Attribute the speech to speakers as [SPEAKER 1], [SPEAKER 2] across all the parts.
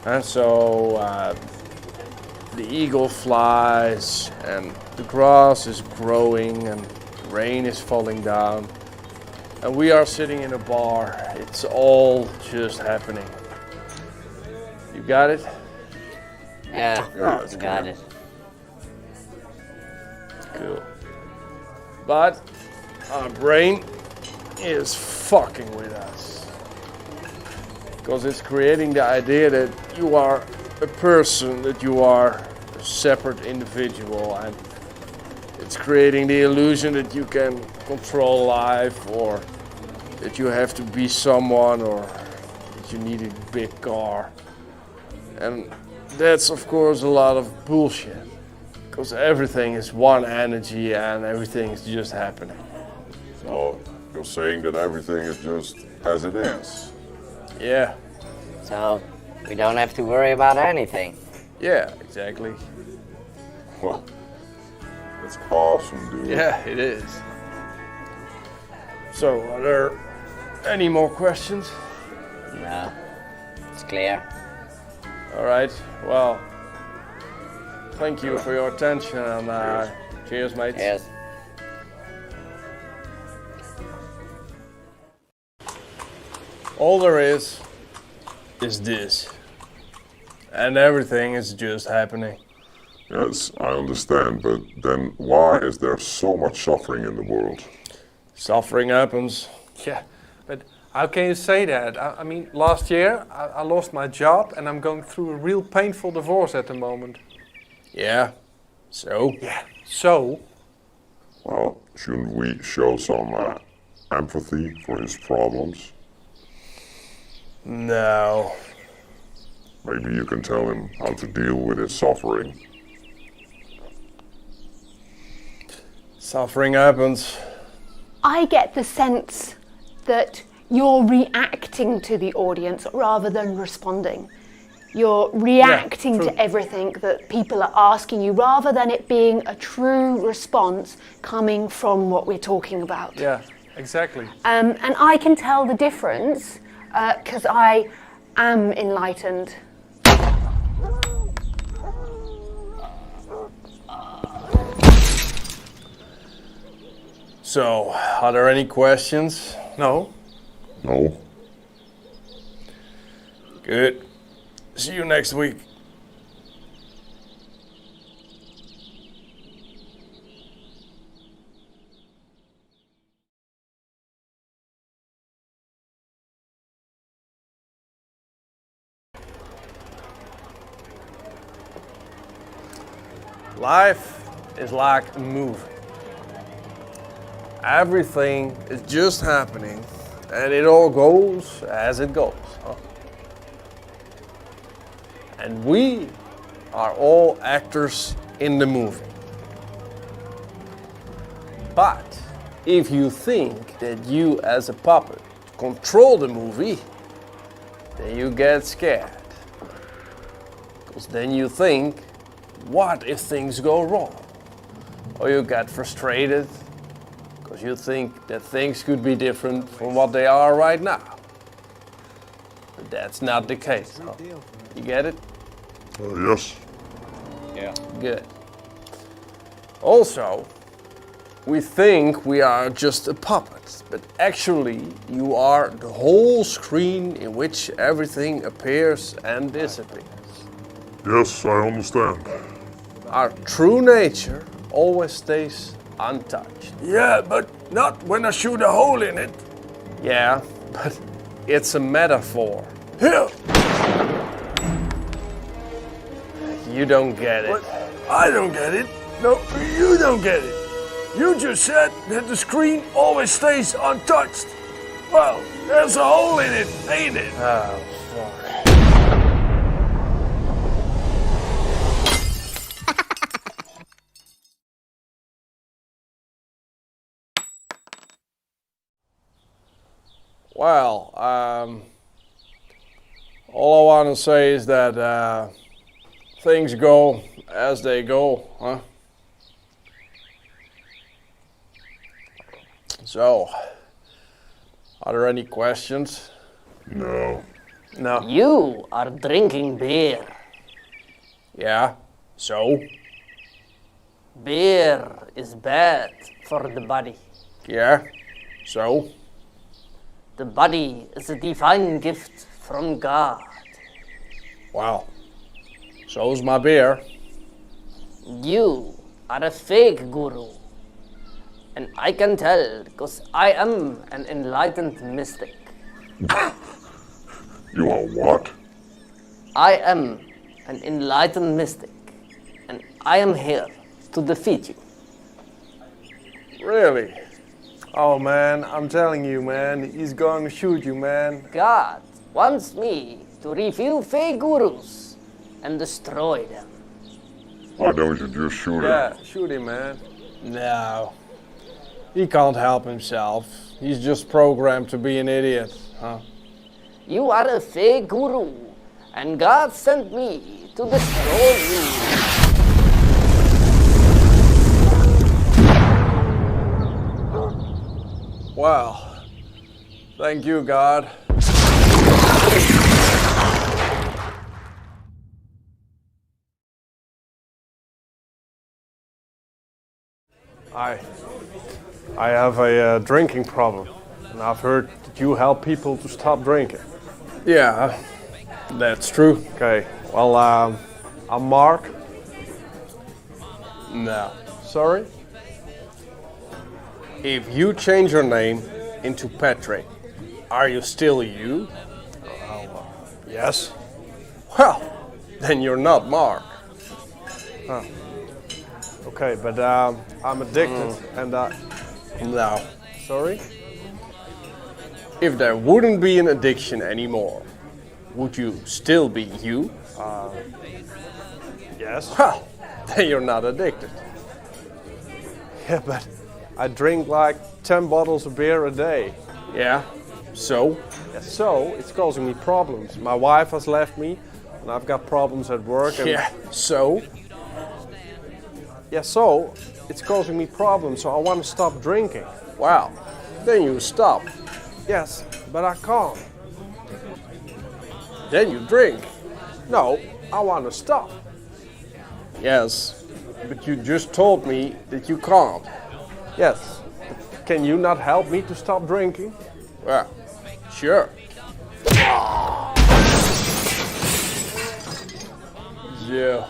[SPEAKER 1] And so the eagle flies and the grass is growing and rain is falling down. And we are sitting in a bar. It's all just happening. You got it?
[SPEAKER 2] Yeah, got it.
[SPEAKER 1] Cool. But our brain is fucking with us. Because it's creating the idea that you are a person, that you are a separate individual, and it's creating the illusion that you can control life, or that you have to be someone, or that you need a big car. And that's of course a lot of bullshit, because everything is one energy and everything is just happening.
[SPEAKER 3] So you're saying that everything is just as it is?
[SPEAKER 1] Yeah.
[SPEAKER 2] So we don't have to worry about anything.
[SPEAKER 1] Yeah, exactly.
[SPEAKER 3] Well, that's awesome, dude.
[SPEAKER 1] Yeah, it is. So, are there any more questions?
[SPEAKER 2] No, it's clear.
[SPEAKER 1] All right, well, thank you for your attention, and cheers, mates.
[SPEAKER 2] Yes.
[SPEAKER 1] All there is this. And everything is just happening.
[SPEAKER 3] Yes, I understand, but then why is there so much suffering in the world?
[SPEAKER 1] Suffering happens.
[SPEAKER 4] Yeah, but how can you say that? I mean, last year I lost my job and I'm going through a real painful divorce at the moment.
[SPEAKER 1] Yeah, so?
[SPEAKER 4] Yeah, so?
[SPEAKER 3] Well, shouldn't we show some empathy for his problems?
[SPEAKER 1] No.
[SPEAKER 3] Maybe you can tell him how to deal with his suffering.
[SPEAKER 1] Suffering happens.
[SPEAKER 5] I get the sense that you're reacting to the audience rather than responding. You're reacting to everything that people are asking you rather than it being a true response coming from what we're talking about.
[SPEAKER 4] Yeah, exactly.
[SPEAKER 5] And I can tell the difference because I am enlightened.
[SPEAKER 1] So, are there any questions?
[SPEAKER 4] No?
[SPEAKER 3] No?
[SPEAKER 1] Good. See you next week. Life is like a movie. Everything is just happening, and it all goes as it goes. Huh? And we are all actors in the movie. But if you think that you as a puppet control the movie, then you get scared. Because then you think, what if things go wrong? Or you get frustrated because you think that things could be different from what they are right now. But that's not the case. Huh? You get it?
[SPEAKER 3] Yes.
[SPEAKER 2] Yeah.
[SPEAKER 1] Good. Also, we think we are just a puppet, but actually you are the whole screen in which everything appears and disappears.
[SPEAKER 3] Yes, I understand.
[SPEAKER 1] Our true nature always stays untouched. Yeah, but not when I shoot a hole in it. Yeah, but it's a metaphor. Here! You don't get it. What? I don't get it. No, you don't get it. You just said that the screen always stays untouched. Well, there's a hole in it, ain't it? Oh, fuck. Well, all I want to say is that things go as they go, huh? So, are there any questions?
[SPEAKER 3] No.
[SPEAKER 1] No.
[SPEAKER 2] You are drinking beer.
[SPEAKER 1] Yeah, so?
[SPEAKER 2] Beer is bad for the body.
[SPEAKER 1] Yeah, so?
[SPEAKER 2] The body is a divine gift from God.
[SPEAKER 1] Well, so's my beer.
[SPEAKER 2] You are a fake guru. And I can tell because I am an enlightened mystic.
[SPEAKER 3] You are what?
[SPEAKER 2] I am an enlightened mystic. And I am here to defeat you.
[SPEAKER 1] Really?
[SPEAKER 4] Oh man, I'm telling you, man, he's going to shoot you, man.
[SPEAKER 2] God wants me to reveal fake gurus and destroy them.
[SPEAKER 3] Why don't you just shoot him?
[SPEAKER 4] Yeah, shoot him, man.
[SPEAKER 1] No. He can't help himself. He's just programmed to be an idiot, huh?
[SPEAKER 2] You are a fake guru, and God sent me to destroy you.
[SPEAKER 1] Well, thank you, God.
[SPEAKER 4] I have a drinking problem, and I've heard that you help people to stop drinking.
[SPEAKER 1] Yeah, that's true.
[SPEAKER 4] Okay, well, I'm Mark.
[SPEAKER 1] No.
[SPEAKER 4] Sorry?
[SPEAKER 1] If you change your name into Patrick, are you still you?
[SPEAKER 4] Yes.
[SPEAKER 1] Well, then you're not Mark.
[SPEAKER 4] Okay, but I'm addicted, and
[SPEAKER 1] No.
[SPEAKER 4] sorry?
[SPEAKER 1] If there wouldn't be an addiction anymore, would you still be you?
[SPEAKER 4] Yes.
[SPEAKER 1] Well, then you're not addicted.
[SPEAKER 4] Yeah, but I drink like 10 bottles of beer a day.
[SPEAKER 1] Yeah, so?
[SPEAKER 4] Yeah, so it's causing me problems. My wife has left me, and I've got problems at work. And
[SPEAKER 1] Yeah, so?
[SPEAKER 4] yeah, so it's causing me problems. So I want to stop drinking.
[SPEAKER 1] Wow, then you stop.
[SPEAKER 4] Yes, but I can't.
[SPEAKER 1] Then you drink.
[SPEAKER 4] No, I want to stop.
[SPEAKER 1] Yes, but you just told me that you can't.
[SPEAKER 4] Yes. But can you not help me to stop drinking?
[SPEAKER 1] Well, sure. Yeah.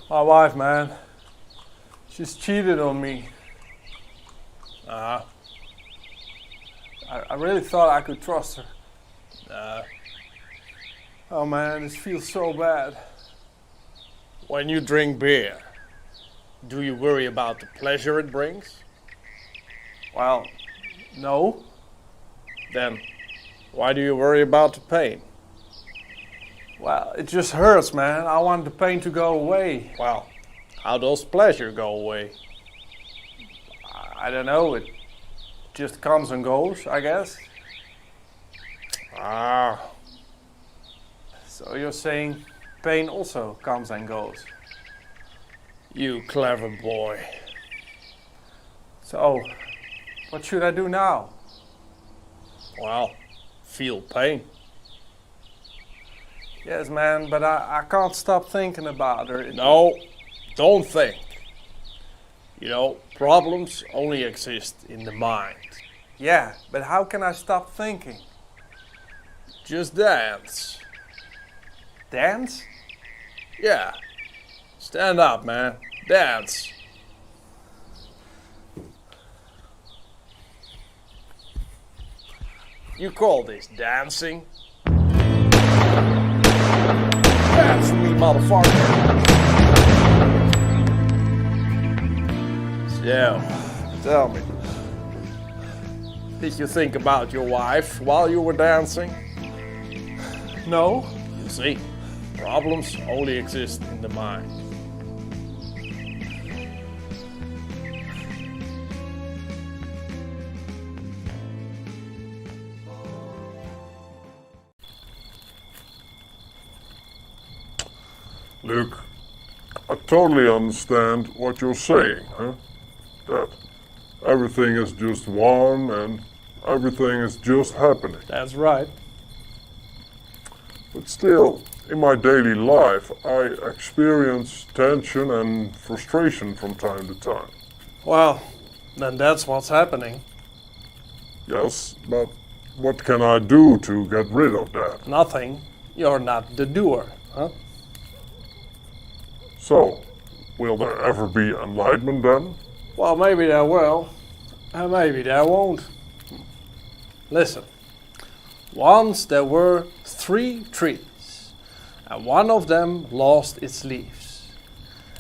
[SPEAKER 4] My wife, man, she's cheated on me.
[SPEAKER 1] Uh-huh.
[SPEAKER 4] I really thought I could trust her. Oh man, this feels so bad.
[SPEAKER 1] When you drink beer, do you worry about the pleasure it brings?
[SPEAKER 4] Well, no.
[SPEAKER 1] Then, why do you worry about the pain?
[SPEAKER 4] Well, it just hurts, man. I want the pain to go away.
[SPEAKER 1] Well, how does pleasure go away?
[SPEAKER 4] I don't know, it just comes and goes, I guess.
[SPEAKER 1] Ah,
[SPEAKER 4] So you're saying pain also comes and goes.
[SPEAKER 1] you clever boy.
[SPEAKER 4] So, what should I do now?
[SPEAKER 1] Well, feel pain.
[SPEAKER 4] Yes, man, but I can't stop thinking about her.
[SPEAKER 1] No, don't think. You know, problems only exist in the mind.
[SPEAKER 4] Yeah, but how can I stop thinking?
[SPEAKER 1] Just dance.
[SPEAKER 4] Dance?
[SPEAKER 1] Yeah. Stand up, man. Dance. You call this dancing? Dance for me, motherfucker. So, tell me. Did you think about your wife while you were dancing?
[SPEAKER 4] No.
[SPEAKER 1] You see, problems only exist in the mind.
[SPEAKER 3] Look, I totally understand what you're saying, huh? everything is just one and everything is just happening.
[SPEAKER 4] That's right.
[SPEAKER 3] But still, in my daily life, I experience tension and frustration from time to time.
[SPEAKER 4] Well, then that's what's happening.
[SPEAKER 3] Yes, but what can I do to get rid of that?
[SPEAKER 4] Nothing. You're not the doer, huh?
[SPEAKER 3] So, will there ever be enlightenment then?
[SPEAKER 4] Well, maybe there will, and maybe there won't. Listen, once there were 3 trees, and one of them lost its leaves.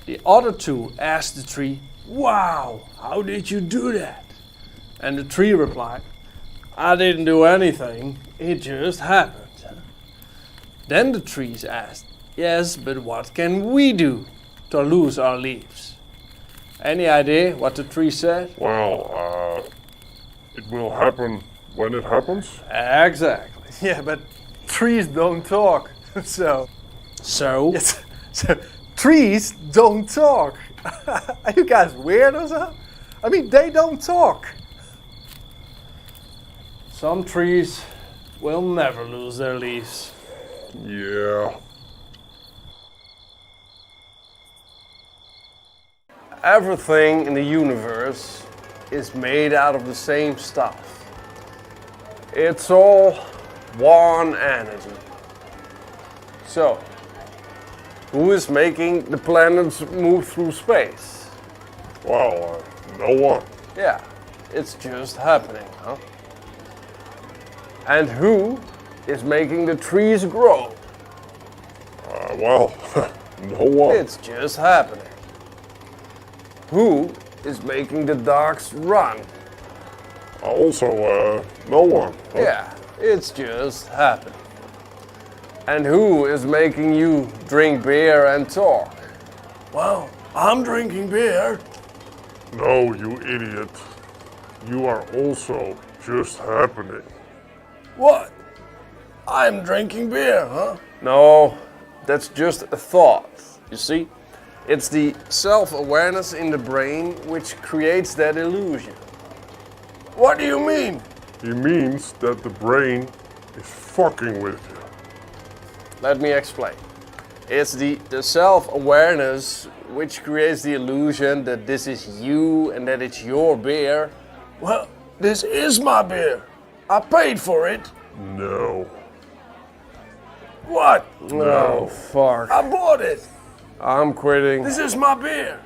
[SPEAKER 4] The other 2 asked the tree, "Wow, how did you do that?" And the tree replied, "I didn't do anything, it just happened." Then the trees asked, "Yes, but what can we do to lose our leaves?" Any idea what the tree said?
[SPEAKER 3] Well, it will happen when it happens.
[SPEAKER 4] Exactly. Yeah, but trees don't talk. So yes, so trees don't talk. Are you guys weird or something? I mean, they don't talk. Some trees will never lose their leaves.
[SPEAKER 3] Yeah.
[SPEAKER 1] Everything in the universe is made out of the same stuff. It's all one energy. So, who is making the planets move through space?
[SPEAKER 3] Well, no one.
[SPEAKER 1] Yeah, it's just happening, huh? And who is making the trees grow?
[SPEAKER 3] Well, no one.
[SPEAKER 1] It's just happening. Who is making the dogs run?
[SPEAKER 3] Also, no one.
[SPEAKER 1] Yeah, it's just happening. And who is making you drink beer and talk?
[SPEAKER 4] Well, I'm drinking beer.
[SPEAKER 3] No, you idiot. You are also just happening.
[SPEAKER 4] What? I'm drinking beer, huh?
[SPEAKER 1] No, that's just a thought. You see? It's the self-awareness in the brain which creates that illusion.
[SPEAKER 4] What do you mean?
[SPEAKER 3] He means that the brain is fucking with you.
[SPEAKER 1] Let me explain. It's the self-awareness which creates the illusion that this is you and that it's your beer.
[SPEAKER 4] Well, this is my beer. I paid for it.
[SPEAKER 3] No.
[SPEAKER 4] What?
[SPEAKER 1] No, fuck.
[SPEAKER 4] I bought it.
[SPEAKER 1] I'm quitting.
[SPEAKER 4] This is my beer.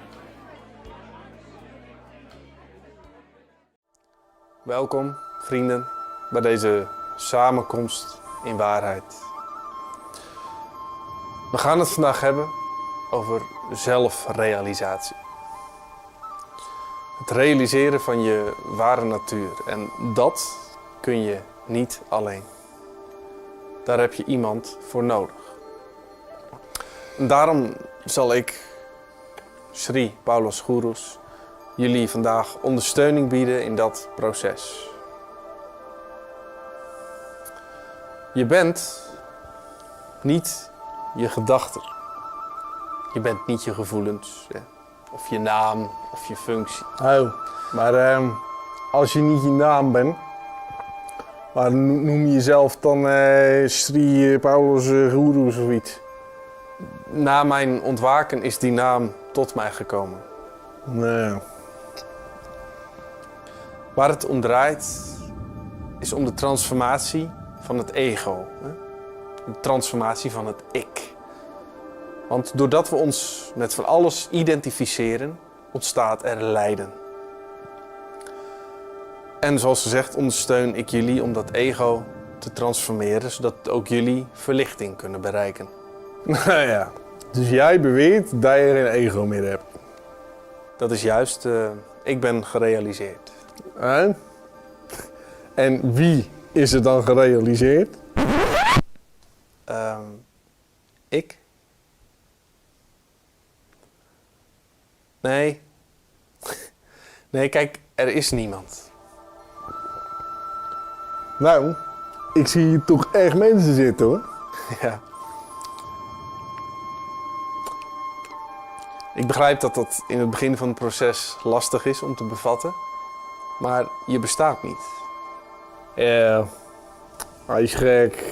[SPEAKER 4] Welkom, vrienden, bij deze samenkomst in waarheid. We gaan het vandaag hebben over zelfrealisatie. Het realiseren van je ware natuur. En dat kun je niet alleen. Daar heb je iemand voor nodig. En daarom zal ik, Sri Paulus Gurus, jullie vandaag ondersteuning bieden in dat proces. Je bent niet je gedachten. Je bent niet je gevoelens, of je naam, of je functie.
[SPEAKER 6] Oh, maar als je niet je naam bent, maar noem je jezelf dan Sri Paulus Gurus of iets?
[SPEAKER 4] Na mijn ontwaken is die naam tot mij gekomen.
[SPEAKER 6] Nee.
[SPEAKER 4] Waar het om draait, is om de transformatie van het ego. De transformatie van het ik. Want doordat we ons met van alles identificeren, ontstaat er lijden. En zoals gezegd ondersteun ik jullie om dat ego te transformeren, zodat ook jullie verlichting kunnen bereiken.
[SPEAKER 6] Nou ja, dus jij beweert dat je geen ego meer hebt.
[SPEAKER 4] Dat is juist, ik ben gerealiseerd.
[SPEAKER 6] En wie is er dan gerealiseerd?
[SPEAKER 4] Ik? Nee. Nee, kijk, er is niemand.
[SPEAKER 6] Nou, ik zie hier toch echt mensen zitten hoor.
[SPEAKER 4] Ja. Ik begrijp dat dat in het begin van het proces lastig is om te bevatten.
[SPEAKER 6] maar je bestaat niet. Ja, hij is gek.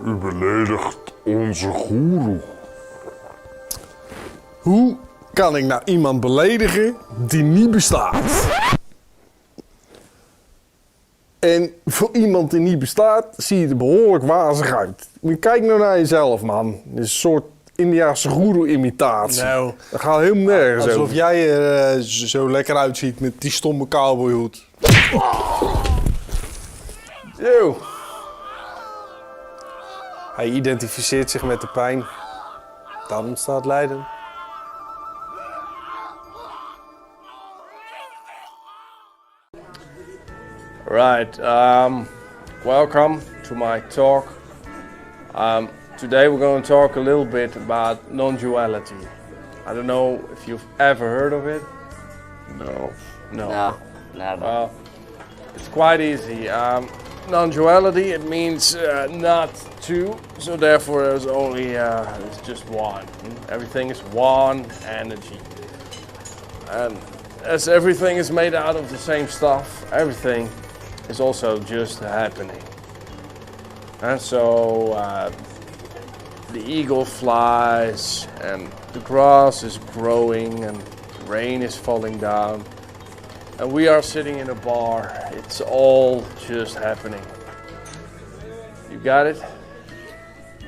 [SPEAKER 3] U beledigt onze goeroe.
[SPEAKER 6] Hoe kan ik nou iemand beledigen die niet bestaat? En voor iemand die niet bestaat, zie je er behoorlijk wazig uit. Kijk nou naar jezelf, man. Dit is een soort Indiaanse goeroe-imitatie.
[SPEAKER 4] Nou,
[SPEAKER 6] Dat gaat helemaal nergens
[SPEAKER 4] alsof
[SPEAKER 6] over.
[SPEAKER 4] jij er zo lekker uitziet met die stomme cowboyhoed.
[SPEAKER 6] Zo. Hij identificeert zich met de pijn. Dan ontstaat lijden.
[SPEAKER 1] Right, welcome to my talk. Today we're going to talk a little bit about non-duality. I don't know if you've ever heard of it.
[SPEAKER 3] No.
[SPEAKER 2] No, never.
[SPEAKER 1] Well, it's quite easy. Non-duality, it means not two, so therefore there's only, it's just one. Everything is one energy. And as everything is made out of the same stuff, everything is also just happening. And so the eagle flies and the grass is growing and the rain is falling down. And we are sitting in a bar. It's all just happening. You got it?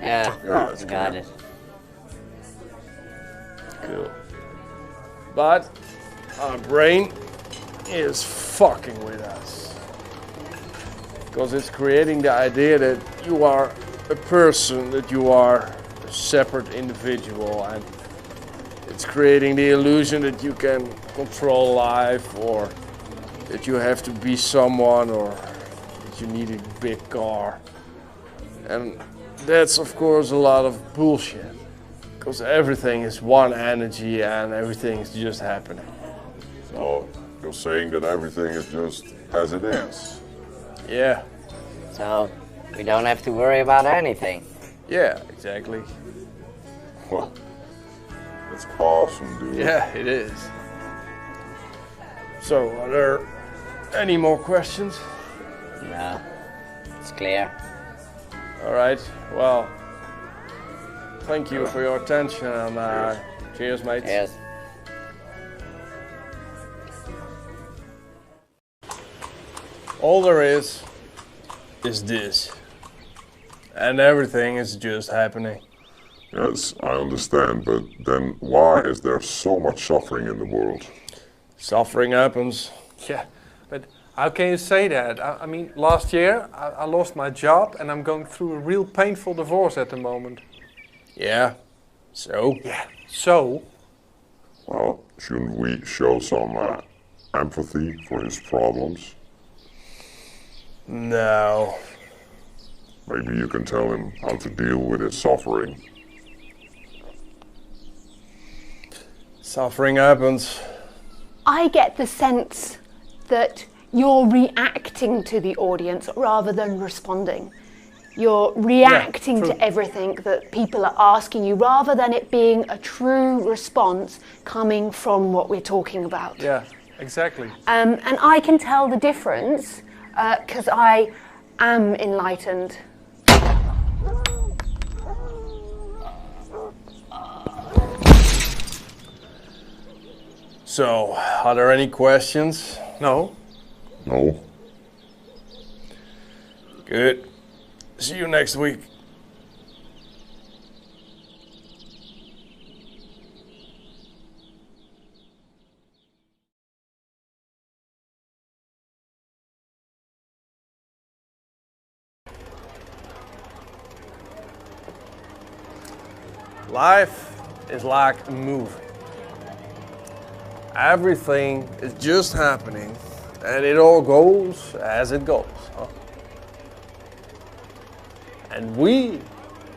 [SPEAKER 2] Yeah,
[SPEAKER 3] it's
[SPEAKER 2] got it.
[SPEAKER 1] Cool. But our brain is fucking with us. Because it's creating the idea that you are a person, that you are a separate individual, and it's creating the illusion that you can control life, or that you have to be someone, or that you need a big car. And that's of course a lot of bullshit, because everything is one energy and everything is just happening.
[SPEAKER 3] So you're saying that everything is just as it is.
[SPEAKER 1] Yeah,
[SPEAKER 2] So we don't have to worry about anything.
[SPEAKER 1] yeah, exactly.
[SPEAKER 3] Well, that's awesome, dude.
[SPEAKER 1] Yeah, it is. So, are there any more questions?
[SPEAKER 2] No, it's clear.
[SPEAKER 1] All right, well, thank you for your attention, and cheers, mates.
[SPEAKER 2] Yes.
[SPEAKER 1] All there is this. And everything is just happening.
[SPEAKER 3] Yes, I understand, but then why is there so much suffering in the world?
[SPEAKER 1] Suffering happens.
[SPEAKER 4] Yeah, but how can you say that? I mean, last year I lost my job and I'm going through a real painful divorce at the moment.
[SPEAKER 1] Yeah, so?
[SPEAKER 4] Yeah. So,
[SPEAKER 3] Well, shouldn't we show some empathy for his problems?
[SPEAKER 1] No.
[SPEAKER 3] Maybe you can tell him how to deal with his suffering.
[SPEAKER 1] Suffering happens.
[SPEAKER 5] I get the sense that you're reacting to the audience rather than responding. You're reacting to everything that people are asking you rather than it being a true response coming from what we're talking about.
[SPEAKER 4] yeah, exactly.
[SPEAKER 5] And I can tell the difference because I am enlightened.
[SPEAKER 1] So, are there any questions?
[SPEAKER 4] No,
[SPEAKER 3] No?
[SPEAKER 1] Good. See you next week. Life is like a movie. Everything is just happening, and it all goes as it goes. Huh? And we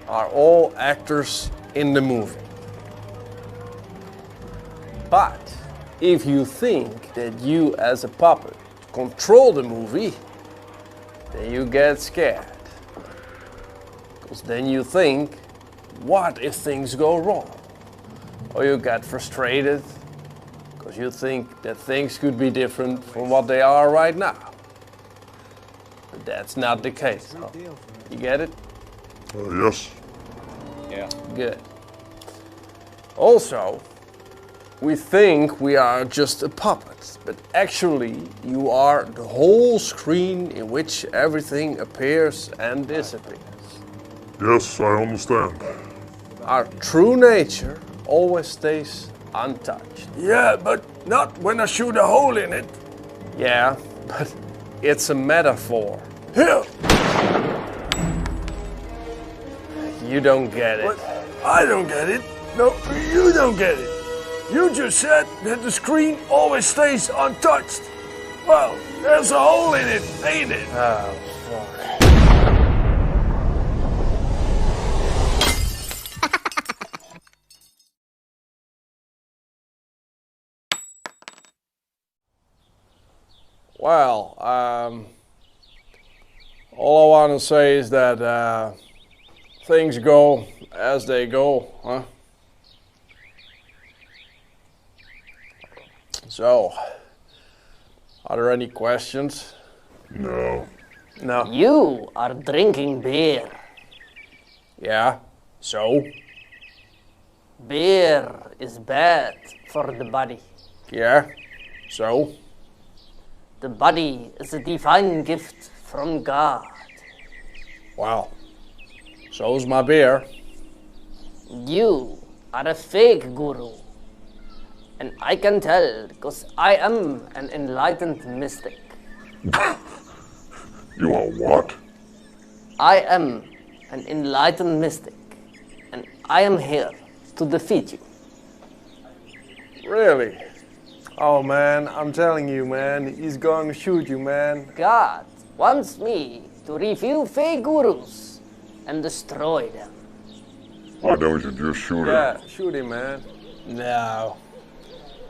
[SPEAKER 1] are all actors in the movie. But if you think that you as a puppet control the movie, then you get scared. Because then you think, what if things go wrong? Or you get frustrated because you think that things could be different from what they are right now. But that's not the case, huh? You get it?
[SPEAKER 3] Yes.
[SPEAKER 1] Yeah. Good. Also, we think we are just a puppet, but actually you are the whole screen in which everything appears and disappears.
[SPEAKER 3] Yes, I understand.
[SPEAKER 1] Our true nature always stays untouched. Yeah, but not when I shoot a hole in it. Yeah, but it's a metaphor. Here! You don't get it.
[SPEAKER 7] What? I don't get it. No, you don't get it. You just said that the screen always stays untouched. Well, there's a hole in it, ain't it?
[SPEAKER 1] Oh, fuck. Well, all I want to say is that things go as they go, huh? So, are there any questions?
[SPEAKER 3] No.
[SPEAKER 1] No.
[SPEAKER 2] You are drinking beer.
[SPEAKER 1] Yeah, so?
[SPEAKER 2] Beer is bad for the body.
[SPEAKER 1] Yeah, so?
[SPEAKER 2] The body is a divine gift from God.
[SPEAKER 1] Wow. So's my beer.
[SPEAKER 2] You are a fake guru. And I can tell because I am an enlightened mystic.
[SPEAKER 3] You are what?
[SPEAKER 2] I am an enlightened mystic. And I am here to defeat you.
[SPEAKER 1] Really?
[SPEAKER 6] Oh man, I'm telling you man, he's going to shoot you man.
[SPEAKER 2] God wants me to reveal fake gurus and destroy them.
[SPEAKER 3] Why don't you just shoot him?
[SPEAKER 6] Yeah, shoot him man.
[SPEAKER 1] No.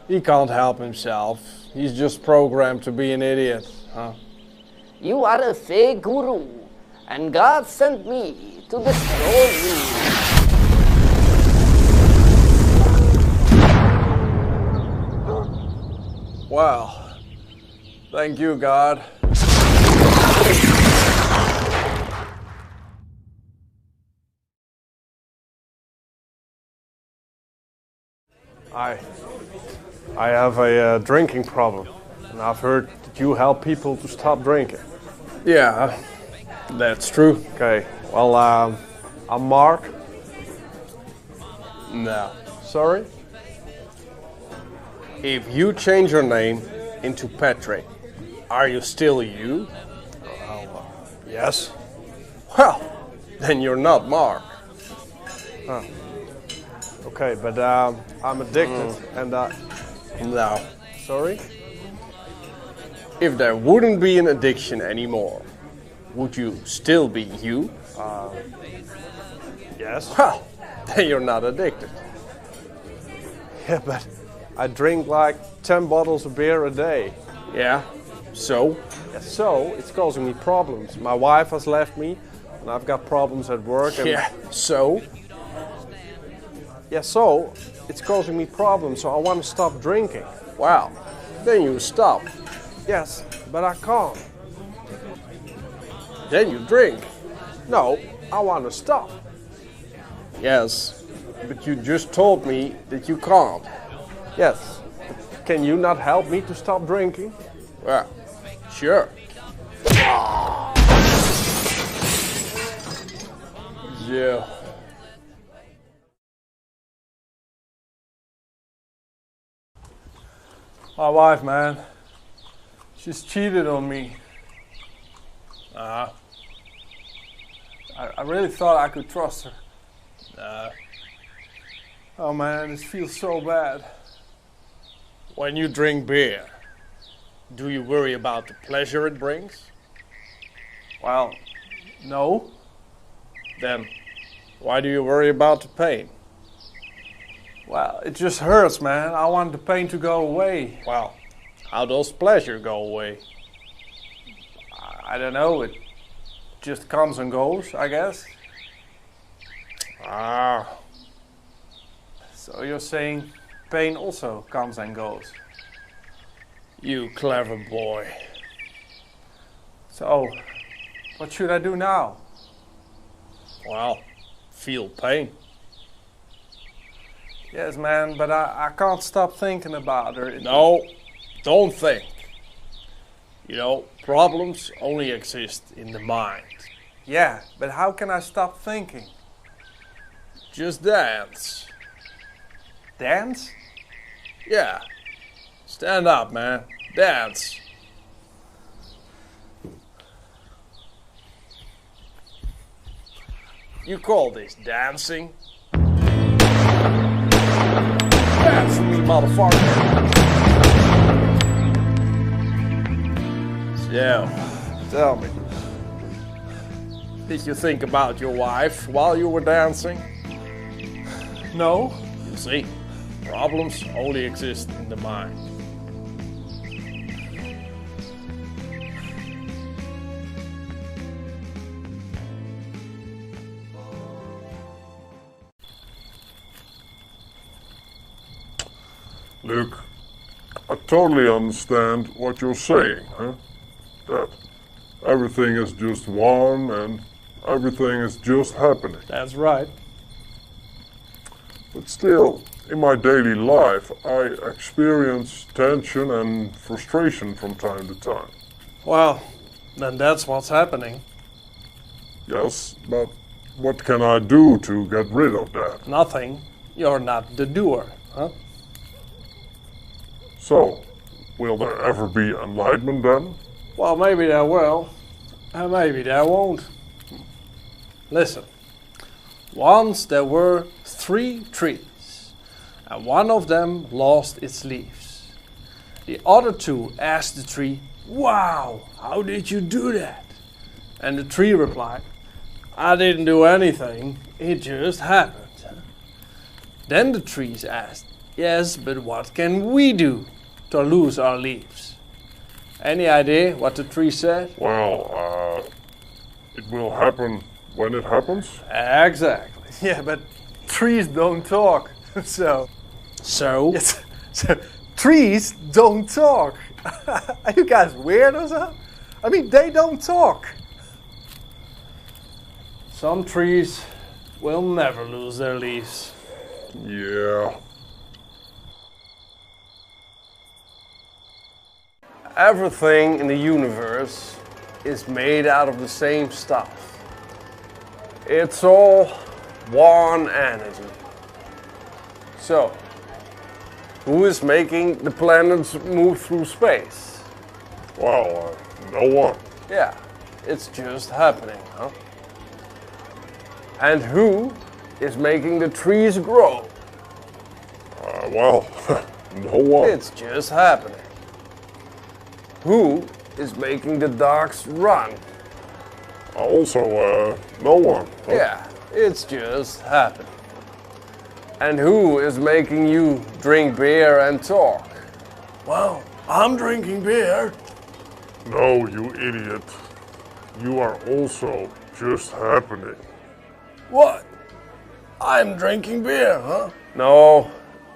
[SPEAKER 1] He can't help himself. He's just programmed to be an idiot, huh?
[SPEAKER 2] You are a fake guru, and God sent me to destroy you.
[SPEAKER 1] Well, thank you, God. I have a drinking problem, and I've heard that you help people to stop drinking. Yeah, that's true. Okay, well, I'm Mark. No. Sorry? If you change your name into Patrick, are you still you? Yes. Well, then you're not Mark.
[SPEAKER 6] Huh. Okay, but I'm addicted and
[SPEAKER 1] No.
[SPEAKER 6] sorry?
[SPEAKER 1] If there wouldn't be an addiction anymore, would you still be you?
[SPEAKER 6] Yes.
[SPEAKER 1] Well, then you're not addicted.
[SPEAKER 6] Yeah, but I drink like 10 bottles of beer a day.
[SPEAKER 1] Yeah, so?
[SPEAKER 6] Yeah, so it's causing me problems. My wife has left me and I've got problems at work. And
[SPEAKER 1] Yeah, so?
[SPEAKER 6] yeah, so it's causing me problems, so I want to stop drinking.
[SPEAKER 1] Wow, then you stop.
[SPEAKER 6] Yes, but I can't.
[SPEAKER 1] Then you drink.
[SPEAKER 6] No, I want to stop.
[SPEAKER 1] Yes, but you just told me that you can't.
[SPEAKER 6] Yes, but can you not help me to stop drinking?
[SPEAKER 1] Well, sure. Yeah.
[SPEAKER 6] My wife, man, she's cheated on me. I really thought I could trust her. Oh man, this feels so bad.
[SPEAKER 1] When you drink beer, do you worry about the pleasure it brings?
[SPEAKER 6] Well, no.
[SPEAKER 1] Then why do you worry about the pain?
[SPEAKER 6] Well, it just hurts, man. I want the pain to go away.
[SPEAKER 1] Well, how does pleasure go away?
[SPEAKER 6] I don't know, it just comes and goes, I guess.
[SPEAKER 1] Ah,
[SPEAKER 6] So you're saying
[SPEAKER 4] pain also comes and goes.
[SPEAKER 1] You clever boy.
[SPEAKER 4] So, what should I do now?
[SPEAKER 1] Well, feel pain.
[SPEAKER 4] Yes, man, but I can't stop thinking about her.
[SPEAKER 1] No, don't think. You know, problems only exist in the mind.
[SPEAKER 4] Yeah, but how can I stop thinking?
[SPEAKER 1] Just dance.
[SPEAKER 4] Dance?
[SPEAKER 1] Yeah. Stand up, man. Dance. You call this dancing? Dance for me, motherfucker. So, tell me. Did you think about your wife while you were dancing?
[SPEAKER 4] No.
[SPEAKER 1] You see, problems only exist in the mind.
[SPEAKER 3] Luke, I totally understand what you're saying, huh? That everything is just one and everything is just happening.
[SPEAKER 4] That's right.
[SPEAKER 3] But still, in my daily life, I experience tension and frustration from time to time.
[SPEAKER 4] Well, then that's what's happening.
[SPEAKER 3] Yes, but what can I do to get rid of that?
[SPEAKER 4] Nothing. You're not the doer, huh?
[SPEAKER 3] So, will there ever be enlightenment then?
[SPEAKER 4] Well, maybe there will, and maybe there won't. Listen, once there were 3 trees, and one of them lost its leaves. The other 2 asked the tree, "Wow, how did you do that?" And the tree replied, "I didn't do anything, it just happened." Then the trees asked, "Yes, but what can we do to lose our leaves?" Any idea what the tree said?
[SPEAKER 3] Well, it will happen when it happens.
[SPEAKER 4] Exactly. Yeah, but trees don't talk. So yes, so trees don't talk. Are you guys weird or something? I mean, they don't talk. Some trees will never lose their leaves.
[SPEAKER 3] Yeah.
[SPEAKER 1] Everything in the universe is made out of the same stuff. It's all one energy. So, who is making the planets move through space?
[SPEAKER 3] Well, no one.
[SPEAKER 1] Yeah, it's just happening, huh? And who is making the trees grow?
[SPEAKER 3] Well, no one.
[SPEAKER 1] It's just happening. Who is making the dogs run?
[SPEAKER 3] Also, no one. Huh?
[SPEAKER 1] Yeah, it's just happening. And who is making you drink beer and talk?
[SPEAKER 7] Well, I'm drinking beer.
[SPEAKER 3] No, you idiot. You are also just happening.
[SPEAKER 7] What? I'm drinking beer, huh?
[SPEAKER 1] No,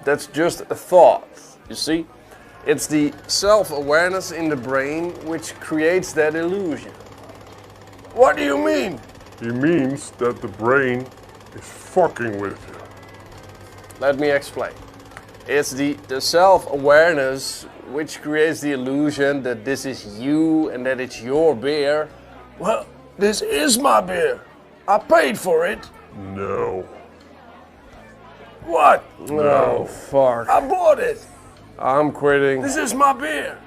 [SPEAKER 1] that's just a thought. You see? It's the self-awareness in the brain which creates that illusion.
[SPEAKER 7] What do you mean?
[SPEAKER 3] He means that the brain is fucking with you.
[SPEAKER 1] Let me explain. It's the self-awareness which creates the illusion that this is you and that it's your beer.
[SPEAKER 7] Well, this is my beer. I paid for it.
[SPEAKER 3] No.
[SPEAKER 7] What?
[SPEAKER 1] No, fuck.
[SPEAKER 7] I bought it.
[SPEAKER 1] I'm quitting.
[SPEAKER 7] This is my beer.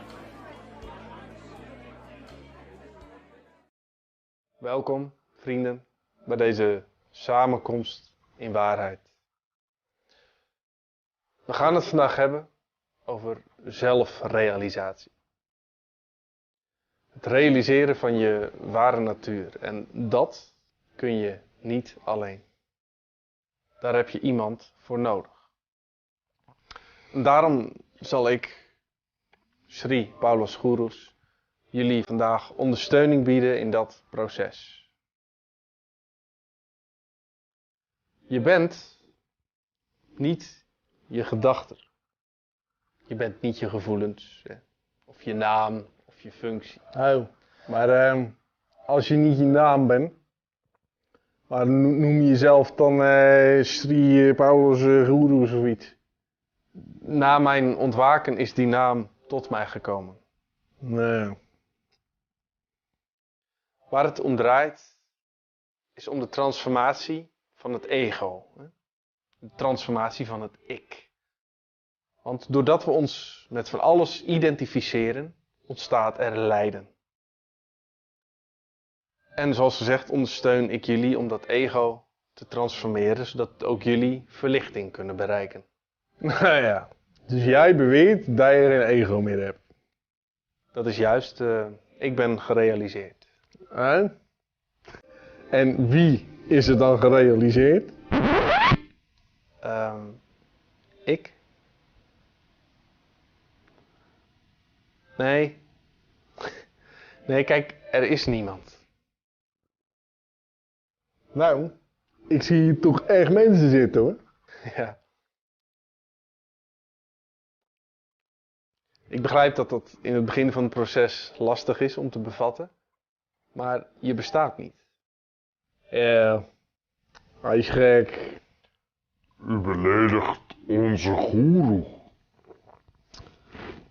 [SPEAKER 6] Welkom, vrienden, bij deze samenkomst in waarheid. We gaan het vandaag hebben over zelfrealisatie. Het realiseren van je ware natuur. En dat kun je niet alleen. Daar heb je iemand voor nodig. En daarom zal ik, Sri Paulus Gurus, jullie vandaag ondersteuning bieden in dat proces. Je bent niet je gedachten. Je bent niet je gevoelens, of je naam, of je functie.
[SPEAKER 8] Oh, maar als je niet je naam bent, maar noem je jezelf dan Sri Paulus Guru of zoiets?
[SPEAKER 6] Na mijn ontwaken is die naam tot mij gekomen.
[SPEAKER 8] Nee.
[SPEAKER 6] Waar het om draait, is om de transformatie van het ego. De transformatie van het ik. Want doordat we ons met van alles identificeren, ontstaat er lijden. En zoals gezegd ondersteun ik jullie om dat ego te transformeren, zodat ook jullie verlichting kunnen bereiken.
[SPEAKER 8] Nou ja, dus jij beweert dat je geen ego meer hebt.
[SPEAKER 6] Dat is juist, ik ben gerealiseerd.
[SPEAKER 8] En wie is er dan gerealiseerd?
[SPEAKER 6] Ik? Nee. Nee, kijk, er is niemand.
[SPEAKER 8] Nou, ik zie hier toch echt mensen zitten hoor.
[SPEAKER 6] Ja. Ik begrijp dat dat in het begin van het proces lastig is om te bevatten. Maar je bestaat niet.
[SPEAKER 8] Ja, hij is gek.
[SPEAKER 3] U beledigt onze goeroe.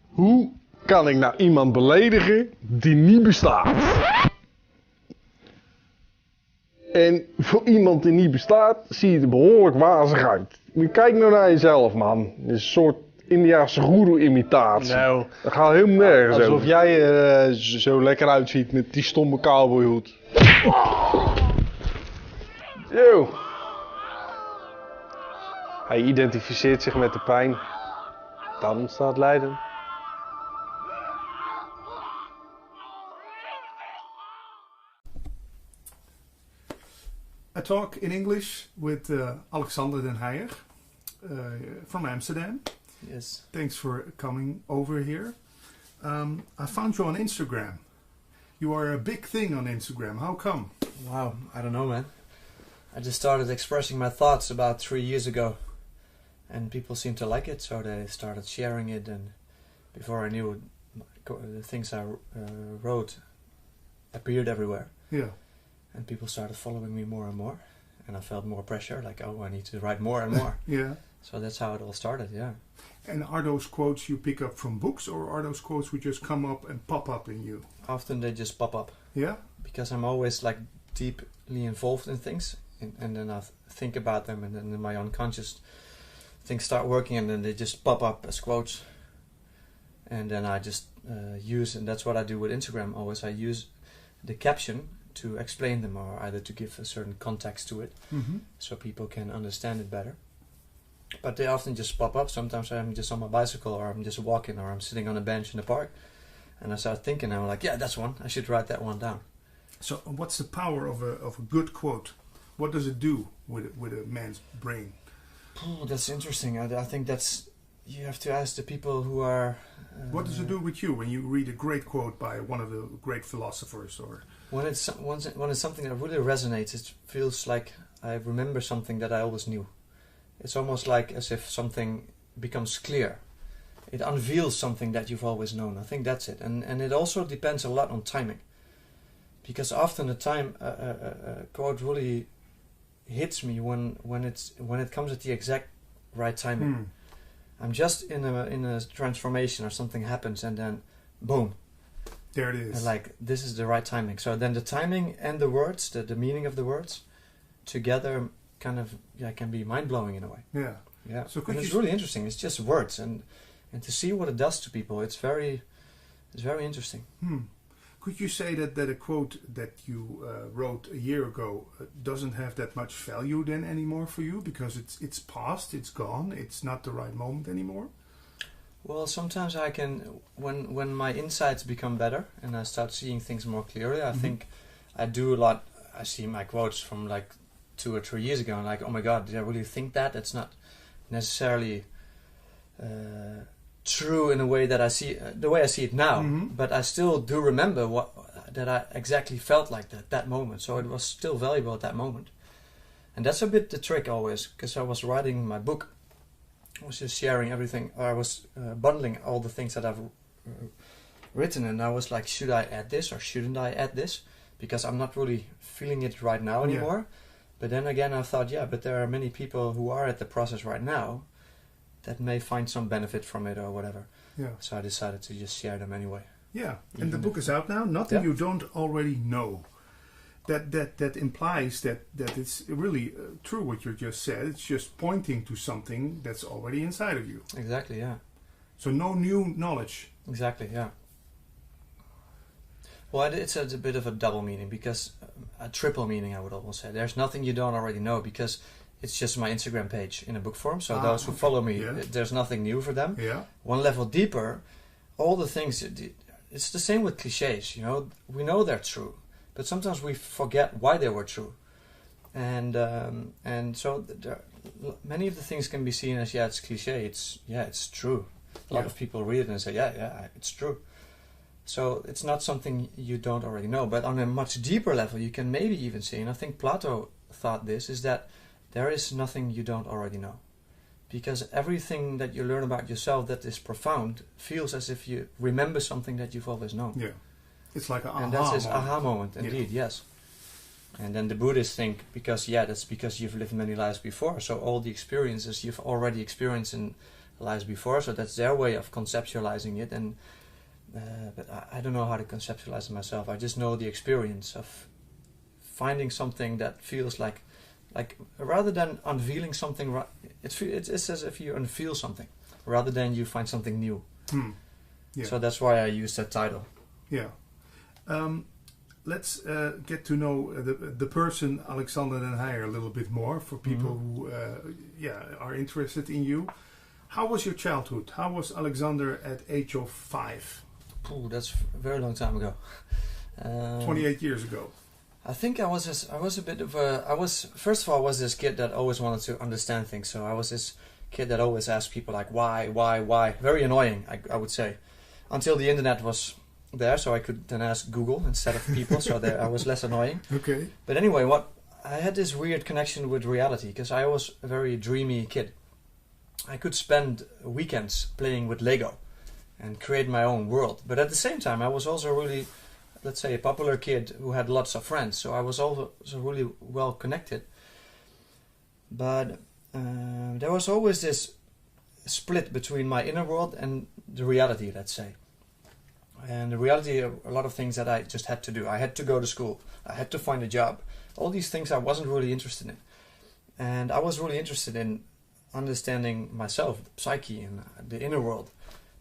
[SPEAKER 8] Hoe kan ik nou iemand beledigen die niet bestaat? En voor iemand die niet bestaat, zie je er behoorlijk wazig uit. Kijk nou naar jezelf, man. Het is een soort Indiaanse goeroe-imitatie.
[SPEAKER 4] Nou,
[SPEAKER 8] dat gaat helemaal nergens
[SPEAKER 4] alsof
[SPEAKER 8] over.
[SPEAKER 4] jij er zo lekker uitziet met die stomme cowboyhoed.
[SPEAKER 6] Yo. Hij identificeert zich met de pijn. Dan ontstaat lijden.
[SPEAKER 9] I talk in English with Alexander Den Heijer from Amsterdam.
[SPEAKER 10] Yes.
[SPEAKER 9] Thanks for coming over here. I found you on Instagram. You are a big thing on Instagram. How come?
[SPEAKER 10] Wow, I don't know, man. I just started expressing my thoughts about 3 years ago. And people seemed to like it, so they started sharing it. And before I knew it, the things I wrote appeared everywhere.
[SPEAKER 9] Yeah.
[SPEAKER 10] And people started following me more and more. And I felt more pressure, like, oh, I need to write more and more.
[SPEAKER 9] Yeah.
[SPEAKER 10] So that's how it all started, yeah.
[SPEAKER 9] And are those quotes you pick up from books, or are those quotes who just come up and pop up in you?
[SPEAKER 10] Often they just pop up.
[SPEAKER 9] Yeah?
[SPEAKER 10] Because I'm always like deeply involved in things. And then I think about them, and then in my unconscious things start working, and then they just pop up as quotes. And then I just use, and that's what I do with Instagram always, I use the caption to explain them, or either to give a certain context to it, so people can understand it better. But they often just pop up. Sometimes I'm just on my bicycle, or I'm just walking, or I'm sitting on a bench in the park, and I start thinking, I'm like, yeah, that's one, I should write that one down.
[SPEAKER 9] So what's the power of a good quote? What does it do with a man's brain?
[SPEAKER 10] Oh, that's interesting. I think that's, you have to ask the people who are...
[SPEAKER 9] what does it do with you when you read a great quote by one of the great philosophers? Or
[SPEAKER 10] when it's something that really resonates, it feels like I remember something that I always knew. It's almost like as if something becomes clear. It unveils something that you've always known. I think that's it. And it also depends a lot on timing. Because often the time a quote really hits me when it comes at the exact right timing. I'm just in a transformation, or something happens, and then boom,
[SPEAKER 9] there it is.
[SPEAKER 10] And like, this is the right timing. So then the timing and the words, the meaning of the words together kind of can be mind-blowing in a way.
[SPEAKER 9] Yeah. So
[SPEAKER 10] it's really interesting. It's just words, and to see what it does to people, it's very interesting.
[SPEAKER 9] Could you say that a quote that you wrote a year ago doesn't have that much value then anymore for you, because it's past, it's gone, it's not the right moment anymore?
[SPEAKER 10] Well, sometimes I can, when my insights become better and I start seeing things more clearly, I think I do a lot. I see my quotes from like 2 or 3 years ago, and like, oh my God, did I really think that? That's not necessarily true in a way that I see the way I see it now, but I still do remember that I exactly felt like that moment. So it was still valuable at that moment, and that's a bit the trick always. Because I was writing my book, was just sharing everything. I was bundling all the things that I've written, and I was like, should I add this or shouldn't I add this? Because I'm not really feeling it right now anymore. But then again, I thought, yeah, but there are many people who are at the process right now that may find some benefit from it or whatever.
[SPEAKER 9] Yeah.
[SPEAKER 10] So I decided to just share them anyway.
[SPEAKER 9] Yeah, and the book is out now. Nothing you don't already know. That implies that it's really true what you just said. It's just pointing to something that's already inside of you.
[SPEAKER 10] Exactly, yeah.
[SPEAKER 9] So no new knowledge.
[SPEAKER 10] Exactly, yeah. Well, it's a bit of a double meaning, because a triple meaning, I would almost say. There's nothing you don't already know, because it's just my Instagram page in a book form. So those who follow me, there's nothing new for them.
[SPEAKER 9] Yeah.
[SPEAKER 10] One level deeper, all the things, it's the same with cliches, you know. We know they're true, but sometimes we forget why they were true. And so many of the things can be seen as, it's cliche, it's true. A lot of people read it and say, it's true. So it's not something you don't already know. But on a much deeper level, you can maybe even see, and I think Plato thought this, is that there is nothing you don't already know. Because everything that you learn about yourself that is profound feels as if you remember something that you've always known.
[SPEAKER 9] Yeah. It's like an aha
[SPEAKER 10] moment. And that's this
[SPEAKER 9] moment.
[SPEAKER 10] aha moment, indeed, yes. And then the Buddhists think, that's because you've lived many lives before. So all the experiences you've already experienced in lives before, so that's their way of conceptualizing it. And but I don't know how to conceptualize it myself. I just know the experience of finding something that feels like rather than unveiling something, it's as if you unveil something rather than you find something new.
[SPEAKER 9] Yeah.
[SPEAKER 10] So that's why I use that title.
[SPEAKER 9] Yeah. Let's get to know the person Alexander Den Heijer a little bit more, for people who are interested in you. How was your childhood? How was Alexander at age of 5?
[SPEAKER 10] Ooh, that's a very long time ago.
[SPEAKER 9] 28 years ago.
[SPEAKER 10] I think I was this kid that always wanted to understand things. So I was this kid that always asked people like, why? Very annoying, I would say. Until the internet was there, so I could then ask Google instead of people, so I was less annoying.
[SPEAKER 9] Okay.
[SPEAKER 10] But anyway, I had this weird connection with reality, because I was a very dreamy kid. I could spend weekends playing with Lego and create my own world. But at the same time, I was also really, let's say, a popular kid who had lots of friends. So I was also really well connected. But there was always this split between my inner world and the reality, let's say. And the reality, a lot of things that I just had to do. I had to go to school. I had to find a job. All these things I wasn't really interested in. And I was really interested in understanding myself, the psyche, and the inner world.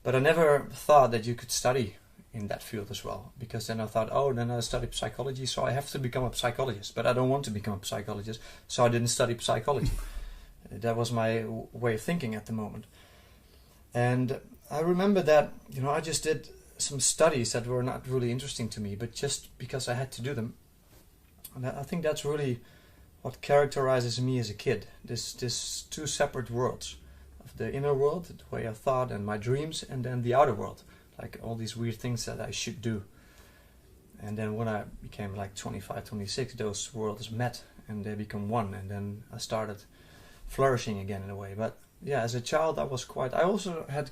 [SPEAKER 10] But I never thought that you could study in that field as well. Because then I thought, then I study psychology, so I have to become a psychologist. But I don't want to become a psychologist, so I didn't study psychology. That was my way of thinking at the moment. And I remember that, I just did some studies that were not really interesting to me, but just because I had to do them. And I think that's really what characterizes me as a kid. This two separate worlds, of the inner world, the way I thought and my dreams, and then the outer world, like all these weird things that I should do. And then when I became like 25, 26, those worlds met and they become one, and then I started flourishing again in a way. But yeah, as a child I also had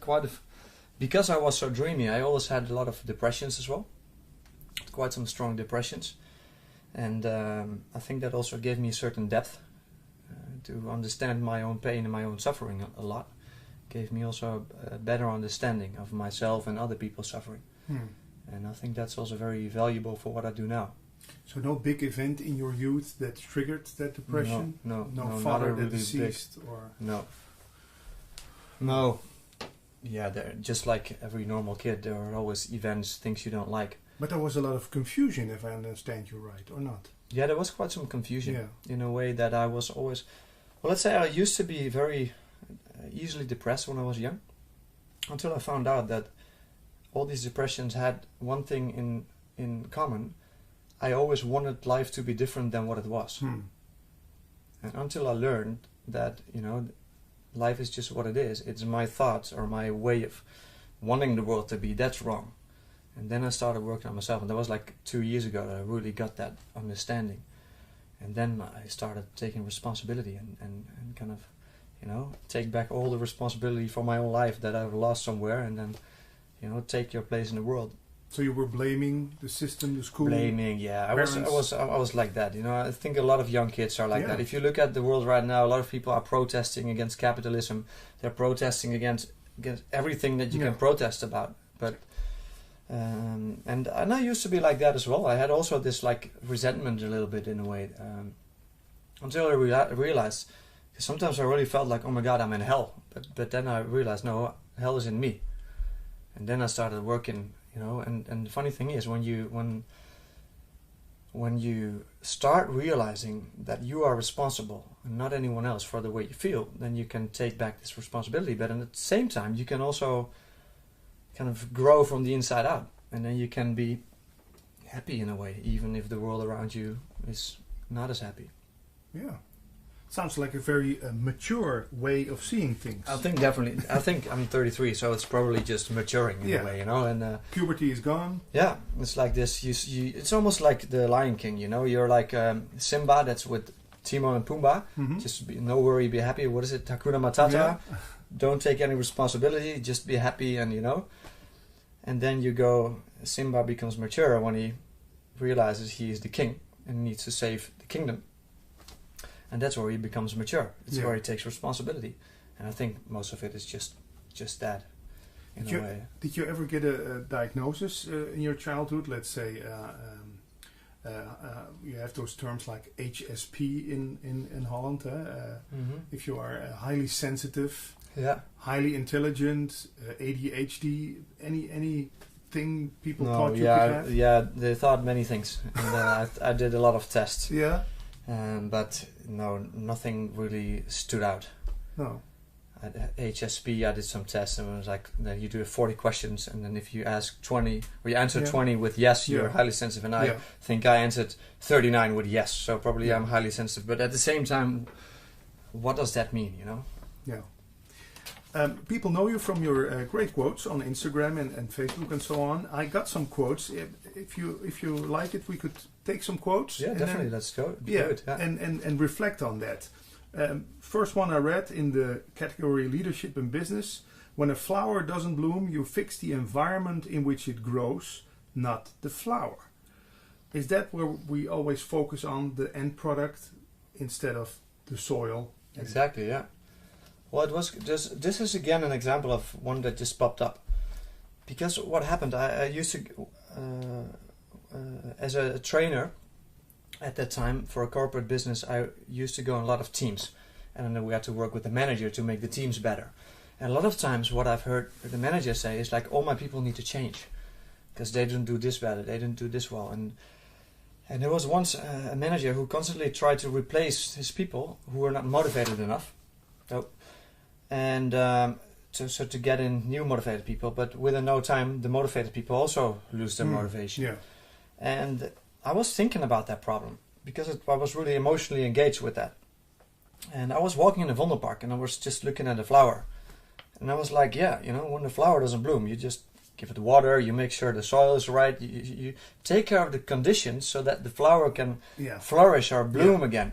[SPEAKER 10] because I was so dreamy, I always had a lot of depressions as well. Quite some strong depressions. And I think that also gave me a certain depth to understand my own pain and my own suffering a lot. Gave me also a better understanding of myself and other people's suffering. And I think that's also very valuable for what I do now.
[SPEAKER 9] So no big event in your youth that triggered that depression?
[SPEAKER 10] No,
[SPEAKER 9] father
[SPEAKER 10] not
[SPEAKER 9] that
[SPEAKER 10] really
[SPEAKER 9] deceased?
[SPEAKER 10] big.
[SPEAKER 9] Or
[SPEAKER 10] No. Yeah, just like every normal kid, there are always events, things you don't like.
[SPEAKER 9] But there was a lot of confusion, if I understand you right, or not?
[SPEAKER 10] Yeah, there was quite some confusion in a way that I was always... Well, let's say I used to be very easily depressed when I was young, until I found out that all these depressions had one thing in common. I always wanted life to be different than what it was. And until I learned that, life is just what it is. It's my thoughts or my way of wanting the world to be. That's wrong. And then I started working on myself. And that was like 2 years ago that I really got that understanding. And then I started taking responsibility and kind of you know, take back all the responsibility for my own life that I've lost somewhere, and then, you know, take your place in the world.
[SPEAKER 9] So you were blaming the system, the school?
[SPEAKER 10] Blaming, yeah. I was like that, you know. I think a lot of young kids are like
[SPEAKER 9] Yeah.
[SPEAKER 10] that. If you look at the world right now, a lot of people are protesting against capitalism. They're protesting against everything that you can protest about. But and I used to be like that as well. I had also this like resentment a little bit in a way, until I realized. Because sometimes I really felt like, oh my God, I'm in hell. But then I realized, no, hell is in me. And then I started working, you know. And the funny thing is, when you start realizing that you are responsible and not anyone else for the way you feel, then you can take back this responsibility. But at the same time, you can also kind of grow from the inside out, and then you can be happy in a way, even if the world around you is not as happy.
[SPEAKER 9] Yeah. Sounds like a very mature way of seeing things.
[SPEAKER 10] I think definitely. I think I'm 33, so it's probably just maturing in a way, you know. And
[SPEAKER 9] puberty is gone.
[SPEAKER 10] Yeah, it's like this. It's almost like the Lion King, you know. You're like Simba, that's with Timon and Pumbaa. Just no worry, be happy. What is it? Hakuna Matata.
[SPEAKER 9] Yeah.
[SPEAKER 10] Don't take any responsibility. Just be happy, and you know. And then you go. Simba becomes mature when he realizes he is the king and needs to save the kingdom. And that's where he becomes mature. It's where he takes responsibility. And I think most of it is just that, in a way.
[SPEAKER 9] Did you ever get a diagnosis in your childhood? Let's say you have those terms like HSP in Holland. If you are highly sensitive, highly intelligent, ADHD, anything people thought you could have?
[SPEAKER 10] Yeah, they thought many things. And I did a lot of tests.
[SPEAKER 9] Yeah.
[SPEAKER 10] But no, nothing really stood out.
[SPEAKER 9] No.
[SPEAKER 10] At HSP, I did some tests, and it was like, then you do 40 questions, and then if you ask 20, or you answer 20 with yes, you're highly sensitive, and I think I answered 39 with yes, so probably I'm highly sensitive. But at the same time, what does that mean, you know?
[SPEAKER 9] Yeah. People know you from your great quotes on Instagram and Facebook and so on. I got some quotes. If you like it, we could take some quotes.
[SPEAKER 10] Yeah, definitely. Let's go.
[SPEAKER 9] Yeah, and reflect on that. First one I read in the category Leadership in Business. When a flower doesn't bloom, you fix the environment in which it grows, not the flower. Is that where we always focus on the end product instead of the soil?
[SPEAKER 10] Exactly, yeah. Well, it was just, this is again an example of one that just popped up. Because what happened, I used to, as a trainer at that time for a corporate business, I used to go on a lot of teams. And then we had to work with the manager to make the teams better. And a lot of times what I've heard the manager say is like, all my people need to change. Because they didn't do this better, they didn't do this well. And there was once a manager who constantly tried to replace his people who were not motivated enough. So to get in new motivated people, but within no time the motivated people also lose their motivation.
[SPEAKER 9] Yeah.
[SPEAKER 10] And I was thinking about that problem because I was really emotionally engaged with that. And I was walking in the Vondelpark and I was just looking at a flower. And I was like, yeah, you know, when the flower doesn't bloom, you just give it water, you make sure the soil is right, you take care of the conditions so that the flower can flourish or bloom again.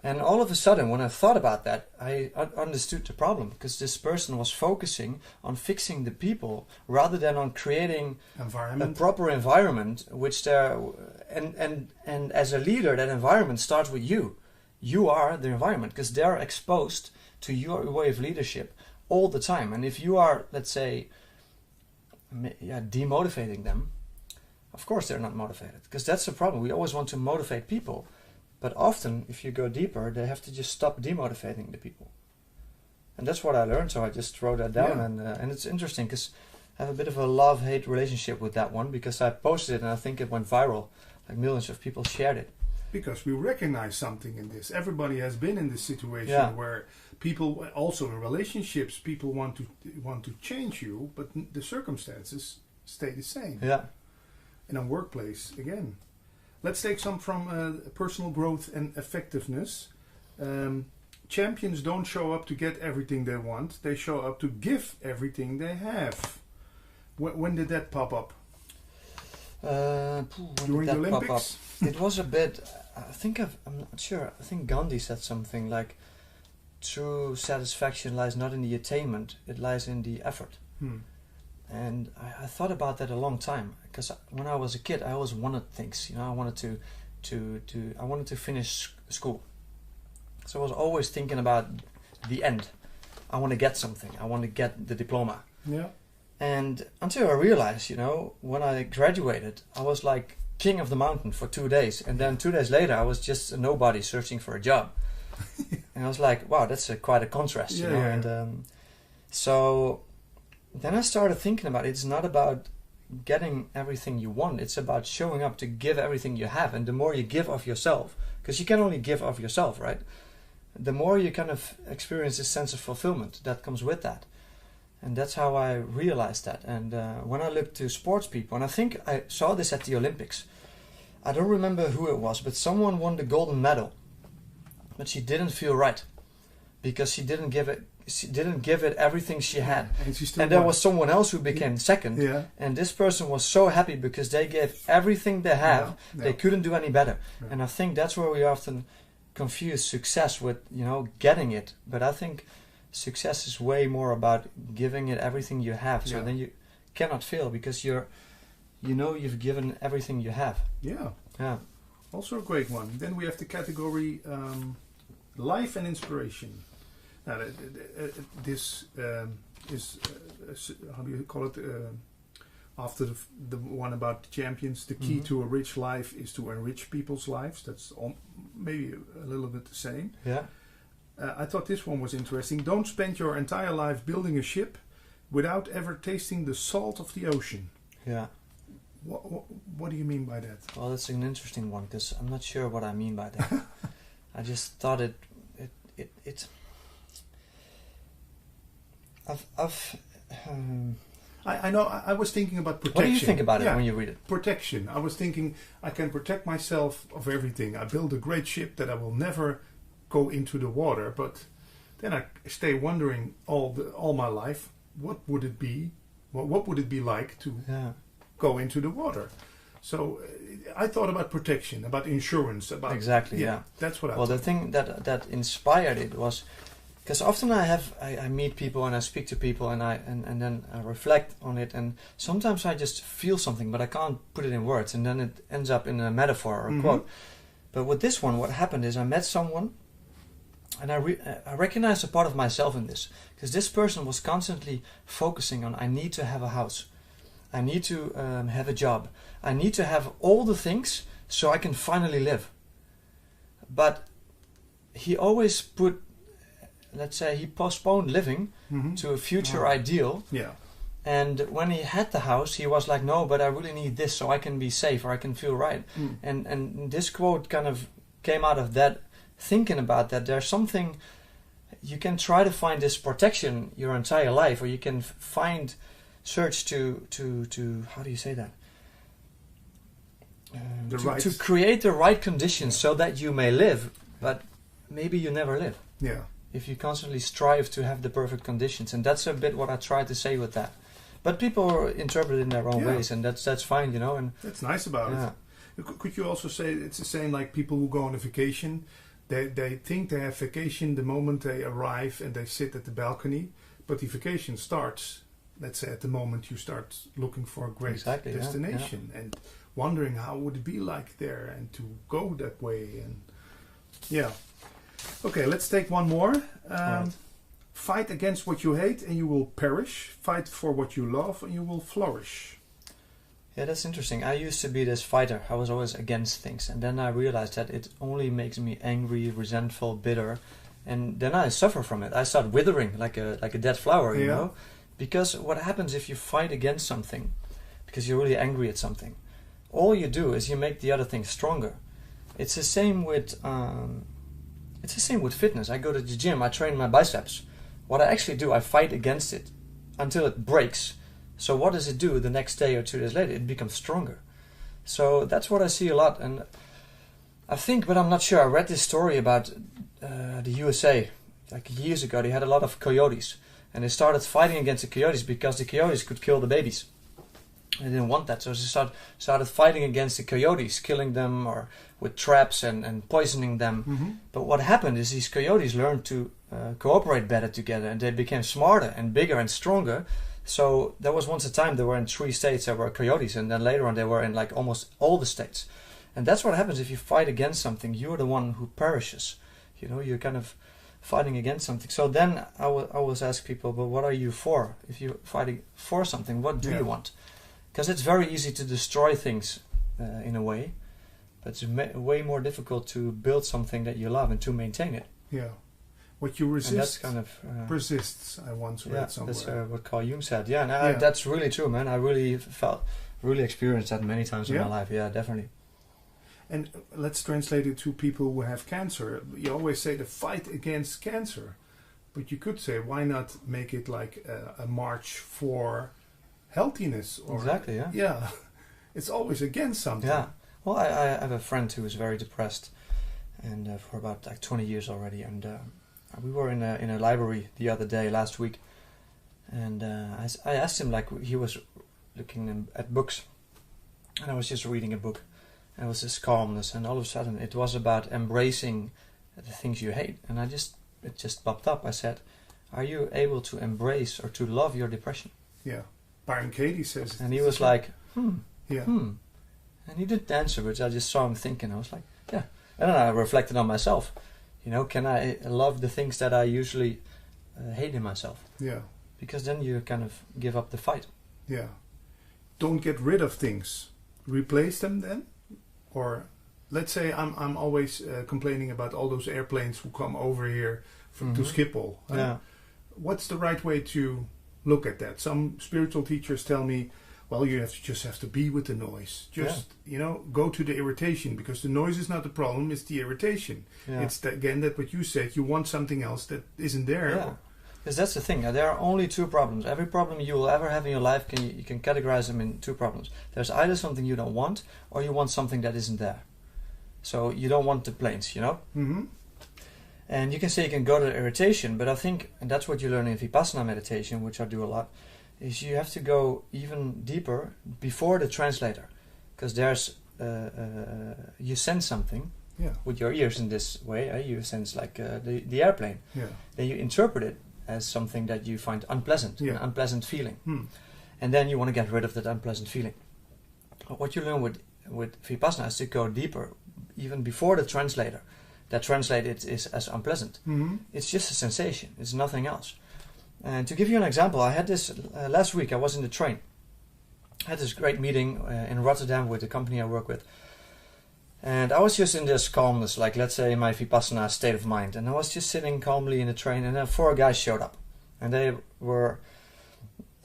[SPEAKER 10] And all of a sudden, when I thought about that, I understood the problem, because this person was focusing on fixing the people rather than on creating a proper environment, which and as a leader, that environment starts with you. You are the environment, because they're exposed to your way of leadership all the time. And if you are, let's say, demotivating them, of course they're not motivated, because that's the problem. We always want to motivate people. But often, if you go deeper, they have to just stop demotivating the people. And that's what I learned, so I just wrote that down. And it's interesting, because I have a bit of a love-hate relationship with that one, because I posted it and I think it went viral. Like millions of people shared it.
[SPEAKER 9] Because we recognize something in this. Everybody has been in this situation where people, also in relationships, people want to change you, but the circumstances stay the same.
[SPEAKER 10] Yeah.
[SPEAKER 9] In a workplace, again. Let's take some from personal growth and effectiveness. Champions don't show up to get everything they want. They show up to give everything they have. When did that pop up? During the Olympics?
[SPEAKER 10] It was a bit, I'm not sure. I think Gandhi said something like, true satisfaction lies not in the attainment, it lies in the effort. And I thought about that a long time, because when I was a kid I always wanted things, I wanted I wanted to finish school. So I was always thinking about the end. I want to get something, I want to get the diploma.
[SPEAKER 9] Yeah.
[SPEAKER 10] And until I realized, when I graduated, I was like king of the mountain for 2 days. And then 2 days later, I was just a nobody searching for a job. And I was like, wow, that's quite a contrast, you know.
[SPEAKER 9] Yeah.
[SPEAKER 10] And so then I started thinking about it. It's not about getting everything you want. It's about showing up to give everything you have. And the more you give of yourself, because you can only give of yourself, right? The more you kind of experience this sense of fulfillment that comes with that. And that's how I realized that. And when I looked to sports people, and I think I saw this at the Olympics, I don't remember who it was, but someone won the golden medal, but she didn't feel right because she didn't give it everything she had. And there was someone else who became second, and this person was so happy because they gave everything they have. They couldn't do any better. And I think that's where we often confuse success with getting it. But I think success is way more about giving it everything you have. So then you cannot fail because you've given everything you have. Yeah.
[SPEAKER 9] Also a great one. Then we have the category life and inspiration. Now, this is how do you call it? After the one about the champions, the key to a rich life is to enrich people's lives. That's maybe a little bit the same.
[SPEAKER 10] Yeah.
[SPEAKER 9] I thought this one was interesting. Don't spend your entire life building a ship without ever tasting the salt of the ocean.
[SPEAKER 10] Yeah.
[SPEAKER 9] What do you mean by that?
[SPEAKER 10] Well, that's an interesting one because I'm not sure what I mean by that. I just thought
[SPEAKER 9] I know. I was thinking about protection.
[SPEAKER 10] What do you think about it when you read it?
[SPEAKER 9] Protection. I was thinking I can protect myself of everything. I build a great ship that I will never go into the water, but then I stay wondering all my life, what would it be? What would it be like to go into the water? So I thought about protection, about insurance, about
[SPEAKER 10] exactly. Yeah,
[SPEAKER 9] that's what I.
[SPEAKER 10] Well, the thing that inspired it was because often I meet people and I speak to people and then I reflect on it, and sometimes I just feel something but I can't put it in words, and then it ends up in a metaphor or a quote. But with this one, what happened is I met someone. And I recognized a part of myself in this, because this person was constantly focusing on, I need to have a house, I need to have a job, I need to have all the things so I can finally live. But he always he postponed living to a future ideal.
[SPEAKER 9] Yeah.
[SPEAKER 10] And when he had the house, he was like, no, but I really need this so I can be safe or I can feel right. And this quote kind of came out of that. Thinking about that, there's something you can try to find this protection your entire life, or you can search to how do you say that? To create the right conditions so that you may live, but maybe you never live.
[SPEAKER 9] Yeah.
[SPEAKER 10] If you constantly strive to have the perfect conditions, and that's a bit what I try to say with that. But people interpret it in their own ways, and that's fine, And
[SPEAKER 9] that's nice about it. Could you also say it's the same like people who go on a vacation? They think they have vacation the moment they arrive and they sit at the balcony, but the vacation starts, let's say, at the moment you start looking for a great destination and wondering how would it be like there and to go that way. And okay, let's take one more.
[SPEAKER 10] Right.
[SPEAKER 9] Fight against what you hate and you will perish. Fight for what you love and you will flourish.
[SPEAKER 10] Yeah, that's interesting. I used to be this fighter. I was always against things. And then I realized that it only makes me angry, resentful, bitter. And then I suffer from it. I start withering like a dead flower, you know? Because what happens if you fight against something, because you're really angry at something, all you do is you make the other thing stronger. It's the same with fitness. I go to the gym, I train my biceps. What I actually do, I fight against it until it breaks. So what does it do the next day or 2 days later? It becomes stronger. So that's what I see a lot. And I think, but I'm not sure, I read this story about the USA. Like years ago, they had a lot of coyotes. And they started fighting against the coyotes because the coyotes could kill the babies. They didn't want that, so they started fighting against the coyotes, killing them or with traps and poisoning them. But what happened is these coyotes learned to cooperate better together, and they became smarter and bigger and stronger. So there was once a time they were in 3 states that were coyotes, and then later on they were in like almost all the states. And that's what happens if you fight against something. You're the one who perishes. You know, you're kind of fighting against something. So then I always ask people, but what are you for? If you're fighting for something, what do you want? Because it's very easy to destroy things in a way, but it's way more difficult to build something that you love and to maintain it.
[SPEAKER 9] Yeah. What you resist
[SPEAKER 10] and that's kind of,
[SPEAKER 9] persists, I once read somewhere.
[SPEAKER 10] That's what Carl Jung said. Yeah, and that's really true, man. I really experienced that many times in my life. Yeah, definitely.
[SPEAKER 9] And let's translate it to people who have cancer. You always say the fight against cancer, but you could say, why not make it like a march for healthiness? Or,
[SPEAKER 10] exactly, yeah.
[SPEAKER 9] Yeah, it's always against something.
[SPEAKER 10] Yeah. Well, I have a friend who is very depressed, and for about like 20 years already. And we were in a library the other day, last week, and I asked him, like, he was looking at books, and I was just reading a book. And it was this calmness, and all of a sudden it was about embracing the things you hate. And it just popped up. I said, are you able to embrace or to love your depression?
[SPEAKER 9] Yeah. Byron Katie says it.
[SPEAKER 10] And he was like,
[SPEAKER 9] Yeah.
[SPEAKER 10] And he didn't answer, but I just saw him thinking. I was like, yeah. And then I reflected on myself. You know, can I love the things that I usually hate in myself?
[SPEAKER 9] Yeah.
[SPEAKER 10] Because then you kind of give up the fight.
[SPEAKER 9] Yeah. Don't get rid of things. Replace them then? Or let's say I'm always complaining about all those airplanes who come over here to Schiphol.
[SPEAKER 10] Yeah.
[SPEAKER 9] What's the right way to look at that? Some spiritual teachers tell me, well, you just have to be with the noise. Just, go to the irritation, because the noise is not the problem, it's the irritation. Yeah. It's, again, that what you said, you want something else that isn't there.
[SPEAKER 10] Yeah. Because that's the thing. There are only 2 problems. Every problem you will ever have in your life, you can categorize them in 2 problems. There's either something you don't want, or you want something that isn't there. So you don't want the planes, you know?
[SPEAKER 9] Mm-hmm.
[SPEAKER 10] And you can say you can go to the irritation, but I think, and that's what you learn in Vipassana meditation, which I do a lot, is you have to go even deeper before the translator. Because there's, you sense something with your ears in this way. You sense like the airplane.
[SPEAKER 9] Yeah.
[SPEAKER 10] Then you interpret it as something that you find unpleasant, an unpleasant feeling. And then you want to get rid of that unpleasant feeling. What you learn with Vipassana is to go deeper, even before the translator. That translated is as unpleasant. It's just a sensation, it's nothing else. And to give you an example, I had this last week. I was in the train. I had this great meeting in Rotterdam with the company I work with. And I was just in this calmness, like let's say my Vipassana state of mind. And I was just sitting calmly in the train, and then 4 guys showed up. And they were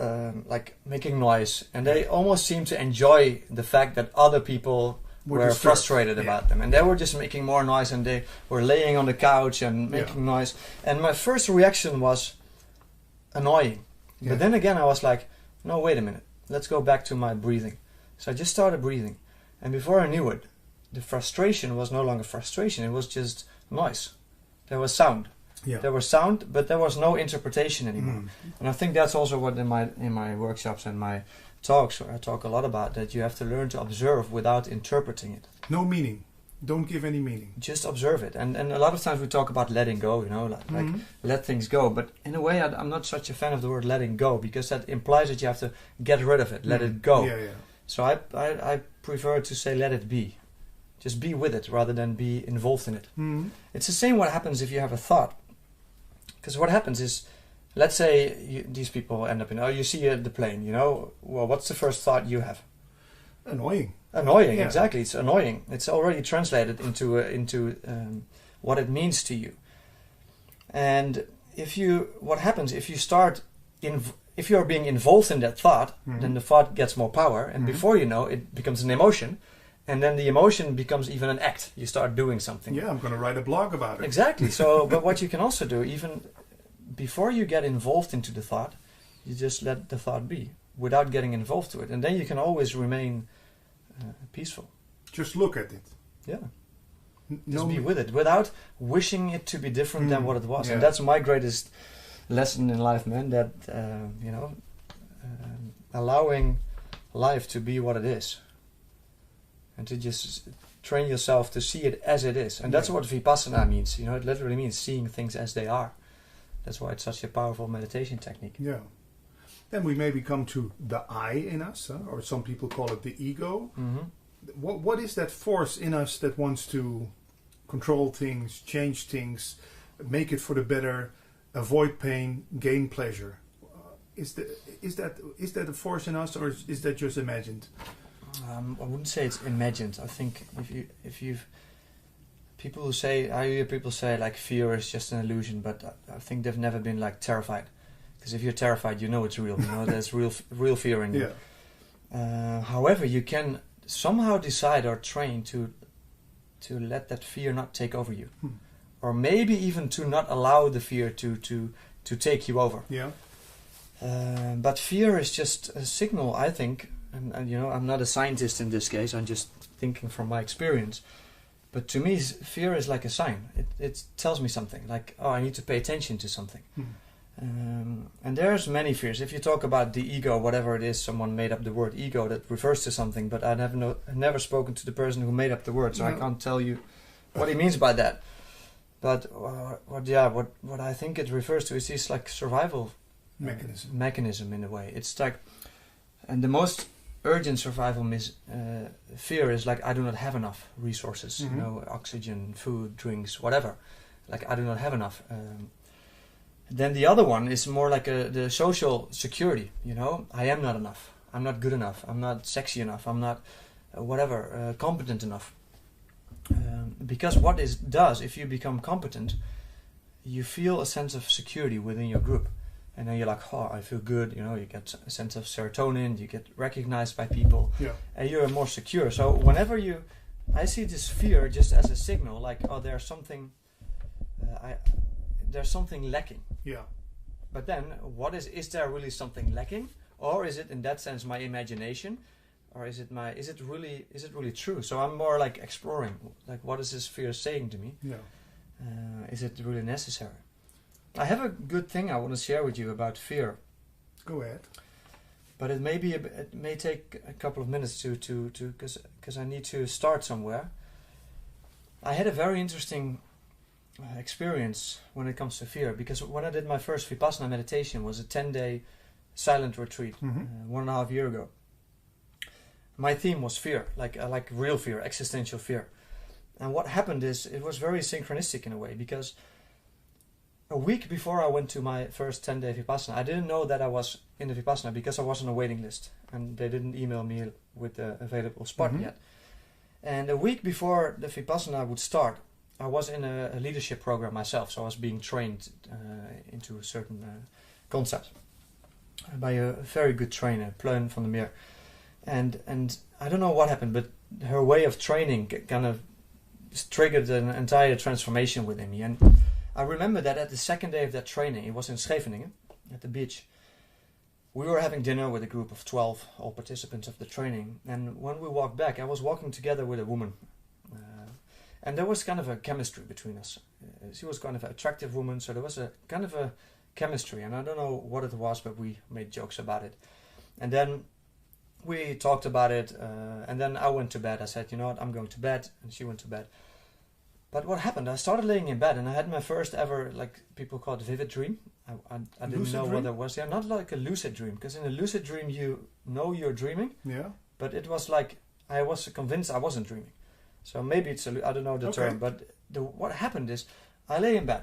[SPEAKER 10] like making noise. And they almost seemed to enjoy the fact that other people were frustrated about them. And they were just making more noise, and they were laying on the couch and making noise. And my first reaction was annoying. But then again I was like, no, wait a minute. Let's go back to my breathing. So I just started breathing. And before I knew it, the frustration was no longer frustration, it was just noise. There was sound. Yeah. There was sound, but there was no interpretation anymore. And I think that's also what in my workshops and my talks, where I talk a lot about, that you have to learn to observe without interpreting it.
[SPEAKER 9] No meaning. Don't give any meaning.
[SPEAKER 10] Just observe it. And a lot of times we talk about letting go, like let things go. But in a way, I'm not such a fan of the word letting go, because that implies that you have to get rid of it, let it go.
[SPEAKER 9] Yeah.
[SPEAKER 10] So I prefer to say let it be. Just be with it rather than be involved in it. It's the same what happens if you have a thought. Because what happens is, let's say these people end up in, you see the plane, well, what's the first thought you have?
[SPEAKER 9] Annoying.
[SPEAKER 10] Annoying, exactly. It's annoying. It's already translated into what it means to you. And what happens if you start if you're being involved in that thought, then the thought gets more power, and before you know, it becomes an emotion, and then the emotion becomes even an act. You start doing something.
[SPEAKER 9] Yeah, I'm going to write a blog about it.
[SPEAKER 10] Exactly. So, but what you can also do, even before you get involved into the thought, you just let the thought be without getting involved to it, and then you can always remain peaceful.
[SPEAKER 9] Just look at it.
[SPEAKER 10] Yeah. Just be with it without wishing it to be different than what it was.
[SPEAKER 9] Yeah.
[SPEAKER 10] And that's my greatest lesson in life, man. That allowing life to be what it is, and to just train yourself to see it as it is. And that's what Vipassana means. You know, it literally means seeing things as they are. That's why it's such a powerful meditation technique.
[SPEAKER 9] Yeah. Then we maybe come to the I in us, or some people call it the ego.
[SPEAKER 10] Mm-hmm.
[SPEAKER 9] What is that force in us that wants to control things, change things, make it for the better, avoid pain, gain pleasure? Is that a force in us, or is that just imagined?
[SPEAKER 10] I wouldn't say it's imagined. I think if you've people who say, I hear people say like fear is just an illusion, but I think they've never been like terrified. Because if you're terrified, you know it's real. You know there's real fear in you. However, you can somehow decide or train to let that fear not take over you, or maybe even to not allow the fear to take you over.
[SPEAKER 9] Yeah.
[SPEAKER 10] But fear is just a signal, I think. And you know, I'm not a scientist in this case. I'm just thinking from my experience. But to me, fear is like a sign. It tells me something. Like, oh, I need to pay attention to something. And there's many fears. If you talk about the ego, whatever it is, someone made up the word ego that refers to something. But I've never spoken to the person who made up the word, so I can't tell you what he means by that. But what I think it refers to is this like survival mechanism in a way. It's like, and the most urgent survival fear is like, I do not have enough resources, you know, oxygen, food, drinks, whatever. Like, I do not have enough. Then the other one is more like the social security, you know. I am not enough. I'm not good enough. I'm not sexy enough. I'm not competent enough. Because what it does, if you become competent, you feel a sense of security within your group. And then you're like, oh, I feel good, you know, you get a sense of serotonin, you get recognized by people, and you're more secure. So whenever I see this fear just as a signal, like, oh, there's something lacking. Yeah. But then, is there really something lacking? Or is it, in that sense, my imagination? Or is it really true? So I'm more like exploring, like, what is this fear saying to me? Yeah. Is it really necessary? I have a good thing I want to share with you about fear.
[SPEAKER 9] Go ahead.
[SPEAKER 10] But it may take a couple of minutes because I need to start somewhere. I had a very interesting experience when it comes to fear, because when I did my first Vipassana meditation, was a 10-day silent retreat 1.5 years ago. My theme was fear, like real fear, existential fear. And what happened is, it was very synchronistic in a way, because a week before I went to my first 10-day Vipassana, I didn't know that I was in the Vipassana because I was on a waiting list and they didn't email me with the available spot yet. And a week before the Vipassana would start, I was in a leadership program myself, so I was being trained into a certain concept by a very good trainer, Pleun van der Meer. And I don't know what happened, but her way of training kind of triggered an entire transformation within me. And I remember that at the second day of that training, it was in Scheveningen, at the beach, we were having dinner with a group of 12, all participants of the training. And when we walked back, I was walking together with a woman. And there was kind of a chemistry between us. She was kind of an attractive woman, so there was a kind of a chemistry. And I don't know what it was, but we made jokes about it. And then we talked about it, and then I went to bed. I said, you know what, I'm going to bed, and she went to bed. But what happened, I started laying in bed, and I had my first ever, like people call it vivid dream. I didn't know what that was. Yeah, not like a lucid dream, because in a lucid dream you know you're dreaming. Yeah. But it was like, I was convinced I wasn't dreaming. So maybe it's, I don't know the term, but what happened is, I lay in bed,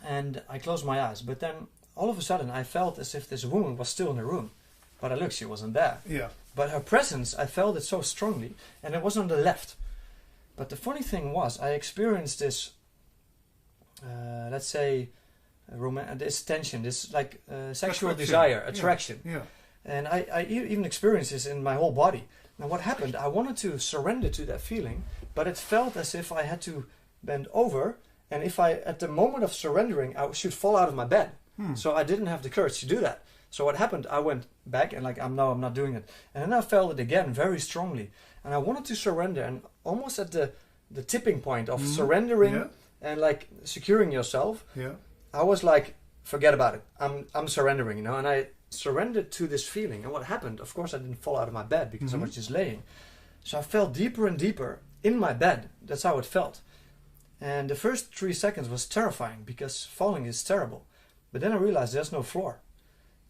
[SPEAKER 10] and I closed my eyes, but then all of a sudden I felt as if this woman was still in the room. But I looked, she wasn't there. Yeah. But her presence, I felt it so strongly, and it was on the left. But the funny thing was, I experienced this, let's say, this tension, this like sexual desire, attraction. Yeah. And I even experienced this in my whole body. Now what happened, I wanted to surrender to that feeling, but it felt as if I had to bend over, and if at the moment of surrendering, I should fall out of my bed. So I didn't have the courage to do that. So what happened, I went back and I'm not doing it. And then I felt it again very strongly. And I wanted to surrender, and almost at the tipping point of surrendering and like securing yourself, I was like, forget about it. I'm surrendering, you know. And surrendered to this feeling. And what happened, of course I didn't fall out of my bed because I was just laying. So I fell deeper and deeper in my bed. That's how it felt. And the first 3 seconds was terrifying because falling is terrible. But then I realized there's no floor.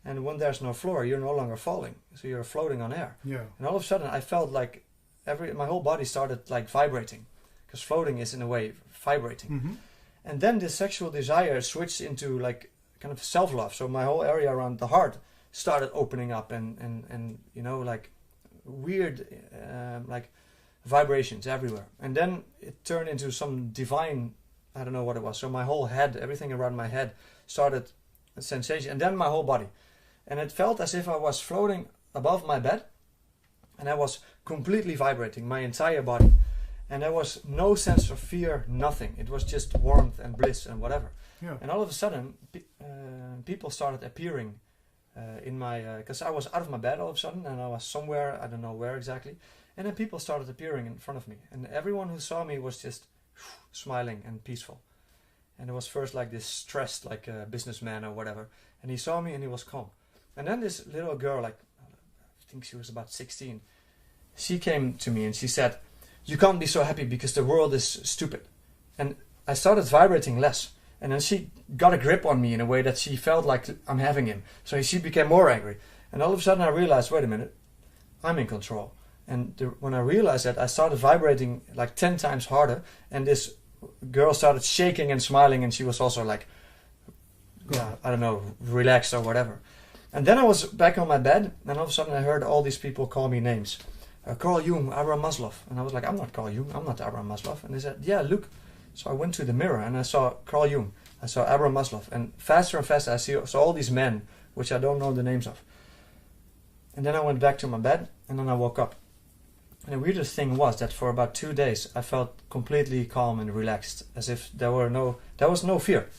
[SPEAKER 10] And when there's no floor, you're no longer falling. So you're floating on air.
[SPEAKER 9] Yeah.
[SPEAKER 10] And all of a sudden I felt like my whole body started like vibrating. Because floating is in a way vibrating. And then the sexual desire switched into like kind of self-love. So my whole area around the heart started opening up and you know, like weird like vibrations everywhere. And then it turned into some divine, I don't know what it was. So my whole head, everything around my head started a sensation, and then my whole body. And it felt as if I was floating above my bed, and I was completely vibrating, my entire body. And there was no sense of fear, nothing. It was just warmth and bliss and whatever.
[SPEAKER 9] Yeah.
[SPEAKER 10] And all of a sudden, people started appearing in my... Because I was out of my bed all of a sudden, and I was somewhere, I don't know where exactly. And then people started appearing in front of me. And everyone who saw me was just smiling and peaceful. And it was first like this stressed, like a businessman or whatever. And he saw me and he was calm. And then this little girl, like, I think she was about 16, she came to me and she said, "You can't be so happy because the world is stupid." And I started vibrating less. And then she got a grip on me in a way that she felt like I'm having him. So she became more angry. And all of a sudden I realized, wait a minute, I'm in control. And when I realized that, I started vibrating like 10 times harder. And this girl started shaking and smiling, and she was also like, yeah, I don't know, relaxed or whatever. And then I was back on my bed, and all of a sudden I heard all these people call me names. Carl Jung, Abraham Maslow. And I was like, I'm not Carl Jung, I'm not Abraham Maslow. And they said, yeah, look. So I went to the mirror and I saw Carl Jung, I saw Abraham Maslow. And faster I saw all these men, which I don't know the names of. And then I went back to my bed, and then I woke up. And the weirdest thing was that for about 2 days I felt completely calm and relaxed, as if there was no fear.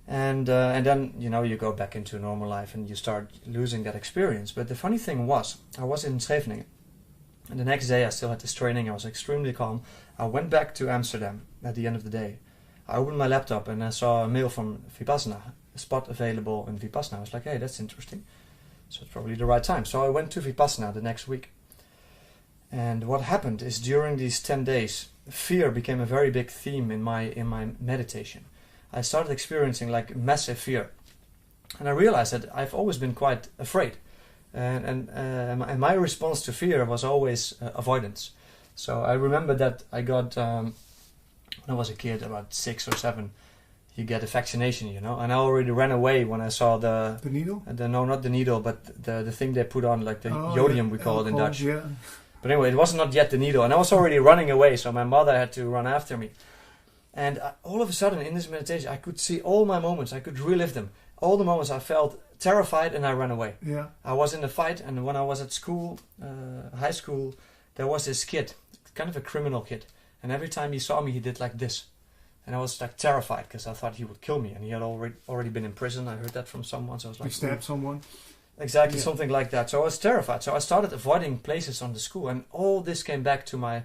[SPEAKER 10] And then, you know, you go back into normal life and you start losing that experience. But the funny thing was, I was in Scheveningen, and the next day I still had this training. I was extremely calm. I went back to Amsterdam at the end of the day. I opened my laptop and I saw a mail from Vipassana, a spot available in Vipassana. I was like, hey, that's interesting. So it's probably the right time. So I went to Vipassana the next week. And what happened is, during these 10 days, fear became a very big theme in my meditation. I started experiencing like massive fear. And I realized that I've always been quite afraid. And my response to fear was always avoidance. So I remember that I got, when I was a kid, about 6 or 7, you get a vaccination, you know. And I already ran away when I saw the
[SPEAKER 9] needle?
[SPEAKER 10] No, not the needle, but the thing they put on, like the iodium, we call it in Dutch.
[SPEAKER 9] Yeah.
[SPEAKER 10] But anyway, it was not yet the needle. And I was already running away, so my mother had to run after me. And all of a sudden, in this meditation, I could see all my moments. I could relive them. All the moments I felt terrified and I ran away.
[SPEAKER 9] Yeah.
[SPEAKER 10] I was in a fight, and when I was at school, high school, there was this kid, kind of a criminal kid. And every time he saw me, he did like this. And I was like terrified because I thought he would kill me. And he had already been in prison. I heard that from someone. So I was like,
[SPEAKER 9] you stabbed someone?
[SPEAKER 10] Exactly,
[SPEAKER 9] yeah.
[SPEAKER 10] Something like that. So I was terrified. So I started avoiding places on the school, and all this came back to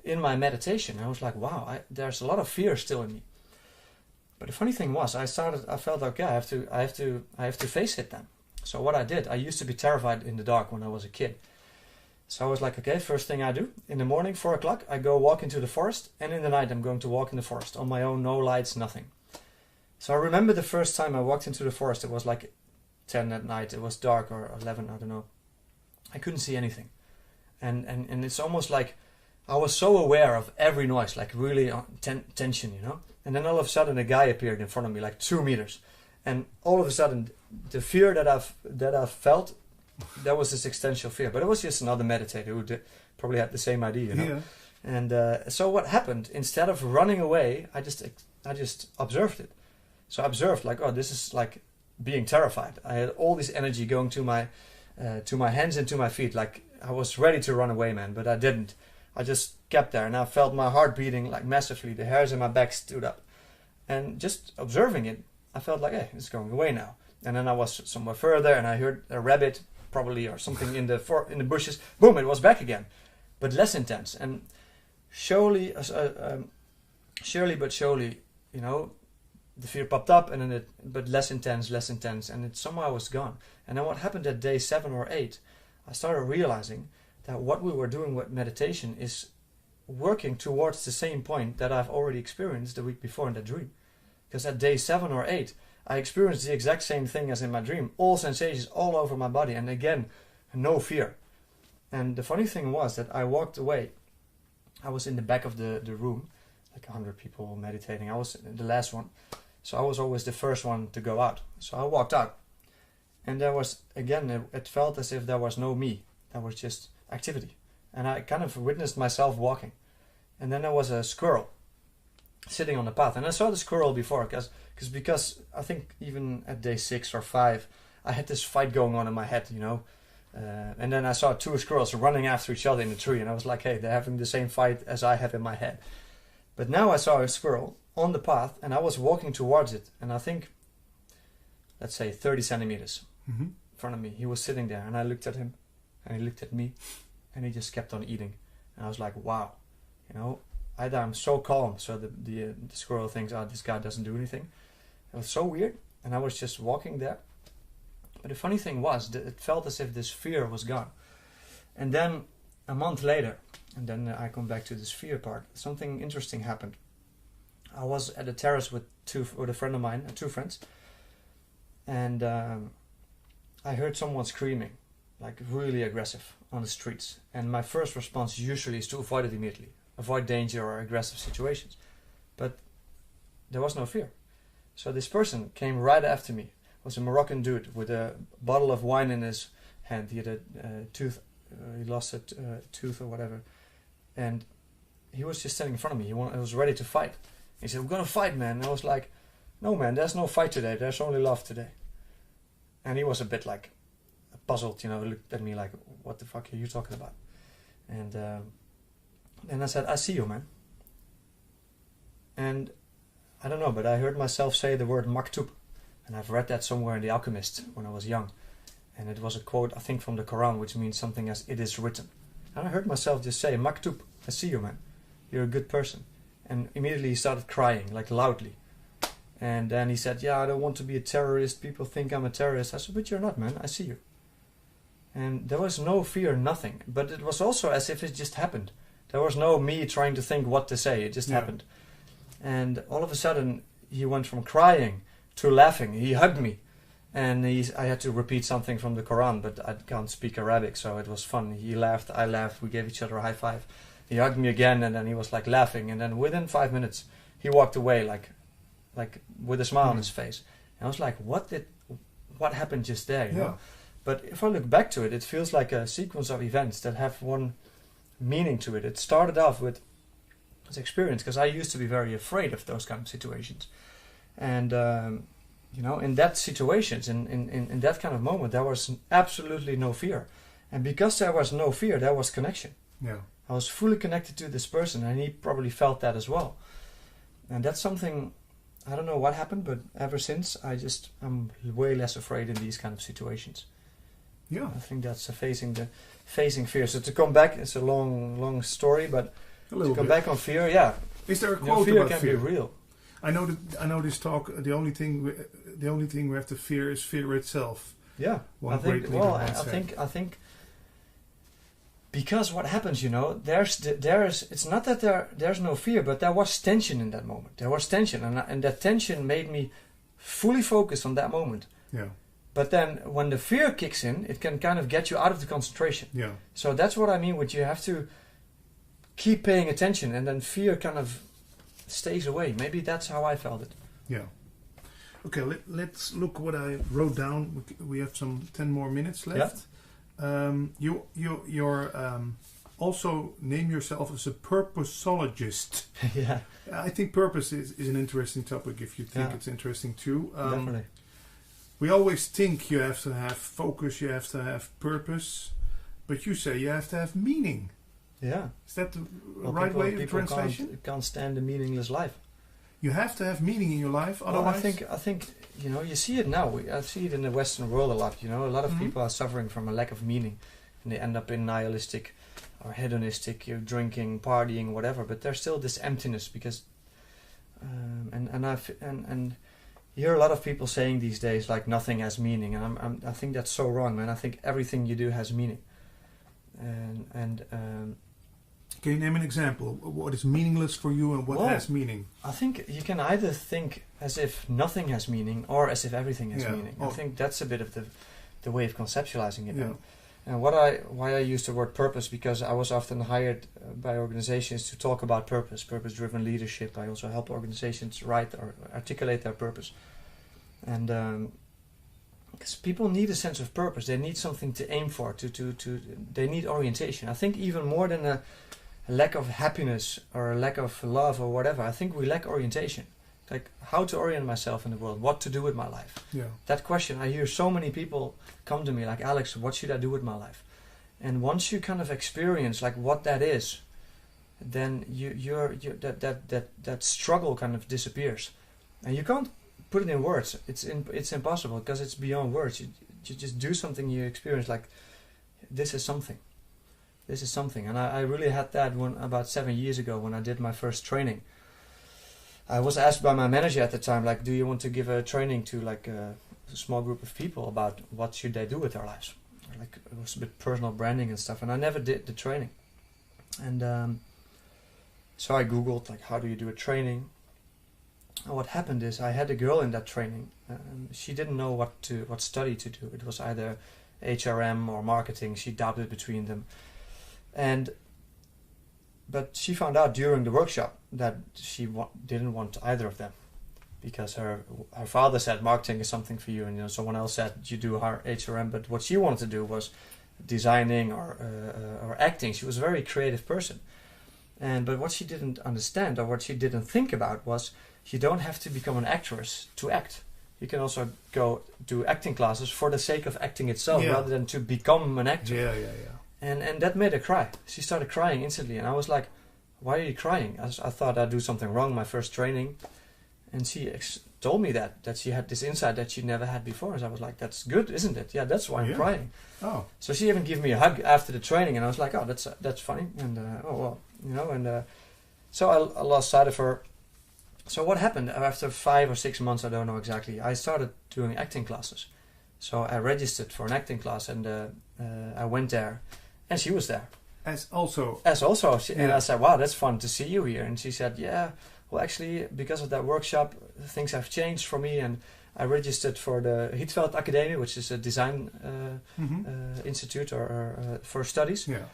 [SPEAKER 10] in my meditation. I was like, wow, there's a lot of fear still in me. But the funny thing was, I felt okay. I have to face it then. So what I did, I used to be terrified in the dark when I was a kid. So I was like, okay, first thing I do in the morning, 4 o'clock, I go walk into the forest, and in the night I'm going to walk in the forest on my own, no lights, nothing. So I remember the first time I walked into the forest, it was like 10 at night. It was dark, or 11, I don't know. I couldn't see anything. And it's almost like I was so aware of every noise, like really tension, you know. And then all of a sudden a guy appeared in front of me, like 2 meters. And all of a sudden the fear that I've felt, that was this existential fear. But it was just another meditator who probably had the same idea, you know. Yeah. And so what happened, instead of running away, I just observed it. So I observed, like, oh, this is like being terrified. I had all this energy going to my hands and to my feet. Like, I was ready to run away, man, but I didn't. I just kept there, and I felt my heart beating like massively. The hairs in my back stood up, and just observing it, I felt like, hey, it's going away now. And then I was somewhere further, and I heard a rabbit, probably, or something in the bushes. Boom! It was back again, but less intense. And surely but surely, you know, the fear popped up, and then but less intense, and it somehow was gone. And then what happened at day 7 or 8, I started realizing that what we were doing with meditation is working towards the same point that I've already experienced the week before in that dream. Because at day 7 or 8, I experienced the exact same thing as in my dream. All sensations all over my body, and again, no fear. And the funny thing was that I walked away. I was in the back of the room, like 100 people meditating. I was the last one. So I was always the first one to go out. So I walked out. And there was, again, it felt as if there was no me. There was just activity. And I kind of witnessed myself walking. And then there was a squirrel sitting on the path. And I saw the squirrel before, because I think even at day 6 or 5, I had this fight going on in my head, you know. And then I saw 2 squirrels running after each other in the tree. And I was like, hey, they're having the same fight as I have in my head. But now I saw a squirrel on the path, and I was walking towards it. And I think, let's say 30 centimeters in front of me, he was sitting there. And I looked at him, and he looked at me, and he just kept on eating. And I was like, wow, you know, I'm so calm. So the squirrel thinks, oh, this guy doesn't do anything. It was so weird. And I was just walking there. But the funny thing was that it felt as if this fear was gone. And then a month later, and then I come back to this fear part, something interesting happened. I was at a terrace with a friend of mine, 2 friends. And I heard someone screaming, like really aggressive on the streets. And my first response usually is to avoid it immediately. Avoid danger or aggressive situations. But there was no fear. So this person came right after me. It was a Moroccan dude with a bottle of wine in his hand. He had a tooth, he lost a tooth or whatever. And he was just standing in front of me. He was ready to fight. He said, we're going to fight, man. And I was like, no, man, there's no fight today. There's only love today. And he was a bit like puzzled, you know, looked at me like, what the fuck are you talking about? And I said, I see you, man. And I don't know, but I heard myself say the word maktub. And I've read that somewhere in The Alchemist when I was young. And it was a quote, I think, from the Quran, which means something as, it is written. And I heard myself just say, maktub, I see you, man. You're a good person. And immediately he started crying, like loudly. And then he said, yeah, I don't want to be a terrorist. People think I'm a terrorist. I said, but you're not, man. I see you. And there was no fear, nothing. But it was also as if it just happened. There was no me trying to think what to say. It just happened. And all of a sudden, he went from crying to laughing. He hugged me. And I had to repeat something from the Quran, but I can't speak Arabic, so it was fun. He laughed, I laughed, we gave each other a high five. He hugged me again, and then he was like laughing. And then within 5 minutes, he walked away like with a smile on his face. And I was like, what happened just there? You know? But if I look back to it, it feels like a sequence of events that have one meaning to it. It started off with this experience, because I used to be very afraid of those kind of situations. And you know, in that situations, in that kind of moment, there was absolutely no fear. And because there was no fear, there was connection.
[SPEAKER 9] Yeah.
[SPEAKER 10] I was fully connected to this person, and he probably felt that as well. And that's something, I don't know what happened, but ever since, I'm way less afraid in these kind of situations.
[SPEAKER 9] Yeah.
[SPEAKER 10] I think that's facing fear. So to come back, it's a long story, but to come back on fear, yeah.
[SPEAKER 9] Is there a quote
[SPEAKER 10] fear
[SPEAKER 9] about
[SPEAKER 10] can
[SPEAKER 9] fear?
[SPEAKER 10] be real.
[SPEAKER 9] I know this talk. The only thing we have to fear is fear itself.
[SPEAKER 10] Yeah, I think because what happens, you know, it's not that there's no fear, but there was tension in that moment. There was tension, and that tension made me fully focused on that moment.
[SPEAKER 9] Yeah.
[SPEAKER 10] But then when the fear kicks in, it can kind of get you out of the concentration.
[SPEAKER 9] Yeah.
[SPEAKER 10] So that's what I mean with you have to keep paying attention, and then fear kind of stays away. Maybe that's how I felt it.
[SPEAKER 9] Yeah. Okay, let's look what I wrote down. We have some 10 more minutes left. Yeah. You're also name yourself as a purposologist.
[SPEAKER 10] Yeah.
[SPEAKER 9] I think purpose is an interesting topic if you think it's interesting too.
[SPEAKER 10] Definitely.
[SPEAKER 9] We always think you have to have focus, you have to have purpose, but you say you have to have meaning.
[SPEAKER 10] Yeah.
[SPEAKER 9] Is that the right way of translation?
[SPEAKER 10] Can't stand a meaningless life.
[SPEAKER 9] You have to have meaning in your life, otherwise...
[SPEAKER 10] Well, I think you know, you see it now. I see it in the Western world a lot. You know, a lot of people are suffering from a lack of meaning, and they end up in nihilistic or hedonistic, drinking, partying, whatever. But there's still this emptiness because, and you hear a lot of people saying these days like nothing has meaning, and I think that's so wrong, man. I think everything you do has meaning. And
[SPEAKER 9] can you name an example? What is meaningless for you and what has meaning?
[SPEAKER 10] I think you can either think as if nothing has meaning or as if everything has
[SPEAKER 9] Yeah.
[SPEAKER 10] meaning.
[SPEAKER 9] Oh.
[SPEAKER 10] I think that's a bit of the way of conceptualizing it.
[SPEAKER 9] Yeah.
[SPEAKER 10] And why I use the word purpose, because I was often hired by organizations to talk about purpose, purpose-driven leadership. I also help organizations write or articulate their purpose. And because people need a sense of purpose, they need something to aim for. They need orientation. I think even more than a lack of happiness or a lack of love or whatever, I think we lack orientation. Like how to orient myself in the world, what to do with my life.
[SPEAKER 9] Yeah.
[SPEAKER 10] That question, I hear so many people come to me like, Alex, what should I do with my life? And once you kind of experience like what that is, then that struggle kind of disappears, and you can't put it in words. It's impossible because it's beyond words. You just do something, you experience like this is something. This is something, and I really had that about 7 years ago when I did my first training. I was asked by my manager at the time, like, do you want to give a training to like a small group of people about what should they do with their lives? Like it was a bit personal branding and stuff, and I never did the training. And so I Googled like, how do you do a training? And what happened is I had a girl in that training. She didn't know what study to do. It was either HRM or marketing. She doubted between them, but she found out during the workshop that she didn't want either of them, because her father said marketing is something for you, and someone else said you do HRM. But what she wanted to do was designing or acting. She was a very creative person, but what she didn't understand or what she didn't think about was you don't have to become an actress to act. You can also go do acting classes for the sake of acting itself, rather than to become an actor.
[SPEAKER 9] Yeah.
[SPEAKER 10] And that made her cry. She started crying instantly, and I was like, why are you crying? I thought I'd do something wrong my first training. And she told me that she had this insight that she never had before. And I was like, that's good, isn't it? Yeah, that's why I'm crying.
[SPEAKER 9] Oh.
[SPEAKER 10] So she even gave me a hug after the training, and I was like, oh, that's funny. And so I lost sight of her. So what happened after 5 or 6 months, I don't know exactly, I started doing acting classes. So I registered for an acting class, and I went there, and she was there.
[SPEAKER 9] As also.
[SPEAKER 10] And I said, wow, that's fun to see you here. And she said, yeah, well, actually, because of that workshop, things have changed for me, and I registered for the Rietveld Academy, which is a design institute or for studies.
[SPEAKER 9] Yeah.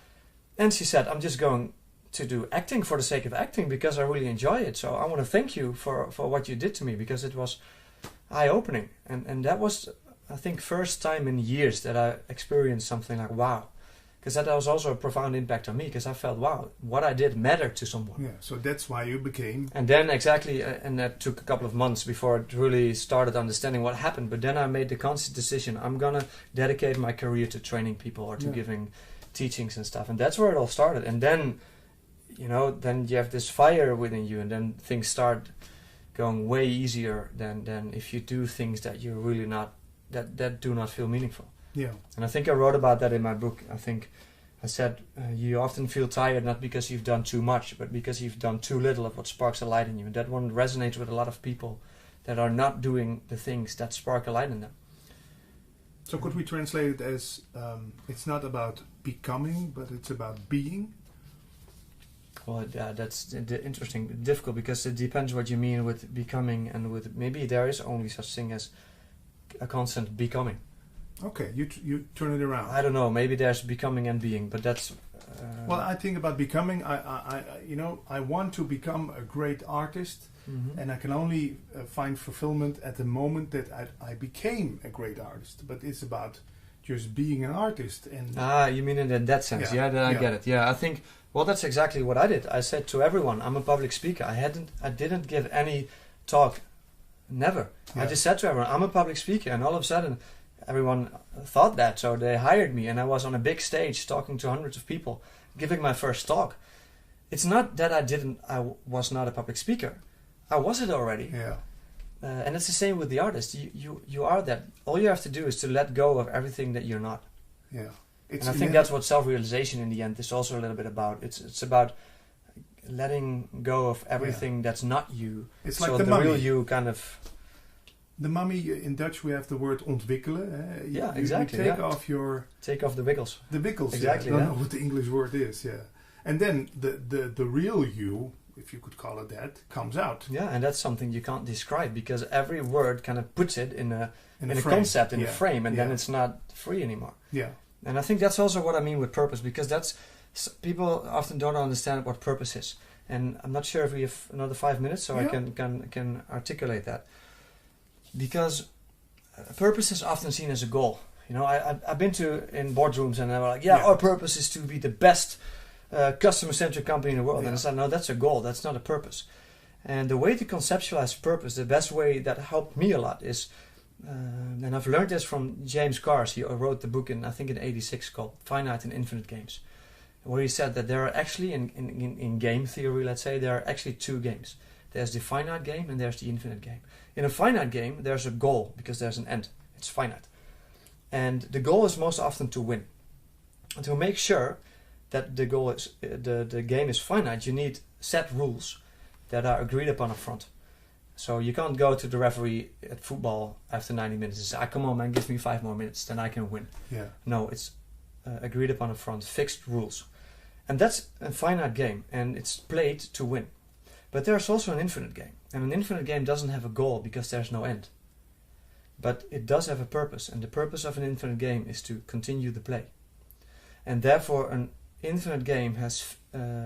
[SPEAKER 10] And she said, I'm just going to do acting for the sake of acting because I really enjoy it. So I want to thank you for what you did to me, because it was eye-opening. And that was, I think, first time in years that I experienced something like, wow. Because that was also a profound impact on me, because I felt, wow, what I did mattered to someone.
[SPEAKER 9] Yeah, so that's why you became...
[SPEAKER 10] And then exactly, and that took a couple of months before it really started understanding what happened. But then I made the conscious decision, I'm going to dedicate my career to training people or to giving teachings and stuff. And that's where it all started. And then, then you have this fire within you, and then things start going way easier than if you do things that you're really not, that do not feel meaningful.
[SPEAKER 9] Yeah.
[SPEAKER 10] And I think I wrote about that in my book. I think I said, you often feel tired not because you've done too much, but because you've done too little of what sparks a light in you. And that one resonates with a lot of people that are not doing the things that spark a light in them.
[SPEAKER 9] So could we translate it as, it's not about becoming, but it's about being?
[SPEAKER 10] Well, that's interesting, difficult, because it depends what you mean with becoming, and with maybe there is only such thing as a constant becoming.
[SPEAKER 9] Okay, you turn it around.
[SPEAKER 10] I don't know. Maybe there's becoming and being, but that's.
[SPEAKER 9] Well, I think about becoming. I want to become a great artist, and I can only find fulfillment at the moment that I became a great artist. But it's about just being an artist. And
[SPEAKER 10] you mean in that sense? Yeah, then I get it. Yeah, I think. Well, that's exactly what I did. I said to everyone, I'm a public speaker. I didn't give any talk, never. Yeah. I just said to everyone, I'm a public speaker, and all of a sudden, everyone thought that, so they hired me, and I was on a big stage talking to hundreds of people, giving my first talk. It's not that I was not a public speaker. I was it already.
[SPEAKER 9] Yeah.
[SPEAKER 10] And it's the same with the artist. You are that. All you have to do is to let go of everything that you're not.
[SPEAKER 9] Yeah.
[SPEAKER 10] And I think that's what self-realization in the end is also a little bit about. It's about letting go of everything that's not you.
[SPEAKER 9] It's
[SPEAKER 10] so
[SPEAKER 9] like the
[SPEAKER 10] real
[SPEAKER 9] mummy.
[SPEAKER 10] you kind of
[SPEAKER 9] The mummy, in Dutch we have the word ontwikkelen.
[SPEAKER 10] Exactly.
[SPEAKER 9] You take off
[SPEAKER 10] the wiggles.
[SPEAKER 9] The wiggles,
[SPEAKER 10] exactly.
[SPEAKER 9] I don't know what the English word is, And then the real you, if you could call it that, comes out.
[SPEAKER 10] Yeah, and that's something you can't describe because every word kind of puts it in a
[SPEAKER 9] frame.
[SPEAKER 10] concept, in a frame, and then it's not free anymore.
[SPEAKER 9] Yeah.
[SPEAKER 10] And I think that's also what I mean with purpose, because people often don't understand what purpose is. And I'm not sure if we have another 5 minutes, so I can articulate that. Because purpose is often seen as a goal. I've been in boardrooms and they're like, our purpose is to be the best customer-centric company in the world. And I said, no, that's a goal. That's not a purpose. And the way to conceptualize purpose, the best way that helped me a lot is, and I've learned this from James Cars. He wrote the book in 86 called Finite and Infinite Games, where he said that there are actually, in game theory, let's say, there are actually two games. There's the finite game and there's the infinite game. In a finite game, there's a goal because there's an end. It's finite. And the goal is most often to win. And to make sure that the goal is the game is finite, you need set rules that are agreed upon up front. So you can't go to the referee at football after 90 minutes and say, come on man, give me 5 more minutes, then I can win.
[SPEAKER 9] Yeah.
[SPEAKER 10] No, it's agreed upon up front, fixed rules. And that's a finite game, and it's played to win. But there's also an infinite game. And an infinite game doesn't have a goal because there's no end. But it does have a purpose, and the purpose of an infinite game is to continue the play. And therefore an infinite game has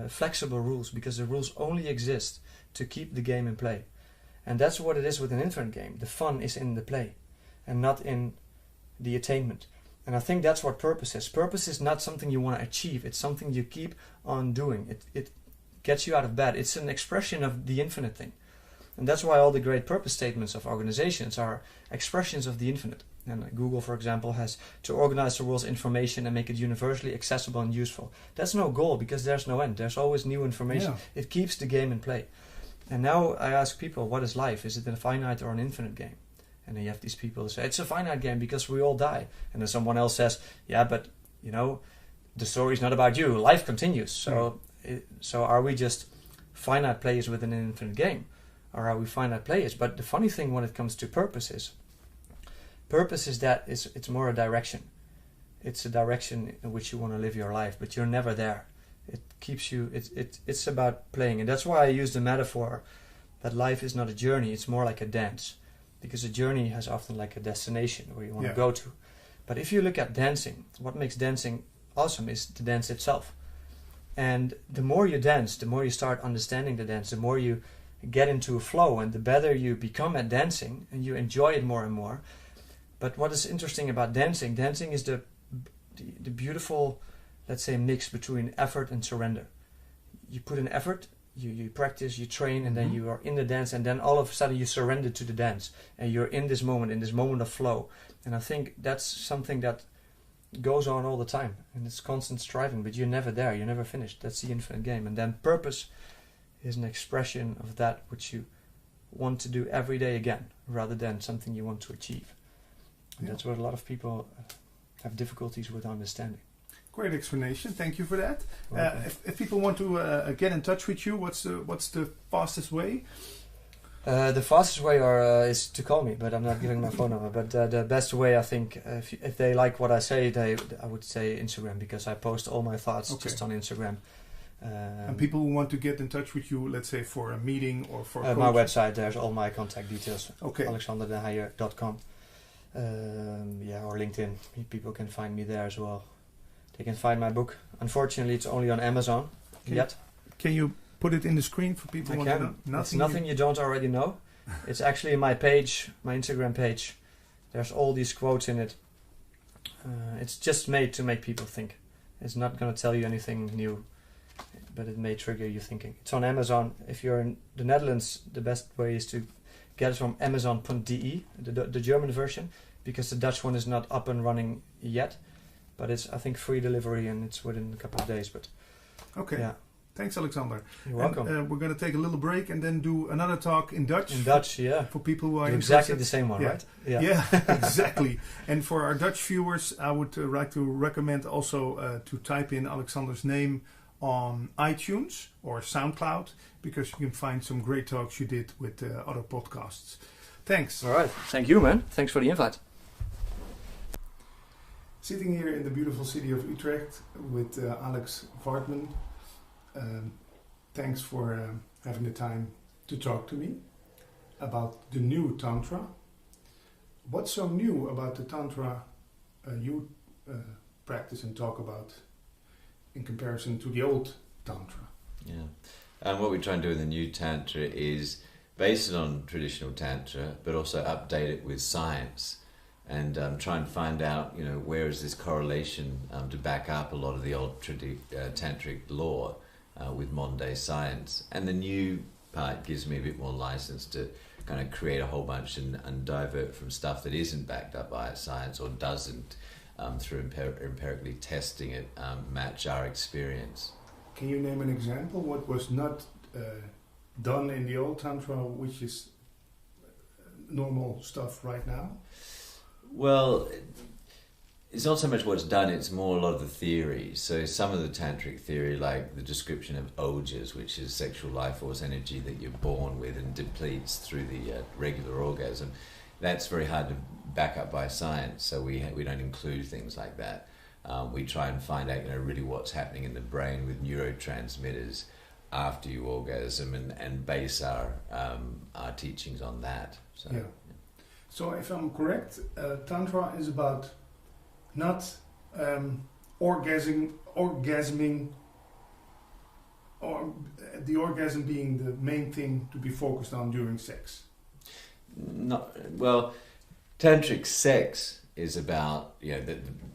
[SPEAKER 10] flexible rules because the rules only exist to keep the game in play. And that's what it is with an infinite game. The fun is in the play and not in the attainment. And I think that's what purpose is. Purpose is not something you want to achieve. It's something you keep on doing. It gets you out of bed. It's an expression of the infinite thing. And that's why all the great purpose statements of organizations are expressions of the infinite. And Google, for example, has to organize the world's information and make it universally accessible and useful. That's no goal because there's no end. There's always new information. Yeah. It keeps the game in play. And now I ask people, what is life? Is it a finite or an infinite game? And then you have these people who say, it's a finite game because we all die. And then someone else says, yeah, but, the story's not about you. Life continues. So are we just finite players within an infinite game? Or are we finite players? But the funny thing when it comes to purpose is that it's more a direction. It's a direction in which you want to live your life, but you're never there. It keeps you, it's about playing. And that's why I use the metaphor that life is not a journey, it's more like a dance. Because a journey has often like a destination where you want to go to. But if you look at dancing, what makes dancing awesome is the dance itself. And the more you dance, the more you start understanding the dance, the more you get into a flow, and the better you become at dancing, and you enjoy it more and more. But what is interesting about dancing is the beautiful, let's say, mix between effort and surrender. You put in effort, you practice, you train, and then you are in the dance, and then all of a sudden you surrender to the dance, and you're in this moment of flow. And I think that's something that goes on all the time, and it's constant striving, but you're never there, you're never finished. That's the infinite game. And then purpose is an expression of that which you want to do every day again, rather than something you want to achieve. And that's what a lot of people have difficulties with understanding.
[SPEAKER 9] Great explanation. Thank you for that. If people want to get in touch with you, what's the fastest way?
[SPEAKER 10] The fastest way is to call me, but I'm not giving my phone number. But the best way, I think, if they like what I say, I would say Instagram, because I post all my thoughts just on Instagram.
[SPEAKER 9] And people who want to get in touch with you, let's say for a meeting or for
[SPEAKER 10] my website, there's all my contact details.
[SPEAKER 9] Okay.
[SPEAKER 10] alexanderdenheijer.com. Or LinkedIn. People can find me there as well. They can find my book. Unfortunately, it's only on Amazon yet.
[SPEAKER 9] Can you put it in the screen for people who want to know?
[SPEAKER 10] It's nothing you don't already know. It's actually my page, my Instagram page. There's all these quotes in it. It's just made to make people think. It's not going to tell you anything new, but it may trigger you thinking. It's on Amazon. If you're in the Netherlands, the best way is to get it from Amazon.de, the German version, because the Dutch one is not up and running yet. But it's, I think, free delivery, and it's within a couple of days. But
[SPEAKER 9] okay. Yeah. Thanks, Alexander.
[SPEAKER 10] You're welcome.
[SPEAKER 9] And, we're going to take a little break and then do another talk in Dutch.
[SPEAKER 10] In Dutch, yeah.
[SPEAKER 9] For people who are
[SPEAKER 10] exactly the same one, right?
[SPEAKER 9] Yeah, exactly. And for our Dutch viewers, I would like to recommend also to type in Alexander's name on iTunes or SoundCloud, because you can find some great talks you did with other podcasts. Thanks.
[SPEAKER 10] All right. Thank you, man. Thanks for the invite.
[SPEAKER 9] Sitting here in the beautiful city of Utrecht with Alex Vartman. Thanks for having the time to talk to me about the new Tantra. What's so new about the Tantra you practice and talk about in comparison to the old Tantra?
[SPEAKER 11] Yeah. And what we try and do in the new Tantra is base it on traditional Tantra, but also update it with science. And try and find out, where is this correlation to back up a lot of the old tantric law with modern day science. And the new part gives me a bit more license to kind of create a whole bunch and divert from stuff that isn't backed up by science or doesn't, through empirically testing it, match our experience.
[SPEAKER 9] Can you name an example? What was not done in the old Tantra, which is normal stuff right now?
[SPEAKER 11] Well, it's not so much what's done, it's more a lot of the theory. So some of the tantric theory, like the description of ojas, which is sexual life force energy that you're born with and depletes through the regular orgasm, that's very hard to back up by science, so we don't include things like that. We try and find out really what's happening in the brain with neurotransmitters after you orgasm and base our teachings on that. So,
[SPEAKER 9] yeah. So if I'm correct, Tantra is about not orgasming, or the orgasm being the main thing to be focused on during sex.
[SPEAKER 11] Well, tantric sex is about,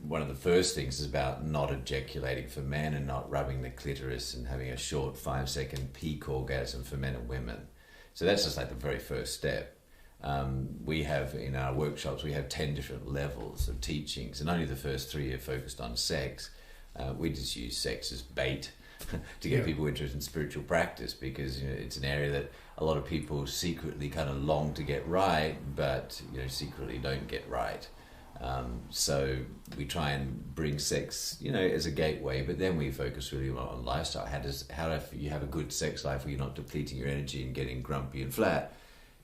[SPEAKER 11] one of the first things is about not ejaculating for men and not rubbing the clitoris and having a short 5-second peak orgasm for men and women. So that's just like the very first step. We have in our workshops, we have 10 different levels of teachings, and only the first 3 are focused on sex. We just use sex as bait to get people interested in spiritual practice, because it's an area that a lot of people secretly kind of long to get right, but secretly don't get right. So we try and bring sex, as a gateway, but then we focus really on lifestyle. How do you have a good sex life where you're not depleting your energy and getting grumpy and flat?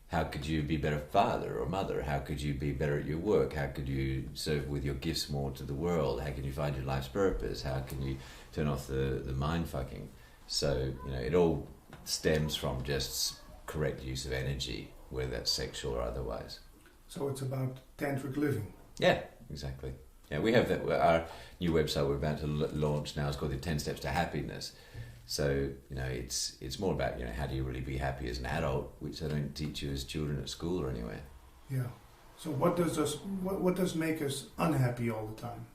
[SPEAKER 11] How could you be a better father or mother? How could you be better at your work? How could you serve with your gifts more to the world? How can you find your life's purpose? How can you turn off the mind fucking? So, it all stems from just correct use of energy, whether that's sexual or otherwise.
[SPEAKER 9] So it's about tantric living.
[SPEAKER 11] Yeah, exactly. Yeah, we have that. Our new website we're about to launch now is called the 10 Steps to Happiness. So, it's more about, how do you really be happy as an adult, which they don't teach you as children at school or anywhere.
[SPEAKER 9] Yeah. So what does make us unhappy all the time?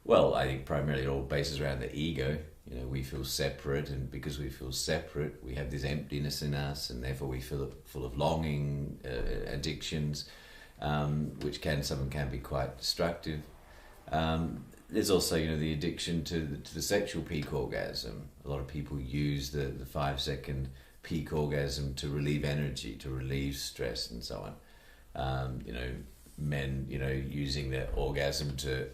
[SPEAKER 11] Well, I think primarily it all bases around the ego. We feel separate, and because we feel separate, we have this emptiness in us, and therefore we feel full of longing, addictions, which some can be quite destructive. There's also, the addiction to the sexual peak orgasm. A lot of people use the 5-second peak orgasm to relieve energy, to relieve stress, and so on. Men, using their orgasm to,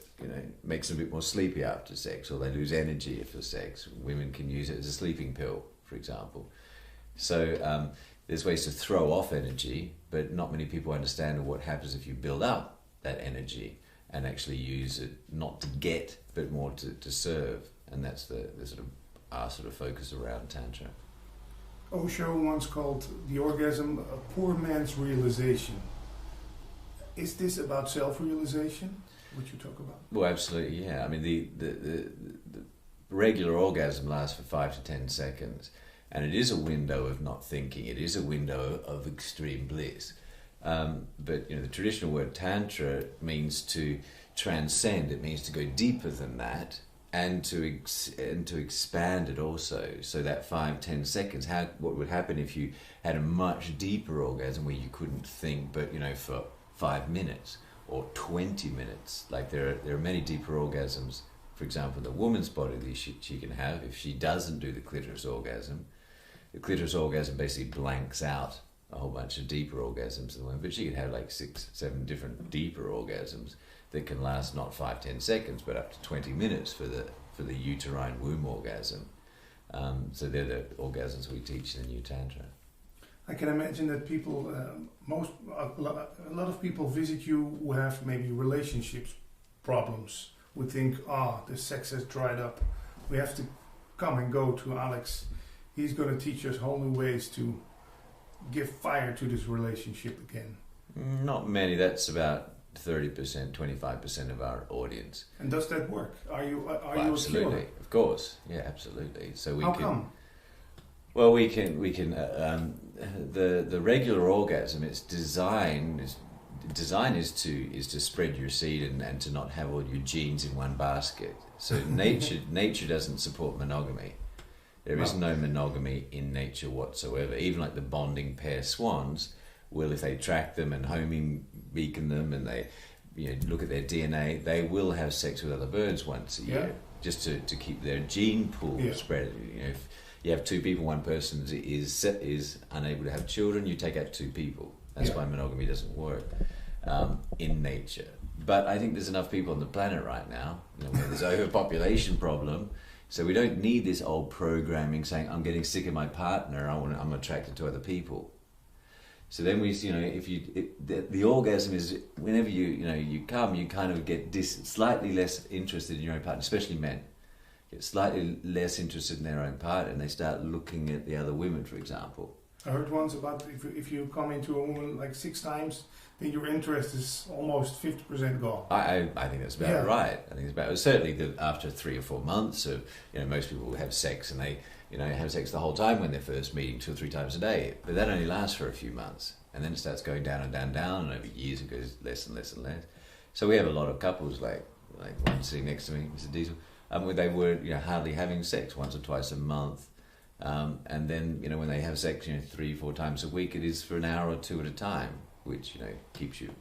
[SPEAKER 11] makes them a bit more sleepy after sex, or they lose energy after sex. Women can use it as a sleeping pill, for example. So there's ways to throw off energy, but not many people understand what happens if you build up that energy and actually use it not to get, but more to serve. And that's our sort of focus around Tantra.
[SPEAKER 9] Osho once called the orgasm a poor man's realization. Is this about self-realization, what you talk about?
[SPEAKER 11] Well, absolutely, yeah. I mean, the regular orgasm lasts for 5 to 10 seconds, and it is a window of not thinking. It is a window of extreme bliss. But the traditional word tantra means to transcend. It means to go deeper than that, and to expand it also. So that 5-10 seconds, what would happen if you had a much deeper orgasm where you couldn't think, but for 5 minutes or 20 minutes? Like there are many deeper orgasms. For example, in the woman's body that she can have if she doesn't do the clitoris orgasm. The clitoris orgasm basically blanks out a whole bunch of deeper orgasms in the woman, but she can have like 6-7 different deeper orgasms that can last not 5-10 seconds, but up to 20 minutes for the uterine womb orgasm. So they're the orgasms we teach in the new Tantra.
[SPEAKER 9] I can imagine that people, a lot of people visit you who have maybe relationships problems, would think, the sex has dried up. We have to come and go to Alex. He's going to teach us whole new ways to give fire to this relationship again.
[SPEAKER 11] Not many. That's about 30%, 25% of our audience.
[SPEAKER 9] And does that work? Are you
[SPEAKER 11] absolutely,
[SPEAKER 9] a cure?
[SPEAKER 11] of course, yeah, absolutely. So we
[SPEAKER 9] How
[SPEAKER 11] can.
[SPEAKER 9] come?
[SPEAKER 11] Well, we can. The regular orgasm. Its design is to spread your seed and to not have all your genes in one basket. So nature doesn't support monogamy. There is no monogamy in nature whatsoever. Even like the bonding pair swans will, if they track them and homing beacon them and they look at their DNA, they will have sex with other birds once a year just to keep their gene pool spread. If you have two people, one person is unable to have children, you take out two people. That's why monogamy doesn't work in nature. But I think there's enough people on the planet right now, where there's overpopulation problem. So we don't need this old programming saying, I'm getting sick of my partner, I'm attracted to other people. So then the orgasm is whenever you come, you kind of get slightly less interested in your own partner, especially men. Get slightly less interested in their own partner and they start looking at the other women, for example.
[SPEAKER 9] I heard once about if you come into a woman like 6 times, then your interest is almost 50% gone.
[SPEAKER 11] I think that's about right. I think it's about certainly after 3 or 4 months of most people have sex and they have sex the whole time when they're first meeting 2 or 3 times a day, but that only lasts for a few months and then it starts going down and down and down, and over years it goes less and less and less. So we have a lot of couples like one sitting next to me, Mr. Diesel, where they were hardly having sex once or twice a month. And then when they have sex 3 or 4 times a week, it is for an hour or 2 at a time, which keeps your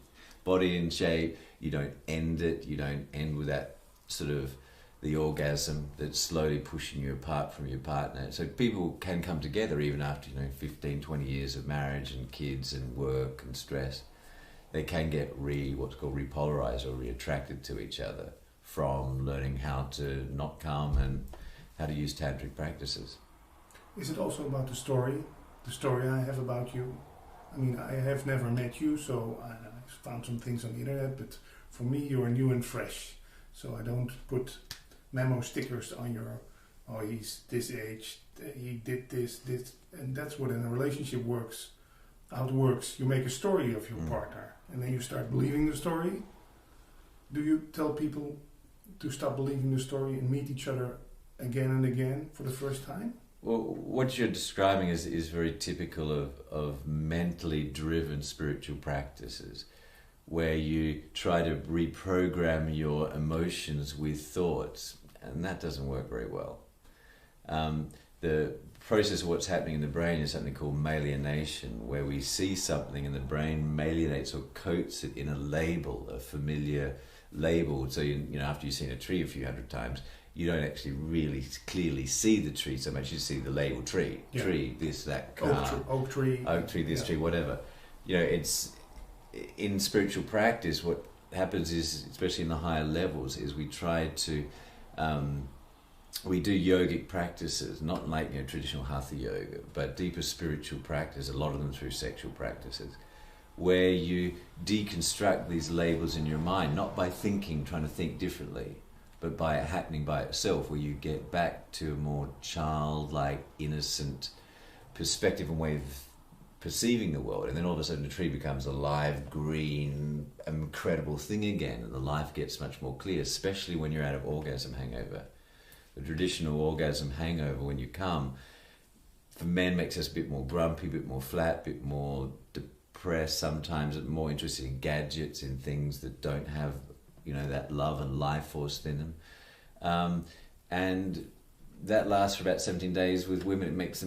[SPEAKER 11] body in shape. You don't end it. You don't end with that sort of the orgasm that's slowly pushing you apart from your partner. So people can come together even after 15, 20 years of marriage and kids and work and stress. They can get what's called repolarized or reattracted to each other from learning how to not come and how to use tantric practices.
[SPEAKER 9] Is it also about the story I have about you? I mean, I have never met you, so I found some things on the internet, but for me you are new and fresh. So I don't put memo stickers on he's this age, he did this, and that's what in a relationship works. How it works, you make a story of your partner, and then you start believing the story. Do you tell people to stop believing the story and meet each other again and again for the first time?
[SPEAKER 11] Well, what you're describing is very typical of mentally driven spiritual practices, where you try to reprogram your emotions with thoughts, and that doesn't work very well. The process of what's happening in the brain is something called malienation, where we see something and the brain malionates or coats it in a label, a familiar label. So after you've seen a tree a few hundred times, you don't actually really clearly see the tree so much. You see the label tree, this, that, car,
[SPEAKER 9] oak tree,
[SPEAKER 11] this tree, whatever. It's in spiritual practice. What happens is, especially in the higher levels, is we try to we do yogic practices, not like traditional hatha yoga, but deeper spiritual practice. A lot of them through sexual practices, where you deconstruct these labels in your mind, not by trying to think differently, but by it happening by itself, where you get back to a more childlike, innocent perspective and way of perceiving the world. And then all of a sudden the tree becomes a live, green, incredible thing again, and the life gets much more clear, especially when you're out of orgasm hangover. The traditional orgasm hangover, when you come, for men makes us a bit more grumpy, a bit more flat, a bit more depressed, sometimes more interested in gadgets, in things that don't have that love and life force in them, and that lasts for about 17 days. With women, it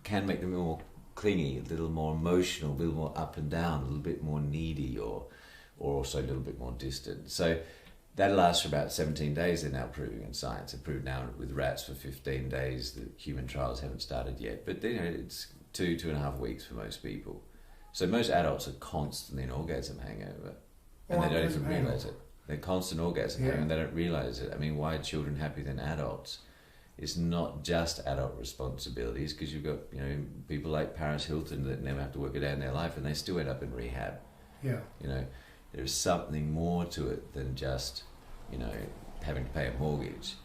[SPEAKER 11] can make them more clingy, a little more emotional, a little more up and down, a little bit more needy, or also a little bit more distant. So that lasts for about 17 days. They're now proving in science. They're proved now with rats for 15 days. The human trials haven't started yet, but it's 2.5 weeks for most people. So most adults are constantly in orgasm hangover, and they don't even realize it. They're constant orgasm and they don't realize it. I mean, why are children happier than adults? it's not just adult responsibilities, because you've got, you know, people like Paris Hilton that never have to work a day in their life and they still end up in rehab.
[SPEAKER 9] Yeah.
[SPEAKER 11] You know, there's something more to it than just, you know, having to pay a mortgage.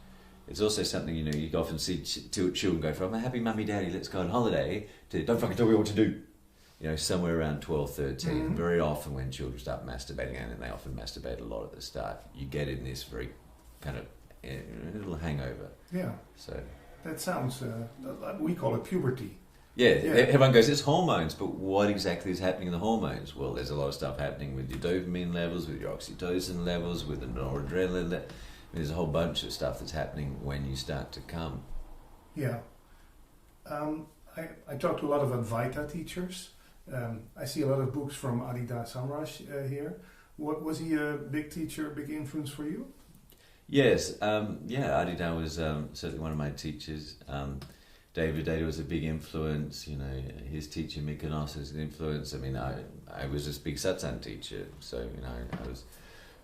[SPEAKER 11] It's also something, you know, you often see children go from a happy mummy daddy, let's go on holiday, to don't fucking tell me what to do. You know, somewhere around 12, 13.
[SPEAKER 9] Mm-hmm.
[SPEAKER 11] Very often when children start masturbating, and they often masturbate a lot at the start, you get in this very kind of a little hangover.
[SPEAKER 9] Yeah.
[SPEAKER 11] So
[SPEAKER 9] that sounds, we call it puberty.
[SPEAKER 11] Yeah, everyone goes, it's hormones, but what exactly is happening in the hormones? Well, there's a lot of stuff happening with your dopamine levels, with your oxytocin levels, with the noradrenaline. There's a whole bunch of stuff that's happening when you start to come.
[SPEAKER 9] Yeah. I talk to a lot of Advaita teachers. I see a lot of books from Adida Samraj here. Was he a big teacher, a big influence for you?
[SPEAKER 11] Yes, Adida was certainly one of my teachers. David Data was a big influence. You know, his teacher Mykonos is an influence. I mean, I was a big satsang teacher, so you know, I was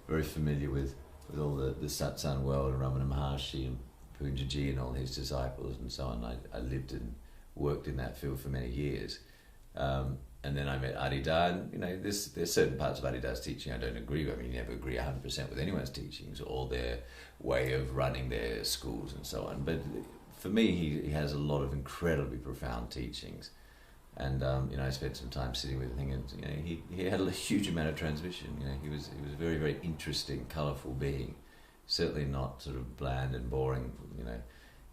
[SPEAKER 11] very familiar with all the satsang world, and Ramana Maharshi and Poonjaji and all his disciples and so on. I lived and worked in that field for many years. And then I met Adida, and you know, there's certain parts of Adida's teaching I don't agree with. I mean, you never agree 100% with anyone's teachings or their way of running their schools and so on. But for me, he has a lot of incredibly profound teachings. And you know, I spent some time sitting with him, and you know, he had a huge amount of transmission. You know, he was a very, very interesting, colourful being. Certainly not sort of bland and boring. You know,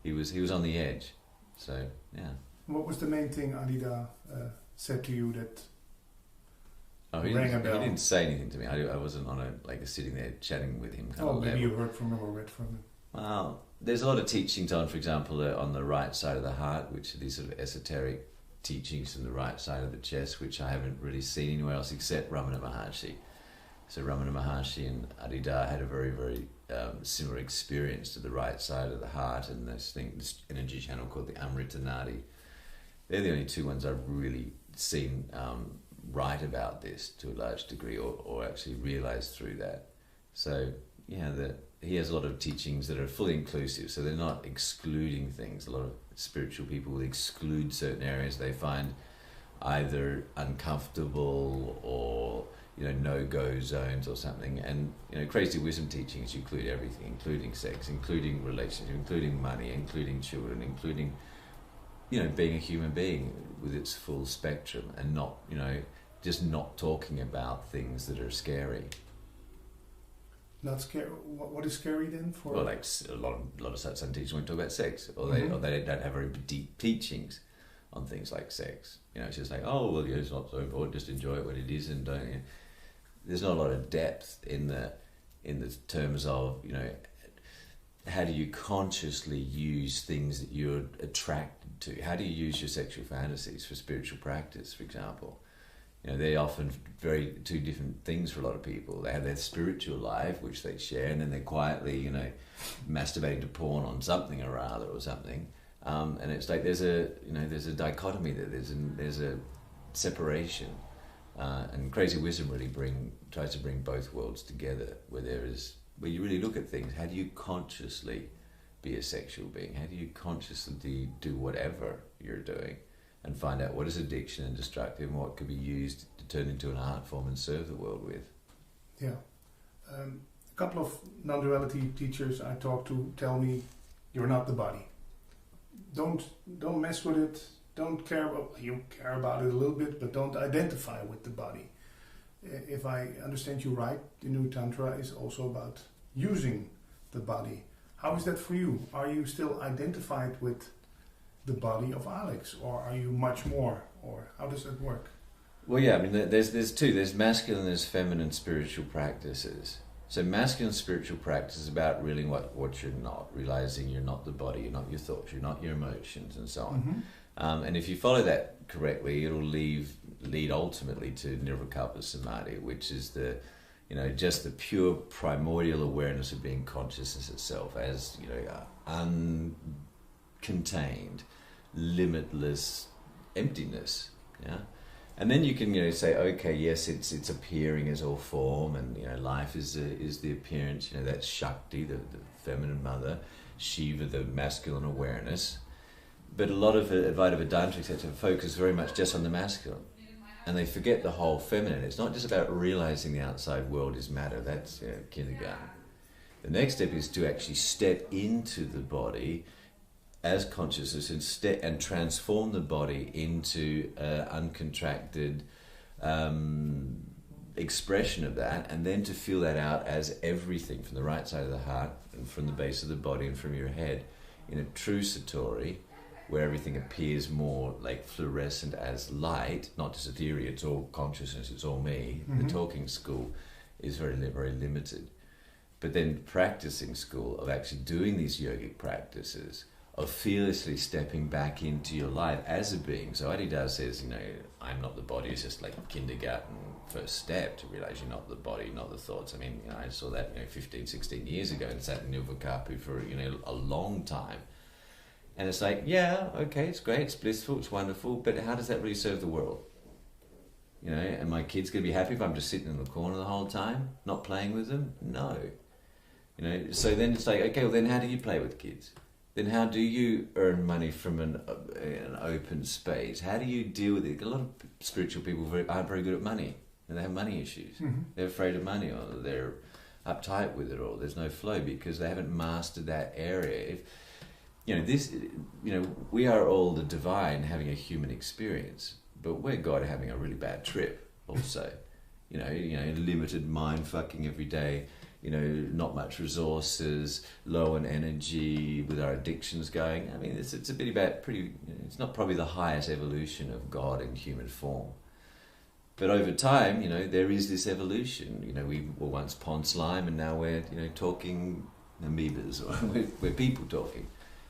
[SPEAKER 11] he was on the edge. So yeah.
[SPEAKER 9] What was the main thing Adida said to you that
[SPEAKER 11] he
[SPEAKER 9] rang a bell?
[SPEAKER 11] He didn't say anything to me. I wasn't on a sitting there chatting with him. Kind of
[SPEAKER 9] maybe
[SPEAKER 11] level.
[SPEAKER 9] you heard from him or read from him.
[SPEAKER 11] Well, there's a lot of teachings on, for example, on the right side of the heart, which are these sort of esoteric teachings from the right side of the chest, which I haven't really seen anywhere else except Ramana Maharshi. So Ramana Maharshi and Adida had a very, very similar experience to the right side of the heart and this energy channel called the Amrita Nadi. They're the only two ones I've really seen write about this to a large degree, or actually realised through that. So yeah, he has a lot of teachings that are fully inclusive, so they're not excluding things. A lot of spiritual people will exclude certain areas they find either uncomfortable or, you know, no-go zones or something. And, you know, crazy wisdom teachings include everything, including sex, including relationship, including money, including children, including, you know, being a human being with its full spectrum, and not, you know, just not talking about things that are scary.
[SPEAKER 9] Not scary. What is scary then? For
[SPEAKER 11] well, like a lot of satsang teachers won't talk about sex, or they don't have very deep teachings on things like sex. You know, it's just like, oh well, yeah, it's not so important. Just enjoy it when it is, and don't. You know, there's not a lot of depth in the terms of, you know, how do you consciously use things that you're attracted to? How do you use your sexual fantasies for spiritual practice, for example? You know, they're often two different things for a lot of people. They have their spiritual life, which they share, and then they're quietly, you know, masturbating to porn on something or other or something. And it's like there's a dichotomy there. There's a separation. And Crazy Wisdom really tries to bring both worlds together, where you really look at things. How do you consciously be a sexual being? How do you consciously do whatever you're doing? And find out what is addiction and destructive, and what could be used to turn into an art form and serve the world with.
[SPEAKER 9] Yeah. A couple of non-duality teachers I talk to tell me, you're not the body. Don't mess with it. Don't care about, you care about it a little bit, but don't identify with the body. If I understand you right, the New Tantra is also about using the body. How is that for you? Are you still identified with the body of Alex, or are you much more, or how does that work?
[SPEAKER 11] Well, yeah, I mean, there's two. There's masculine, there's feminine spiritual practices. So masculine spiritual practice is about realizing what you're not, realizing you're not the body, you're not your thoughts, you're not your emotions, and so on. Mm-hmm. And if you follow that correctly, it'll lead ultimately to Nirvikalpa Samadhi, which is just the pure primordial awareness of being consciousness itself, as, you know, uncontained, limitless emptiness. Yeah. And then you can, you know, say, okay, yes, it's appearing as all form, and, you know, life is the appearance. You know, that's Shakti, the feminine mother, Shiva, the masculine awareness. But a lot of Advaita Vedanta, etc., focus very much just on the masculine. And they forget the whole feminine. It's not just about realizing the outside world is matter. That's kindergarten. The next step is to actually step into the body as consciousness and transform the body into uncontracted expression of that, and then to feel that out as everything from the right side of the heart and from the base of the body and from your head in a true satori, where everything appears more like fluorescent as light, not just a theory, it's all consciousness, it's all me. The talking school is very, very limited. But then practicing school of actually doing these yogic practices, of fearlessly stepping back into your life as a being. So Adida says, I'm not the body, it's just like kindergarten first step to realize you're not the body, not the thoughts. I mean, I saw that 15, 16 years ago and sat in Nilvakapu for a long time. And it's like, yeah, okay, it's great, it's blissful, it's wonderful, but how does that really serve the world? And my kids going to be happy if I'm just sitting in the corner the whole time, not playing with them? No. So then it's like, okay, well then how do you play with kids? Then how do you earn money from an open space? How do you deal with it? A lot of spiritual people aren't very good at money, and they have money issues. They're afraid of money, or they're uptight with it, or there's no flow because they haven't mastered that area. We are all the divine having a human experience, but we're God having a really bad trip also. Limited mind fucking every day, not much resources, low on energy with our addictions going. I mean, it's a bit about it's not probably the highest evolution of God in human form. But over time, there is this evolution. We were once pond slime and now we're, talking amoebas, or we're people talking.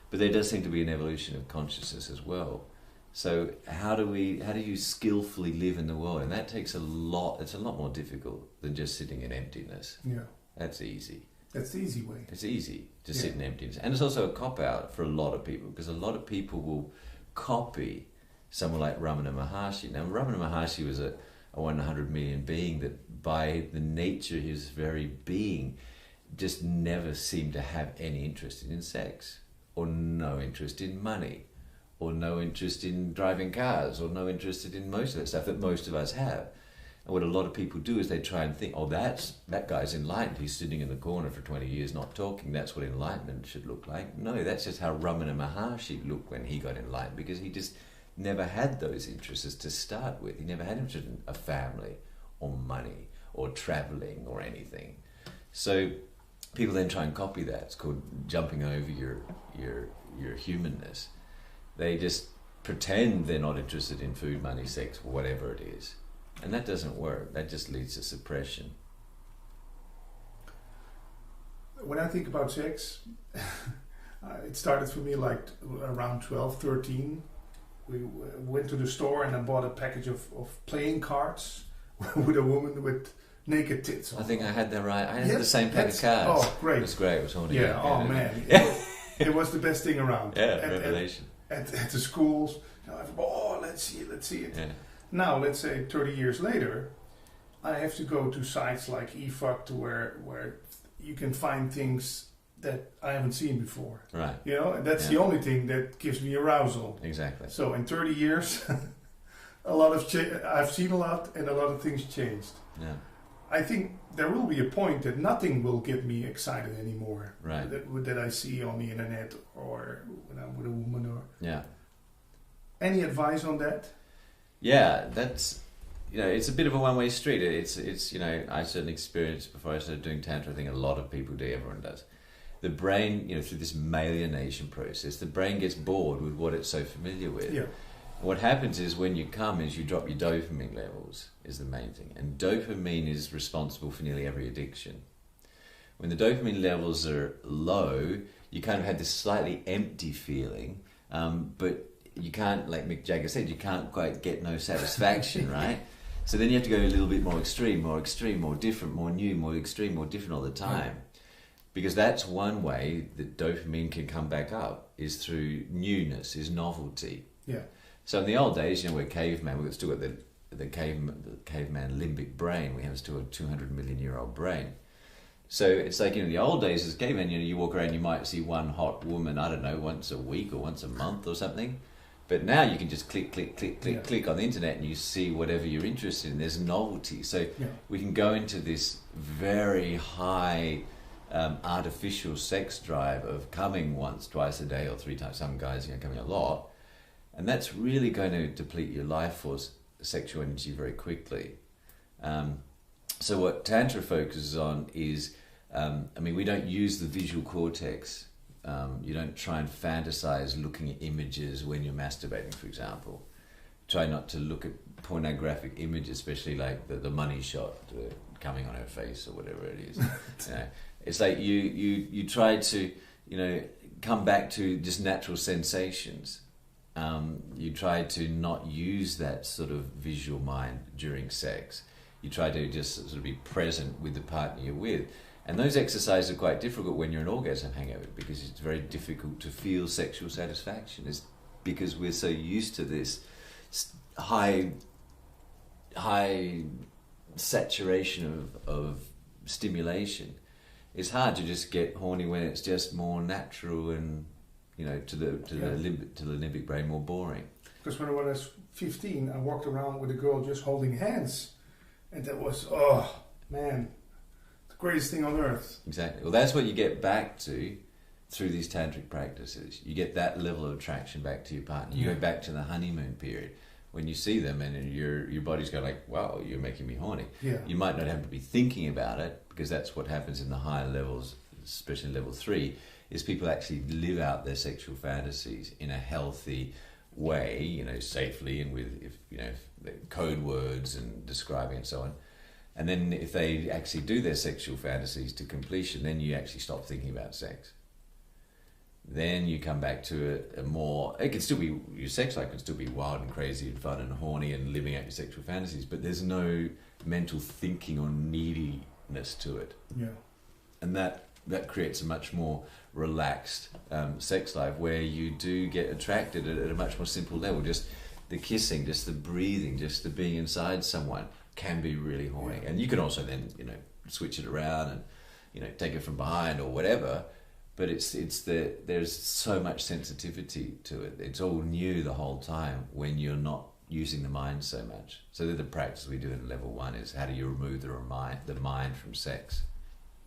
[SPEAKER 11] But there does seem to be an evolution of consciousness as well. So how do you skillfully live in the world? And that takes it's a lot more difficult than just sitting in emptiness.
[SPEAKER 9] Yeah.
[SPEAKER 11] That's easy.
[SPEAKER 9] That's the easy way.
[SPEAKER 11] It's easy to sit in emptiness. And it's also a cop-out for a lot of people, because a lot of people will copy someone like Ramana Maharshi. Now, Ramana Maharshi was a 100 million being that by the nature of his very being just never seemed to have any interest in sex, or no interest in money, or no interest in driving cars, or no interest in most of that stuff that most of us have. And what a lot of people do is they try and think, that guy's enlightened, he's sitting in the corner for 20 years not talking, that's what enlightenment should look like. No, that's just how Ramana Maharshi looked when he got enlightened, because he just never had those interests to start with. He never had interest in a family, or money, or travelling, or anything. So people then try and copy that. It's called jumping over your humanness. They just pretend they're not interested in food, money, sex, whatever it is. And that doesn't work. That just leads to suppression.
[SPEAKER 9] When I think about sex, it started for me like around 12, 13. We went to the store and I bought a package of playing cards with a woman with naked tits on.
[SPEAKER 11] I think I had that right. I had the same pack of cards.
[SPEAKER 9] Oh, great.
[SPEAKER 11] It was great. It was holding
[SPEAKER 9] it. Oh, man. It was the best thing around.
[SPEAKER 11] Revelation.
[SPEAKER 9] At the schools, let's see it.
[SPEAKER 11] Yeah.
[SPEAKER 9] Now, let's say 30 years later, I have to go to sites like eFuck where you can find things that I haven't seen before.
[SPEAKER 11] Right.
[SPEAKER 9] And that's the only thing that gives me arousal.
[SPEAKER 11] Exactly.
[SPEAKER 9] So in 30 years, I've seen a lot, and a lot of things changed.
[SPEAKER 11] Yeah.
[SPEAKER 9] I think there will be a point that nothing will get me excited anymore.
[SPEAKER 11] Right.
[SPEAKER 9] That I see on the internet or when I'm with a woman or.
[SPEAKER 11] Yeah.
[SPEAKER 9] Any advice on that?
[SPEAKER 11] Yeah, that's, it's a bit of a one-way street. It's I certainly experienced before I started doing Tantra. I think a lot of people do, everyone does. The brain, through this malienation process, the brain gets bored with what it's so familiar with.
[SPEAKER 9] Yeah.
[SPEAKER 11] What happens is when you come is you drop your dopamine levels, is the main thing. And dopamine is responsible for nearly every addiction. When the dopamine levels are low, you kind of have this slightly empty feeling, but you can't, like Mick Jagger said, you can't quite get no satisfaction, right? So then you have to go a little bit more extreme, more different, more new, more extreme, more different all the time. Because that's one way that dopamine can come back up, is through newness, is novelty.
[SPEAKER 9] Yeah.
[SPEAKER 11] So in the old days, we're caveman, we've still got the caveman limbic brain. We have still a 200 million year old brain. So it's like, the old days as gay men, you walk around, you might see one hot woman, I don't know, once a week or once a month or something. But now you can just click on the internet and you see whatever you're interested in. There's novelty. So we can go into this very high artificial sex drive of coming once, twice a day or 3 times. Some guys, coming a lot. And that's really going to deplete your life force, sexual energy very quickly. So what Tantra focuses on is, we don't use the visual cortex. You don't try and fantasize looking at images when you're masturbating, for example. Try not to look at pornographic images, especially like the money shot coming on her face or whatever it is. It's like you try to, come back to just natural sensations. You try to not use that sort of visual mind during sex. You try to just sort of be present with the partner you're with. And those exercises are quite difficult when you're in orgasm hangover, because it's very difficult to feel sexual satisfaction. It's because we're so used to this high saturation of stimulation. It's hard to just get horny when it's just more natural and, to the limbic brain, more boring.
[SPEAKER 9] Because when I was 15, I walked around with a girl just holding hands, and that was, oh man, the greatest thing on earth.
[SPEAKER 11] Exactly. Well, that's what you get back to through these tantric practices. You get that level of attraction back to your partner. You go back to the honeymoon period when you see them, and your body's going like, wow, you're making me horny.
[SPEAKER 9] Yeah.
[SPEAKER 11] You might not have to be thinking about it, because that's what happens in the higher levels, especially level 3, is people actually live out their sexual fantasies in a healthy way, safely, and with code words and describing and so on. And then if they actually do their sexual fantasies to completion, then you actually stop thinking about sex. Then you come back to a more, it can still be, your sex life can still be wild and crazy and fun and horny and living out your sexual fantasies, but there's no mental thinking or neediness to it.
[SPEAKER 9] Yeah.
[SPEAKER 11] And that creates a much more relaxed sex life, where you do get attracted at a much more simple level. Just the kissing, just the breathing, just the being inside someone can be really horny. And you can also then, switch it around and, take it from behind or whatever. But there's so much sensitivity to it. It's all new the whole time when you're not using the mind so much. So the practice we do in level 1 is, how do you remove the mind from sex?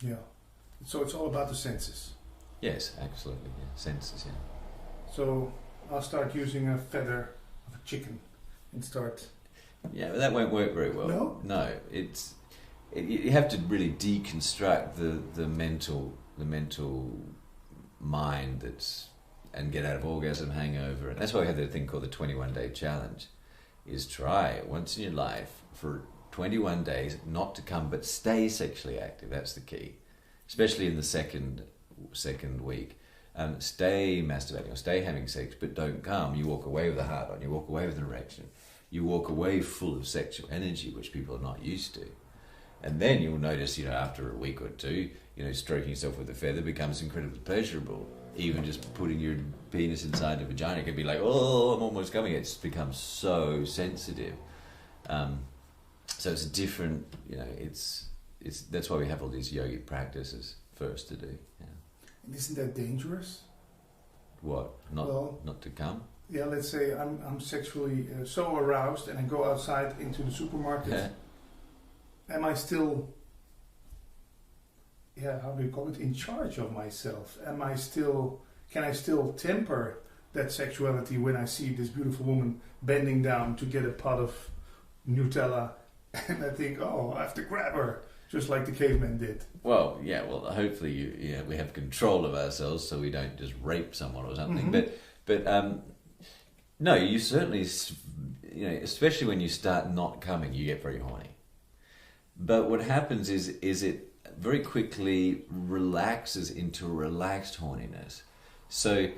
[SPEAKER 9] Yeah. So it's all about the senses.
[SPEAKER 11] Yes, absolutely. Yeah. Senses, yeah.
[SPEAKER 9] So I'll start using a feather of a chicken and start...
[SPEAKER 11] Yeah, but that won't work very well.
[SPEAKER 9] No?
[SPEAKER 11] No. You have to really deconstruct the mental mind and get out of orgasm hangover. And that's why we have the thing called the 21-day challenge, is try it once in your life for 21 days not to come, but stay sexually active. That's the key, especially in the second week. Stay masturbating or stay having sex, but don't come. You walk away with a heart on, you walk away with an erection, you walk away full of sexual energy, which people are not used to. And then you'll notice, after a week or two, stroking yourself with a feather becomes incredibly pleasurable. Even just putting your penis inside the vagina can be like, oh, I'm almost coming. It's become so sensitive. So it's a different, it's that's why we have all these yogic practices first to do. Yeah.
[SPEAKER 9] And isn't that dangerous?
[SPEAKER 11] What? Not to come?
[SPEAKER 9] Yeah, let's say I'm sexually so aroused and I go outside into the supermarket.
[SPEAKER 11] Yeah.
[SPEAKER 9] Am I still, how do you call it, in charge of myself? Can I still temper that sexuality when I see this beautiful woman bending down to get a pot of Nutella, and I think, oh, I have to grab her, just like the cavemen did?
[SPEAKER 11] Well, yeah, hopefully we have control of ourselves so we don't just rape someone or something. Mm-hmm. But no, you certainly, especially when you start not coming, you get very horny. But what happens is it very quickly relaxes into relaxed horniness. So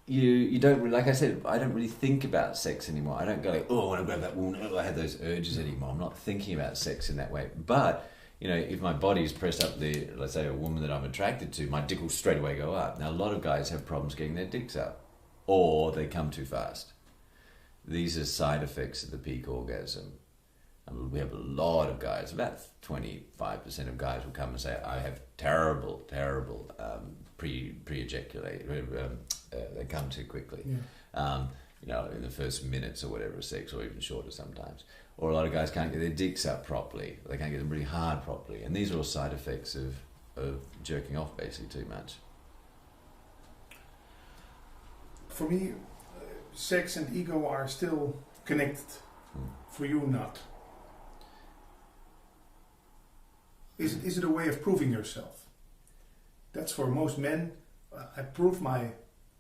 [SPEAKER 11] you don't, like I said, I don't really think about sex anymore. I don't go like, oh, I want to grab that woman. Oh, I have those urges anymore. I'm not thinking about sex in that way. But if my body's pressed up let's say a woman that I'm attracted to, my dick will straight away go up. Now a lot of guys have problems getting their dicks up, or they come too fast. These are side effects of the peak orgasm. And we have a lot of guys, about 25% of guys will come and say, I have terrible pre-ejaculate. They come too quickly.
[SPEAKER 9] Yeah.
[SPEAKER 11] In the first minutes or whatever of sex, or even shorter sometimes. Or a lot of guys can't get their dicks up properly. They can't get them really hard properly. And these are all side effects of jerking off basically too much.
[SPEAKER 9] For me, sex and ego are still connected. For you, not. Is it a way of proving yourself? That's for most men. I prove my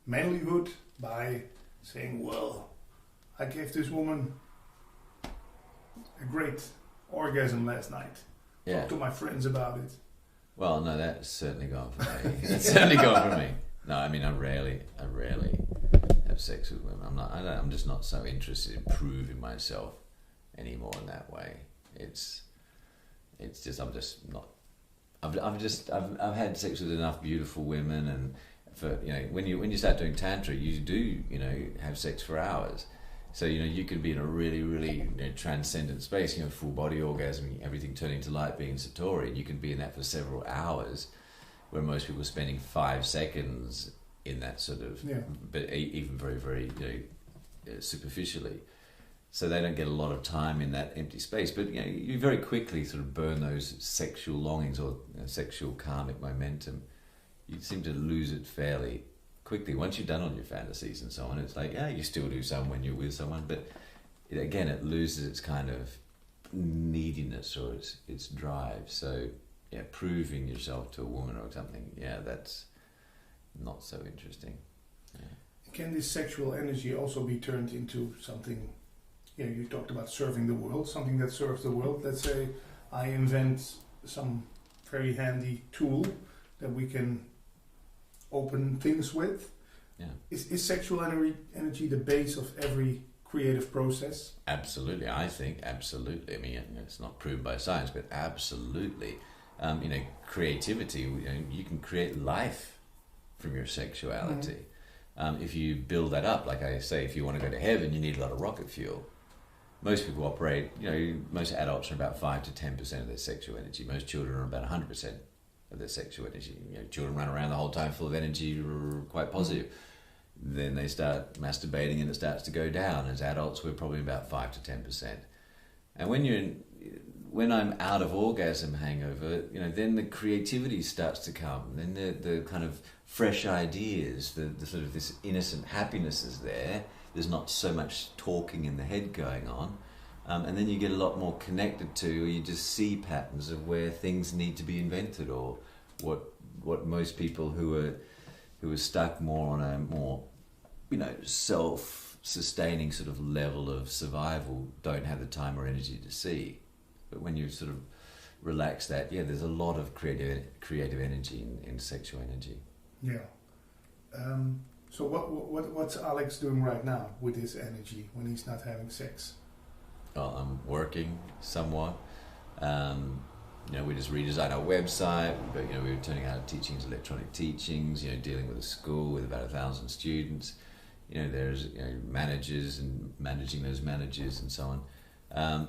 [SPEAKER 9] manlyhood by saying, well, I gave this woman a great orgasm last night.
[SPEAKER 11] Yeah.
[SPEAKER 9] Talk to my friends about it.
[SPEAKER 11] Well, no, that's certainly gone for me. That's certainly gone for me. No, I mean, I rarely have sex with women. I'm just not so interested in proving myself anymore in that way. It's just I'm just not. I've had sex with enough beautiful women, and for when you start doing tantra, you do have sex for hours. So you could be in a really transcendent space, full body orgasm, everything turning to light, being satori, and you can be in that for several hours, where most people are spending 5 seconds in that sort of, but even very superficially. So they don't get a lot of time in that empty space. But you very quickly sort of burn those sexual longings or sexual karmic momentum. You seem to lose it fairly quickly. Once you've done all your fantasies and so on, it's like, you still do some when you're with someone, but it loses its kind of neediness or its drive. So proving yourself to a woman or something, that's not so interesting.
[SPEAKER 9] Can this sexual energy also be turned into something? You talked about serving the world, something that serves the world. Let's say I invent some very handy tool that we can open things with.
[SPEAKER 11] Yeah.
[SPEAKER 9] Is sexual energy the base of every creative process?
[SPEAKER 11] Absolutely, I think absolutely. I mean, it's not proven by science, but absolutely. Creativity. You can create life from your sexuality. If you build that up, like I say, if you want to go to heaven, you need a lot of rocket fuel. Most people operate, most adults are about 5 to 10% of their sexual energy. Most children are about 100% of their sexual energy. Children run around the whole time full of energy, quite positive. Then they start masturbating and it starts to go down. As adults, we're probably about 5 to 10%. And when I'm out of orgasm hangover, then the creativity starts to come. Then the kind of fresh ideas, the sort of this innocent happiness is there. There's not so much talking in the head going on. And then you get a lot more connected to, or you just see patterns of where things need to be invented, or what most people who are stuck more on a more, self-sustaining sort of level of survival don't have the time or energy to see. But when you sort of relax that, there's a lot of creative energy in sexual energy.
[SPEAKER 9] Yeah. So what's Alex doing right now with his energy when he's not having sex?
[SPEAKER 11] Well, I'm working somewhat. We just redesigned our website. But we were turning out teachings, electronic teachings. Dealing with a school with about 1,000 students. There's managers and managing those managers and so on.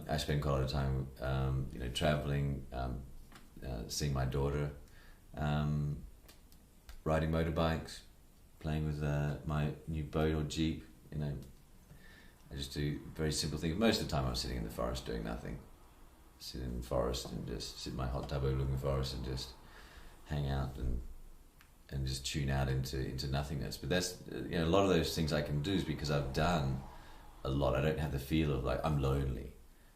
[SPEAKER 11] I spend quite a lot of time, traveling, seeing my daughter, riding motorbikes, playing with my new boat or jeep. I just do very simple things. Most of the time I'm sitting in the forest doing nothing. Sit in the forest and just sit in my hot tub overlooking the forest and just hang out and just tune out into nothingness. But that's, a lot of those things I can do is because I've done a lot. I don't have the feel of I'm lonely.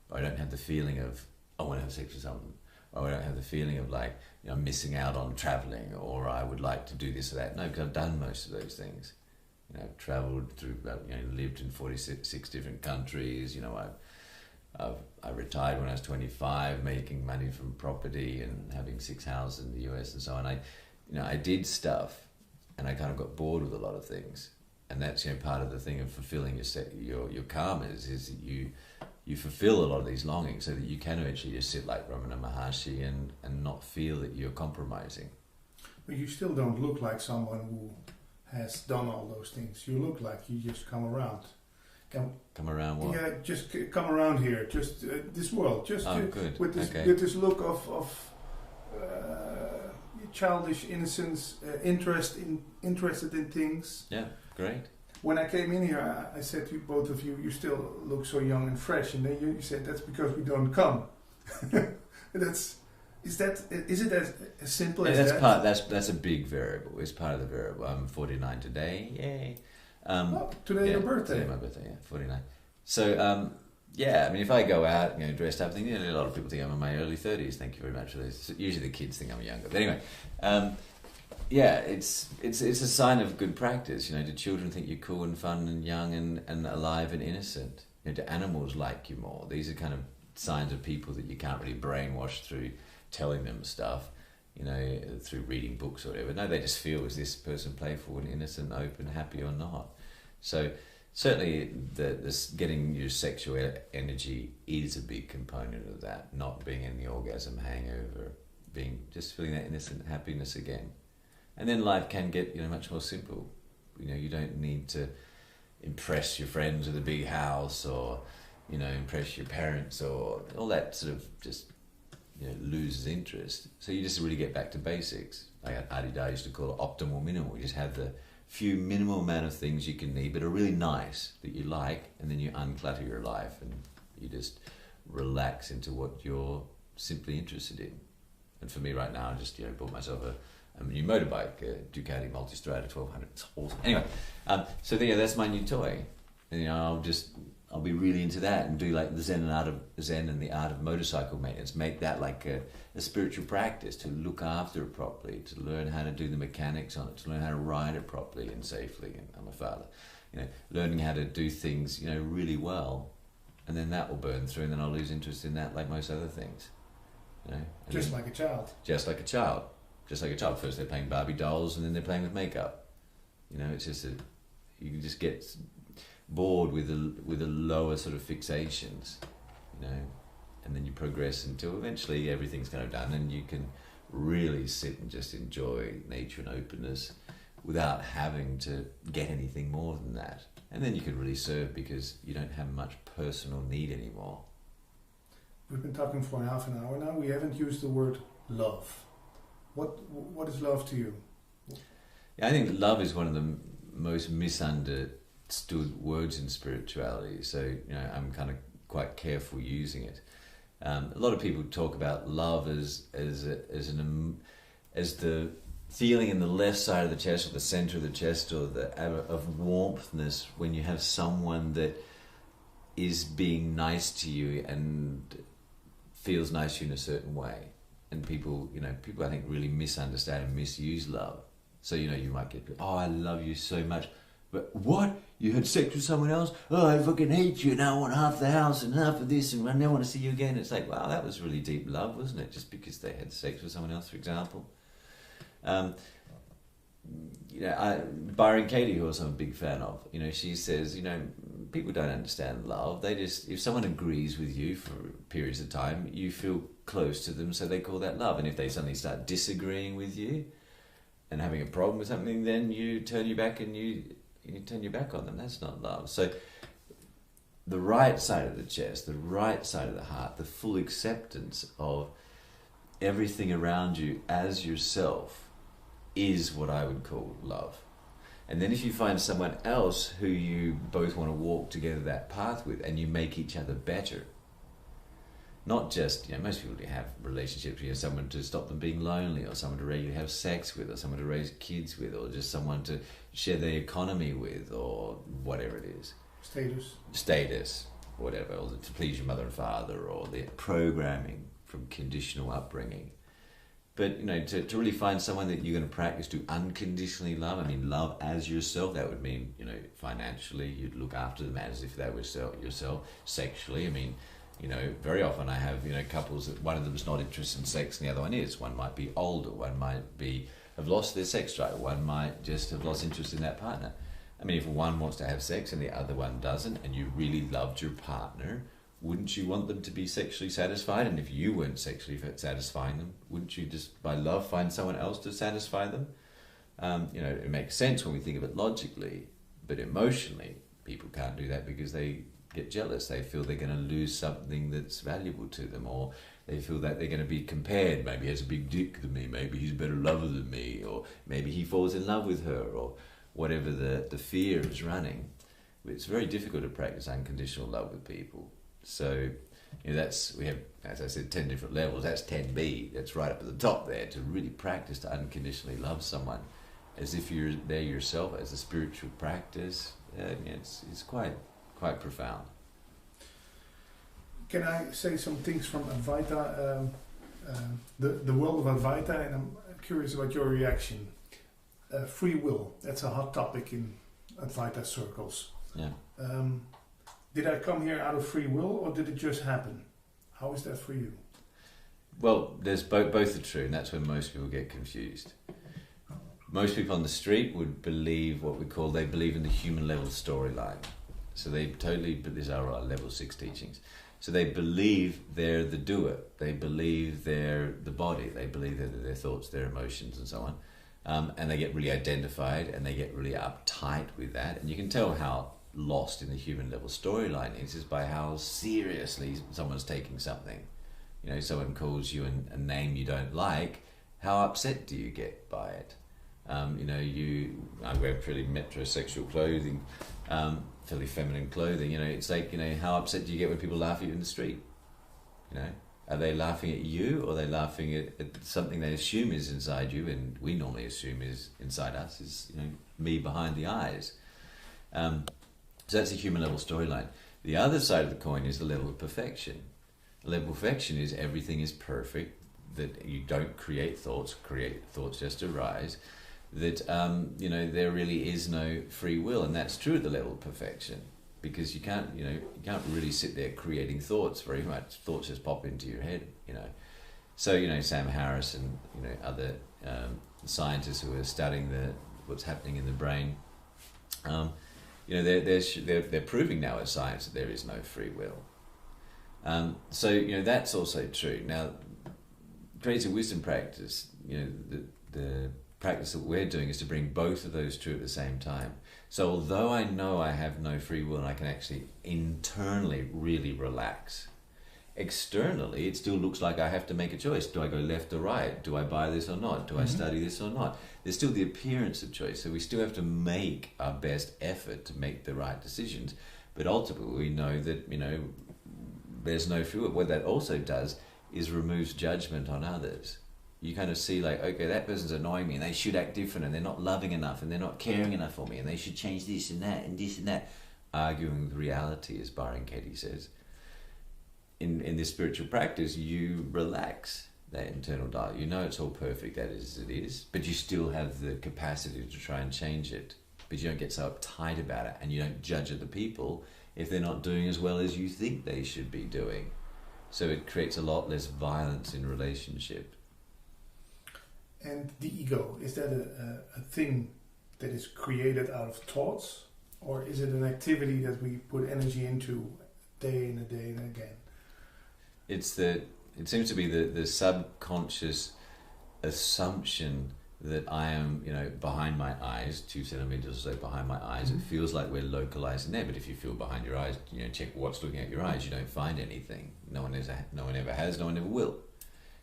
[SPEAKER 11] Or I don't have the feeling of I want to have sex with someone. Or I don't have the feeling of I'm missing out on traveling, or I would like to do this or that. No, because I've done most of those things. I've travelled through, lived in 46 different countries. I retired when I was 25, making money from property and having 6 houses in the US and so on. I did stuff, and I kind of got bored with a lot of things. And that's part of the thing of fulfilling your karmas is that you fulfill a lot of these longings so that you can eventually just sit like Ramana Maharshi and not feel that you're compromising.
[SPEAKER 9] But you still don't look like someone who has done all those things. You look like you just come around.
[SPEAKER 11] Come around what?
[SPEAKER 9] Yeah, just come around here. Just this world. Just
[SPEAKER 11] good.
[SPEAKER 9] with this
[SPEAKER 11] Okay.
[SPEAKER 9] with this look of childish innocence, interested in things.
[SPEAKER 11] Yeah, great.
[SPEAKER 9] When I came in here, I said to both of you, you still look so young and fresh, and then you said that's because we don't come. Is it as simple as that?
[SPEAKER 11] That's a big variable. It's part of the variable. I'm 49 today. Yay.
[SPEAKER 9] Today your birthday.
[SPEAKER 11] Today my birthday. Yeah, 49. So yeah, I mean, if I go out, dressed up, a lot of people think I'm in my early 30s. Thank you very much for this. Usually the kids think I'm younger. But anyway, yeah, it's a sign of good practice. Do children think you're cool and fun and young and alive and innocent? Do animals like you more? These are kind of signs of people that you can't really brainwash through telling them stuff, through reading books or whatever. No, they just feel, is this person playful and innocent, open, happy or not? So certainly this getting your sexual energy is a big component of that, not being in the orgasm hangover, just feeling that innocent happiness again. And then life can get much more simple. You don't need to impress your friends with a big house or impress your parents or all that sort of just loses interest. So you just really get back to basics. Like Adida used to call it optimal minimal. You just have the few minimal amount of things you can need but are really nice that you like, and then you unclutter your life and you just relax into what you're simply interested in. And for me right now, I just bought myself a new motorbike, a Ducati Multistrada 1200. It's awesome. Anyway, so that's my new toy. And I'll be really into that and do like the Zen and the art of motorcycle maintenance. Make that like a spiritual practice, to look after it properly, to learn how to do the mechanics on it, to learn how to ride it properly and safely. And I'm a father, learning how to do things, really well, and then that will burn through, and then I'll lose interest in that, like most other things.
[SPEAKER 9] Just like a child.
[SPEAKER 11] Just like a child. Just like a child. First they're playing Barbie dolls, and then they're playing with makeup. It's just you can just get bored with the lower sort of fixations, and then you progress until eventually everything's kind of done, and you can really sit and just enjoy nature and openness without having to get anything more than that. And then you can really serve because you don't have much personal need anymore.
[SPEAKER 9] We've been talking for half an hour now. We haven't used the word love. What is love to you?
[SPEAKER 11] Yeah, I think love is one of the most misunderstood words in spirituality. So I'm kind of quite careful using it. A lot of people talk about love as the feeling in the left side of the chest or the center of the chest, or of warmthness when you have someone that is being nice to you and feels nice to you in a certain way. And people I think really misunderstand and misuse love. So you might get, oh, I love you so much, but what? You had sex with someone else? Oh, I fucking hate you, now I want half the house and half of this, and I never want to see you again. It's like, wow, that was really deep love, wasn't it? Just because they had sex with someone else, for example. Byron Katie, who I'm a big fan of, she says, people don't understand love. They just, if someone agrees with you for periods of time, you feel close to them, so they call that love. And if they suddenly start disagreeing with you and having a problem with something, then you turn your back and you turn your back on them. That's not love. So the right side of the chest, the right side of the heart, the full acceptance of everything around you as yourself is what I would call love. And then if you find someone else who you both want to walk together that path with, and you make each other better, not just, most people have relationships, someone to stop them being lonely, or someone to regularly have sex with, or someone to raise kids with, or just someone to share their economy with, or whatever it is. Status, whatever, or to please your mother and father, or the programming from conditional upbringing. But, to really find someone that you're going to practice to unconditionally love, love as yourself, that would mean, financially, you'd look after them as if they were yourself. Sexually, very often I have, couples that one of them is not interested in sex and the other one is. One might be older, one might have lost their sex drive, one might just have lost interest in that partner. If one wants to have sex and the other one doesn't, and you really loved your partner, wouldn't you want them to be sexually satisfied? And if you weren't sexually satisfying them, wouldn't you just by love find someone else to satisfy them? It makes sense when we think of it logically, but emotionally, people can't do that because they get jealous. They feel they're going to lose something that's valuable to them, or they feel that they're going to be compared. Maybe he has a big dick than me, maybe he's a better lover than me, or maybe he falls in love with her, or whatever the fear is running. It's very difficult to practice unconditional love with people. So, we have, as I said, 10 different levels. That's 10B. That's right up at the top there, to really practice to unconditionally love someone as if you're there yourself, as a spiritual practice. It's quite profound.
[SPEAKER 9] Can I say some things from Advaita, the world of Advaita, and I'm curious about your reaction. Free will, that's a hot topic in Advaita circles.
[SPEAKER 11] Yeah.
[SPEAKER 9] Did I come here out of free will, or did it just happen? How is that for you?
[SPEAKER 11] Well, there's both are true, and that's where most people get confused. Most people on the street would believe they believe in the human level storyline. So they these are our level 6 teachings. So they believe they're the doer. They believe they're the body. They believe they're their thoughts, their emotions, and so on. And they get really identified, and they get really uptight with that. And you can tell how lost in the human level storyline is by how seriously someone's taking something. Someone calls you a name you don't like. How upset do you get by it? I wear pretty metrosexual clothing, fairly feminine clothing. It's like, how upset do you get when people laugh at you in the street? Are they laughing at you, or are they laughing at something they assume is inside you, and we normally assume is inside us, is me behind the eyes. So that's a human level storyline. The other side of the coin is the level of perfection. The level of perfection is everything is perfect, that you don't create thoughts just arise, that there really is no free will, and that's true at the level of perfection, because you can't really sit there creating thoughts very much. Thoughts just pop into your head, So Sam Harris and other scientists who are studying what's happening in the brain. They're proving now as science that there is no free will. So that's also true. Now, creative wisdom practice, the practice that we're doing is to bring both of those true at the same time. So although I know I have no free will and I can actually internally really relax, externally it still looks like I have to make a choice. Do I go left or right? Do I buy this or not? Do I study this or not? There's still the appearance of choice, so we still have to make our best effort to make the right decisions. But ultimately we know that there's no free will. What that also does is removes judgment on others. You kind of see like, okay, that person's annoying me and they should act different, and they're not loving enough, and they're not caring enough for me, and they should change this and that and this and that. Arguing with reality, as Byron Katie says. In this spiritual practice, you relax that internal dialogue. It's all perfect as it is, but you still have the capacity to try and change it. But you don't get so uptight about it, and you don't judge other people if they're not doing as well as you think they should be doing. So it creates a lot less violence in relationship.
[SPEAKER 9] And the ego, is that a thing that is created out of thoughts, or is it an activity that we put energy into day in and day and again?
[SPEAKER 11] It seems to be the subconscious assumption that I am, behind my eyes, 2 centimeters or so behind my eyes. It feels like we're localized in there, but if you feel behind your eyes, check what's looking at your eyes, you don't find anything. No one ever has, no one ever will.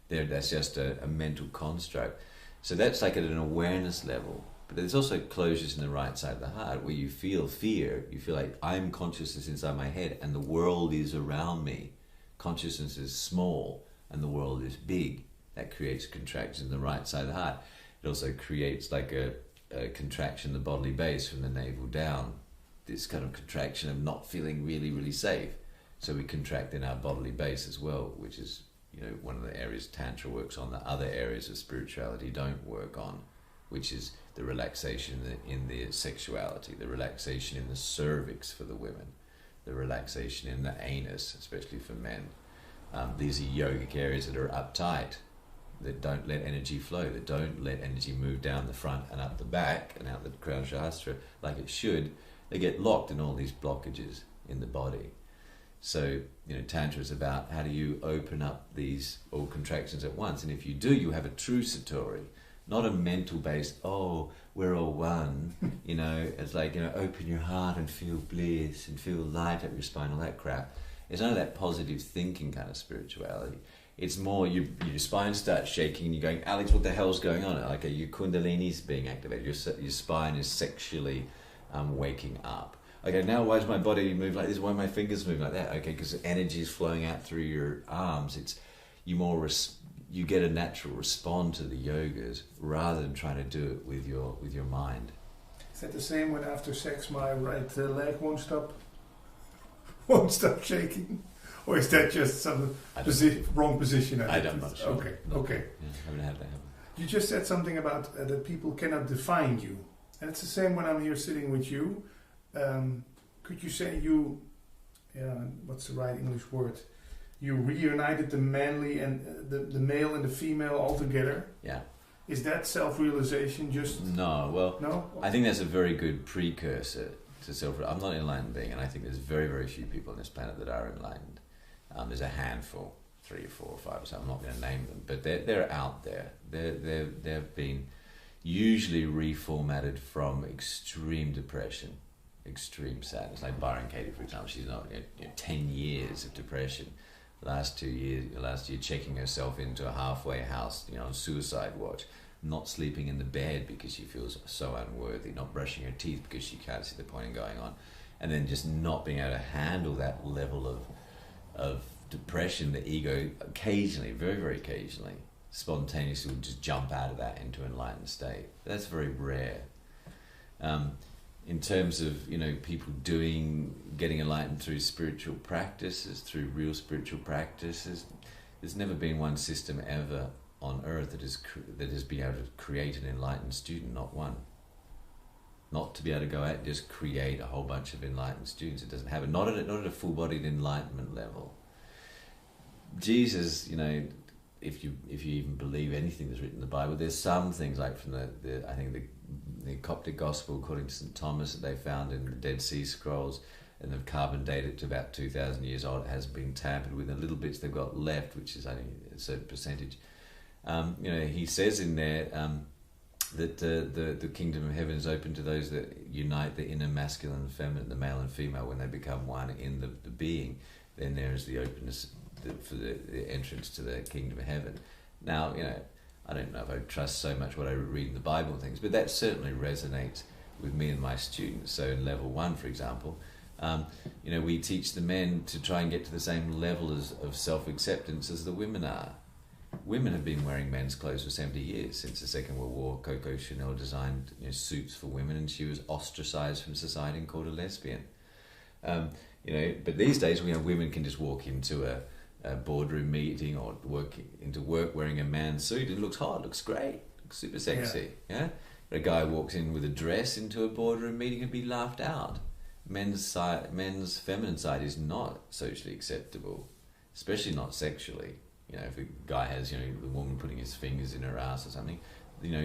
[SPEAKER 11] That's just a mental construct. So that's like at an awareness level. But there's also closures in the right side of the heart where you feel fear. You feel like I'm consciousness inside my head and the world is around me. Consciousness is small and the world is big. That creates contraction in the right side of the heart. It also creates like a contraction in the bodily base from the navel down. This kind of contraction of not feeling really, really safe. So we contract in our bodily base as well, which is one of the areas Tantra works on, the other areas of spirituality don't work on, which is the relaxation in the sexuality, the relaxation in the cervix for the women, the relaxation in the anus, especially for men. These are yogic areas that are uptight, that don't let energy flow, that don't let energy move down the front and up the back and out the crown shastra like it should. They get locked in all these blockages in the body. So, Tantra is about how do you open up these all contractions at once. And if you do, you have a true satori, not a mental based, oh, we're all one, you know, it's like, you know, open your heart and feel bliss and feel light up your spine, all that crap. It's none of that positive thinking kind of spirituality. It's more your spine starts shaking and you're going, Alex, what the hell's going on? Like your kundalini's being activated, your spine is sexually waking up. Okay, now why does my body move like this? Why are my fingers moving like that? Okay, because energy is flowing out through your arms. It's you get a natural response to the yogas rather than trying to do it with your mind.
[SPEAKER 9] Is that the same when after sex my right leg won't stop shaking? Or is that just some wrong position?
[SPEAKER 11] I don't know. Sure.
[SPEAKER 9] Okay.
[SPEAKER 11] Yeah, I haven't had that happen.
[SPEAKER 9] You just said something about that people cannot define you. And it's the same when I'm here sitting with you. Could you say what's the right English word? You reunited the manly and the male and the female all together?
[SPEAKER 11] Yeah.
[SPEAKER 9] Is that self-realization just...
[SPEAKER 11] No, well,
[SPEAKER 9] no?
[SPEAKER 11] I think that's a very good precursor to self-realization. I'm not an enlightened being, and I think there's very, very few people on this planet that are enlightened. There's a handful, 3 or 4 or 5 or something, I'm not going to name them, but they're out there. They've been usually reformatted from extreme depression, extreme sadness. Like Byron Katie, for example, she's not 10 years of depression. Last year checking herself into a halfway house, on suicide watch, not sleeping in the bed because she feels so unworthy, not brushing her teeth because she can't see the point in going on, and then just not being able to handle that level of depression. The ego occasionally, very, very occasionally, spontaneously will just jump out of that into an enlightened state. That's very rare. In terms of people getting enlightened through spiritual practices, through real spiritual practices, there's never been one system ever on earth that has been able to create an enlightened student. Not one. Not to be able to go out and just create a whole bunch of enlightened students. It doesn't happen. Not at a full-bodied enlightenment level. Jesus, if you even believe anything that's written in the Bible, there's some things like from the Coptic Gospel according to St. Thomas that they found in the Dead Sea Scrolls, and they've carbon dated to about 2,000 years old. It hasn't been tampered with. The little bits they've got left, which is only a certain percentage. He says in there that the kingdom of heaven is open to those that unite the inner masculine and feminine, the male and female, when they become one in the being. Then there is the openness for the entrance to the kingdom of heaven. Now, I don't know if I trust so much what I read in the Bible and things, but that certainly resonates with me and my students. So in level 1, for example, we teach the men to try and get to the same level of self-acceptance as the women are. Women have been wearing men's clothes for 70 years. Since the Second World War, Coco Chanel designed suits for women, and she was ostracized from society and called a lesbian. But these days, women can just walk into a boardroom meeting or work wearing a man's suit. It looks hot, looks great, looks super sexy. Yeah. But a guy walks in with a dress into a boardroom meeting and be laughed out. Men's feminine side is not socially acceptable, especially not sexually. If a guy has the woman putting his fingers in her ass or something,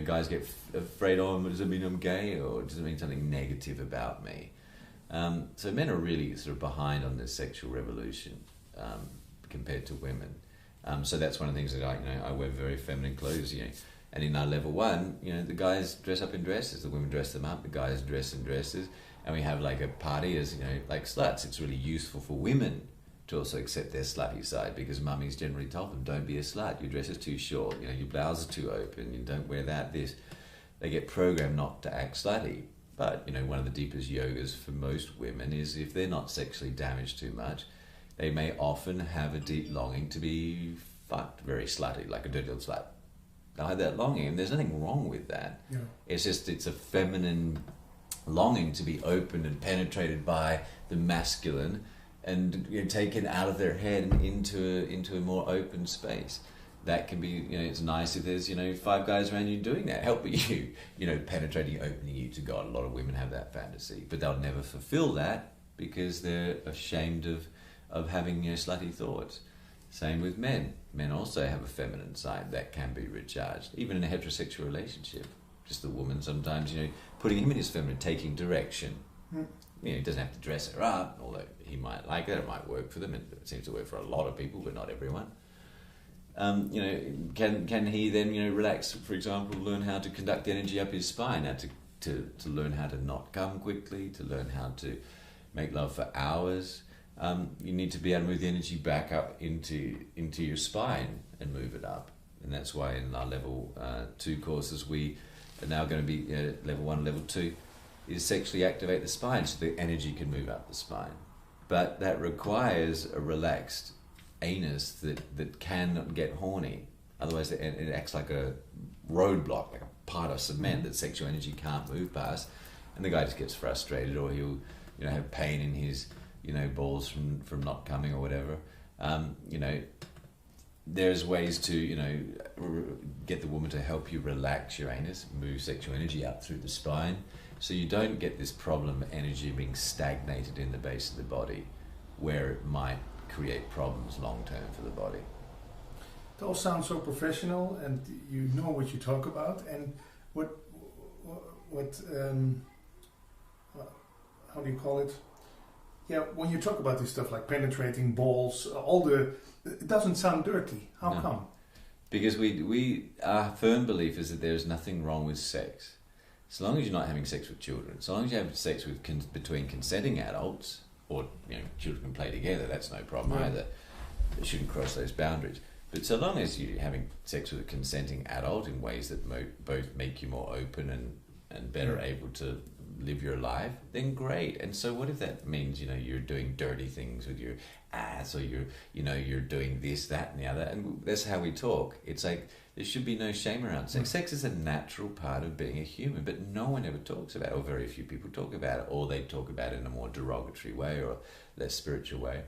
[SPEAKER 11] guys get afraid. Oh, does it mean I'm gay, or does it mean something negative about me? So men are really sort of behind on this sexual revolution. Compared to women, so that's one of the things that I wear very feminine clothes, and in our level 1, the guys dress up in dresses, the women dress them up, the guys dress in dresses, and we have like a party as like sluts. It's really useful for women to also accept their slutty side, because mummies generally told them, don't be a slut, your dress is too short, your blouse is too open, you don't wear that. They get programmed not to act slutty. But one of the deepest yogas for most women is, if they're not sexually damaged too much, they may often have a deep longing to be fucked very slutty, like a dirty little slut. They'll have that longing, and there's nothing wrong with that. Yeah. It's a feminine longing to be opened and penetrated by the masculine, and taken out of their head and into a more open space. That can be, it's nice if there's 5 guys around you doing that, helping you, penetrating, opening you to God. A lot of women have that fantasy, but they'll never fulfill that because they're ashamed of having slutty thoughts. Same with men. Men also have a feminine side that can be recharged, even in a heterosexual relationship. Just the woman sometimes, putting him in his feminine, taking direction. He doesn't have to dress her up, although he might like it, it might work for them. It seems to work for a lot of people, but not everyone. Can he then relax? For example, learn how to conduct energy up his spine, how to learn how to not come quickly, to learn how to make love for hours. You need to be able to move the energy back up into your spine and move it up. And that's why in our level 2 courses we are now going to be level 1, level 2 is sexually activate the spine so the energy can move up the spine. But that requires a relaxed anus that can get horny. Otherwise it acts like a roadblock, like a part of cement that sexual energy can't move past. And the guy just gets frustrated, or he'll have pain in his balls from not coming or whatever. There's ways to get the woman to help you relax your anus, move sexual energy up through the spine, so you don't get this problem of energy being stagnated in the base of the body, where it might create problems long term for the body.
[SPEAKER 9] It all sounds so professional, and you know what you talk about. And what how do you call it? Yeah, when you talk about this stuff like penetrating balls, it doesn't sound dirty. How come?
[SPEAKER 11] Because our firm belief is that there is nothing wrong with sex, so long as you're not having sex with children. So long as you have sex between consenting adults, or children can play together, that's no problem either. They shouldn't cross those boundaries. But so long as you're having sex with a consenting adult in ways that both make you more open and better able to live your life, then great. And so what if that means you're doing dirty things with your ass, or you're doing this, that, and the other? And that's how we talk. It's like there should be no shame around sex. Sex is a natural part of being a human, but no one ever talks about it, or very few people talk about it, or they talk about it in a more derogatory way or less spiritual way.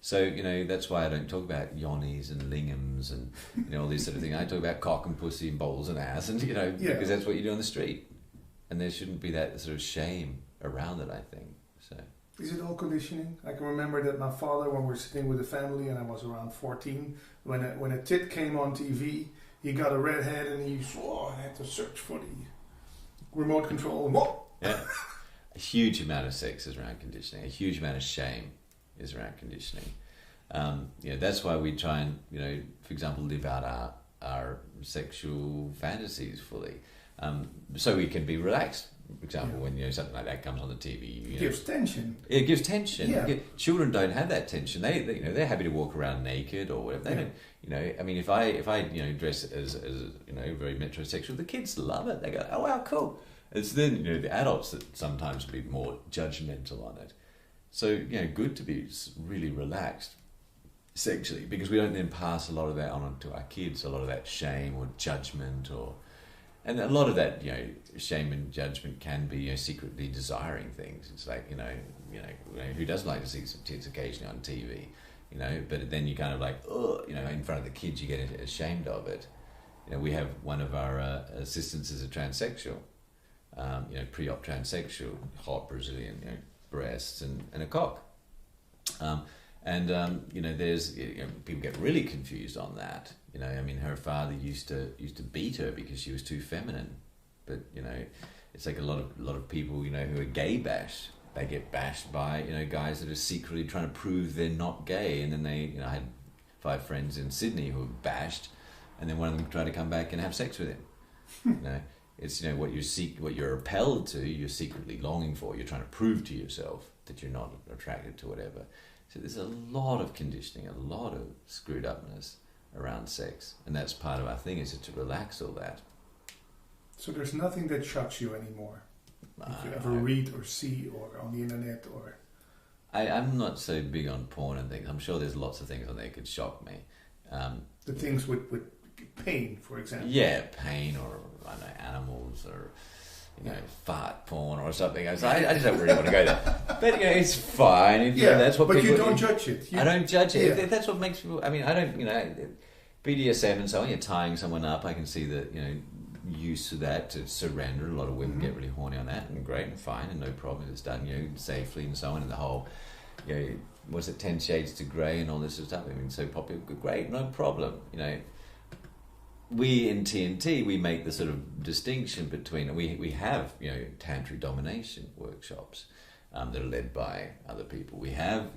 [SPEAKER 11] So that's why I don't talk about yonnies and lingams and all these sort of things. I talk about cock and pussy and balls and ass, and because that's what you do on the street. And there shouldn't be that sort of shame around it, I think. So.
[SPEAKER 9] Is it all conditioning? I can remember that my father, when we were sitting with the family, and I was around 14, when a tit came on TV, he got a red head and he had to search for the remote control.
[SPEAKER 11] Yeah. A huge amount of sex is around conditioning. A huge amount of shame is around conditioning. That's why we try and, for example, live out our sexual fantasies fully. So we can be relaxed. For example, when something like that comes on the TV,
[SPEAKER 9] it gives tension.
[SPEAKER 11] It gives tension.
[SPEAKER 9] Yeah.
[SPEAKER 11] Children don't have that tension. They're happy to walk around naked or whatever. They don't. I mean, if I dress as very metrosexual, the kids love it. They go, oh wow, cool. It's then the adults that sometimes be more judgmental on it. So good to be really relaxed sexually, because we don't then pass a lot of that on to our kids. A lot of that shame or judgment and a lot of that, shame and judgment can be secretly desiring things. It's like, who doesn't like to see some tits occasionally on TV, but then you kind of like, in front of the kids you get ashamed of it. We have one of our assistants is a transsexual, pre-op transsexual, hot Brazilian, breasts and a cock. There's people get really confused on that. Her father used to beat her because she was too feminine, but it's like a lot of people who are gay bashed. They get bashed by guys that are secretly trying to prove they're not gay, and then I had 5 friends in Sydney who were bashed, and then one of them tried to come back and have sex with him. It's what you're repelled to, you're secretly longing for. You're trying to prove to yourself that you're not attracted to whatever. So there's a lot of conditioning, a lot of screwed upness around sex, and that's part of our thing, is to relax all that.
[SPEAKER 9] So there's nothing that shocks you anymore, if you ever read or see or on the internet or.
[SPEAKER 11] I'm not so big on porn and things. I'm sure there's lots of things on there that could shock me.
[SPEAKER 9] The things with pain, for example.
[SPEAKER 11] Yeah, pain, or I don't know, animals, or fart porn or something. I just don't really want to go there. But it's fine. That's what. But
[SPEAKER 9] you don't judge it.
[SPEAKER 11] I don't judge it. Yeah. That's what makes people. I mean, I don't. BDSM and so on. You're tying someone up. I can see the use of that to surrender. A lot of women get really horny on that, and great and fine and no problem. It's done safely and so on. And the whole what's it, 10 Shades to Grey and all this sort of stuff. I mean, so popular. Great, no problem. We in TNT, we make the sort of distinction between, we have tantric domination workshops that are led by other people. We have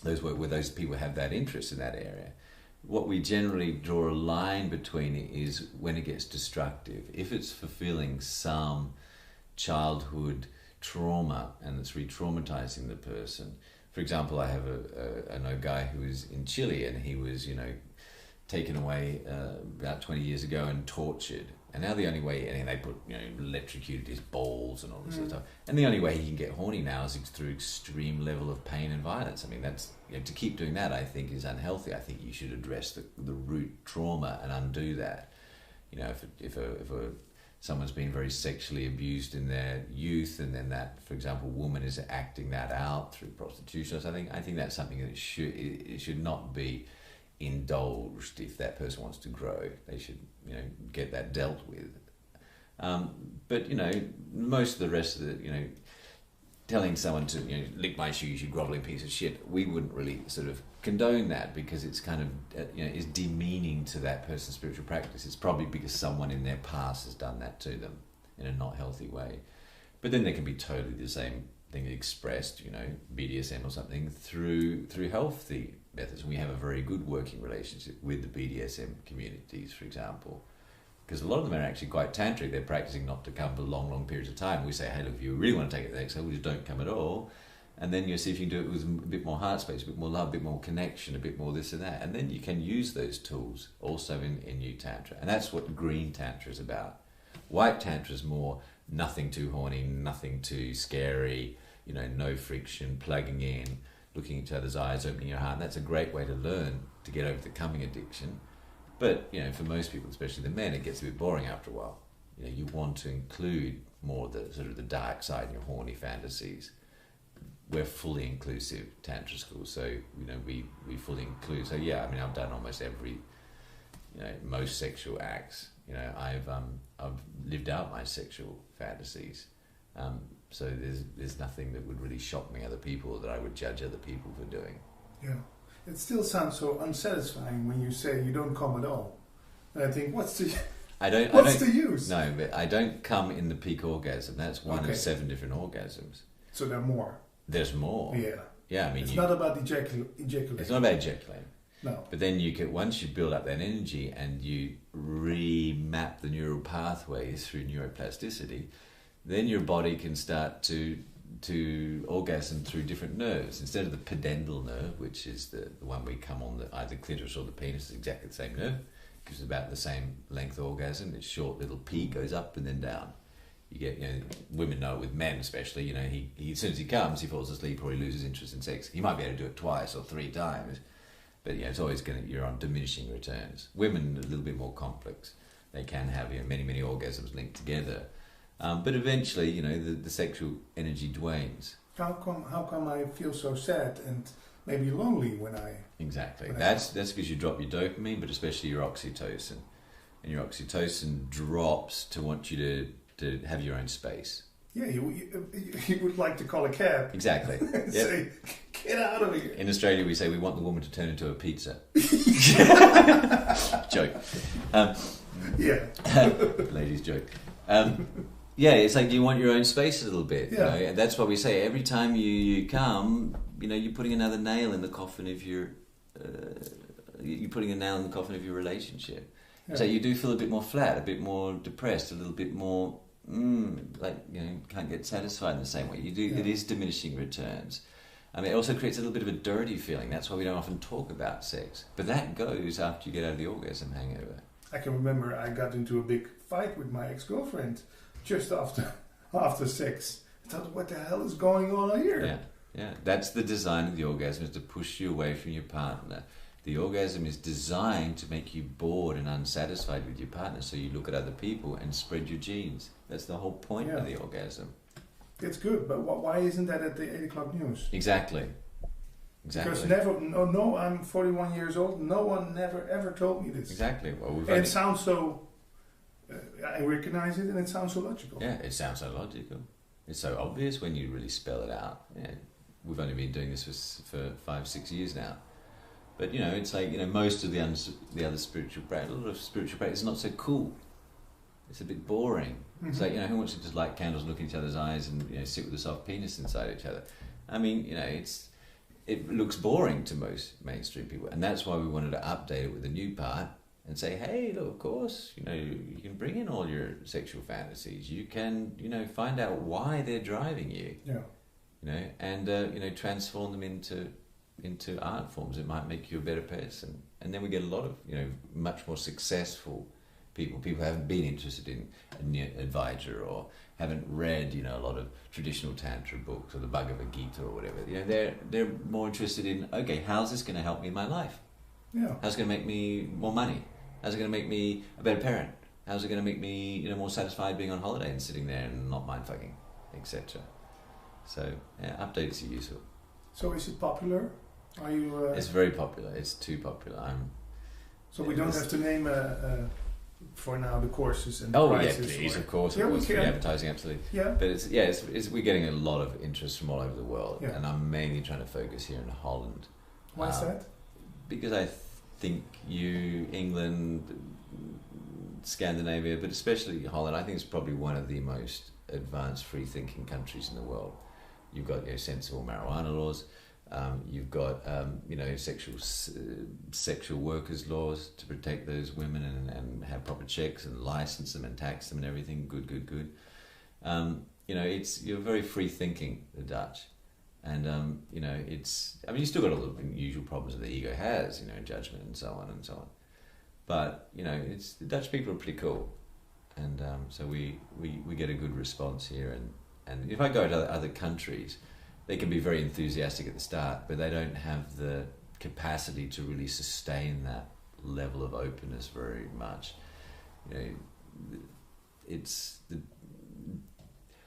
[SPEAKER 11] those where those people have that interest in that area, what we generally draw a line between is when it gets destructive. If it's fulfilling some childhood trauma and it's re-traumatizing the person. For example, I have I know a guy who was in Chile, and he was, taken away about 20 years ago and tortured. And now the only way, and they put, electrocuted his balls and all this sort of stuff. And the only way he can get horny now is through extreme level of pain and violence. I mean, that's, to keep doing that, I think, is unhealthy. I think you should address the root trauma and undo that. If someone's been very sexually abused in their youth, and then that, for example, woman is acting that out through prostitution or something, I think that's something that it should not be indulged. If that person wants to grow, they should get that dealt with. But most of the rest of the telling someone to lick my shoes, you groveling piece of shit, we wouldn't really sort of condone that, because it's kind of is demeaning to that person's spiritual practice. It's probably because someone in their past has done that to them in a not healthy way. But then there can be totally the same thing expressed, BDSM or something, through healthy methods. And we have a very good working relationship with the BDSM communities, for example, because a lot of them are actually quite tantric. They're practicing not to come for long periods of time. We say, hey, look, if you really want to take it to the next level, just don't come at all. And then you see if you can do it with a bit more heart space, a bit more love, a bit more connection, a bit more this and that. And then you can use those tools also in New Tantra. And that's what Green Tantra is about. White Tantra is more nothing too horny, nothing too scary, no friction, plugging in, looking at each other's eyes, opening your heart. And that's a great way to learn to get over the coming addiction. But, for most people, especially the men, it gets a bit boring after a while. You want to include more the sort of the dark side in your horny fantasies. We're fully inclusive Tantra school, so, we fully include. So, yeah, I mean, I've done almost every, most sexual acts. I've lived out my sexual fantasies. So there's nothing that would really shock me, other people, that I would judge other people for doing.
[SPEAKER 9] Yeah. It still sounds so unsatisfying when you say you don't come at all. And I think, what's the use?
[SPEAKER 11] No, but I don't come in the peak orgasm. That's one of 7 different orgasms.
[SPEAKER 9] So there are more.
[SPEAKER 11] There's more.
[SPEAKER 9] Yeah.
[SPEAKER 11] Yeah, I mean,
[SPEAKER 9] it's not about ejaculating.
[SPEAKER 11] It's not about ejaculating.
[SPEAKER 9] No.
[SPEAKER 11] But then once you build up that energy and you remap the neural pathways through neuroplasticity, then your body can start to orgasm through different nerves. Instead of the pudendal nerve, which is the one we come on either clitoris or the penis, is exactly the same nerve, gives about the same length orgasm. It's short little P, goes up and then down. You get, women know it with men especially, he as soon as he comes, he falls asleep or he loses interest in sex. He might be able to do it twice or 3 times, but it's always you're on diminishing returns. Women are a little bit more complex. They can have many orgasms linked together. But eventually, the sexual energy dwanes.
[SPEAKER 9] How come I feel so sad and maybe lonely when I...
[SPEAKER 11] Exactly. That's because you drop your dopamine, but especially your oxytocin. And your oxytocin drops to want you to have your own space.
[SPEAKER 9] Yeah, you would like to call a cab.
[SPEAKER 11] Exactly.
[SPEAKER 9] Yep. Say, get out of here.
[SPEAKER 11] In Australia, we say we want the woman to turn into a pizza. Joke.
[SPEAKER 9] Yeah.
[SPEAKER 11] Ladies' joke. Yeah, it's like you want your own space a little bit.
[SPEAKER 9] Yeah.
[SPEAKER 11] And that's why we say every time you come, you're putting another nail in the coffin of your... you're putting a nail in the coffin of your relationship. Yeah. So you do feel a bit more flat, a bit more depressed, a little bit more... can't get satisfied in the same way. You do. Yeah. It is diminishing returns. I mean, it also creates a little bit of a dirty feeling. That's why we don't often talk about sex. But that goes after you get out of the orgasm hangover.
[SPEAKER 9] I can remember I got into a big fight with my ex-girlfriend just after sex. I thought, what the hell is going on here?
[SPEAKER 11] Yeah. That's the design of the orgasm, is to push you away from your partner. The orgasm is designed to make you bored and unsatisfied with your partner, so you look at other people and spread your genes. That's the whole point of the orgasm.
[SPEAKER 9] It's good, but why isn't that at the 8 o'clock news?
[SPEAKER 11] Exactly.
[SPEAKER 9] Because I'm 41 years old. No one never ever told me this.
[SPEAKER 11] Exactly. Well,
[SPEAKER 9] it sounds so. I recognize it, and it sounds so logical.
[SPEAKER 11] Yeah, it sounds so logical. It's so obvious when you really spell it out. Yeah, we've only been doing this for 5-6 years now. But it's like most of the other spiritual practice, a lot of spiritual practice is not so cool. It's a bit boring. Mm-hmm. It's like who wants to just light candles, look in each other's eyes, and sit with a soft penis inside each other? I mean, it looks boring to most mainstream people, and that's why we wanted to update it with a new part and say, hey, look, of course, you know, you can bring in all your sexual fantasies. You can, you know, find out why they're driving you.
[SPEAKER 9] Yeah.
[SPEAKER 11] You know, and you know, transform them into art forms. It might make you a better person, and then we get a lot of, you know, much more successful people who haven't been interested in Advaita or haven't read, you know, a lot of traditional Tantra books or the Bhagavad Gita or whatever. You know, they're more interested in, okay, how's this going to help me in my life?
[SPEAKER 9] Yeah.
[SPEAKER 11] How's it going to make me more money? How's it going to make me a better parent? How's it going to make me, you know, more satisfied being on holiday and sitting there and not mind fucking, etc. So yeah, updates are useful.
[SPEAKER 9] So is it popular? Are you?
[SPEAKER 11] It's very popular. It's too popular.
[SPEAKER 9] So we don't have to name for now the courses and the
[SPEAKER 11] oh
[SPEAKER 9] prices.
[SPEAKER 11] Yeah, please,
[SPEAKER 9] or...
[SPEAKER 11] of course,
[SPEAKER 9] yeah,
[SPEAKER 11] for advertising, absolutely.
[SPEAKER 9] Yeah,
[SPEAKER 11] but it's we're getting a lot of interest from all over the world,
[SPEAKER 9] yeah.
[SPEAKER 11] and I'm mainly trying to focus here in Holland.
[SPEAKER 9] Why is that?
[SPEAKER 11] Because I think England, Scandinavia, but especially Holland, I think it's probably one of the most advanced free-thinking countries in the world. You've got your sensible marijuana laws. You've got you know, sexual workers laws to protect those women and have proper checks and license them and tax them and everything. Good. You know, you're very free thinking, the Dutch, and you know, I mean, you still got all the usual problems that the ego has, you know, judgment and so on. But you know, the Dutch people are pretty cool, and so we get a good response here. And if I go to other countries, they can be very enthusiastic at the start, but they don't have the capacity to really sustain that level of openness very much. You know,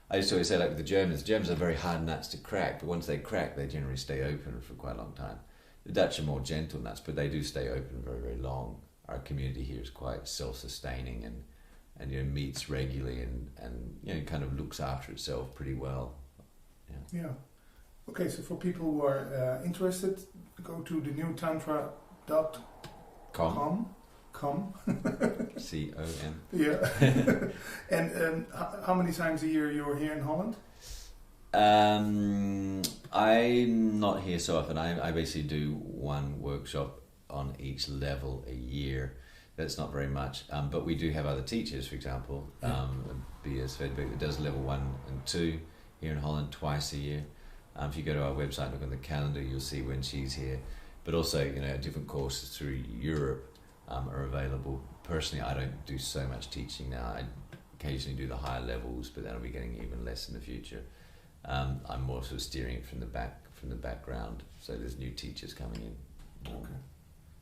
[SPEAKER 11] I used to always say, like, the Germans are very hard nuts to crack, but once they crack, they generally stay open for quite a long time. The Dutch are more gentle nuts, but they do stay open very, very long. Our community here is quite self-sustaining and you know, meets regularly and you know, kind of looks after itself pretty well.
[SPEAKER 9] Yeah. Okay, so for people who are interested, go to thenewtantra.com. Com.
[SPEAKER 11] C-O-M.
[SPEAKER 9] Yeah. And how many times a year you're here in Holland?
[SPEAKER 11] I'm not here so often. I basically do one workshop on each level a year. That's not very much, but we do have other teachers, for example. B.S. Svedberg that does level 1 and 2 here in Holland twice a year. If you go to our website and look on the calendar, you'll see when she's here. But also, you know, different courses through Europe are available. Personally, I don't do so much teaching now. I occasionally do the higher levels, but that'll be getting even less in the future. I'm more sort of steering it from the background. So there's new teachers coming in.
[SPEAKER 9] Okay.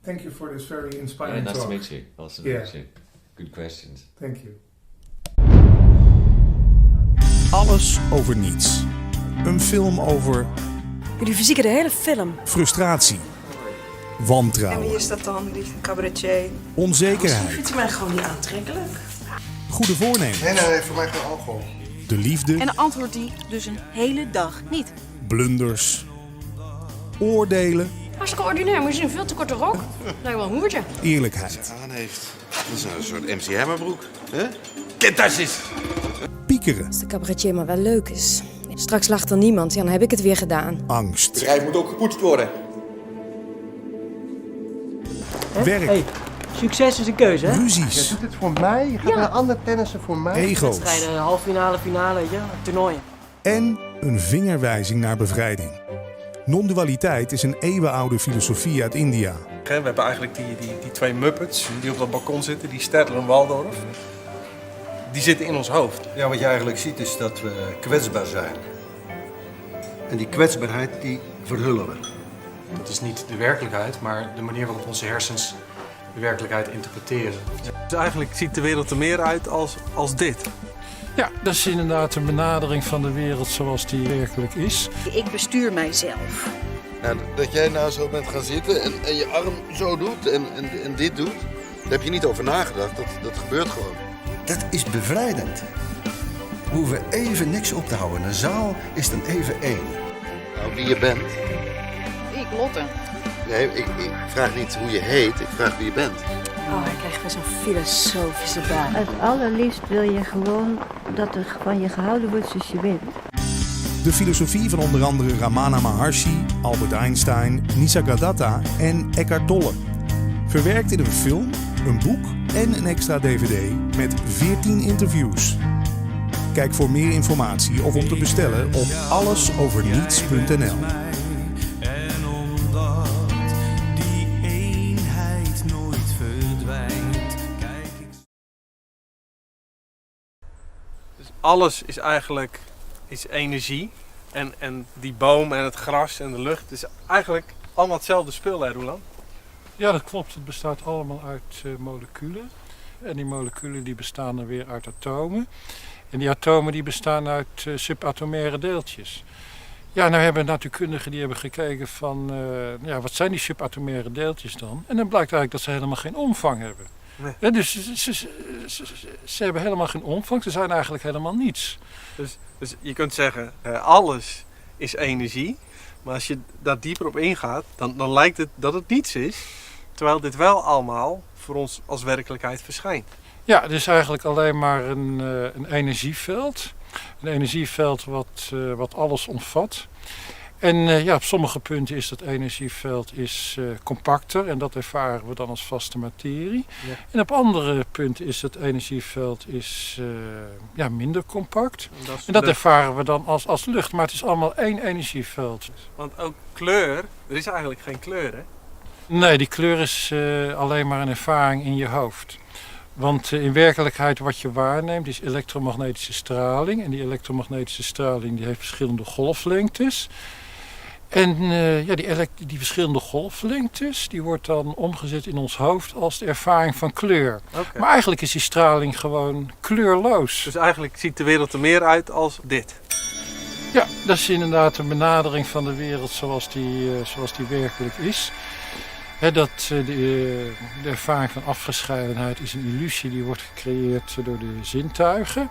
[SPEAKER 9] Thank you for this very inspiring
[SPEAKER 11] nice
[SPEAKER 9] talk.
[SPEAKER 11] to meet you. Awesome to meet you. Good questions.
[SPEAKER 9] Thank you.
[SPEAKER 12] Alles over niets. Een film over...
[SPEAKER 13] Jullie verzieken de hele film.
[SPEAKER 12] Frustratie. Wantrouwen.
[SPEAKER 13] En wie is dat dan, die cabaretier?
[SPEAKER 12] Onzekerheid.
[SPEAKER 13] Vindt u mij gewoon niet aantrekkelijk?
[SPEAKER 12] Goede voornemens.
[SPEAKER 14] Nee, voor mij geen alcohol.
[SPEAKER 12] De liefde.
[SPEAKER 13] En dan antwoordt hij dus een hele dag niet.
[SPEAKER 12] Blunders. Oordelen.
[SPEAKER 15] Hartstikke ordinair, maar je ziet een veel te korte rok. Lijkt wel een hoertje.
[SPEAKER 12] Eerlijkheid.
[SPEAKER 14] Wat ze aan heeft. Dat is een soort MC Hammerbroek. Hè? Kentasjes.
[SPEAKER 12] Piekeren.
[SPEAKER 16] Als de cabaretier maar wel leuk is. Straks lacht er niemand, ja, dan heb ik het weer gedaan.
[SPEAKER 12] Angst.
[SPEAKER 14] Het bedrijf moet ook gepoetst worden.
[SPEAKER 12] Werk.
[SPEAKER 17] Hey, succes is een keuze, hè?
[SPEAKER 12] Ruzies.
[SPEAKER 17] Je doet het voor mij, je gaat naar andere tennissen voor mij.
[SPEAKER 12] Ego's.
[SPEAKER 17] Wedstrijden, halve finale, finale, weet je, toernooien.
[SPEAKER 12] En een vingerwijzing naar bevrijding. Non-dualiteit is een eeuwenoude filosofie uit India.
[SPEAKER 18] We hebben eigenlijk die twee Muppets die op dat balkon zitten, die Stertel en Waldorf. Die zitten in ons hoofd.
[SPEAKER 19] Ja, wat je eigenlijk ziet is dat we kwetsbaar zijn. En die kwetsbaarheid, die verhullen we.
[SPEAKER 18] Dat is niet de werkelijkheid, maar de manier waarop onze hersens de werkelijkheid interpreteren.
[SPEAKER 4] Dus eigenlijk ziet de wereld er meer uit als dit.
[SPEAKER 20] Ja, dat is inderdaad een benadering van de wereld zoals die werkelijk is.
[SPEAKER 13] Ik bestuur mijzelf.
[SPEAKER 14] Nou, dat jij nou zo bent gaan zitten en je arm zo doet en dit doet, daar heb je niet over nagedacht. Dat gebeurt gewoon.
[SPEAKER 19] Dat is bevrijdend. We hoeven even niks op te houden. Een zaal is dan even één.
[SPEAKER 14] Nou, wie je bent.
[SPEAKER 15] Ik, Lotte.
[SPEAKER 14] Nee, ik vraag niet hoe je heet, ik vraag wie je bent.
[SPEAKER 13] Oh, hij krijgt weer zo'n filosofische baan.
[SPEAKER 21] Het allerliefst wil je gewoon dat er van je gehouden wordt zoals je bent.
[SPEAKER 12] De filosofie van onder andere Ramana Maharshi Albert Einstein, Nisargadatta en Eckhart Tolle. Verwerkt in een film, een boek en een extra DVD met 14 interviews. Kijk voor meer informatie of om te bestellen op allesoverniets.nl.
[SPEAKER 5] En omdat die eenheid nooit verdwijnt, kijk ik...
[SPEAKER 4] Dus alles is eigenlijk energie. En die boom en het gras en de lucht is eigenlijk allemaal hetzelfde spul, hè Roland?
[SPEAKER 20] Ja, dat klopt. Het bestaat allemaal uit moleculen. En die moleculen die bestaan dan weer uit atomen. En die atomen die bestaan uit subatomaire deeltjes. Ja, nou hebben natuurkundigen die hebben gekeken van, wat zijn die subatomaire deeltjes dan? En dan blijkt eigenlijk dat ze helemaal geen omvang hebben. Nee. Ja, dus ze hebben helemaal geen omvang, ze zijn eigenlijk helemaal niets.
[SPEAKER 4] Dus je kunt zeggen, alles is energie. Maar als je daar dieper op ingaat, dan lijkt het dat het niets is. Terwijl dit wel allemaal voor ons als werkelijkheid verschijnt.
[SPEAKER 20] Ja, het is eigenlijk alleen maar een energieveld. Een energieveld wat alles omvat. En op sommige punten is dat energieveld compacter en dat ervaren we dan als vaste materie. Ja. En op andere punten is het energieveld minder compact. En dat ervaren we dan als lucht, maar het is allemaal één energieveld.
[SPEAKER 4] Want ook kleur, er is eigenlijk geen kleur, hè?
[SPEAKER 20] Nee, die kleur is alleen maar een ervaring in je hoofd. Want in werkelijkheid wat je waarneemt is elektromagnetische straling. En die elektromagnetische straling die heeft verschillende golflengtes. En die verschillende golflengtes die wordt dan omgezet in ons hoofd als de ervaring van kleur. Okay. Maar eigenlijk is die straling gewoon kleurloos.
[SPEAKER 4] Dus eigenlijk ziet de wereld er meer uit als dit?
[SPEAKER 20] Ja, dat is inderdaad een benadering van de wereld zoals die werkelijk is. De ervaring van afgescheidenheid is een illusie die wordt gecreëerd door de zintuigen.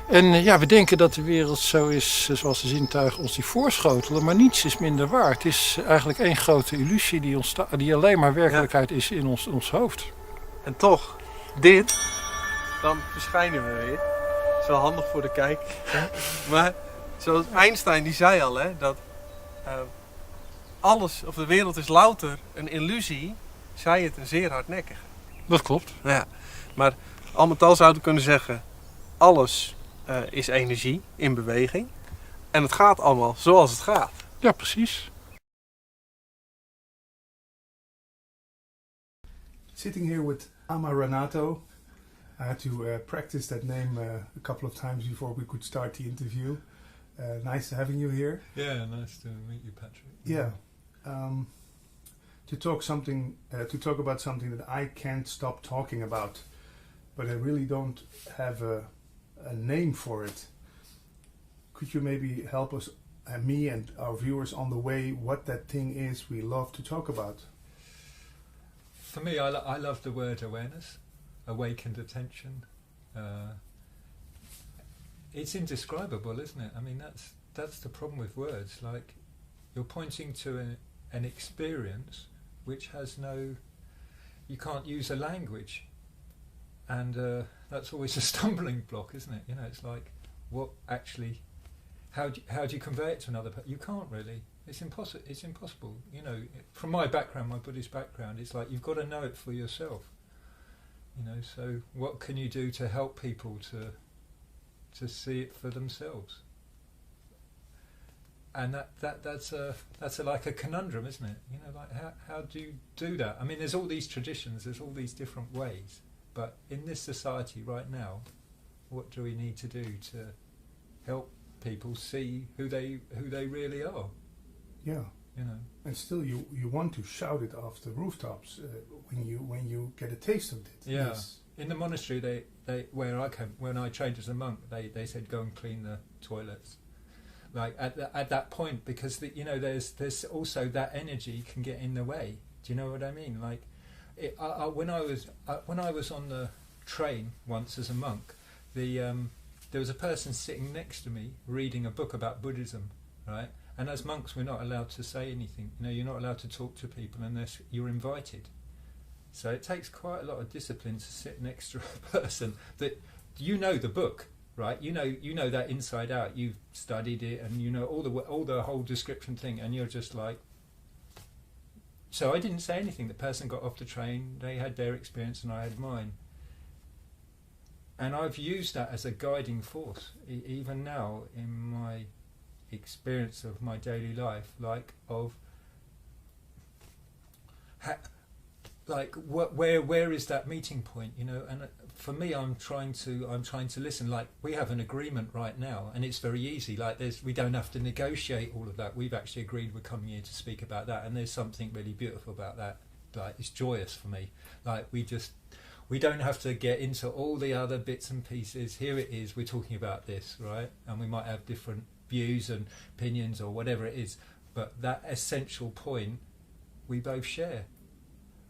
[SPEAKER 20] En we denken dat de wereld zo is zoals de zintuigen ons die voorschotelen, maar niets is minder waar. Het is eigenlijk één grote illusie die alleen maar werkelijkheid is in ons hoofd.
[SPEAKER 4] En toch, dan verschijnen we weer. Dat is wel handig voor de kijk. Maar zoals Einstein die zei al, hè, dat alles, of de wereld is louter een illusie, zei het een zeer hardnekkige.
[SPEAKER 20] Dat klopt.
[SPEAKER 4] Ja, maar al met al zouden we kunnen zeggen, alles is energie in beweging. En het gaat allemaal zoals het gaat.
[SPEAKER 20] Ja, precies.
[SPEAKER 9] Sitting here with Amaranato. I had to practice that name a couple of times before we could start the interview. Nice having you here.
[SPEAKER 22] Yeah, nice to meet you, Patrick.
[SPEAKER 9] Yeah. To talk about something that I can't stop talking about, but I really don't have a name for it. Could you maybe help us, me and our viewers, on the way what that thing is we love to talk about?
[SPEAKER 22] For me, I love the word awareness, awakened attention. It's indescribable, isn't it? I mean, that's the problem with words. Like, you're pointing to an experience which has you can't use a language, and that's always a stumbling block, isn't it? You know, it's like, what actually, how do you convey it to another person? You can't really. It's impossible. You know, from my background, my Buddhist background, it's like you've got to know it for yourself. You know, so what can you do to help people to see it for themselves? And that's like a conundrum, isn't it? You know, like how do you do that? I mean, there's all these traditions, there's all these different ways, but in this society right now, what do we need to do to help people see who they really are?
[SPEAKER 9] Yeah,
[SPEAKER 22] you know.
[SPEAKER 9] And still, you want to shout it off the rooftops when you get a taste of it.
[SPEAKER 22] Yeah.
[SPEAKER 9] Yes.
[SPEAKER 22] In the monastery, they when I trained as a monk, they said go and clean the toilets. Like at that point, because there's also that energy can get in the way. Do you know what I mean? Like when I was on the train once as a monk, there was a person sitting next to me reading a book about Buddhism, right? And as monks, we're not allowed to say anything. You know, you're not allowed to talk to people unless you're invited. So it takes quite a lot of discipline to sit next to a person that you know the book, right? You know that inside out. You've studied it, and you know all the whole description thing, and you're just like. So I didn't say anything. The person got off the train. They had their experience, and I had mine. And I've used that as a guiding force, even now in my experience of my daily life, where is that meeting point, you know? And for me, I'm trying to listen. Like, we have an agreement right now, and it's very easy. Like, we don't have to negotiate all of that. We've actually agreed we're coming here to speak about that, and there's something really beautiful about that. Like, it's joyous for me. Like, we don't have to get into all the other bits and pieces. Here it is, we're talking about this, right? And we might have different views and opinions or whatever it is, but that essential point we both share.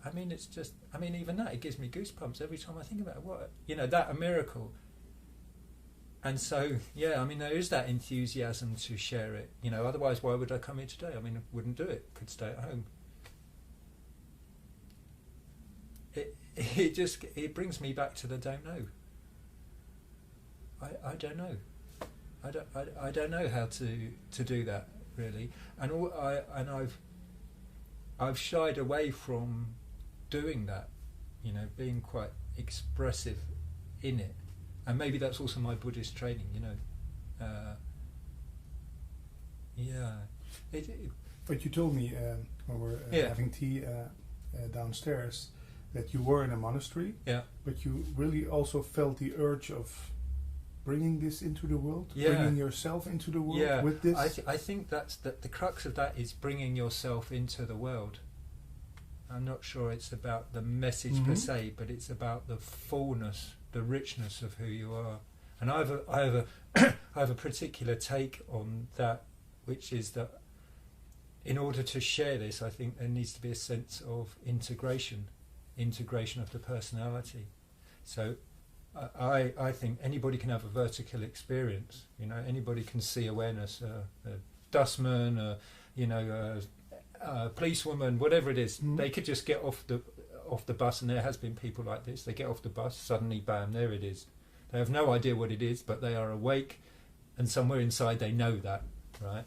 [SPEAKER 22] I mean, it's just, even that, it gives me goosebumps every time I think about it. What, you know, that a miracle. And so, yeah, there is that enthusiasm to share it. You know, otherwise, why would I come here today? I wouldn't do it. Could stay at home. It brings me back to the don't know. I don't know. I don't know how to do that, really. And I've shied away from doing that, you know, being quite expressive in it. And maybe that's also my Buddhist training, you know.
[SPEAKER 9] But you told me when we were having tea downstairs that you were in a monastery, but you really also felt the urge of bringing this into the world, bringing yourself into the world with this.
[SPEAKER 22] I think that's the crux of that is bringing yourself into the world. I'm not sure it's about the message per se, but it's about the fullness, the richness of who you are. And I have a particular take on that, which is that in order to share this, I think there needs to be a sense of integration of the personality. So I think anybody can have a vertical experience. You know, anybody can see awareness, a dustman, a policewoman, whatever it is. They could just get off the bus, and there has been people like this. They get off the bus, suddenly, bam, there it is. They have no idea what it is, but they are awake, and somewhere inside they know that, right?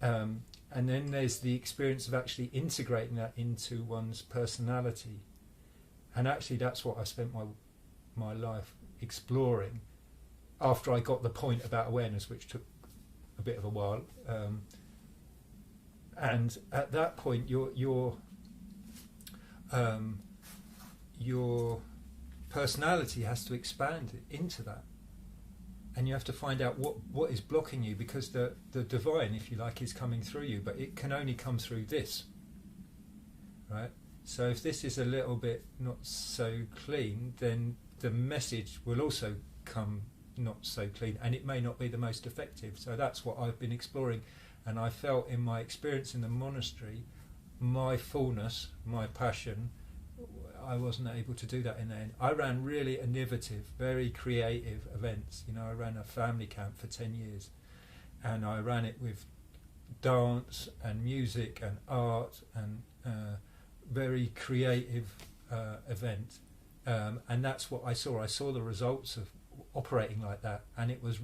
[SPEAKER 22] And then there's the experience of actually integrating that into one's personality. And actually that's what I spent my life exploring after I got the point about awareness, which took a bit of a while. And at that point, your personality has to expand into that. And you have to find out what is blocking you, because the divine, if you like, is coming through you, but it can only come through this, right? So if this is a little bit not so clean, then the message will also come not so clean, and it may not be the most effective. So that's what I've been exploring, and I felt in my experience in the monastery, my fullness, my passion, I wasn't able to do that in the end. I ran really innovative, very creative events. You know, I ran a family camp for 10 years, and I ran it with dance and music and art and very creative event. And that's what I saw. I saw the results of operating like that, and it was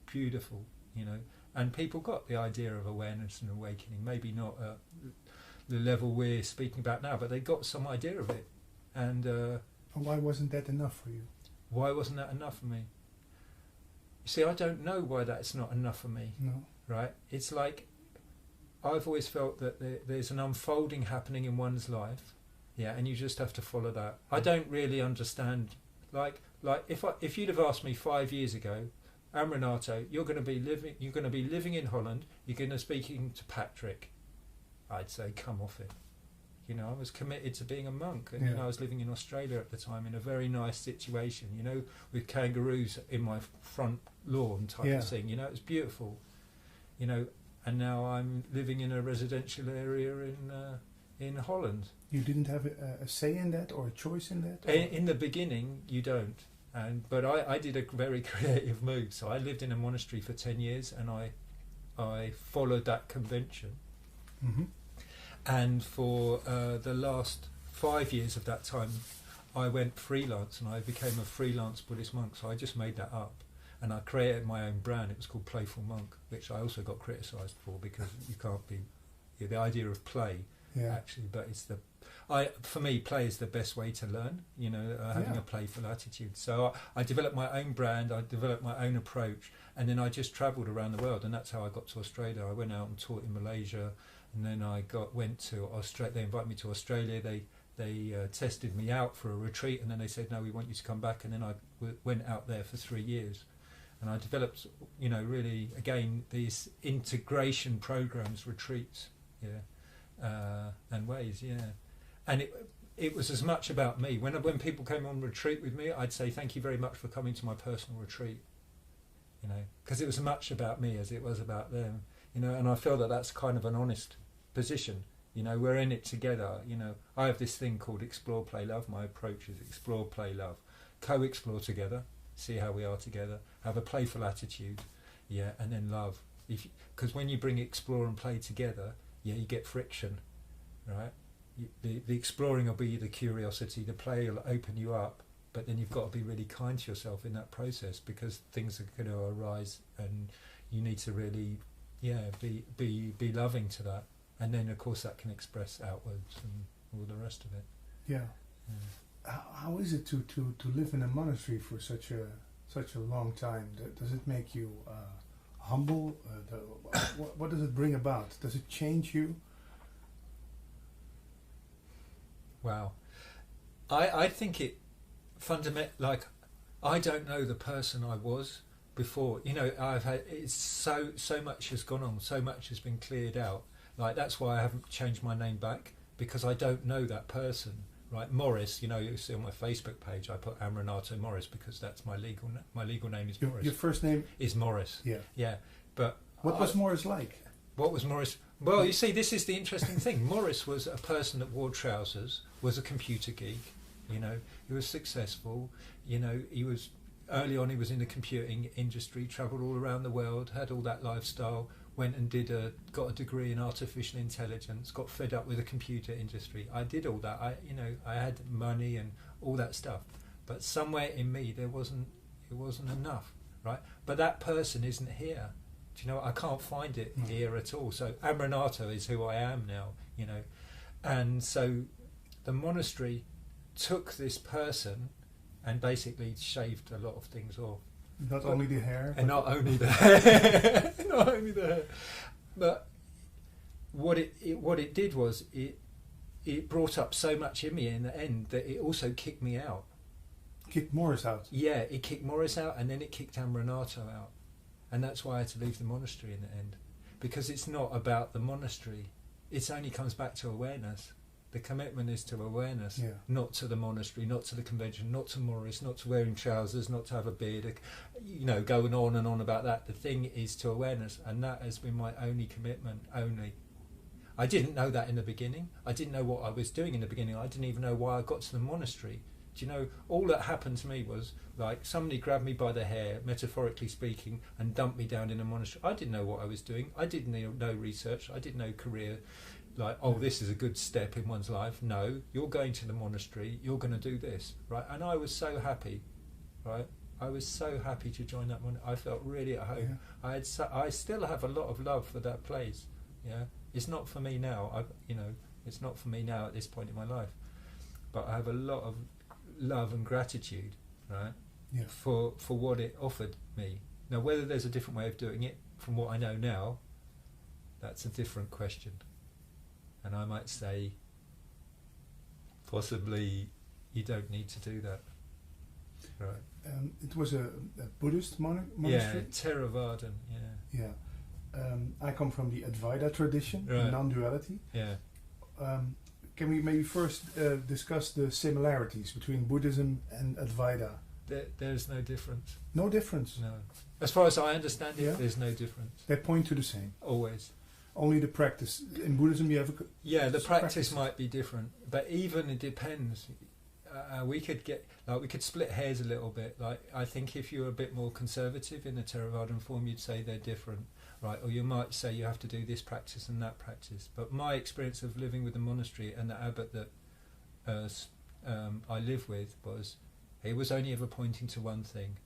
[SPEAKER 22] beautiful, you know. And people got the idea of awareness and awakening, maybe not the level we're speaking about now, but they got some idea of it. And
[SPEAKER 9] why wasn't that enough for you?
[SPEAKER 22] Why wasn't that enough for me? You see, I don't know why that's not enough for me.
[SPEAKER 9] No.
[SPEAKER 22] Right? It's like I've always felt that there's an unfolding happening in one's life, and you just have to follow that. I don't really understand. Like if you'd have asked me 5 years ago, Renato, you're going to be living in Holland. You're going to be speaking to Patrick. I'd say, come off it. You know, I was committed to being a monk, and you know, I was living in Australia at the time in a very nice situation, you know, with kangaroos in my front lawn type of thing. You know, it was beautiful. You know, and now I'm living in a residential area in Holland.
[SPEAKER 9] You didn't have a say in that or a choice in that?
[SPEAKER 22] In the beginning, you don't. But I did a very creative move. So I lived in a monastery for 10 years, and I followed that convention.
[SPEAKER 9] Mm-hmm.
[SPEAKER 22] And for the last 5 years of that time, I went freelance and I became a freelance Buddhist monk. So I just made that up, and I created my own brand. It was called Playful Monk, which I also got criticised for, because you can't be the idea of play actually, but it's for me, play is the best way to learn. Having a playful attitude. So I developed my own brand. I developed my own approach, and then I just travelled around the world, and that's how I got to Australia. I went out and taught in Malaysia, and then I went to Australia. They invited me to Australia. They tested me out for a retreat, and then they said, no, we want you to come back. And then I went out there for 3 years, and I developed, really, again, these integration programs, retreats, and ways, and it was as much about me. When people came on retreat with me, I'd say, thank you very much for coming to my personal retreat, because it was as much about me as it was about them, and I feel that that's kind of an honest position. We're in it together. I have this thing called Explore, Play, Love. My approach is explore, play, love. Co-explore together, see how we are together, have a playful attitude, and then love. Because when you bring explore and play together, you get friction, right? The exploring will be the curiosity, the play will open you up, but then you've got to be really kind to yourself in that process, because things are going to arise, and you need to really, be loving to that. And then, of course, that can express outwards and all the rest of it.
[SPEAKER 9] Yeah. How is it to live in a monastery for such a long time? Does it make you humble? What does it bring about? Does it change you?
[SPEAKER 22] Wow. I think it fundamentally, I don't know the person I was before. It's so much has gone on, so much has been cleared out. That's why I haven't changed my name back, because I don't know that person, right? Morris, you see on my Facebook page, I put Amranato Morris, because that's my legal name is Morris.
[SPEAKER 9] Your first name
[SPEAKER 22] is Morris.
[SPEAKER 9] Yeah.
[SPEAKER 22] But
[SPEAKER 9] what was Morris like?
[SPEAKER 22] What was Morris? Well, you see, this is the interesting thing. Morris was a person that wore trousers, was a computer geek. He was successful. He was early on. He was in the computing industry, travelled all around the world, had all that lifestyle. Went and got a degree in artificial intelligence, got fed up with the computer industry. I did all that. I had money and all that stuff, but somewhere in me it wasn't enough, right? But that person isn't here. Do you know? I can't find it here at all. So Amranato is who I am now, and so the monastery took this person and basically shaved a lot of things off.
[SPEAKER 9] Not only the hair,
[SPEAKER 22] and not only the hair, not only the hair, but what it did was it brought up so much in me in the end that it also kicked me out.
[SPEAKER 9] Kicked Morris out.
[SPEAKER 22] Yeah, it kicked Morris out, and then it kicked Amranato out, and that's why I had to leave the monastery in the end, because it's not about the monastery. It only comes back to awareness. The commitment is to awareness, not to the monastery, not to the convention, not to Morris, not to wearing trousers, not to have a beard, going on and on about that. The thing is to awareness, and that has been my only commitment, only. I didn't know that in the beginning. I didn't know what I was doing in the beginning. I didn't even know why I got to the monastery. Do you know, all that happened to me was like somebody grabbed me by the hair, metaphorically speaking, and dumped me down in a monastery. I didn't know what I was doing. I didn't know research. I didn't know career. This is a good step in one's life. No, you're going to the monastery, you're going to do this, right? And I was so happy, right? I was so happy to join that monastery. I felt really at home. Yeah. I still have a lot of love for that place. Yeah, it's not for me now. It's not for me now at this point in my life. But I have a lot of love and gratitude, right?
[SPEAKER 9] Yeah.
[SPEAKER 22] For what it offered me. Now, whether there's a different way of doing it from what I know now, that's a different question. And I might say, possibly, you don't need to do that. Right.
[SPEAKER 9] It was a Buddhist monastery?
[SPEAKER 22] Yeah, Theravadan,
[SPEAKER 9] yeah. I come from the Advaita tradition,
[SPEAKER 22] right.
[SPEAKER 9] Non-duality.
[SPEAKER 22] Yeah.
[SPEAKER 9] Can we maybe first discuss the similarities between Buddhism and Advaita?
[SPEAKER 22] There's no difference.
[SPEAKER 9] No difference?
[SPEAKER 22] No. As far as I understand it, there's no difference.
[SPEAKER 9] They point to the same?
[SPEAKER 22] Always.
[SPEAKER 9] Only the practice. In Buddhism you have
[SPEAKER 22] the practice might be different, but even it depends. We could split hairs a little bit. Like, I think if you're a bit more conservative in the Theravadan form, you'd say they're different, right? Or you might say you have to do this practice and that practice. But my experience of living with the monastery and the abbot that I lived with was, he was only ever pointing to one thing.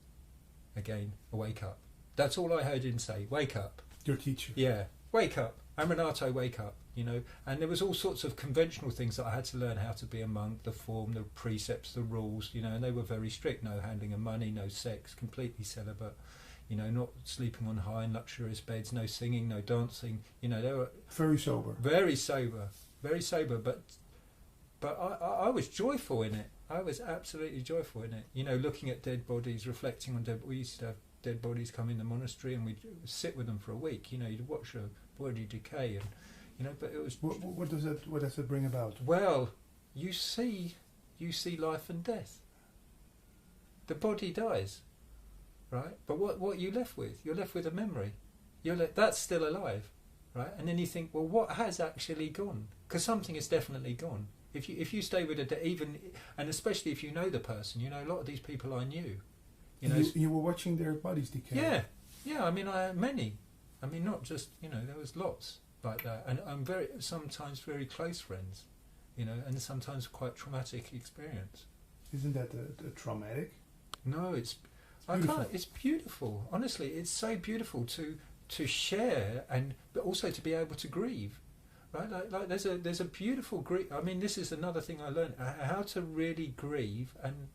[SPEAKER 22] Again, wake up. That's all I heard him say. Wake up.
[SPEAKER 9] Your teacher.
[SPEAKER 22] Yeah, wake up. Renato, wake up. You know, and there was all sorts of conventional things that I had to learn how to be a monk, the form, the precepts, the rules. You know, and they were very strict. No handling of money, no sex, completely celibate. You know, not sleeping on high and luxurious beds, no singing, no dancing. You know, they were
[SPEAKER 9] very sober.
[SPEAKER 22] Very sober, very sober. But I was joyful in it. I was absolutely joyful in it. You know, looking at dead bodies, reflecting on dead. We used to have dead bodies come in the monastery, and we'd sit with them for a week. You know, you'd watch a body decay, and you know. But it was
[SPEAKER 9] what does it bring about?
[SPEAKER 22] Well, you see life and death. The body dies, right? But what are you left with? You're left with a memory. That's still alive, right? And then you think, well, what has actually gone? Because something is definitely gone. If you stay with and especially if you know the person, you know, a lot of these people I knew.
[SPEAKER 9] You were watching their bodies decay.
[SPEAKER 22] Yeah. I mean, many. I mean, not just, you know, there was lots like that, and I'm sometimes very close friends, you know, and sometimes quite traumatic experience.
[SPEAKER 9] Isn't that traumatic?
[SPEAKER 22] No, it's beautiful. Honestly, it's so beautiful to share, but also to be able to grieve. Right, like there's a beautiful grief. I mean, this is another thing I learned: how to really grieve and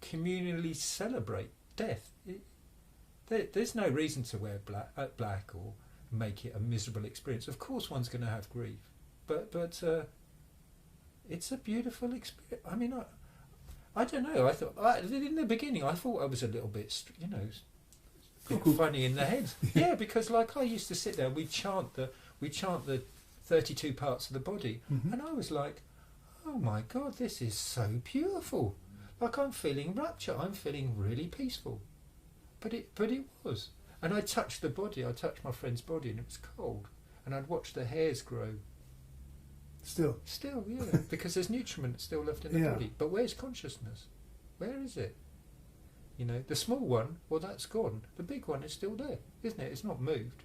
[SPEAKER 22] communally celebrate death. There's no reason to wear black or make it a miserable experience. Of course, one's going to have grief, but it's a beautiful experience. I mean, I don't know. I thought in the beginning, I thought I was a little bit, you know, funny in the head. Yeah, because like I used to sit there, we chant the 32 parts of the body, and I was like, oh my God, this is so beautiful. Like I'm feeling rapture. I'm feeling really peaceful. But it was. And I touched the body. I touched my friend's body, and it was cold. And I'd watch the hairs grow.
[SPEAKER 9] Still,
[SPEAKER 22] yeah, because there's nutriment still left in the body. But where's consciousness? Where is it? You know, the small one, well, that's gone. The big one is still there, isn't it? It's not moved.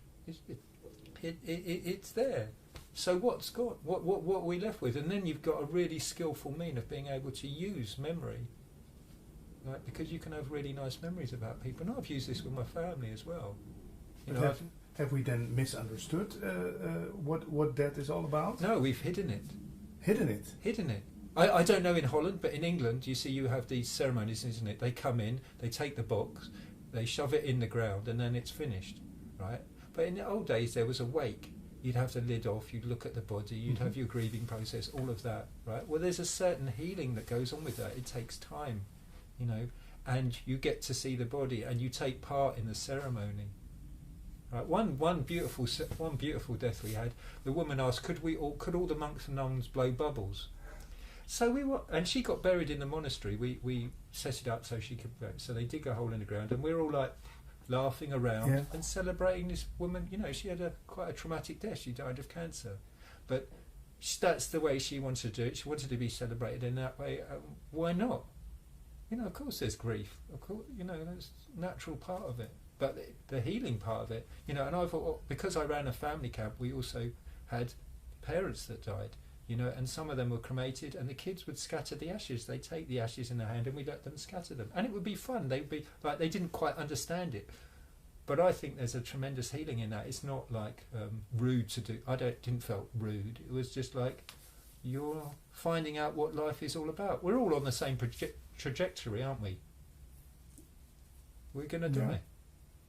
[SPEAKER 22] It's there. So what's gone? What are we left with? And then you've got a really skillful mean of being able to use memory, right? Because you can have really nice memories about people. And I've used this with my family as well. You know,
[SPEAKER 9] have we then misunderstood what that is all about?
[SPEAKER 22] No, we've hidden it.
[SPEAKER 9] Hidden it?
[SPEAKER 22] Hidden it. I don't know in Holland, but in England, you have these ceremonies, isn't it? They come in, they take the box, they shove it in the ground, and then it's finished, right? But in the old days, there was a wake. You'd have the lid off, you'd look at the body, you'd have your grieving process, all of that, right? Well, there's a certain healing that goes on with that. It takes time, you know, and you get to see the body and you take part in the ceremony. Right? One beautiful death we had. The woman asked, could all the monks and nuns blow bubbles? So and she got buried in the monastery. We set it up so she could. So they dig a hole in the ground, and we're all like laughing around and celebrating this woman. You know, she had quite a traumatic death. She died of cancer, but that's the way she wanted to do it. She wanted to be celebrated in that way. Why not? You know, of course there's grief. Of course, you know, that's a natural part of it. But the healing part of it, you know, and I thought, because I ran a family camp, we also had parents that died, you know, and some of them were cremated, and the kids would scatter the ashes. They'd take the ashes in their hand, and we let them scatter them, and it would be fun. They'd be like, they didn't quite understand it, but I think there's a tremendous healing in that. It's not like rude to do. Didn't felt rude. It was just like you're finding out what life is all about. We're all on the same trajectory, aren't we? We're going to die.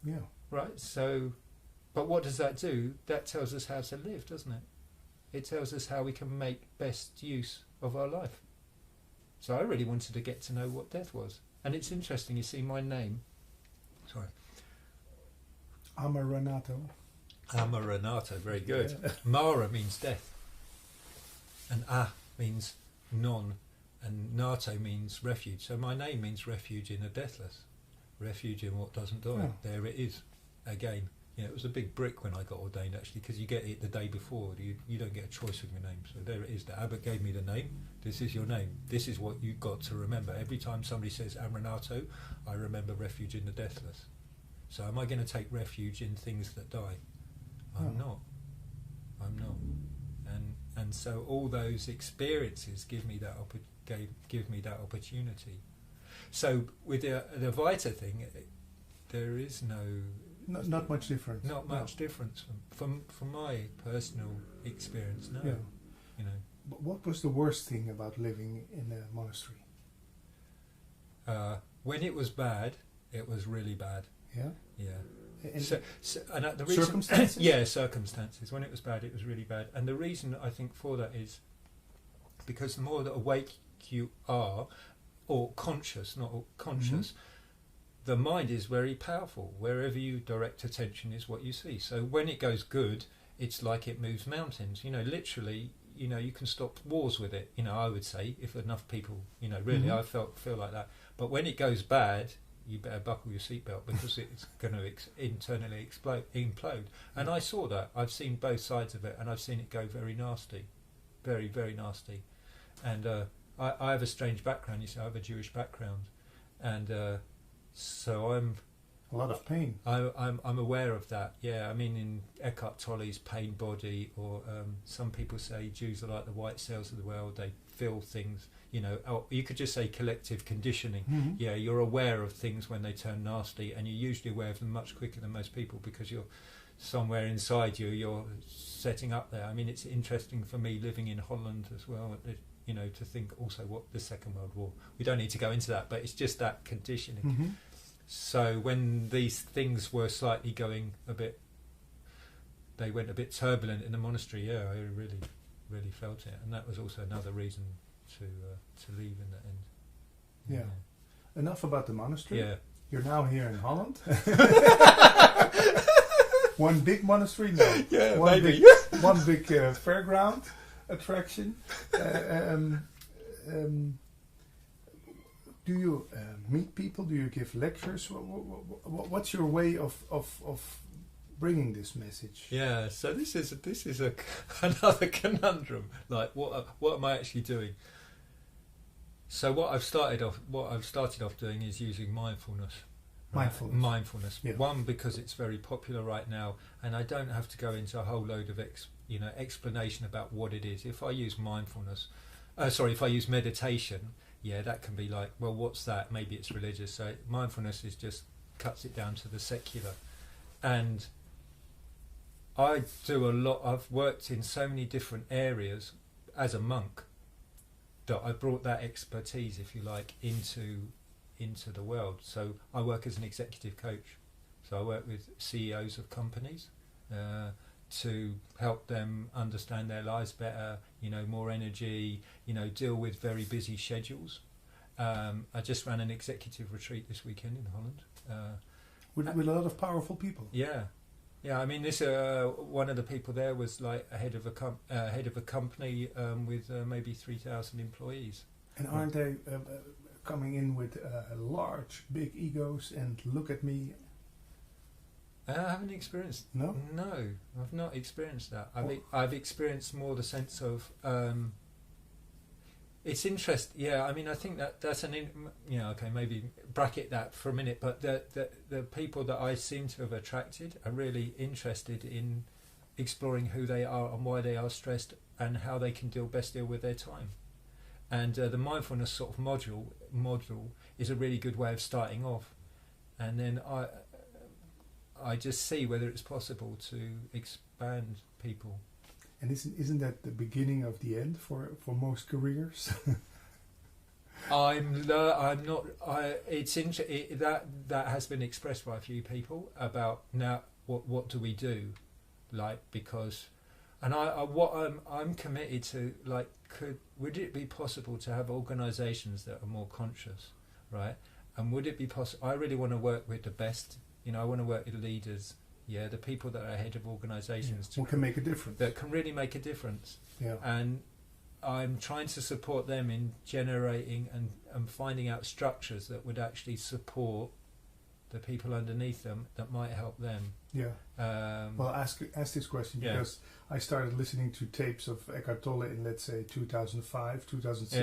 [SPEAKER 9] Yeah.
[SPEAKER 22] Right. So, but what does that do? That tells us how to live, doesn't it? It tells us how we can make best use of our life. So I really wanted to get to know what death was. And it's interesting, you see my name. Sorry.
[SPEAKER 9] Renato.
[SPEAKER 22] Renato, very good.
[SPEAKER 9] Yeah.
[SPEAKER 22] Mara means death. And means non. And Nato means refuge. So my name means refuge in the deathless. Refuge in what doesn't die.
[SPEAKER 9] Oh.
[SPEAKER 22] There it is. Again. Yeah, it was a big brick when I got ordained, actually, because you get it the day before. You don't get a choice with your name. So there it is. The abbot gave me the name. This is your name. This is what you've got to remember. Every time somebody says Renato, I remember refuge in the deathless. So am I going to take refuge in things that die? I'm not. I'm not. And so all those experiences give me that give me that opportunity. So with the Advaita thing, there is
[SPEAKER 9] not much difference.
[SPEAKER 22] Not much difference from my personal experience. No,
[SPEAKER 9] Yeah.
[SPEAKER 22] you know.
[SPEAKER 9] But what was the worst thing about living in a monastery?
[SPEAKER 22] When it was bad, it was really bad.
[SPEAKER 9] Yeah?
[SPEAKER 22] Yeah.
[SPEAKER 9] And
[SPEAKER 22] The reason,
[SPEAKER 9] circumstances?
[SPEAKER 22] Yeah, circumstances. When it was bad, it was really bad. And the reason I think for that is because the more that awake you are, or conscious, not conscious, the mind is very powerful. Wherever you direct attention is what you see. So when it goes good, it's like it moves mountains. You know, literally, you know, you can stop wars with it. You know, I would say, if enough people, you know, really, I feel like that. But when it goes bad, you better buckle your seatbelt because it's going to internally implode. And I saw that. I've seen both sides of it, and I've seen it go very nasty, very, very nasty. And I have a strange background. You see, I have a Jewish background, and so I'm
[SPEAKER 9] a lot of pain.
[SPEAKER 22] I'm aware of that. Yeah, I mean, in Eckhart Tolle's Pain Body, or some people say Jews are like the white cells of the world. They feel things. You know, or you could just say collective conditioning. Yeah, you're aware of things when they turn nasty, and you're usually aware of them much quicker than most people because you're somewhere inside you're setting up there. I mean, it's interesting for me living in Holland as well, you know, to think also what the Second World War. We don't need to go into that, but it's just that conditioning. So when these things were slightly going they went a bit turbulent in the monastery. Yeah, I really, really felt it, and that was also another reason to leave in the end.
[SPEAKER 9] Yeah. Enough about the monastery.
[SPEAKER 22] Yeah.
[SPEAKER 9] You're now here in Holland. One big monastery, no.
[SPEAKER 22] Yeah,
[SPEAKER 9] one
[SPEAKER 22] maybe.
[SPEAKER 9] One big fairground attraction. Do you meet people? Do you give lectures? What's your way of bringing this message?
[SPEAKER 22] Yeah, so this is another conundrum. Like, what am I actually doing? So what I've started off doing is using mindfulness. Right? Mindfulness. Yeah. One, because it's very popular right now, and I don't have to go into a whole load of explanation about what it is. If I use if I use meditation, yeah, that can be like, well, what's that? Maybe it's religious. So mindfulness is just cuts it down to the secular, and I do a lot. I've worked in so many different areas as a monk that I brought that expertise, if you like, into the world. So I work as an executive coach. So I work with CEOs of companies to help them understand their lives better, you know, more energy, you know, deal with very busy schedules. I just ran an executive retreat this weekend in Holland.
[SPEAKER 9] With a lot of powerful people.
[SPEAKER 22] Yeah. Yeah, I mean, this one of the people there was like a head of a company with maybe 3,000 employees.
[SPEAKER 9] And aren't they coming in with large, big egos and look at me?
[SPEAKER 22] I haven't experienced.
[SPEAKER 9] No,
[SPEAKER 22] I've not experienced that. I've experienced more the sense of. It's interesting. Yeah, I mean, I think that's okay, maybe bracket that for a minute. But the people that I seem to have attracted are really interested in exploring who they are and why they are stressed and how they can best deal with their time. And the mindfulness sort of module is a really good way of starting off. And then I just see whether it's possible to expand people.
[SPEAKER 9] And isn't that the beginning of the end for most careers?
[SPEAKER 22] I'm not. That has been expressed by a few people about now. What do we do? Like, because, and I'm committed to, like, would it be possible to have organisations that are more conscious, right? And would it be possible? I really want to work with the best. You know, I want to work with leaders. Yeah, the people that are head of organisations
[SPEAKER 9] who can make a difference.
[SPEAKER 22] That can really make a difference.
[SPEAKER 9] Yeah.
[SPEAKER 22] And I'm trying to support them in generating and finding out structures that would actually support the people underneath them that might help them.
[SPEAKER 9] Yeah. Well, ask this question because I started listening to tapes of Eckhart Tolle in, let's say, 2005, 2006.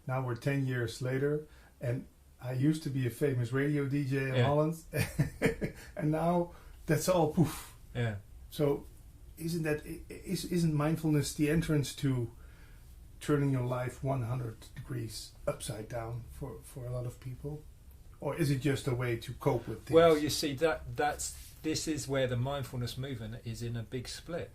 [SPEAKER 9] Yeah. Now we're 10 years later, and I used to be a famous radio DJ in Holland, and now that's all poof.
[SPEAKER 22] Yeah.
[SPEAKER 9] So, isn't mindfulness the entrance to turning your life 100 degrees upside down for a lot of people? Or is it just a way to cope with things?
[SPEAKER 22] Well, you see, this is where the mindfulness movement is in a big split.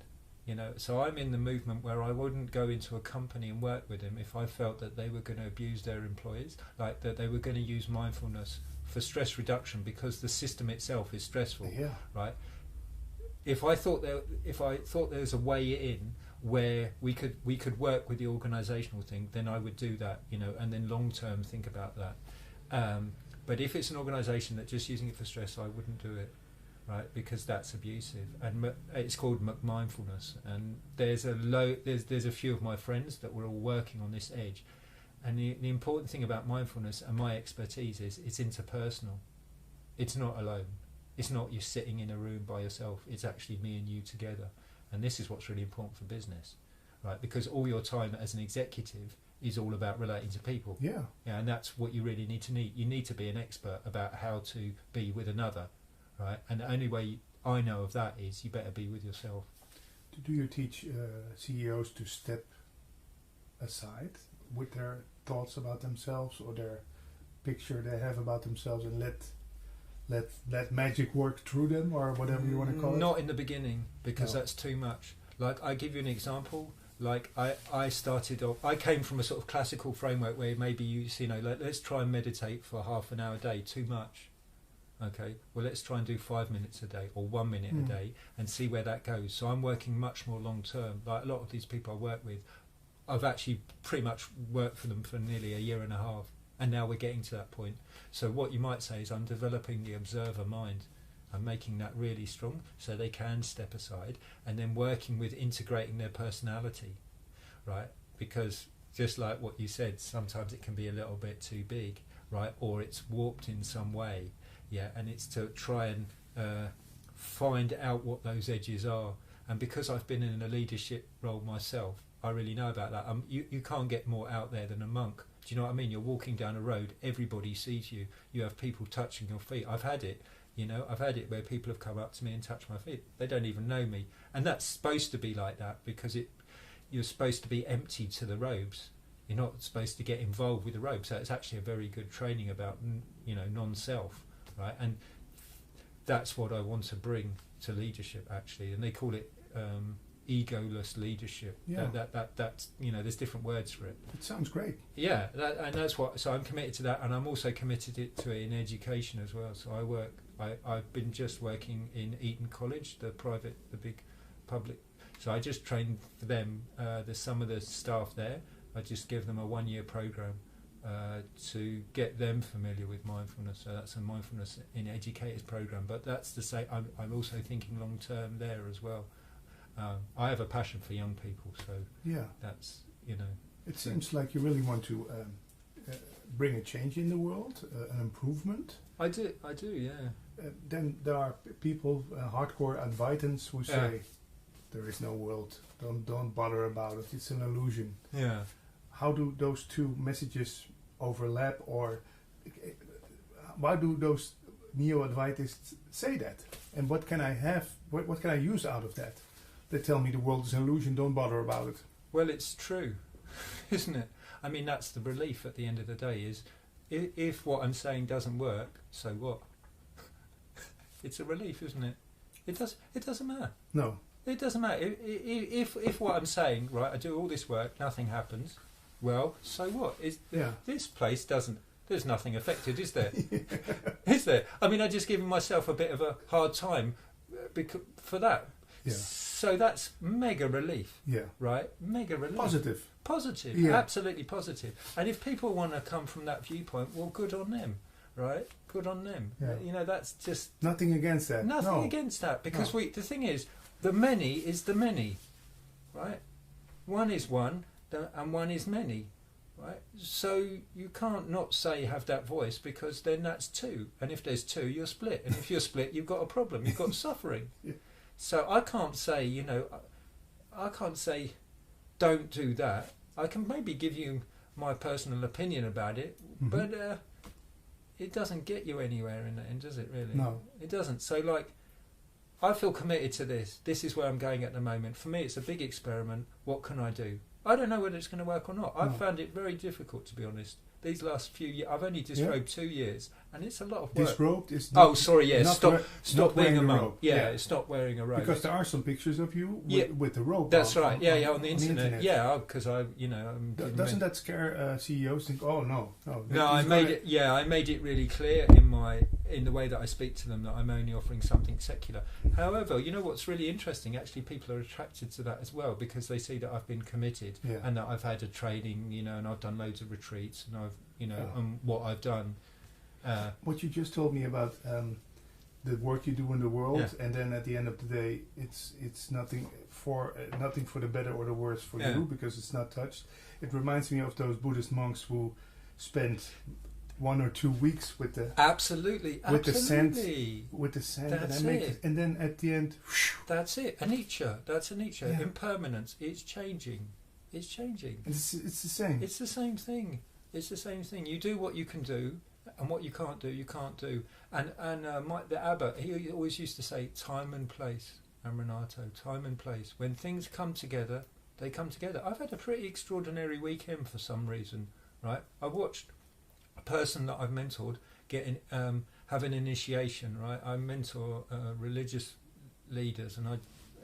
[SPEAKER 22] So I'm in the movement where I wouldn't go into a company and work with them if I felt that they were going to abuse their employees, like that they were going to use mindfulness for stress reduction because the system itself is stressful, right? If I thought there was a way in where we could work with the organisational thing, then I would do that, and then long term think about that. But if it's an organisation that's just using it for stress, I wouldn't do it, right? Because that's abusive, and it's called mindfulness. And there's a few of my friends that were all working on this edge. And the important thing about mindfulness and my expertise is it's interpersonal. It's not alone. It's not you sitting in a room by yourself. It's actually me and you together. And this is what's really important for business, right? Because all your time as an executive is all about relating to people.
[SPEAKER 9] Yeah.
[SPEAKER 22] And that's what you really need to need. You need to be an expert about how to be with another, right? And the only way I know of that is you better be with yourself.
[SPEAKER 9] Do you teach CEOs to step aside with their thoughts about themselves or their picture they have about themselves and let magic work through them, or whatever you want to call it?
[SPEAKER 22] Not in the beginning, because that's too much. Like, I give you an example. Like, I started off, I came from a sort of classical framework where maybe let's try and meditate for half an hour a day. Too much. Okay, well, let's try and do 5 minutes a day or 1 minute a day and see where that goes. So I'm working much more long term. Like a lot of these people I work with, I've actually pretty much worked for them for nearly a year and a half, and now we're getting to that point. So what you might say is I'm developing the observer mind. I'm making that really strong so they can step aside, and then working with integrating their personality, right? Because just like what you said, sometimes it can be a little bit too big, right? Or it's warped in some way, and it's to try and find out what those edges are. And because I've been in a leadership role myself, I really know about that. You can't get more out there than a monk. Do you know what I mean? You're walking down a road, everybody sees you. You have people touching your feet. I've had it, I've had it where people have come up to me and touched my feet. They don't even know me. And that's supposed to be like that because you're supposed to be empty to the robes. You're not supposed to get involved with the robes. So it's actually a very good training about, non-self, right? And that's what I want to bring to leadership, actually. And they call it egoless leadership.
[SPEAKER 9] Yeah.
[SPEAKER 22] That's there's different words for it.
[SPEAKER 9] It sounds great.
[SPEAKER 22] Yeah, and that's what. So I'm committed to that, and I'm also committed to it in education as well. So I've been just working in Eton College, the big public. So I just trained for them. There's some of the staff there. I just give them a 1-year program to get them familiar with mindfulness. So that's a mindfulness in educators program. But that's to say, I'm also thinking long term there as well. I have a passion for young people, so that's
[SPEAKER 9] It seems like you really want to bring a change in the world, an improvement.
[SPEAKER 22] I do, yeah.
[SPEAKER 9] Then there are people, hardcore Advaitans, who say there is no world. Don't bother about it. It's an illusion.
[SPEAKER 22] Yeah.
[SPEAKER 9] How do those two messages overlap, or why do those neo-Advaitists say that? And what can I have? What can I use out of that? They tell me the world is an illusion, don't bother about it.
[SPEAKER 22] Well, it's true, isn't it? I mean, that's the relief at the end of the day is, if what I'm saying doesn't work, so what? It's a relief, isn't it? It doesn't matter.
[SPEAKER 9] No.
[SPEAKER 22] It doesn't matter. If what I'm saying, right, I do all this work, nothing happens, well, so what? This place doesn't, there's nothing affected, is there? Is there? I mean, I'm just giving myself a bit of a hard time for that.
[SPEAKER 9] Yeah.
[SPEAKER 22] So that's mega relief.
[SPEAKER 9] Yeah.
[SPEAKER 22] Right? Mega relief. Positive.
[SPEAKER 9] Yeah.
[SPEAKER 22] Absolutely positive. And if people want to come from that viewpoint, well, good on them. Right? Good on them.
[SPEAKER 9] Yeah.
[SPEAKER 22] That's just...
[SPEAKER 9] Nothing against that.
[SPEAKER 22] Nothing against that. Because the thing is, the many is the many. Right? One is one, and one is many. Right? So you can't not say have that voice, because then that's two. And if there's two, you're split. And if you're split, you've got a problem. You've got suffering.
[SPEAKER 9] Yeah.
[SPEAKER 22] So I can't say, don't do that. I can maybe give you my personal opinion about it, but it doesn't get you anywhere in the end, does it really?
[SPEAKER 9] No.
[SPEAKER 22] It doesn't. So I feel committed to this. This is where I'm going at the moment. For me, it's a big experiment. What can I do? I don't know whether it's going to work or not. I've found it very difficult, to be honest. These last few years, I've only disrobed 2 years, and it's a lot of work.
[SPEAKER 9] Disrobed is not,
[SPEAKER 22] stop being a monk. Yeah, stop wearing a robe.
[SPEAKER 9] Because there are some pictures of you with the robe.
[SPEAKER 22] That's right. On the internet. Yeah, because
[SPEAKER 9] doesn't that scare CEOs? Think, oh no.
[SPEAKER 22] No, I made it really clear in the way that I speak to them that I'm only offering something secular. However, you know what's really interesting? Actually, people are attracted to that as well because they see that I've been committed and that I've had a training, and I've done loads of retreats and I've, what I've done.
[SPEAKER 9] What you just told me about the work you do in the world, and then at the end of the day, it's nothing for the better or the worse for you because it's not touched. It reminds me of those Buddhist monks who spent 1 or 2 weeks with the the sand,
[SPEAKER 22] That's
[SPEAKER 9] and then at the end,
[SPEAKER 22] that's it. Anicca. That's anicca. Yeah. Impermanence. It's changing. It's changing.
[SPEAKER 9] It's the same.
[SPEAKER 22] It's the same thing. It's the same thing. You do what you can do, and what you can't do, you can't do. And the abbot, he always used to say, time and place. And Renato, time and place. When things come together, they come together. I've had a pretty extraordinary weekend for some reason, right? I watched a person that I've mentored have an initiation, right? I mentor religious leaders, and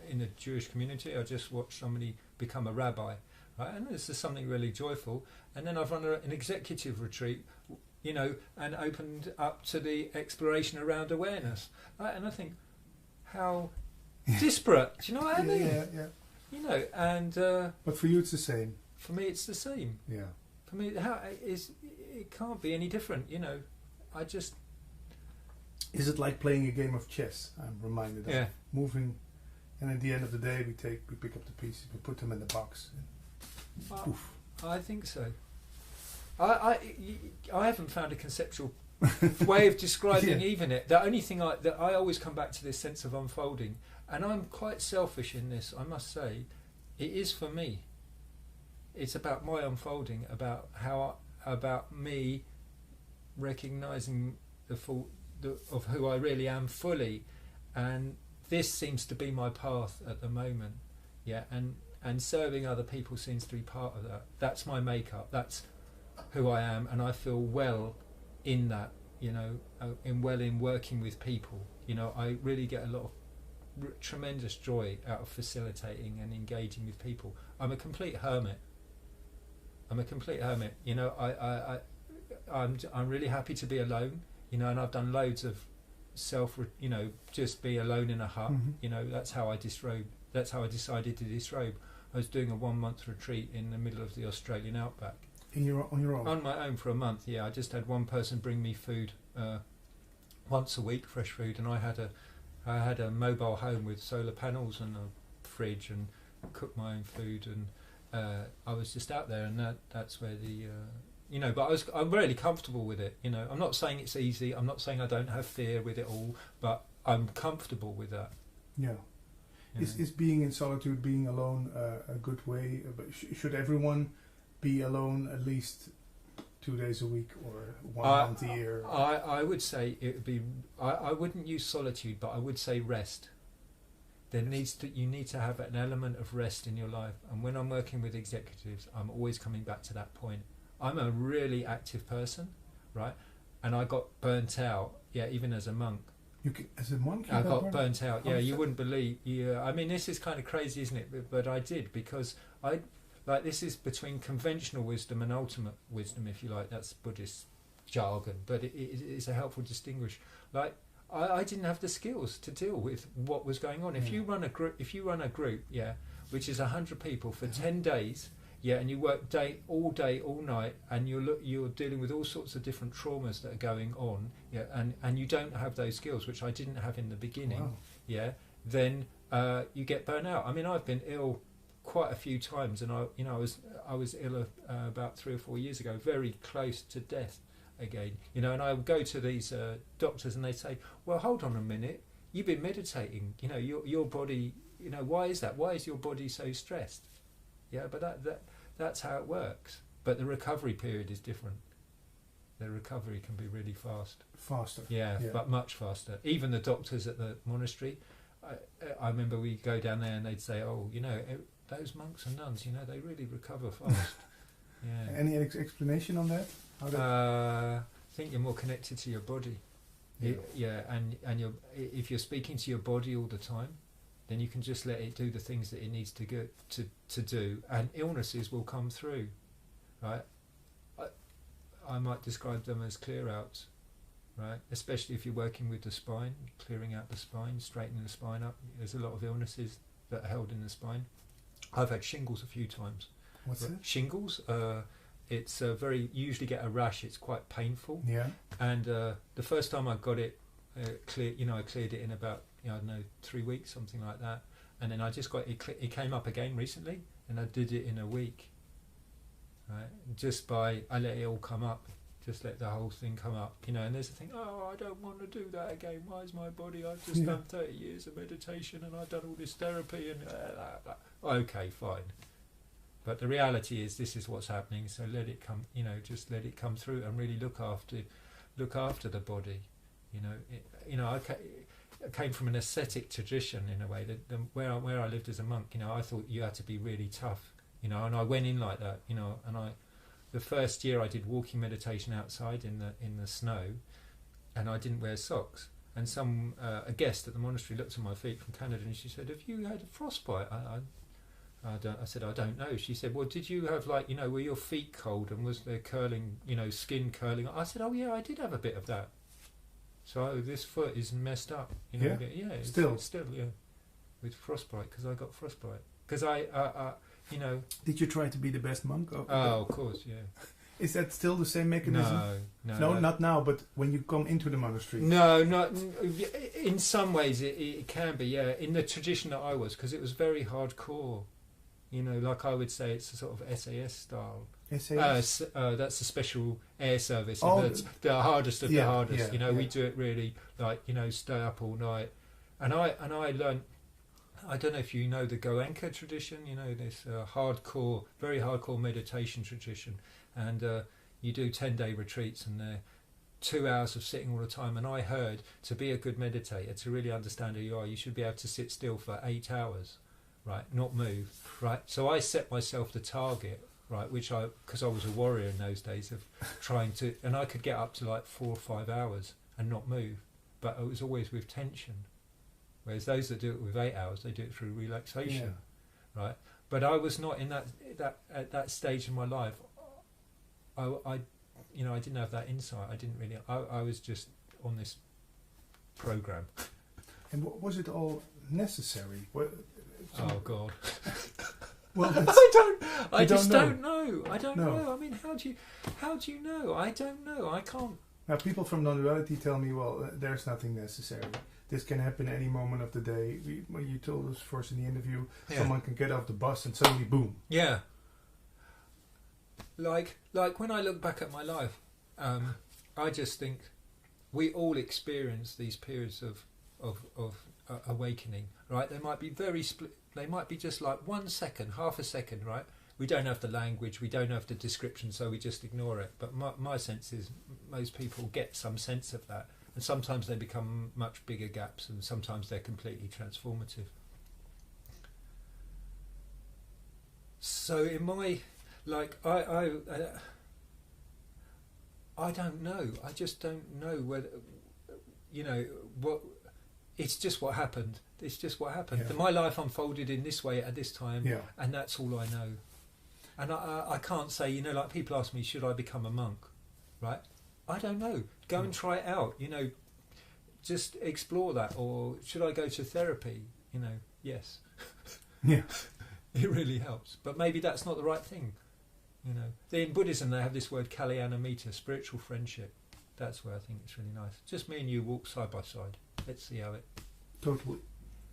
[SPEAKER 22] in the Jewish community, I just watched somebody become a rabbi, right? And this is something really joyful. And then I've run an executive retreat, and opened up to the exploration around awareness, right? And I think, how disparate, do you know what I mean?
[SPEAKER 9] Yeah. But for you, it's the same.
[SPEAKER 22] For me, it's the same.
[SPEAKER 9] Yeah.
[SPEAKER 22] For me, it can't be any different, I just...
[SPEAKER 9] Is it like playing a game of chess? I'm reminded of moving, and at the end of the day, we pick up the pieces, we put them in the box. And poof.
[SPEAKER 22] I think so. I haven't found a conceptual way of describing even it. The only thing that I always come back to this sense of unfolding, and I'm quite selfish in this, I must say. It is for me. It's about my unfolding, about me recognising the full of who I really am fully, and this seems to be my path at the moment. And serving other people seems to be part of that. That's my makeup. That's who I am, and I feel well in that. In working with people. I really get a lot of tremendous joy out of facilitating and engaging with people. I'm a complete hermit. I'm really happy to be alone. And I've done loads of just be alone in a hut. That's how I disrobe. That's how I decided to disrobe. I was doing a 1-month retreat in the middle of the Australian outback.
[SPEAKER 9] On your own?
[SPEAKER 22] On my own for a month, I just had one person bring me food once a week, fresh food, and I had a mobile home with solar panels and a fridge, and cooked my own food, and I was just out there, and that's where but I'm really comfortable with it. I'm not saying it's easy. I'm not saying I don't have fear with it all, but I'm comfortable with that.
[SPEAKER 9] Yeah. Is being in solitude, being alone, a good way? But should everyone be alone at least 2 days a week or 1 month a year?
[SPEAKER 22] I would say it would be. I wouldn't use solitude, but I would say rest. You need to have an element of rest in your life. And when I'm working with executives, I'm always coming back to that point. I'm a really active person, right? And I got burnt out, even as a monk.
[SPEAKER 9] As a monk?
[SPEAKER 22] I got burnt out. You wouldn't believe. I mean, this is kind of crazy, isn't it? But I did, because this is between conventional wisdom and ultimate wisdom, if you like. That's Buddhist jargon, but it's a helpful distinguish. I didn't have the skills to deal with what was going on. If you run a group, which is 100 people for 10 days, and you work all day, all night, and you're dealing with all sorts of different traumas that are going on, and you don't have those skills, which I didn't have in the beginning, then you get burnt out. I mean, I've been ill quite a few times, and I was ill about 3 or 4 years ago, very close to death again, and I would go to these doctors, and they say, well, hold on a minute, you've been meditating, your body, why is that? Why is your body so stressed? But that's how it works. But the recovery period is different. The recovery can be really fast.
[SPEAKER 9] Faster.
[SPEAKER 22] But much faster. Even the doctors at the monastery, I remember we go down there and they'd say, those monks and nuns, you know, they really recover fast. Yeah.
[SPEAKER 9] Any explanation on that? How that
[SPEAKER 22] I think you're more connected to your body. And if you're speaking to your body all the time, then you can just let it do the things that it needs to do, and illnesses will come through, right? I might describe them as clear outs, right? Especially if you're working with the spine, clearing out the spine, straightening the spine up. There's a lot of illnesses that are held in the spine. I've had shingles a few times.
[SPEAKER 9] What's that?
[SPEAKER 22] Shingles. It's you usually get a rash. It's quite painful.
[SPEAKER 9] Yeah.
[SPEAKER 22] And the first time I got it clear, I cleared it in about, I don't know, 3 weeks, something like that. And then I just got it. It came up again recently, and I did it in a week. Right, I let it all come up, just let the whole thing come up, and there's a thing, I don't want to do that again, why is my body, I've just done 30 years of meditation and I've done all this therapy and okay, fine. But the reality is this is what's happening, so let it come, just let it come through and really look after the body. I came from an ascetic tradition in a way, where I lived as a monk, I thought you had to be really tough. And I went in like that, and the first year I did walking meditation outside in the snow, and I didn't wear socks. And a guest at the monastery looked at my feet from Canada, and she said, "Have you had a frostbite?" I said, "I don't know." She said, "Well, did you have were your feet cold and was there curling, skin curling?" I said, "Oh yeah, I did have a bit of that." So this foot is messed up, it's still with frostbite, because I got frostbite because I
[SPEAKER 9] Did you try to be the best monk?
[SPEAKER 22] Of course, yeah.
[SPEAKER 9] Is that still the same mechanism?
[SPEAKER 22] No,
[SPEAKER 9] not now, but when you come into the monastery.
[SPEAKER 22] No, not in some ways it can be, yeah. In the tradition that I was, because it was very hardcore. Like I would say, it's a sort of SAS style.
[SPEAKER 9] SAS?
[SPEAKER 22] That's a special air service.
[SPEAKER 9] Oh,
[SPEAKER 22] That's the hardest of the hardest.
[SPEAKER 9] Yeah,
[SPEAKER 22] we do it really stay up all night. And I learned. I don't know if you know the Goenka tradition, this very hardcore meditation tradition, and you do 10-day retreats, and they're 2 hours of sitting all the time. And I heard, to be a good meditator, to really understand who you are, you should be able to sit still for 8 hours, right, not move, right. So I set myself the target, right, because I was a warrior in those days, of trying to, and I could get up to 4 or 5 hours and not move, but it was always with tension. Whereas those that do it with 8 hours, they do it through relaxation, right? But I was not in that at that stage in my life. I didn't have that insight. I didn't really. I was just on this program.
[SPEAKER 9] And was it all necessary?
[SPEAKER 22] Oh God.
[SPEAKER 9] Well,
[SPEAKER 22] I just don't know. I don't know. I mean, how do you know? I don't know. I can't.
[SPEAKER 9] Now, people from non-duality tell me, well, there's nothing necessary. This can happen any moment of the day. When you told us first in the interview, someone can get off the bus and suddenly boom.
[SPEAKER 22] Yeah. Like when I look back at my life, I just think we all experience these periods of awakening, right? They might be very split. They might be just 1 second, half a second, right? We don't have the language, we don't have the description, so we just ignore it. But my sense is most people get some sense of that. And sometimes they become much bigger gaps, and sometimes they're completely transformative. So in my, I don't know. I just don't know whether, what. It's just what happened. It's just what happened.
[SPEAKER 9] Yeah.
[SPEAKER 22] My life unfolded in this way at this time,
[SPEAKER 9] yeah.
[SPEAKER 22] And that's all I know. And I can't say, people ask me, should I become a monk, right? I don't know. Go and try it out. Just explore that. Or should I go to therapy? Yes.
[SPEAKER 9] Yeah.
[SPEAKER 22] It really helps. But maybe that's not the right thing. In Buddhism they have this word kalyanamita, spiritual friendship. That's where I think it's really nice. Just me and you walk side by side. Let's see how it.
[SPEAKER 9] Totally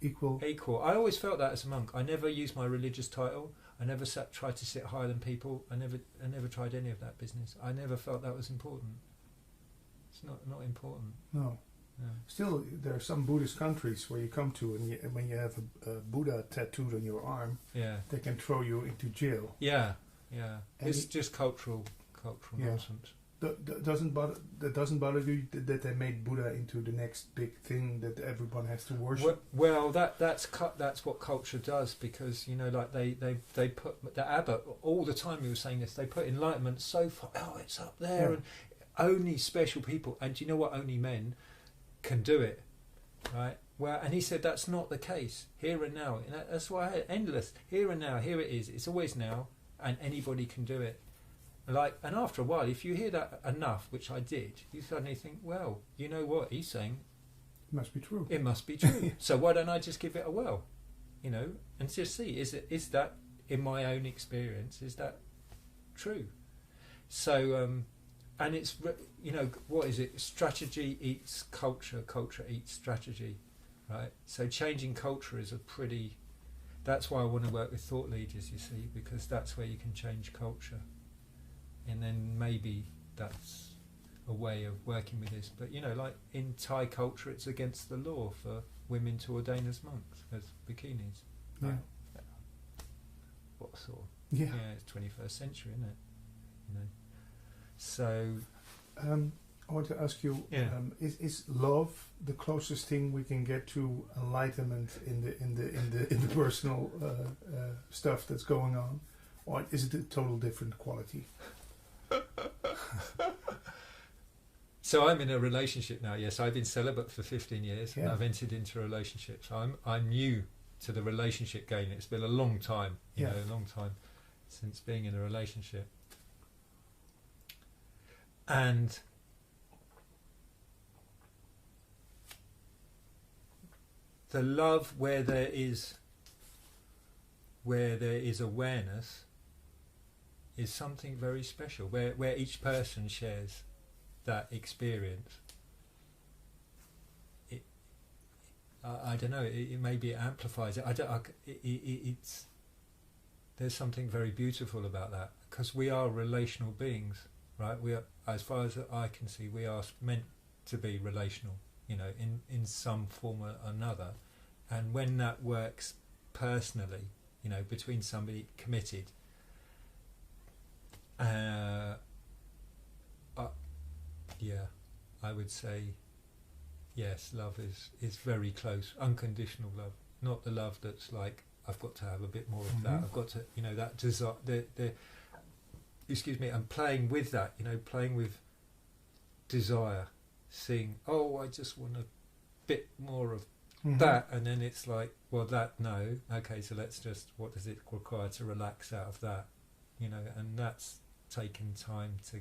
[SPEAKER 9] equal.
[SPEAKER 22] Equal. I always felt that as a monk. I never used my religious title. I never tried to sit higher than people. I never tried any of that business. I never felt that was important. It's not important.
[SPEAKER 9] No. Still, there are some Buddhist countries where you come to, and when you have a Buddha tattooed on your arm, they can throw you into jail.
[SPEAKER 22] Yeah. It's just cultural nonsense.
[SPEAKER 9] doesn't bother you that they made Buddha into the next big thing that everyone has to worship?
[SPEAKER 22] Well, that's what culture does, because like they put the Abbot all the time. He was saying this. They put enlightenment so far. Oh, it's up there, and only special people. And do you know what? Only men can do it, right? Well, and he said that's not the case. Here and now. And that's why I had endless. Here and now. Here it is. It's always now, and anybody can do it. And after a while, if you hear that enough, which I did, you suddenly think, well, you know what he's saying?
[SPEAKER 9] It must be true.
[SPEAKER 22] It must be true. So why don't I just give it a whirl? And just see, is that in my own experience, is that true? So, and it's, what is it? Strategy eats culture, culture eats strategy, right? So changing culture is that's why I want to work with thought leaders, you see, because that's where you can change culture. And then maybe that's a way of working with this. But, like in Thai culture, it's against the law for women to ordain as monks, as bikinis.
[SPEAKER 9] Yeah.
[SPEAKER 22] What sort of...
[SPEAKER 9] Yeah.
[SPEAKER 22] Yeah, it's 21st century, isn't it? So...
[SPEAKER 9] I want to ask you, is love the closest thing we can get to enlightenment in the personal stuff that's going on? Or is it a total different quality?
[SPEAKER 22] So I'm in a relationship now. Yes, I've been celibate for 15 years, and I've entered into a relationship. So I'm new to the relationship game. It's been a long time, a long time since being in a relationship. And the love where there is awareness is something very special, where each person shares that experience. I don't know. Maybe it amplifies it. It's there's something very beautiful about that, because we are relational beings, right? We are, as far as I can see, we are meant to be relational, in some form or another. And when that works personally, between somebody committed. I would say yes, love is very close. Unconditional love, not the love that's like, I've got to have a bit more of that. I've got to, that desire. And playing with that, playing with desire, seeing, I just want a bit more of that, and then it's like, well, okay, so let's just, what does it require to relax out of that, and that's taken time to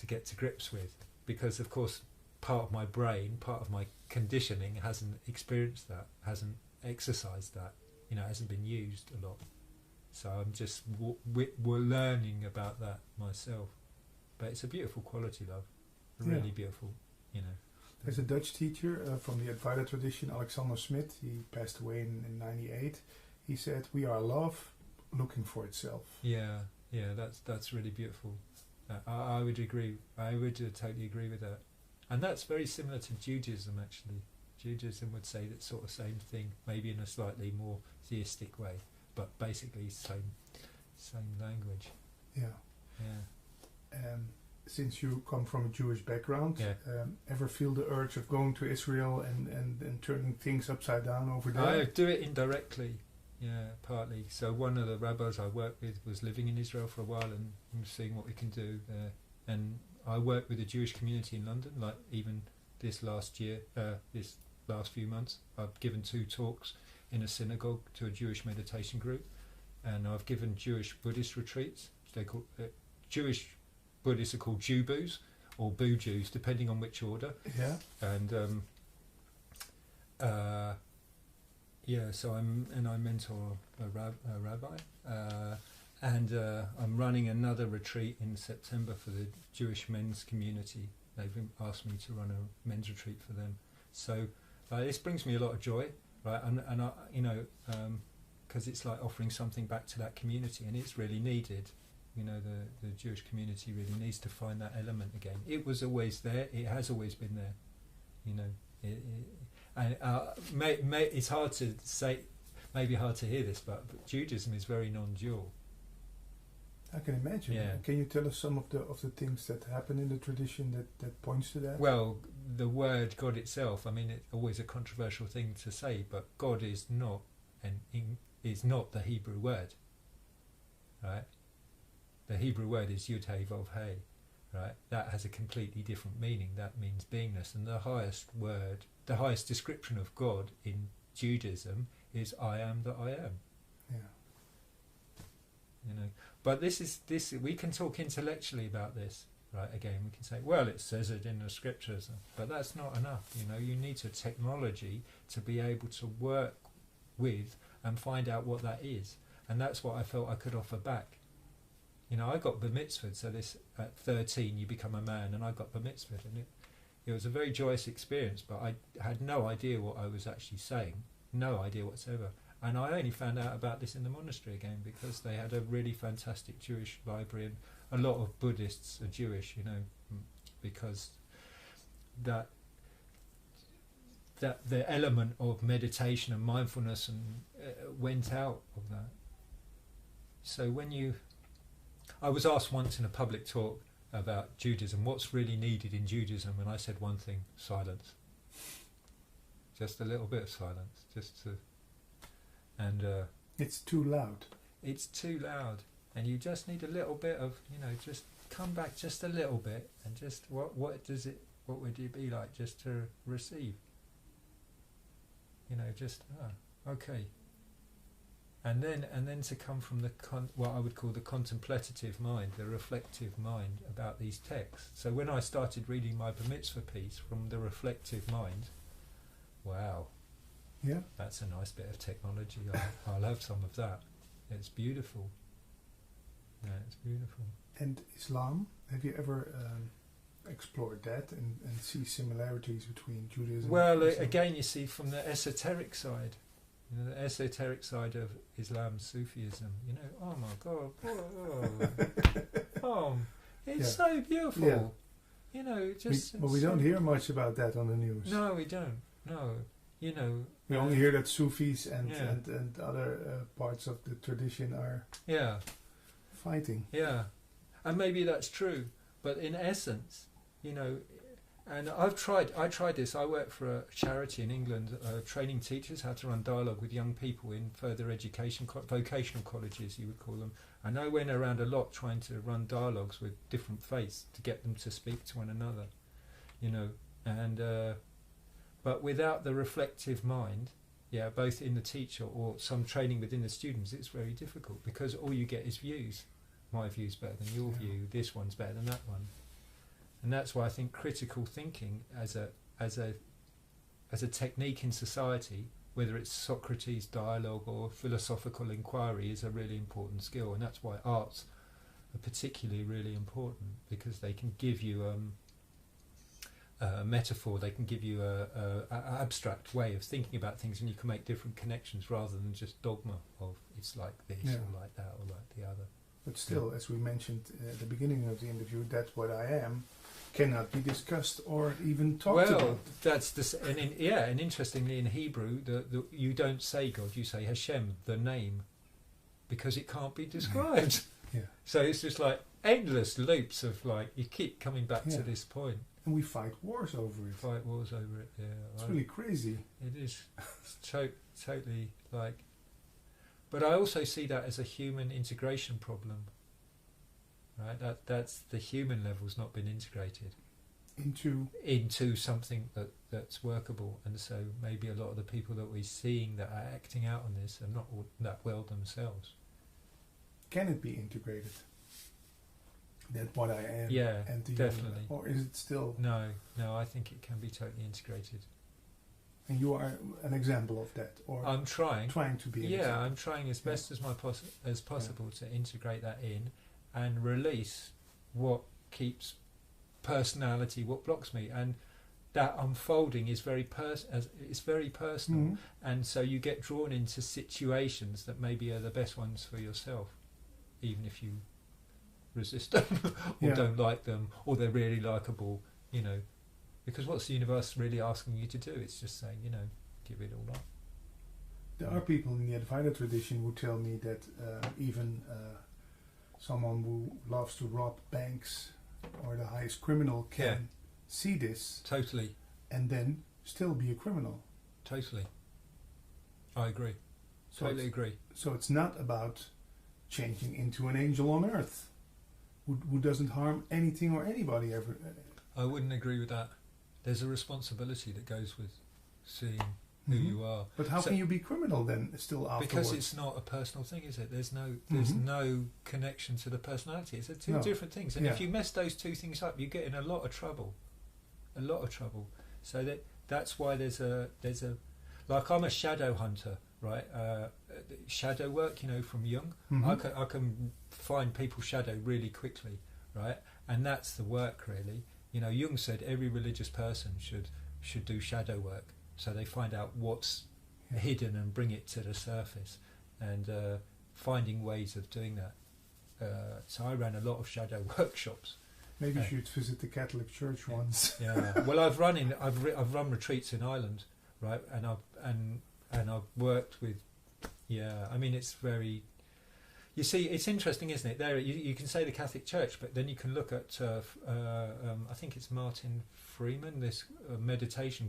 [SPEAKER 22] get to grips with, because of course part of my brain, part of my conditioning hasn't experienced that, hasn't exercised that, hasn't been used a lot. So I'm just we're learning about that myself. But it's a beautiful quality, love, really beautiful,
[SPEAKER 9] There's a Dutch teacher from the Advaita tradition, Alexander Smit. He passed away in 98. He said, "We are love looking for itself."
[SPEAKER 22] Yeah, that's really beautiful. I would agree. I would totally agree with that. And that's very similar to Judaism, actually. Judaism would say that sort of same thing, maybe in a slightly more theistic way, but basically same language.
[SPEAKER 9] Since you come from a Jewish background, ever feel the urge of going to Israel and turning things upside down over there?
[SPEAKER 22] I do it indirectly, partly. So one of the rabbis I worked with was living in Israel for a while and seeing what we can do there. And I work with the Jewish community in London, like even this last year, this last few months. I've given 2 talks in a synagogue to a Jewish meditation group, and I've given Jewish Buddhist retreats. They're called Jewish Buddhists are called Jubus or Boo Jews, depending on which order.
[SPEAKER 9] Yeah.
[SPEAKER 22] And so I mentor a rabbi, and I'm running another retreat in September for the Jewish men's community. They've asked me to run a men's retreat for them. So this brings me a lot of joy, right? And I, because it's like offering something back to that community, and it's really needed. The Jewish community really needs to find that element again. It was always there. It has always been there. It's hard to say, maybe hard to hear this, but Judaism is very non-dual.
[SPEAKER 9] I can imagine.
[SPEAKER 22] Yeah.
[SPEAKER 9] Can you tell us some of the things that happen in the tradition that points to that?
[SPEAKER 22] Well, the word God itself, I mean, it's always a controversial thing to say, but God is not the Hebrew word, right? The Hebrew word is Yud Hey Vav Hey, right? That has a completely different meaning. That means beingness, and the highest description of God in Judaism is I am that I am.
[SPEAKER 9] Yeah.
[SPEAKER 22] You know, but this. We can talk intellectually about this, right? Again, we can say, well, it says it in the scriptures, but that's not enough. You know, you need a technology to be able to work with and find out what that is, and that's what I felt I could offer back. You know, I got bar mitzvahed, so this at 13 you become a man, and I got bar mitzvahed, and it was a very joyous experience, but I had no idea what I was actually saying, no idea whatsoever. And I only found out about this in the monastery again, because they had a really fantastic Jewish library, and a lot of Buddhists are Jewish, you know, because that the element of meditation and mindfulness and went out of that. So I was asked once in a public talk about Judaism, what's really needed in Judaism, and I said one thing: silence. Just a little bit of silence,
[SPEAKER 9] it's too loud.
[SPEAKER 22] It's too loud, and you just need a little bit of, you know, just come back just a little bit, and just what would it be like just to receive? You know, just okay. And then to come from what I would call the contemplative mind, the reflective mind about these texts. So when I started reading my bar mitzvah piece from the reflective mind, wow,
[SPEAKER 9] yeah,
[SPEAKER 22] that's a nice bit of technology. I'll have some of that. It's beautiful. Yeah, it's beautiful.
[SPEAKER 9] And Islam, have you ever explored that and see similarities between Judaism?
[SPEAKER 22] Well, again, you see from the esoteric side. You know, the esoteric side of Islam, Sufism, you know, oh my God, it's so beautiful.
[SPEAKER 9] Yeah.
[SPEAKER 22] You know,
[SPEAKER 9] we don't hear much about that on the news.
[SPEAKER 22] No, we don't. No, you know.
[SPEAKER 9] We only hear that Sufis and other parts of the tradition are fighting.
[SPEAKER 22] Yeah, and maybe that's true, but in essence, you know. And I tried this. I work for a charity in England, training teachers how to run dialogue with young people in further education, vocational colleges, you would call them. And I went around a lot trying to run dialogues with different faiths to get them to speak to one another, you know. And but without the reflective mind, both in the teacher or some training within the students, it's very difficult, because all you get is views. My view's better than your view. This one's better than that one. And that's why I think critical thinking as a technique in society, whether it's Socrates' dialogue or philosophical inquiry, is a really important skill. And that's why arts are particularly really important, because they can give you a metaphor, they can give you a abstract way of thinking about things, and you can make different connections rather than just dogma of it's like this or like that or like the other.
[SPEAKER 9] But still, as we mentioned at the beginning of the interview, that's what I am. Cannot be discussed or even talked about.
[SPEAKER 22] Well, that's and interestingly, in Hebrew, you don't say God, you say Hashem, the name, because it can't be described.
[SPEAKER 9] Yeah.
[SPEAKER 22] So it's just like endless loops of like you keep coming back to this point.
[SPEAKER 9] And we fight wars over it.
[SPEAKER 22] Fight wars over it. Yeah,
[SPEAKER 9] it's really crazy.
[SPEAKER 22] It is. It's totally like. But I also see that as a human integration problem. Right, that's the human level's not been integrated into something that's workable, and so maybe a lot of the people that we're seeing that are acting out on this are not all that well themselves.
[SPEAKER 9] Can it be integrated? That what I am, and the
[SPEAKER 22] definitely,
[SPEAKER 9] or is it still?
[SPEAKER 22] No, I think it can be totally integrated.
[SPEAKER 9] And you are an example of that, or
[SPEAKER 22] I'm trying
[SPEAKER 9] to be.
[SPEAKER 22] Yeah, I'm trying as best as possible to integrate that in. And release what keeps personality, what blocks me, and that unfolding is very it's very personal, and so you get drawn into situations that maybe are the best ones for yourself, even if you resist them or don't like them, or they're really likable, you know, because what's the universe really asking you to do? It's just saying, you know, give it all up.
[SPEAKER 9] There are people in the Advaita tradition who tell me that even someone who loves to rob banks or the highest criminal can see this
[SPEAKER 22] Totally.
[SPEAKER 9] and then still be a criminal.
[SPEAKER 22] Totally. I agree.
[SPEAKER 9] So
[SPEAKER 22] Totally agree.
[SPEAKER 9] So it's not about changing into an angel on earth who doesn't harm anything or anybody ever.
[SPEAKER 22] I wouldn't agree with that. There's a responsibility that goes with seeing who
[SPEAKER 9] Mhm.
[SPEAKER 22] you are.
[SPEAKER 9] But how
[SPEAKER 22] So-
[SPEAKER 9] can you be criminal then still afterwards?
[SPEAKER 22] Because it's not a personal thing, is it? There's no connection to the personality. It's two
[SPEAKER 9] No.
[SPEAKER 22] different things. And
[SPEAKER 9] Yeah.
[SPEAKER 22] if you mess those two things up, you get in a lot of trouble. A lot of trouble. So that's why there's a like, I'm a shadow hunter, right? Shadow work, from Jung.
[SPEAKER 9] Mhm.
[SPEAKER 22] I can find people's shadow really quickly, right? And that's the work, really. Jung said every religious person should do shadow work, so they find out what's hidden and bring it to the surface, and finding ways of doing that. So I ran a lot of shadow workshops.
[SPEAKER 9] Maybe you should visit the Catholic Church once.
[SPEAKER 22] Yeah. Well, I've run retreats in Ireland, right? And I've worked with. Yeah. I mean, it's very. You see, it's interesting, isn't it? There, you can say the Catholic Church, but then you can look at. I think it's Martin Freeman, this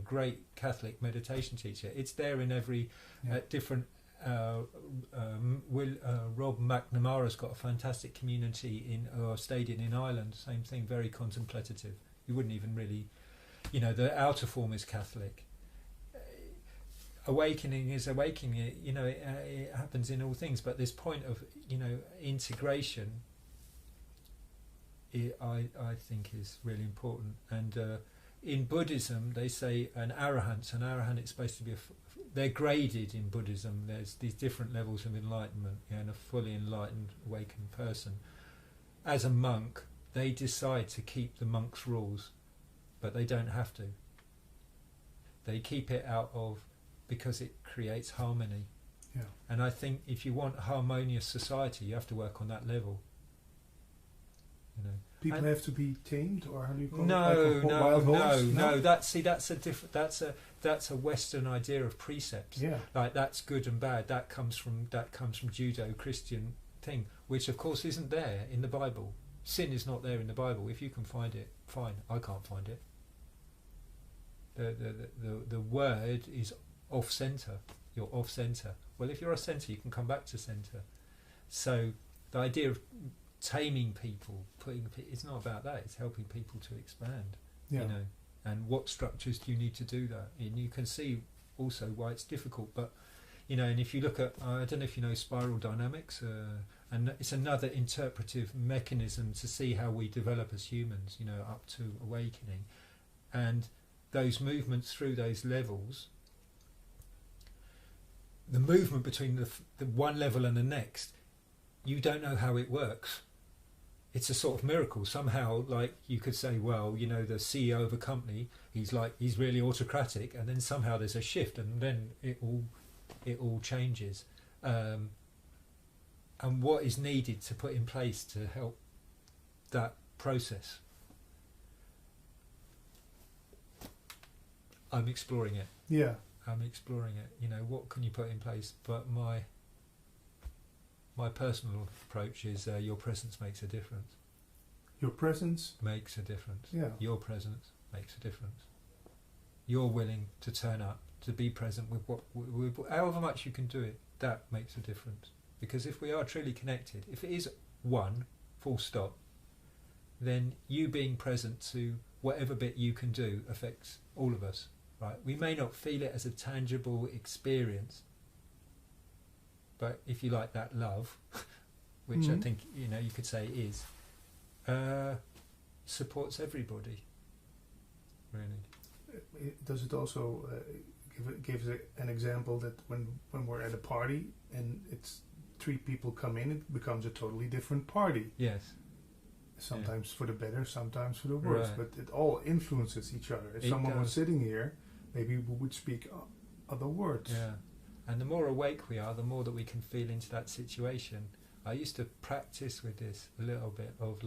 [SPEAKER 22] great Catholic meditation teacher. It's there in every different. Rob McNamara's got a fantastic community stadium in Ireland. Same thing, very contemplative. You wouldn't even really, the outer form is Catholic. Awakening is awakening. It happens in all things, but this point of integration, I think is really important. And in Buddhism, they say an arahant is supposed to be they're graded in Buddhism. There's these different levels of enlightenment, and a fully enlightened, awakened person. As a monk, they decide to keep the monk's rules, but they don't have to. They keep it out of because it creates harmony.
[SPEAKER 9] Yeah.
[SPEAKER 22] And I think if you want a harmonious society, you have to work on that level.
[SPEAKER 9] People have to be tamed, or how do you call
[SPEAKER 22] No.
[SPEAKER 9] it? Wild horse?
[SPEAKER 22] No. That's a Western idea of precepts.
[SPEAKER 9] Yeah.
[SPEAKER 22] Like, that's good and bad. That comes from Judeo-Christian thing, which of course isn't there in the Bible. Sin is not there in the Bible. If you can find it, fine. I can't find it. The word is off centre. You're off centre. Well, if you're off centre, you can come back to centre. So the idea of taming people, it's not about that. It's helping people to expand.
[SPEAKER 9] Yeah.
[SPEAKER 22] And what structures do you need to do that? And you can see also why it's difficult. But and if you look at, I don't know if you know spiral dynamics, and it's another interpretive mechanism to see how we develop as humans. Up to awakening, and those movements through those levels. The movement between the one level and the next, you don't know how it works. It's a sort of miracle. Somehow, like, you could say, well, the CEO of a company, he's really autocratic, and then somehow there's a shift, and then it all changes. And what is needed to put in place to help that process? I'm exploring it.
[SPEAKER 9] Yeah.
[SPEAKER 22] I'm exploring it. What can you put in place? But my personal approach is your presence makes a difference.
[SPEAKER 9] Your presence
[SPEAKER 22] makes a difference.
[SPEAKER 9] Yeah.
[SPEAKER 22] Your presence makes a difference. You're willing to turn up, to be present with however much you can do it. That makes a difference. Because if we are truly connected, if it is one, full stop, then you being present to whatever bit you can do affects all of us. Right? We may not feel it as a tangible experience, but if you like that love, which I think you could say is, supports everybody. Really.
[SPEAKER 9] Does it also give an example that when we're at a party and it's 3 people come in, it becomes a totally different party.
[SPEAKER 22] Yes.
[SPEAKER 9] Sometimes for the better, sometimes for the worse,
[SPEAKER 22] Right.
[SPEAKER 9] but it all influences each other. If
[SPEAKER 22] It
[SPEAKER 9] someone was
[SPEAKER 22] does.
[SPEAKER 9] sitting here, maybe we would speak other words.
[SPEAKER 22] Yeah. And the more awake we are, the more that we can feel into that situation. I used to practice with this a little bit of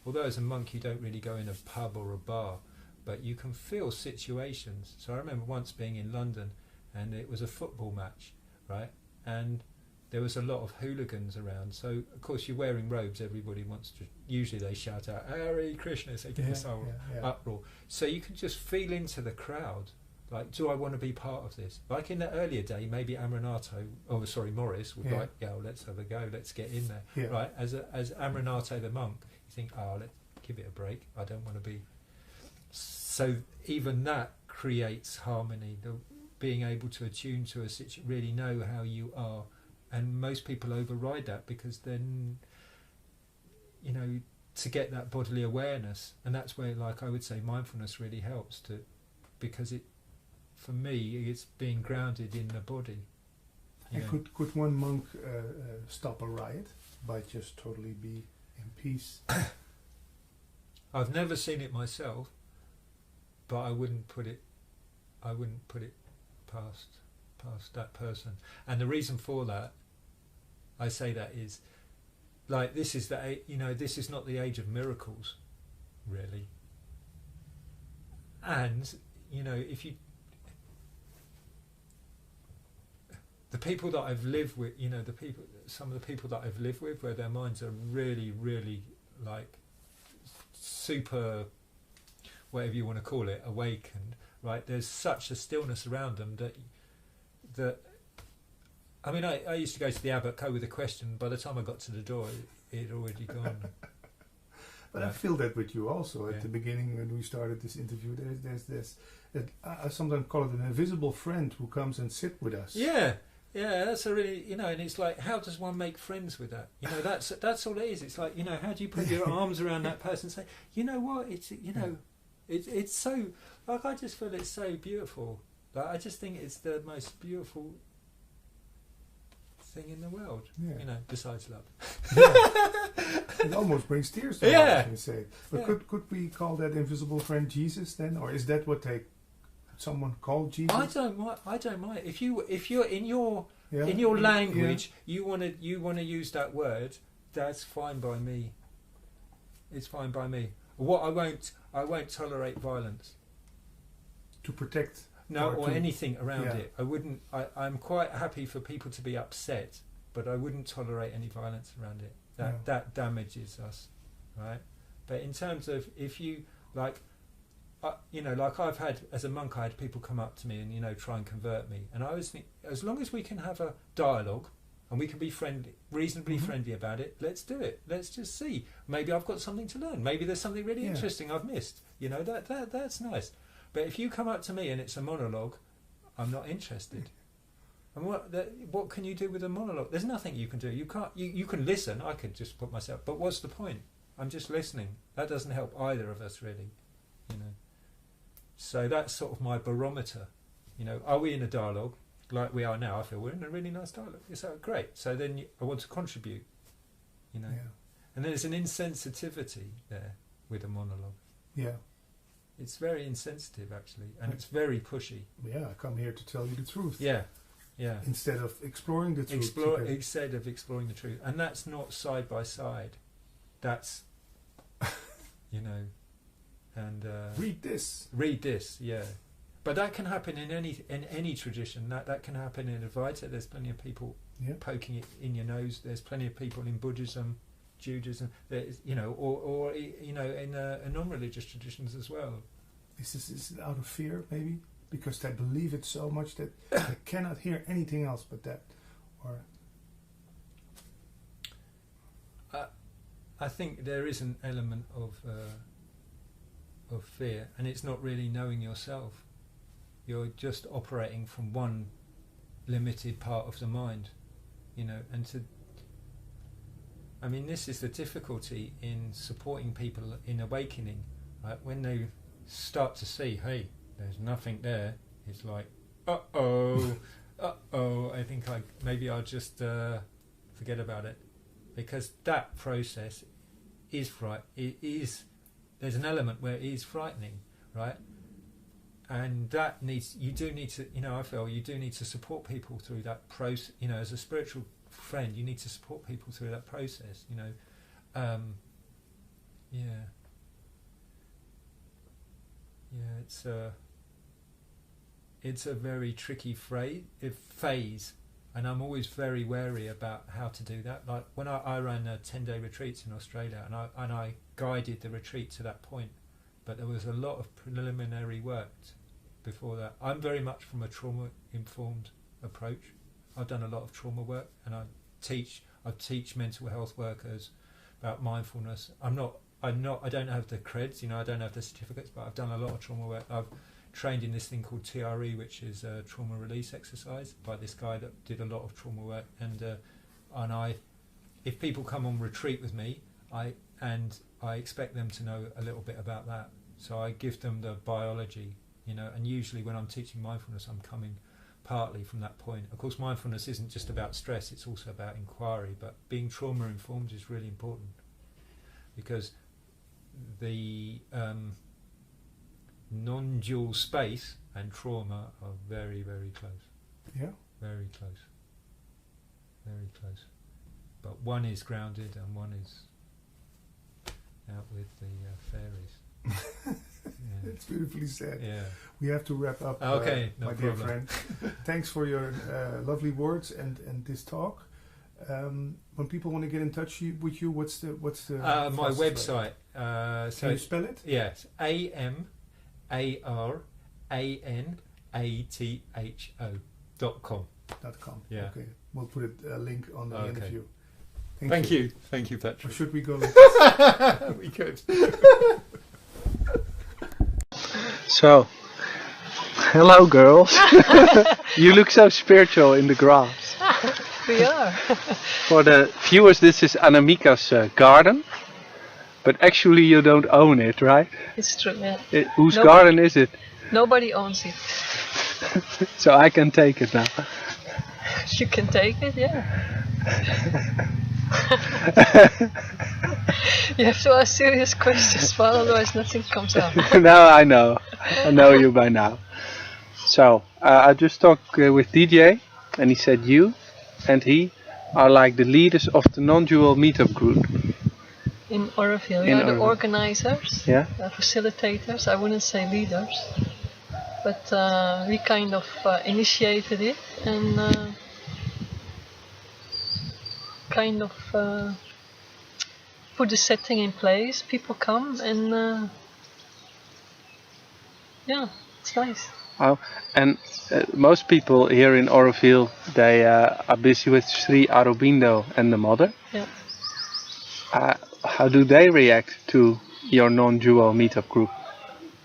[SPEAKER 22] although as a monk you don't really go in a pub or a bar, but you can feel situations. So I remember once being in London and it was a football match, right? And there was a lot of hooligans around. So of course you're wearing robes, everybody wants to, usually they shout out Hare Krishna, so they get this whole uproar. So you can just feel into the crowd, like, do I want to be part of this? Like in the earlier day, maybe Morris would like, yeah, well, let's have a go, let's get in there, right? As Amranato the monk, you think, oh, let's give it a break, I don't want to be. So even that creates harmony, being able to attune to a situation, really know how you are. And most people override that because then, you know, to get that bodily awareness, and that's where, like I would say, mindfulness really helps to, because it, for me, it's being grounded in the body.
[SPEAKER 9] And could one monk stop a riot by just totally be in peace?
[SPEAKER 22] I've never seen it myself, but I wouldn't put it past that person. And the reason for that, I say that, is like, this is this is not the age of miracles, really. And if you, the people that I've lived with, some of the people that I've lived with, where their minds are really, really like super, whatever you want to call it, awakened, right? There's such a stillness around them that I mean, I used to go to the Abbot Co with a question. By the time I got to the door, it had already gone.
[SPEAKER 9] But I feel that with you also. At the beginning, when we started this interview, there's this, I sometimes call it an invisible friend who comes and sit with us.
[SPEAKER 22] Yeah, that's a really, and it's like, how does one make friends with that? That's all it is. It's like, how do you put your arms around that person and say, you know what, it's so, like, I just feel it's so beautiful. Like, I just think it's the most beautiful thing in the world, besides love.
[SPEAKER 9] It almost brings tears to my eyes, you say. But could we call that invisible friend Jesus then, or is that what someone called Jesus?
[SPEAKER 22] I don't mind. If you're in your language, you want to use that word, that's fine by me. It's fine by me. What I won't tolerate violence.
[SPEAKER 9] To protect.
[SPEAKER 22] No, or anything around it. I wouldn't. I'm quite happy for people to be upset, but I wouldn't tolerate any violence around it. That damages us, right? But in terms of, if you like, like I've had as a monk, I had people come up to me and try and convert me, and I always think, as long as we can have a dialogue and we can be friendly, reasonably friendly about it, let's do it. Let's just see. Maybe I've got something to learn. Maybe there's something really interesting I've missed. That's nice. But if you come up to me and it's a monologue, I'm not interested. And what can you do with a monologue? There's nothing you can do. You can't. You can listen. I could just put myself. But what's the point? I'm just listening. That doesn't help either of us, really. So that's sort of my barometer. Are we in a dialogue like we are now? I feel we're in a really nice dialogue. It's great. So then I want to contribute. And there's an insensitivity there with a monologue. Yeah. It's very insensitive, actually, and it's very pushy.
[SPEAKER 9] Yeah, I come here to tell you the truth.
[SPEAKER 22] Yeah.
[SPEAKER 9] Instead of exploring the truth.
[SPEAKER 22] Instead of exploring the truth. And that's not side by side. That's, and...
[SPEAKER 9] read this.
[SPEAKER 22] Read this, yeah. But that can happen in any tradition. That can happen in Advaita. There's plenty of people poking it in your nose. There's plenty of people in Buddhism, Judaism, or in non-religious traditions as well.
[SPEAKER 9] Is it out of fear, maybe, because they believe it so much that they cannot hear anything else but that, or?
[SPEAKER 22] I think there is an element of fear, and it's not really knowing yourself. You're just operating from one limited part of the mind, and to. I mean, this is the difficulty in supporting people in awakening, right? When they start to see, hey, there's nothing there, it's like, uh-oh, I think maybe I'll just forget about it. Because that process is there's an element where it is frightening, right? And that you do need to, I feel you do need to support people through that process, as a spiritual friend, you need to support people through that process, it's a very tricky phase, And I'm always very wary about how to do that. Like when I ran 10-day retreats in Australia, and I guided the retreat to that point, but there was a lot of preliminary work before that. I'm very much from a trauma-informed approach. I've done a lot of trauma work, and I teach mental health workers about mindfulness. I don't have the creds, I don't have the certificates, but I've done a lot of trauma work. I've trained in this thing called TRE, which is a trauma release exercise by this guy that did a lot of trauma work. And if people come on retreat with me, I expect them to know a little bit about that. So I give them the biology, and usually when I'm teaching mindfulness, I'm coming partly from that point. Of course, mindfulness isn't just about stress, it's also about inquiry, but being trauma informed is really important, because the non-dual space and trauma are very, very close.
[SPEAKER 9] Yeah.
[SPEAKER 22] Very close. Very close. But one is grounded and one is out with the fairies. Yeah.
[SPEAKER 9] It's beautifully said.
[SPEAKER 22] Yeah.
[SPEAKER 9] We have to wrap up,
[SPEAKER 22] okay, no
[SPEAKER 9] my
[SPEAKER 22] problem.
[SPEAKER 9] dear friend. Thanks for your lovely words and this talk. When people want to get in touch with you, what's the
[SPEAKER 22] my website?
[SPEAKER 9] Can you spell it?
[SPEAKER 22] Yes, AMARANATHO.com.
[SPEAKER 9] .com.
[SPEAKER 22] Yeah.
[SPEAKER 9] Okay. We'll put a link on the interview.
[SPEAKER 22] Thank you. Thank you, Patrick.
[SPEAKER 9] Or should we go?
[SPEAKER 22] We could.
[SPEAKER 6] So, hello girls. You look so spiritual in the grass.
[SPEAKER 1] We are.
[SPEAKER 6] For the viewers, this is Annemieka's garden, but actually you don't own it, right?
[SPEAKER 1] It's true, yeah.
[SPEAKER 6] Whose garden is it?
[SPEAKER 1] Nobody owns it.
[SPEAKER 6] So I can take it now.
[SPEAKER 1] You can take it, yeah. You have to ask serious questions, well, otherwise nothing comes out.
[SPEAKER 6] No, I know you by now. So, I just talked with DJ, and he said you and he are like the leaders of the non-dual meetup group.
[SPEAKER 1] In Oroville, we are the organizers,
[SPEAKER 6] yeah?
[SPEAKER 1] Facilitators, I wouldn't say leaders, but we kind of initiated it and kind of put the setting in place. People come and yeah, it's nice.
[SPEAKER 6] Oh, and most people here in Oroville, they are busy with Sri Aurobindo and the mother.
[SPEAKER 1] Yeah.
[SPEAKER 6] How do they react to your non-dual meetup group?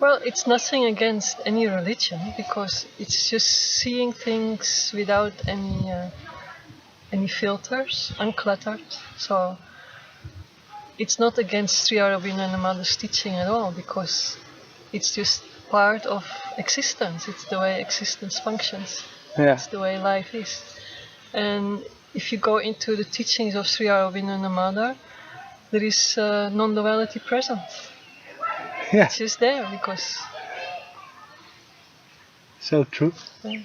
[SPEAKER 1] Well, it's nothing against any religion, because it's just seeing things without any filters, uncluttered. So it's not against Sri Aurobindo and the mother's teaching at all, because it's just part of existence. It's the way existence functions.
[SPEAKER 6] Yeah.
[SPEAKER 1] It's the way life is. And if you go into the teachings of Sri Aurobindo and the mother, there is non-duality present.
[SPEAKER 6] Yeah.
[SPEAKER 1] It's just there because.
[SPEAKER 6] So true.
[SPEAKER 1] Yeah.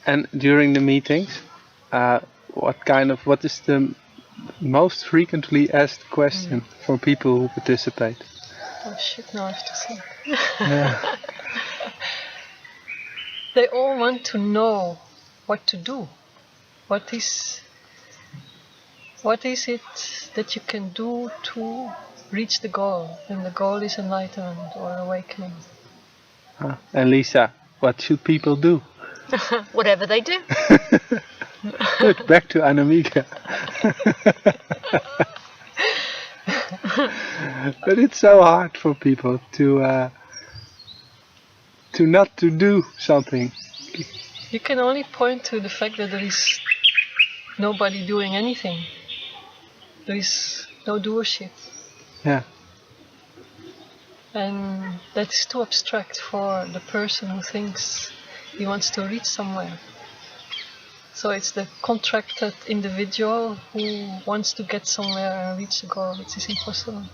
[SPEAKER 6] And during the meetings, what is the most frequently asked question for people who participate?
[SPEAKER 1] Oh shit, now I have to think.
[SPEAKER 6] Yeah.
[SPEAKER 1] They all want to know what to do. What is it that you can do to reach the goal? And the goal is enlightenment or awakening.
[SPEAKER 6] And Lisa, what should people do?
[SPEAKER 15] Whatever they do.
[SPEAKER 6] Good, back to Annemieka. But it's so hard for people to not to do something.
[SPEAKER 1] You can only point to the fact that there is nobody doing anything. There is no doership.
[SPEAKER 6] Yeah.
[SPEAKER 1] And that is too abstract for the person who thinks he wants to reach somewhere. So it's the contracted individual who wants to get somewhere and reach the goal, which is impossible.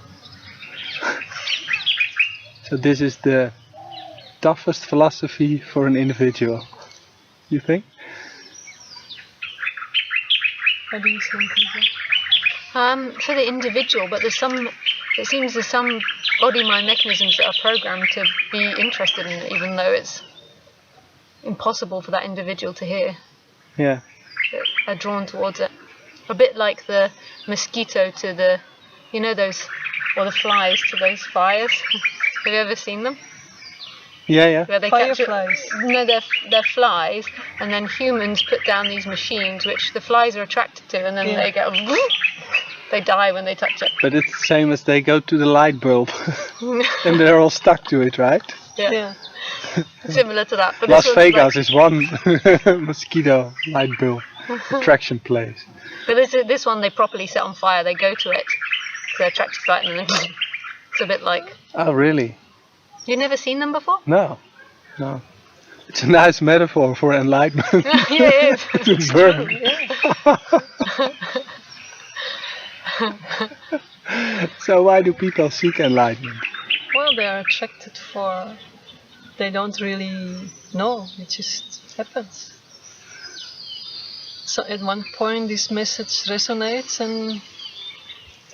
[SPEAKER 6] So this is the toughest philosophy for an individual, you think?
[SPEAKER 1] What do you think?
[SPEAKER 15] For the individual, but it seems there's some body-mind mechanisms that are programmed to be interested in it, even though it's impossible for that individual to hear.
[SPEAKER 6] Yeah.
[SPEAKER 15] that are drawn towards it. A bit like the mosquito to the, you know, those, or the flies to those fires. Have you ever seen them?
[SPEAKER 8] Yeah.
[SPEAKER 15] Where they
[SPEAKER 1] Fireflies.
[SPEAKER 15] No, they're flies, and then humans put down these machines which the flies are attracted to, and then they go, they die when they touch it.
[SPEAKER 8] But it's the same as they go to the light bulb. And they're all stuck to it, right?
[SPEAKER 15] Yeah. Similar to that. But
[SPEAKER 8] Las
[SPEAKER 15] this one's
[SPEAKER 8] Vegas is one mosquito light bulb attraction place.
[SPEAKER 15] But this one they properly set on fire. They go to it, they're attracted to it, and then it's a bit like.
[SPEAKER 8] Oh, really?
[SPEAKER 15] You've never seen them before?
[SPEAKER 8] No. It's a nice metaphor for enlightenment.
[SPEAKER 15] Yeah, it is.
[SPEAKER 8] To burn. So why do people seek enlightenment?
[SPEAKER 1] Well, they are attracted for. They don't really know. It just happens. So at one point this message resonates and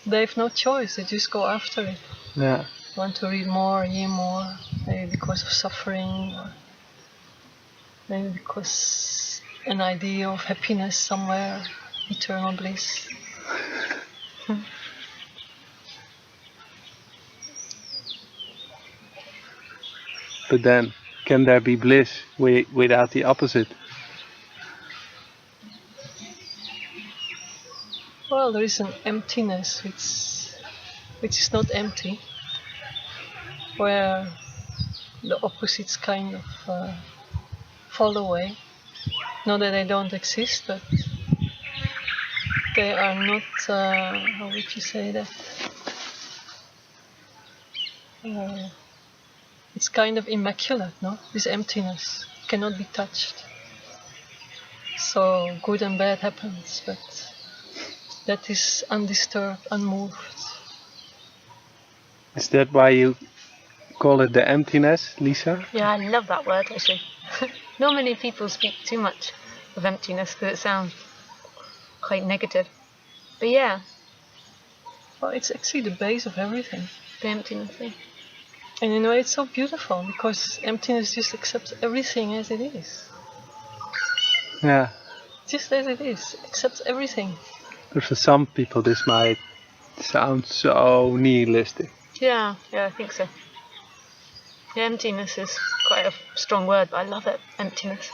[SPEAKER 1] they have no choice. They just go after it.
[SPEAKER 8] Yeah.
[SPEAKER 1] Want to read more, hear more, maybe because of suffering, or maybe because an idea of happiness somewhere, eternal bliss.
[SPEAKER 8] But then, can there be bliss without the opposite?
[SPEAKER 1] Well, there is an emptiness which is not empty, where the opposites kind of fall away. Not that they don't exist, but they are not, how would you say that? It's kind of immaculate, no? This emptiness cannot be touched. So good and bad happens, but that is undisturbed, unmoved.
[SPEAKER 8] Is that why you call it the emptiness, Lisa?
[SPEAKER 15] Yeah, I love that word actually. Not many people speak too much of emptiness because it sounds quite negative. But yeah.
[SPEAKER 1] Well, it's actually the base of everything.
[SPEAKER 15] The emptiness thing.
[SPEAKER 1] And in a way it's so beautiful because emptiness just accepts everything as it is.
[SPEAKER 8] Yeah.
[SPEAKER 1] Just as it is, accepts everything.
[SPEAKER 8] But for some people this might sound so nihilistic.
[SPEAKER 15] Yeah, I think so. Yeah, emptiness is quite a strong word, but I love it. Emptiness.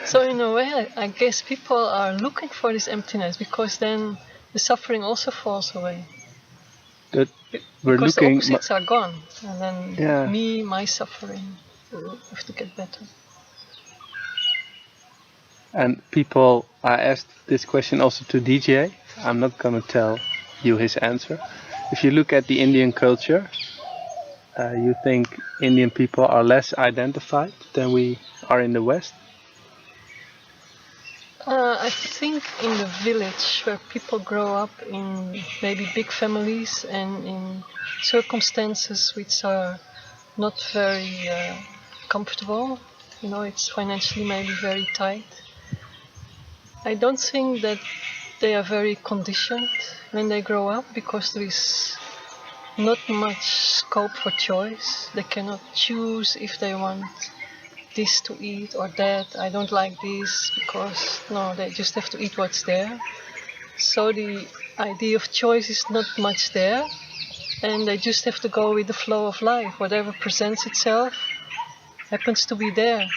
[SPEAKER 1] So in a way, I guess people are looking for this emptiness because then the suffering also falls away.
[SPEAKER 8] That we're
[SPEAKER 1] because
[SPEAKER 8] looking.
[SPEAKER 1] The opposites are gone, and then
[SPEAKER 8] Yeah.
[SPEAKER 1] my suffering will have to get better.
[SPEAKER 8] And people, I asked this question also to DJ. I'm not going to tell you his answer. If you look at the Indian culture, you think Indian people are less identified than we are in the West?
[SPEAKER 1] I think in the village where people grow up in maybe big families and in circumstances which are not very comfortable, you know, it's financially maybe very tight. I don't think that they are very conditioned when they grow up because there is not much scope for choice. They cannot choose if they want this to eat or that. I don't like this because no, they just have to eat what's there. So the idea of choice is not much there, and they just have to go with the flow of life. Whatever presents itself happens to be there.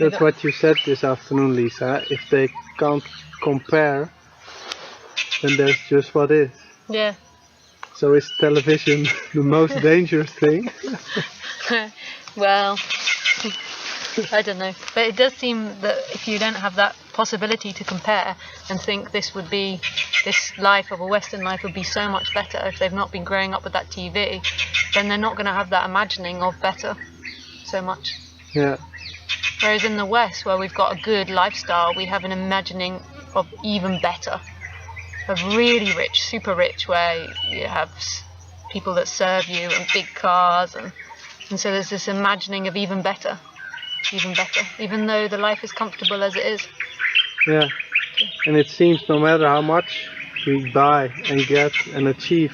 [SPEAKER 8] That's what you said this afternoon, Lisa. If they can't compare, then that's just what is.
[SPEAKER 15] Yeah.
[SPEAKER 8] So is television the most dangerous thing?
[SPEAKER 15] Well, I don't know. But it does seem that if you don't have that possibility to compare and think this life of a Western life would be so much better if they've not been growing up with that TV, then they're not going to have that imagining of better so much.
[SPEAKER 8] Yeah.
[SPEAKER 15] Whereas in the West, where we've got a good lifestyle, we have an imagining of even better, of really rich, super rich, where you have people that serve you and big cars, and so there's this imagining of even better, even though the life is comfortable as it is.
[SPEAKER 8] Yeah, and it seems no matter how much we buy and get and achieve,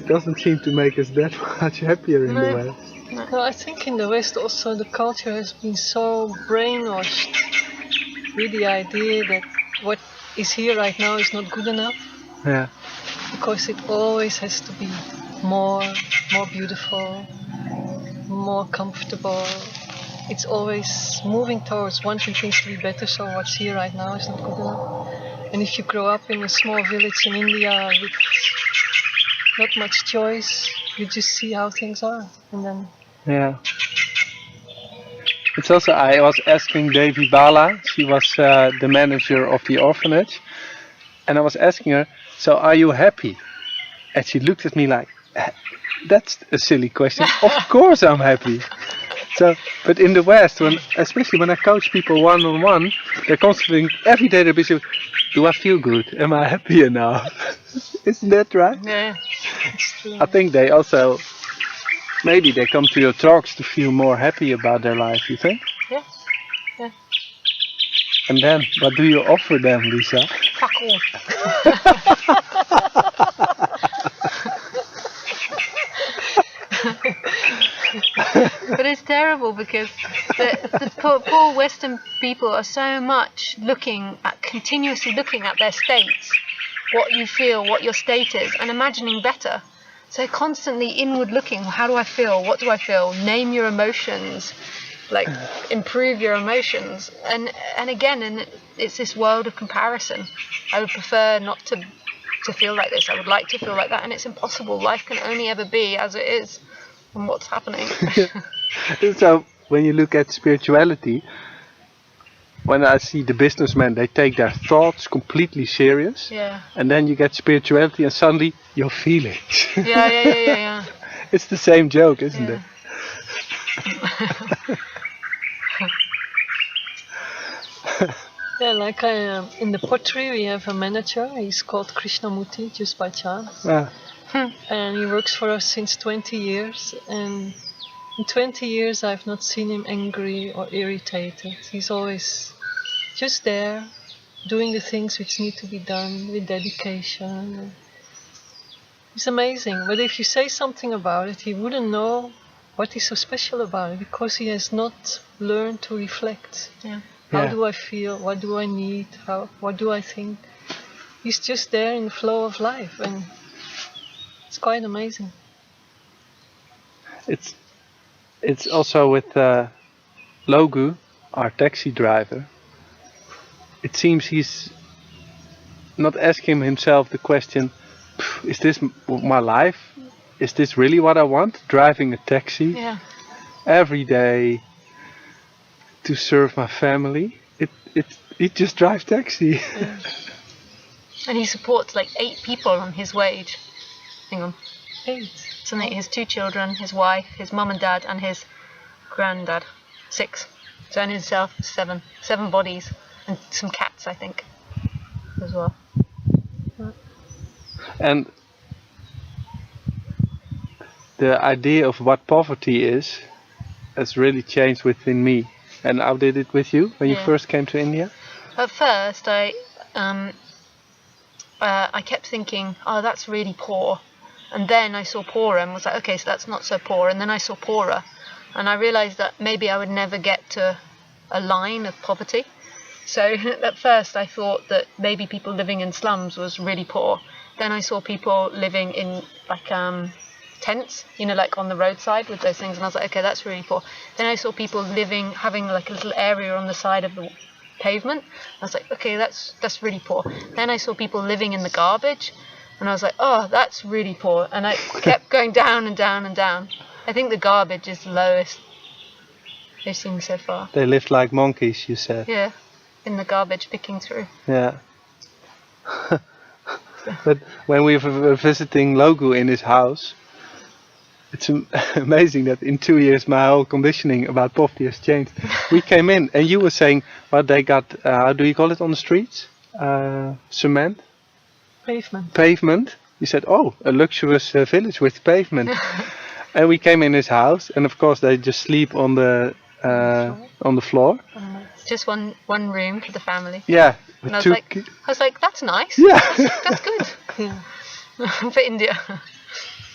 [SPEAKER 8] doesn't seem to make us that much happier in the
[SPEAKER 1] No.
[SPEAKER 8] West.
[SPEAKER 1] No, I think in the West also the culture has been so brainwashed with the idea that what is here right now is not good enough.
[SPEAKER 8] Yeah.
[SPEAKER 1] Because it always has to be more beautiful, more comfortable. It's always moving towards wanting things to be better, so what's here right now is not good enough. And if you grow up in a small village in India with not much choice, you just see how things are. And then
[SPEAKER 8] Yeah. It's also, I was asking Devi Bala, she was the manager of the orphanage, and I was asking her, so are you happy? And she looked at me like, that's a silly question. Of course I'm happy. So, but in the West, especially when I coach people one-on-one, they're constantly, every day they're busy, do I feel good? Am I happy enough? Isn't that right?
[SPEAKER 1] yeah.
[SPEAKER 8] I think they also, maybe they come to your talks to feel more happy about their life, you think?
[SPEAKER 1] Yeah. Yeah.
[SPEAKER 8] And then, what do you offer them, Lisa?
[SPEAKER 1] Fuck off.
[SPEAKER 15] But it's terrible because the poor Western people are so much continuously looking at their states, what you feel, what your state is, and imagining better. So constantly inward looking, how do I feel, what do I feel, name your emotions, like improve your emotions. And again, it's this world of comparison. I would prefer not to feel like this, I would like to feel like that, and it's impossible. Life can only ever be as it is and what's happening.
[SPEAKER 8] So when you look at spirituality, when I see the businessmen, they take their thoughts completely serious.
[SPEAKER 15] Yeah.
[SPEAKER 8] And then you get spirituality and suddenly your feelings.
[SPEAKER 15] Yeah.
[SPEAKER 8] It's the same joke, isn't it?
[SPEAKER 1] Yeah, like in the pottery we have a manager, he's called Krishnamurti, just by chance.
[SPEAKER 8] Ah.
[SPEAKER 1] And he works for us since 20 years, and in 20 years I've not seen him angry or irritated. He's always just there, doing the things which need to be done with dedication. It's amazing, but if you say something about it, he wouldn't know what is so special about it, because he has not learned to reflect.
[SPEAKER 15] Yeah.
[SPEAKER 1] How do I feel? What do I need? What do I think? He's just there in the flow of life, and it's quite amazing.
[SPEAKER 8] It's also with Logu, our taxi driver. It seems he's not asking himself the question, is this my life? Is this really what I want? Driving a taxi every day to serve my family. He just drives taxi.
[SPEAKER 15] Yeah. And he supports like 8 people on his wage. Hang on.
[SPEAKER 1] 8?
[SPEAKER 15] So his 2 children, his wife, his mum and dad, and his granddad. 6. So in himself, 7. 7 bodies. And some cats, I think, as well.
[SPEAKER 8] And the idea of what poverty is has really changed within me. And how did it with you when you first came to India?
[SPEAKER 15] At first, I kept thinking, oh, that's really poor. And then I saw poorer and was like, okay, so that's not so poor. And then I saw poorer. And I realised that maybe I would never get to a line of poverty. So at first I thought that maybe people living in slums was really poor. Then I saw people living in like tents, you know, like on the roadside with those things, and I was like, okay, that's really poor. Then I saw people having like a little area on the side of the pavement. I was like, okay, that's really poor. Then I saw people living in the garbage, and I was like, oh, that's really poor. And I kept going down and down and down. I think the garbage is the lowest they've seen so far.
[SPEAKER 8] They lived like monkeys, you said.
[SPEAKER 15] Yeah, in the garbage, picking through.
[SPEAKER 8] Yeah. But when we were visiting Logu in his house, it's amazing that in 2 years my whole conditioning about poverty has changed. We came in and you were saying, well, they got, how do you call it on the streets? Cement? Pavement. You said, oh, a luxurious village with pavement. And we came in his house, and of course they just sleep on the floor.
[SPEAKER 15] Just one room for the family.
[SPEAKER 8] Yeah.
[SPEAKER 15] And I was like, that's nice.
[SPEAKER 8] Yeah.
[SPEAKER 15] That's good. For India.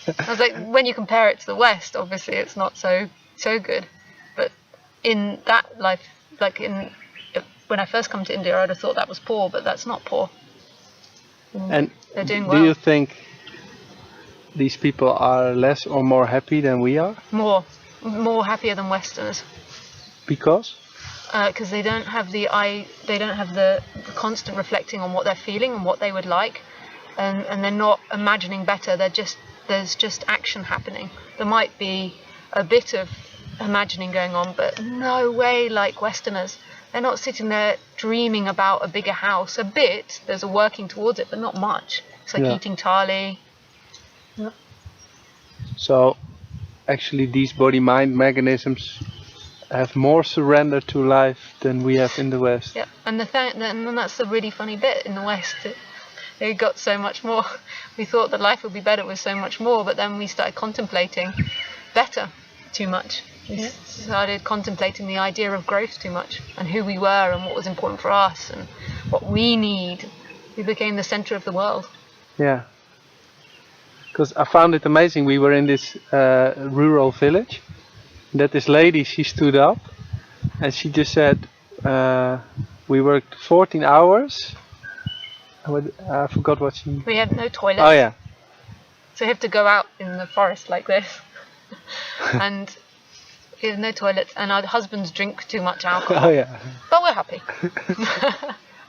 [SPEAKER 15] I was like, when you compare it to the West, obviously it's not so good. But in that life, like when I first come to India, I'd have thought that was poor, but that's not poor.
[SPEAKER 8] And
[SPEAKER 15] they're doing
[SPEAKER 8] do
[SPEAKER 15] well.
[SPEAKER 8] you think these people are less or more happy than we are?
[SPEAKER 15] More happier than Westerners.
[SPEAKER 8] Because?
[SPEAKER 15] Because they don't have the constant reflecting on what they're feeling and what they would like, and they're not imagining better. There's just action happening. There might be a bit of imagining going on, but no way like Westerners. They're not sitting there dreaming about a bigger house. A bit, there's a working towards it, but not much. It's like eating thali. Yeah.
[SPEAKER 8] So actually these body-mind mechanisms have more surrender to life than we have in the West.
[SPEAKER 15] Yeah, and that's the really funny bit in the West. It got so much more. We thought that life would be better with so much more, but then we started contemplating better too much. We started contemplating the idea of growth too much, and who we were and what was important for us and what we need. We became the center of the world.
[SPEAKER 8] Yeah. Because I found it amazing. We were in this rural village. That this lady, she stood up and she just said, we worked 14 hours. I forgot what she...
[SPEAKER 15] We have no toilets.
[SPEAKER 8] Oh yeah.
[SPEAKER 15] So we have to go out in the forest like this. And we have no toilets, and our husbands drink too much alcohol.
[SPEAKER 8] Oh yeah.
[SPEAKER 15] But we're happy.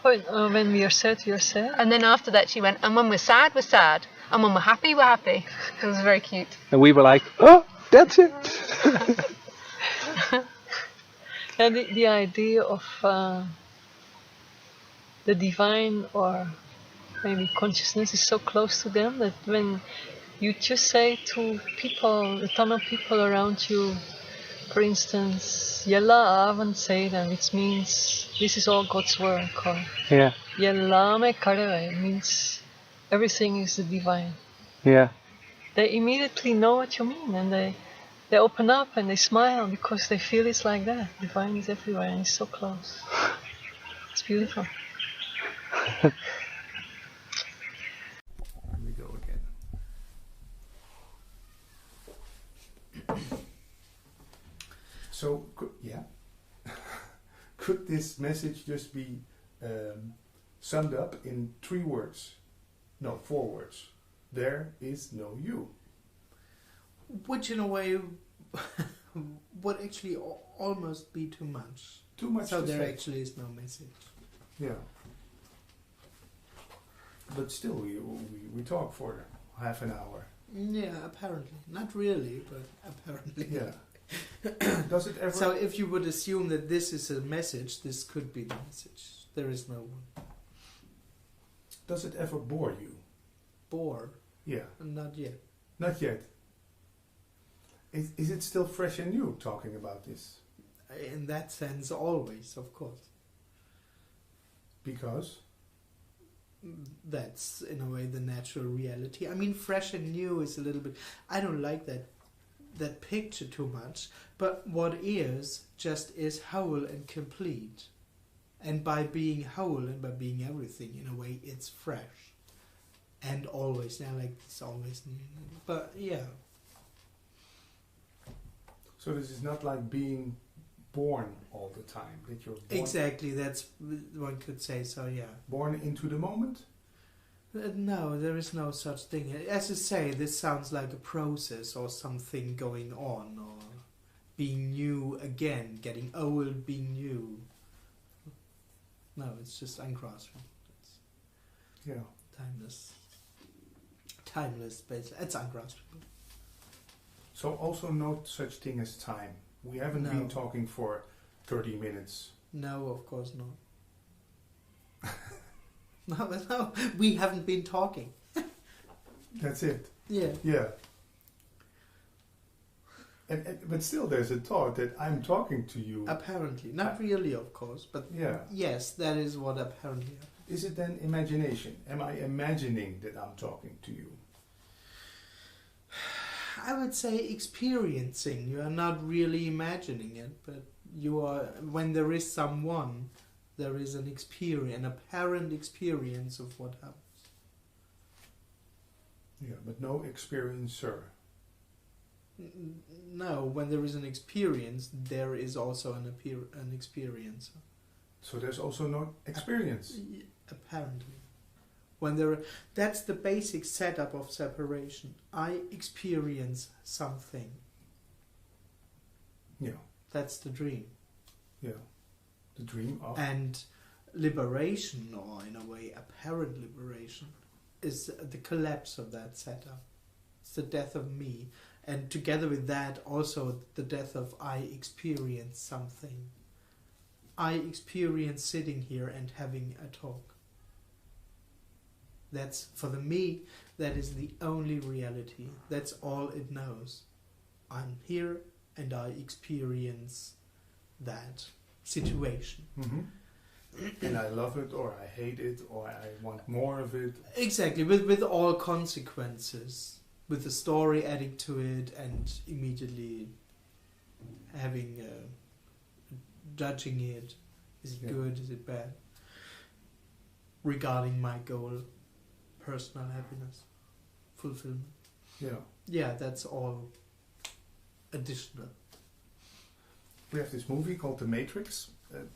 [SPEAKER 1] When we are sad, you're sad.
[SPEAKER 15] And then after that she went, and when we're sad, we're sad. And when we're happy, we're happy. It was very cute.
[SPEAKER 8] And we were like, oh, that's it.
[SPEAKER 1] Yeah, the idea of the divine or maybe consciousness is so close to them that when you just say to people, a ton of people around you, for instance, Yalla Avan Seidan, which means this is all God's work, or Yalla Me Kareve, means everything is the divine.
[SPEAKER 8] Yeah.
[SPEAKER 1] They immediately know what you mean, and they open up and they smile because they feel it's like that. Divine is everywhere and it's so close. It's beautiful.
[SPEAKER 9] Here we go again. So, could this message just be summed up in 3 words? No, 4 words. There is no you.
[SPEAKER 2] Which in a way would actually almost be too much.
[SPEAKER 9] Too much.
[SPEAKER 2] So
[SPEAKER 9] to
[SPEAKER 2] there
[SPEAKER 9] say.
[SPEAKER 2] actually is no message.
[SPEAKER 9] Yeah. But still, we talk for half an hour.
[SPEAKER 2] Yeah, apparently. Not really, but apparently.
[SPEAKER 9] Yeah. Does it ever...
[SPEAKER 2] So if you would assume that this is a message, this could be the message. There is no one.
[SPEAKER 9] Does it ever bore you?
[SPEAKER 2] Bore?
[SPEAKER 9] Yeah.
[SPEAKER 2] Not yet.
[SPEAKER 9] Not yet. Is it still fresh and new talking about this?
[SPEAKER 2] In that sense, always, of course.
[SPEAKER 9] Because?
[SPEAKER 2] That's, in a way, the natural reality. I mean, fresh and new is a little bit... I don't like that picture too much, but what is, just is whole and complete. And by being whole and by being everything, in a way, it's fresh. And always, now like it's always new. But, yeah.
[SPEAKER 9] So this is not like being born all the time, that you're born...
[SPEAKER 2] Exactly, that's, one could say so, yeah.
[SPEAKER 9] Born into the moment?
[SPEAKER 2] No, there is no such thing. As you say, this sounds like a process or something going on, or being new again, getting old, being new. No, it's just ungraspable. It's timeless. Timeless, basically. It's ungraspable.
[SPEAKER 9] So also no such thing as time. We haven't been talking for 30 minutes.
[SPEAKER 2] No, of course not. No, we haven't been talking.
[SPEAKER 9] That's it.
[SPEAKER 2] Yeah.
[SPEAKER 9] Yeah. But still there's a thought that I'm talking to you.
[SPEAKER 2] Apparently. Not really, of course, but yes, that is what apparently happens.
[SPEAKER 9] Is it then imagination? Am I imagining that I'm talking to you?
[SPEAKER 2] I would say experiencing. You are not really imagining it, but you are, when there is someone, there is an experience, an apparent experience of what happens.
[SPEAKER 9] Yeah, but no experiencer.
[SPEAKER 2] No, when there is an experience, there is also an experiencer.
[SPEAKER 9] So there's also no experience.
[SPEAKER 2] Apparently. That's the basic setup of separation. I experience something.
[SPEAKER 9] Yeah.
[SPEAKER 2] That's the dream.
[SPEAKER 9] Yeah. The dream of...
[SPEAKER 2] And liberation, or in a way apparent liberation, is the collapse of that setup. It's the death of me. And together with that, also the death of I experience something. I experience sitting here and having a talk. That's, for me, that is the only reality. That's all it knows. I'm here and I experience that situation.
[SPEAKER 9] Mm-hmm. And I love it, or I hate it, or I want more of it.
[SPEAKER 2] Exactly, with all consequences. With the story adding to it and immediately having, judging it. Is it good, is it bad? Regarding my goal, personal happiness, fulfillment.
[SPEAKER 9] Yeah.
[SPEAKER 2] Yeah, that's all additional.
[SPEAKER 9] We have this movie called The Matrix.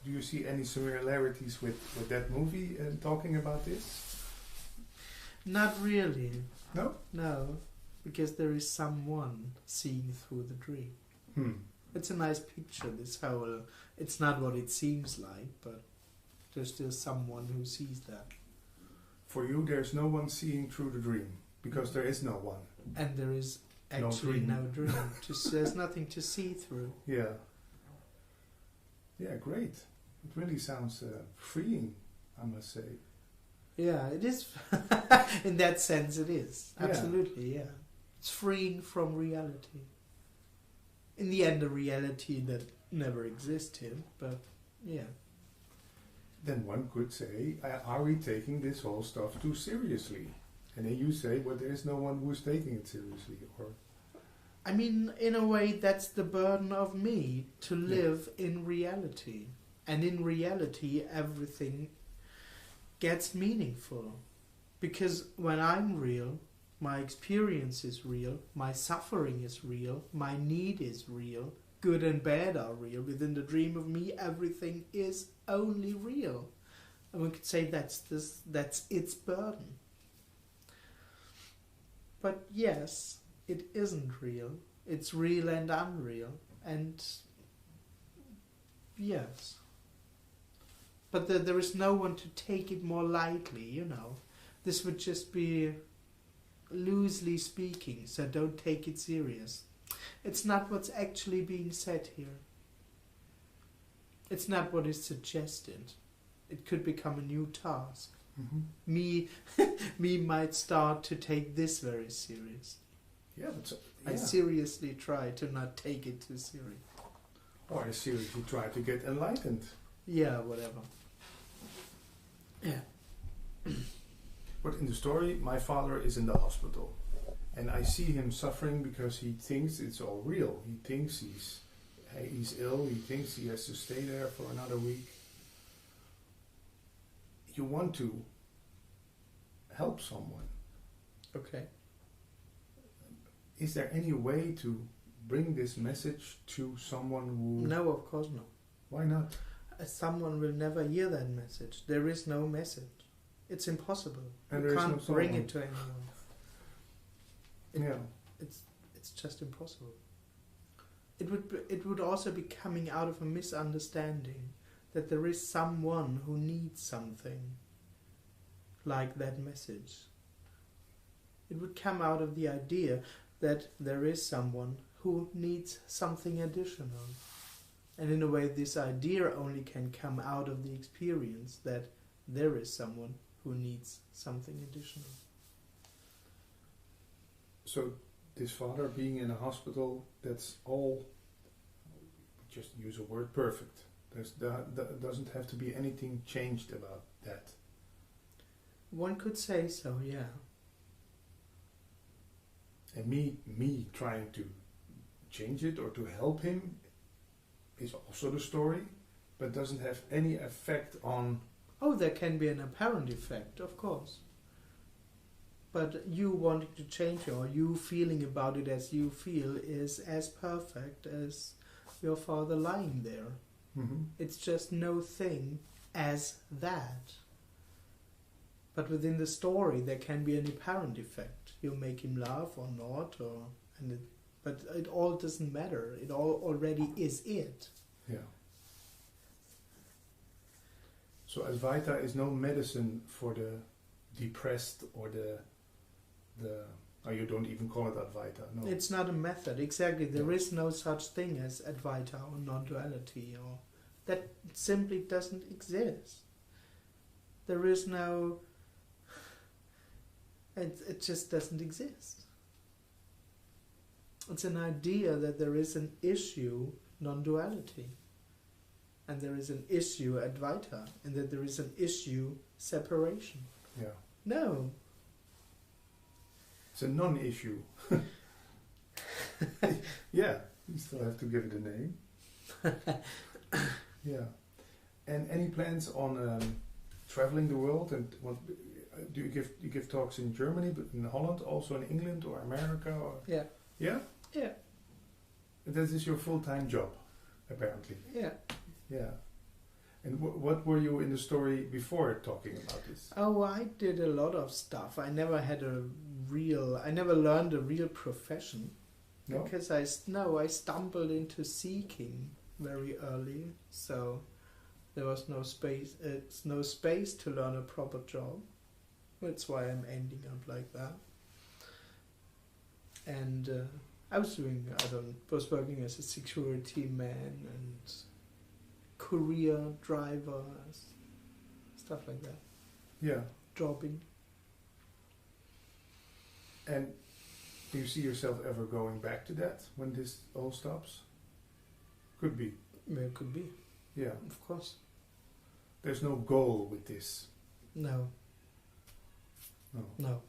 [SPEAKER 9] Do you see any similarities with that movie talking about this?
[SPEAKER 2] Not really.
[SPEAKER 9] No?
[SPEAKER 2] No, because there is someone seeing through the dream. It's a nice picture, this whole... It's not what it seems like, but there's still someone who sees that.
[SPEAKER 9] For you, there's no one seeing through the dream, because there is no one.
[SPEAKER 2] And there is actually no dream. There's nothing to see through.
[SPEAKER 9] Yeah. Yeah, great. It really sounds freeing, I must say.
[SPEAKER 2] Yeah, it is. In that sense, it is. Absolutely, yeah. It's freeing from reality. In the end, a reality that never existed, but yeah.
[SPEAKER 9] Then one could say, are we taking this whole stuff too seriously? And then you say, well, there is no one who is taking it seriously. Or
[SPEAKER 2] I mean, in a way, that's the burden of me, to live in reality. And in reality, everything gets meaningful. Because when I'm real, my experience is real, my suffering is real, my need is real, good and bad are real. Within the dream of me, everything is only real. And we could say that's its burden. But yes, it isn't real. It's real and unreal. And yes. But there is no one to take it more lightly, you know. This would just be loosely speaking, so don't take it serious. It's not what's actually being said here. It's not what is suggested. It could become a new task. Mm-hmm. Me might start to take this very seriously.
[SPEAKER 9] Yeah, but
[SPEAKER 2] I seriously try to not take it too serious.
[SPEAKER 9] Or I seriously try to get enlightened.
[SPEAKER 2] Yeah, whatever. Yeah.
[SPEAKER 9] But in the story, my father is in the hospital. And I see him suffering because he thinks it's all real. He thinks he's ill. He thinks he has to stay there for another week. You want to help someone.
[SPEAKER 2] Okay.
[SPEAKER 9] Is there any way to bring this message to someone who...
[SPEAKER 2] No, of course not.
[SPEAKER 9] Why not?
[SPEAKER 2] Someone will never hear that message. There is no message. It's impossible.
[SPEAKER 9] And
[SPEAKER 2] you
[SPEAKER 9] there
[SPEAKER 2] can't
[SPEAKER 9] is no
[SPEAKER 2] bring
[SPEAKER 9] someone.
[SPEAKER 2] it to anyone. It's just impossible. It would also be coming out of a misunderstanding that there is someone who needs something like that message. It would come out of the idea that there is someone who needs something additional. And in a way, this idea only can come out of the experience that there is someone who needs something additional.
[SPEAKER 9] So this father being in a hospital, that's all, just use a word, perfect. That doesn't have to be anything changed about that.
[SPEAKER 2] One could say so, yeah.
[SPEAKER 9] And me trying to change it or to help him is also the story, but doesn't have any effect on...
[SPEAKER 2] Oh, there can be an apparent effect, of course. But you wanting to change it, or you feeling about it as you feel, is as perfect as your father lying there. It's just no thing as that. But within the story, there can be an apparent effect. You make him laugh or not, but it all doesn't matter. It all already is it.
[SPEAKER 9] Yeah. So Advaita is no medicine for the depressed or the you don't even call it Advaita. No.
[SPEAKER 2] It's not a method, exactly. There is no such thing as Advaita or non-duality, or that simply doesn't exist. There is no. It just doesn't exist. It's an idea that there is an issue, non-duality, and there is an issue, Advaita, and that there is an issue, separation.
[SPEAKER 9] Yeah.
[SPEAKER 2] No.
[SPEAKER 9] It's a non-issue. Yeah, you still have to give it a name. Yeah. And any plans on traveling the world? And what do you give talks in Germany, but in Holland, also in England or America? Or?
[SPEAKER 2] Yeah.
[SPEAKER 9] Yeah?
[SPEAKER 2] Yeah.
[SPEAKER 9] This is your full-time job, apparently.
[SPEAKER 2] Yeah.
[SPEAKER 9] Yeah. And what were you in the story before talking about this?
[SPEAKER 2] Oh, I did a lot of stuff. I never learned a real profession.
[SPEAKER 9] No?
[SPEAKER 2] Because I stumbled into seeking very early, so there was no space. It's no space to learn a proper job. That's why I'm ending up like that. And I was working as a security man and courier drivers, stuff like that.
[SPEAKER 9] Yeah.
[SPEAKER 2] Jobbing.
[SPEAKER 9] And do you see yourself ever going back to that when this all stops? Could be.
[SPEAKER 2] Yeah, it could be.
[SPEAKER 9] Yeah.
[SPEAKER 2] Of course.
[SPEAKER 9] There's no goal with this.
[SPEAKER 2] No. No.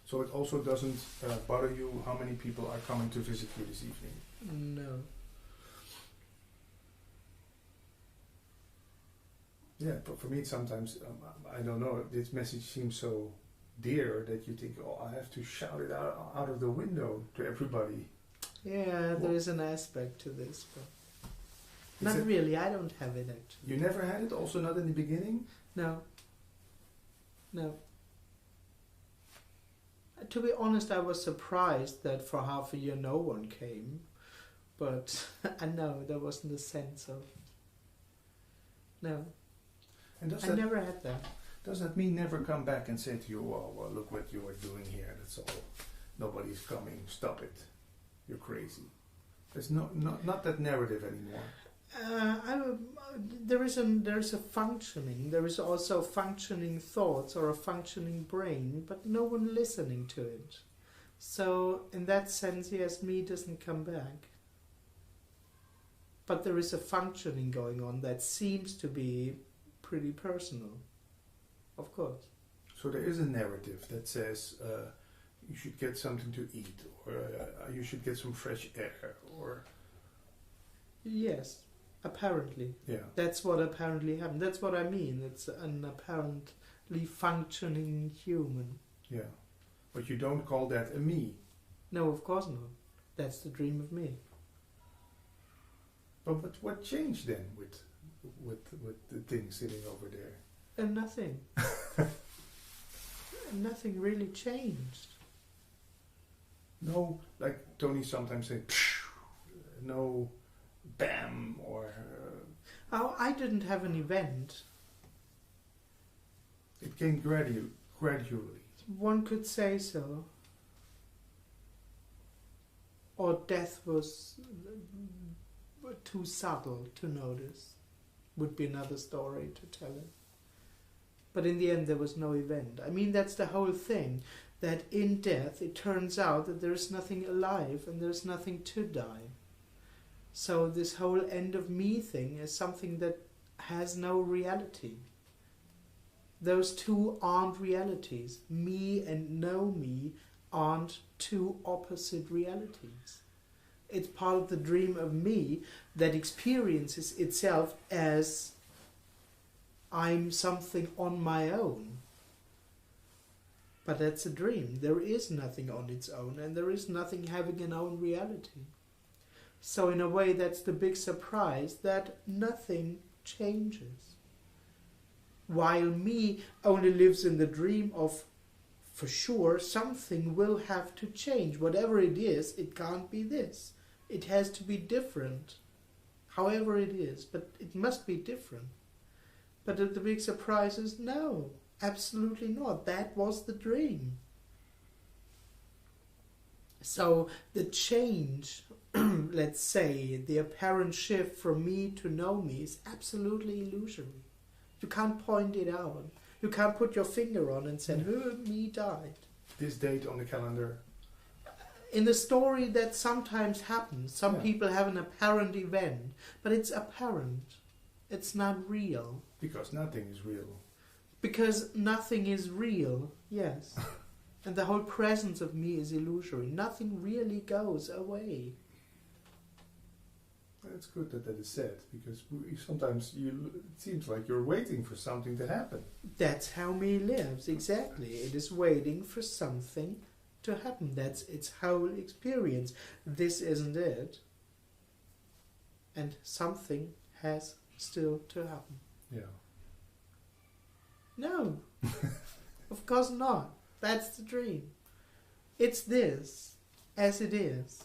[SPEAKER 9] So it also doesn't bother you how many people are coming to visit you this evening?
[SPEAKER 2] No.
[SPEAKER 9] Yeah, but for me sometimes, I don't know, this message seems so dear that you think, oh, I have to shout it out of the window to everybody.
[SPEAKER 2] Yeah, there is an aspect to this, but not really. I don't have it actually.
[SPEAKER 9] You never had it? Also not in the beginning?
[SPEAKER 2] No. No. To be honest, I was surprised that for half a year no one came, but I know there wasn't a sense of. No.
[SPEAKER 9] And
[SPEAKER 2] I never had that.
[SPEAKER 9] Does that mean never come back and say to you, oh, well, look what you are doing here, that's all. Nobody's coming, stop it. You're crazy. There's not that narrative anymore. There is a functioning. There is also functioning thoughts or a functioning brain, but no one listening to it. So in that sense, yes, me doesn't come back. But there is a functioning going on that seems to be pretty personal. Of course. So there is a narrative that says you should get something to eat, or you should get some fresh air, or...
[SPEAKER 2] Yes, apparently.
[SPEAKER 9] Yeah.
[SPEAKER 2] That's what apparently happened. That's what I mean. It's an apparently functioning human.
[SPEAKER 9] Yeah. But you don't call that a me.
[SPEAKER 2] No, of course not. That's the dream of me.
[SPEAKER 9] But what changed then with the thing sitting over there?
[SPEAKER 2] Nothing. Nothing really changed.
[SPEAKER 9] No, like Tony sometimes says, no bam, or...
[SPEAKER 2] Oh, I didn't have an event.
[SPEAKER 9] It came gradually.
[SPEAKER 2] One could say so. Or death was too subtle to notice. Would be another story to tell it. But in the end there was no event. I mean, that's the whole thing. That in death it turns out that there is nothing alive and there's nothing to die. So this whole end of me thing is something that has no reality. Those two aren't realities. Me and no me aren't two opposite realities. It's part of the dream of me that experiences itself as I'm something on my own. But that's a dream. There is nothing on its own, and there is nothing having an own reality. So in a way, that's the big surprise, that nothing changes. While me only lives in the dream of, for sure, something will have to change. Whatever it is, it can't be this. It has to be different. However it is, but it must be different. But the big surprise is no, absolutely not. That was the dream. So the change, let's say, the apparent shift from me to know me is absolutely illusory. You can't point it out. You can't put your finger on and say, me died.
[SPEAKER 9] This date on the calendar.
[SPEAKER 2] In the story that sometimes happens, some people have an apparent event, but it's apparent. It's not real.
[SPEAKER 9] Because nothing is real.
[SPEAKER 2] Because nothing is real, yes. And the whole presence of me is illusory. Nothing really goes away.
[SPEAKER 9] It's good that is said, because sometimes it seems like you're waiting for something to happen.
[SPEAKER 2] That's how me lives, exactly. It is waiting for something to happen. That's its whole experience. This isn't it. And something has still to happen.
[SPEAKER 9] Yeah.
[SPEAKER 2] No, of course not. That's the dream. It's this, as it is.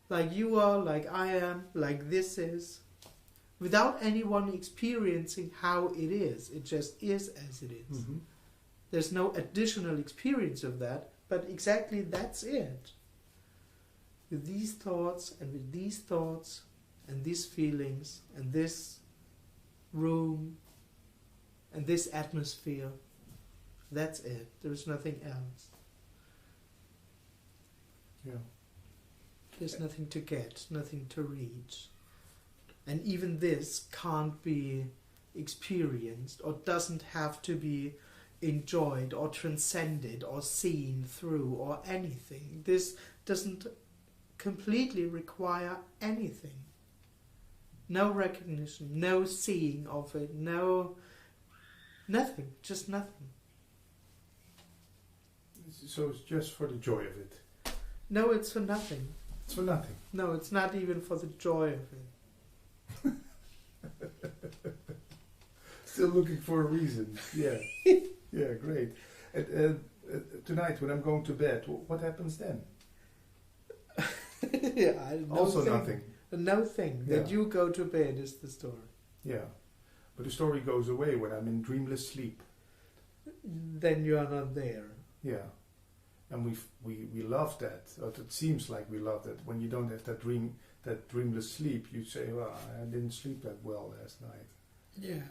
[SPEAKER 2] Like you are, like I am, like this is. Without anyone experiencing how it is. It just is as it is.
[SPEAKER 9] Mm-hmm.
[SPEAKER 2] There's no additional experience of that, but exactly that's it. With these thoughts, and with these thoughts, and these feelings, and this room, and this atmosphere, that's it. There's nothing else.
[SPEAKER 9] Yeah.
[SPEAKER 2] There's nothing to get, nothing to reach. And even this can't be experienced, or doesn't have to be enjoyed, or transcended, or seen through, or anything. This doesn't completely require anything. No recognition, no seeing of it, nothing, just nothing.
[SPEAKER 9] So it's just for the joy of it?
[SPEAKER 2] No, it's for nothing.
[SPEAKER 9] It's for nothing?
[SPEAKER 2] No, it's not even for the joy of it.
[SPEAKER 9] Still looking for a reason. Yeah. Yeah, great. Tonight when I'm going to bed, what happens then? Also nothing.
[SPEAKER 2] No thing. That you go to bed is the story.
[SPEAKER 9] Yeah. But the story goes away when I'm in dreamless sleep.
[SPEAKER 2] Then you are not there.
[SPEAKER 9] Yeah. And we love that. Or it seems like we love that. When you don't have that dreamless sleep, you say, well, I didn't sleep that well last night.
[SPEAKER 2] Yeah.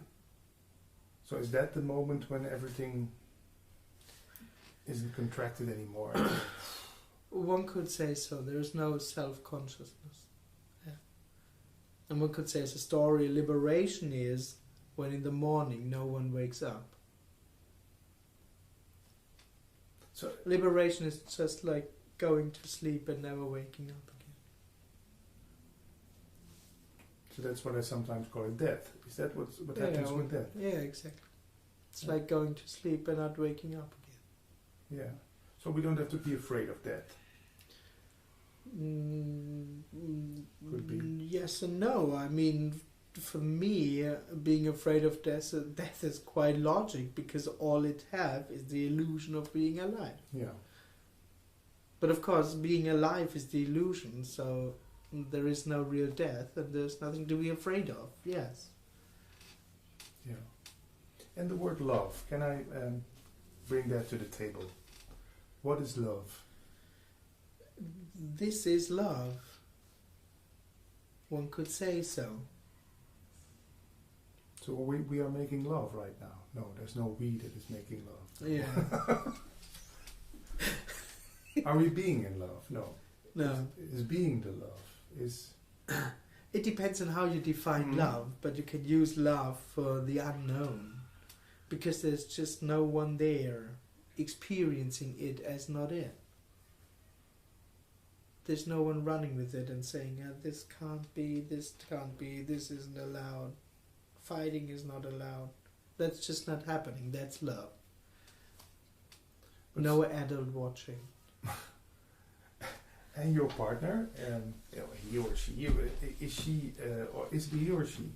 [SPEAKER 9] So is that the moment when everything isn't contracted anymore?
[SPEAKER 2] One could say so. There is no self-consciousness. Yeah. And one could say the story liberation is when in the morning no one wakes up. So liberation is just like going to sleep and never waking up again.
[SPEAKER 9] So that's what I sometimes call it death. Is that what happens with death?
[SPEAKER 2] Yeah, exactly. It's like going to sleep and not waking up again.
[SPEAKER 9] Yeah. So we don't have to be afraid of death. Could be.
[SPEAKER 2] Yes and no. I mean, for me, being afraid of death is quite logic, because all it have is the illusion of being alive.
[SPEAKER 9] Yeah.
[SPEAKER 2] But of course, being alive is the illusion, so there is no real death, and there's nothing to be afraid of. Yes.
[SPEAKER 9] Yeah. And the word love, can I bring that to the table? What is love?
[SPEAKER 2] This is love. One could say so.
[SPEAKER 9] So we are making love right now. No, there's no we that is making love.
[SPEAKER 2] Yeah.
[SPEAKER 9] Are we being in love? No.
[SPEAKER 2] No.
[SPEAKER 9] Is being the love. Is.
[SPEAKER 2] It depends on how you define love, but you can use love for the unknown, because there's just no one there experiencing it as not it. There's no one running with it and saying, this can't be, this can't be, this isn't allowed, fighting is not allowed. That's just not happening. That's love. No adult watching.
[SPEAKER 9] And your partner, he or she, is she, or is it he or she?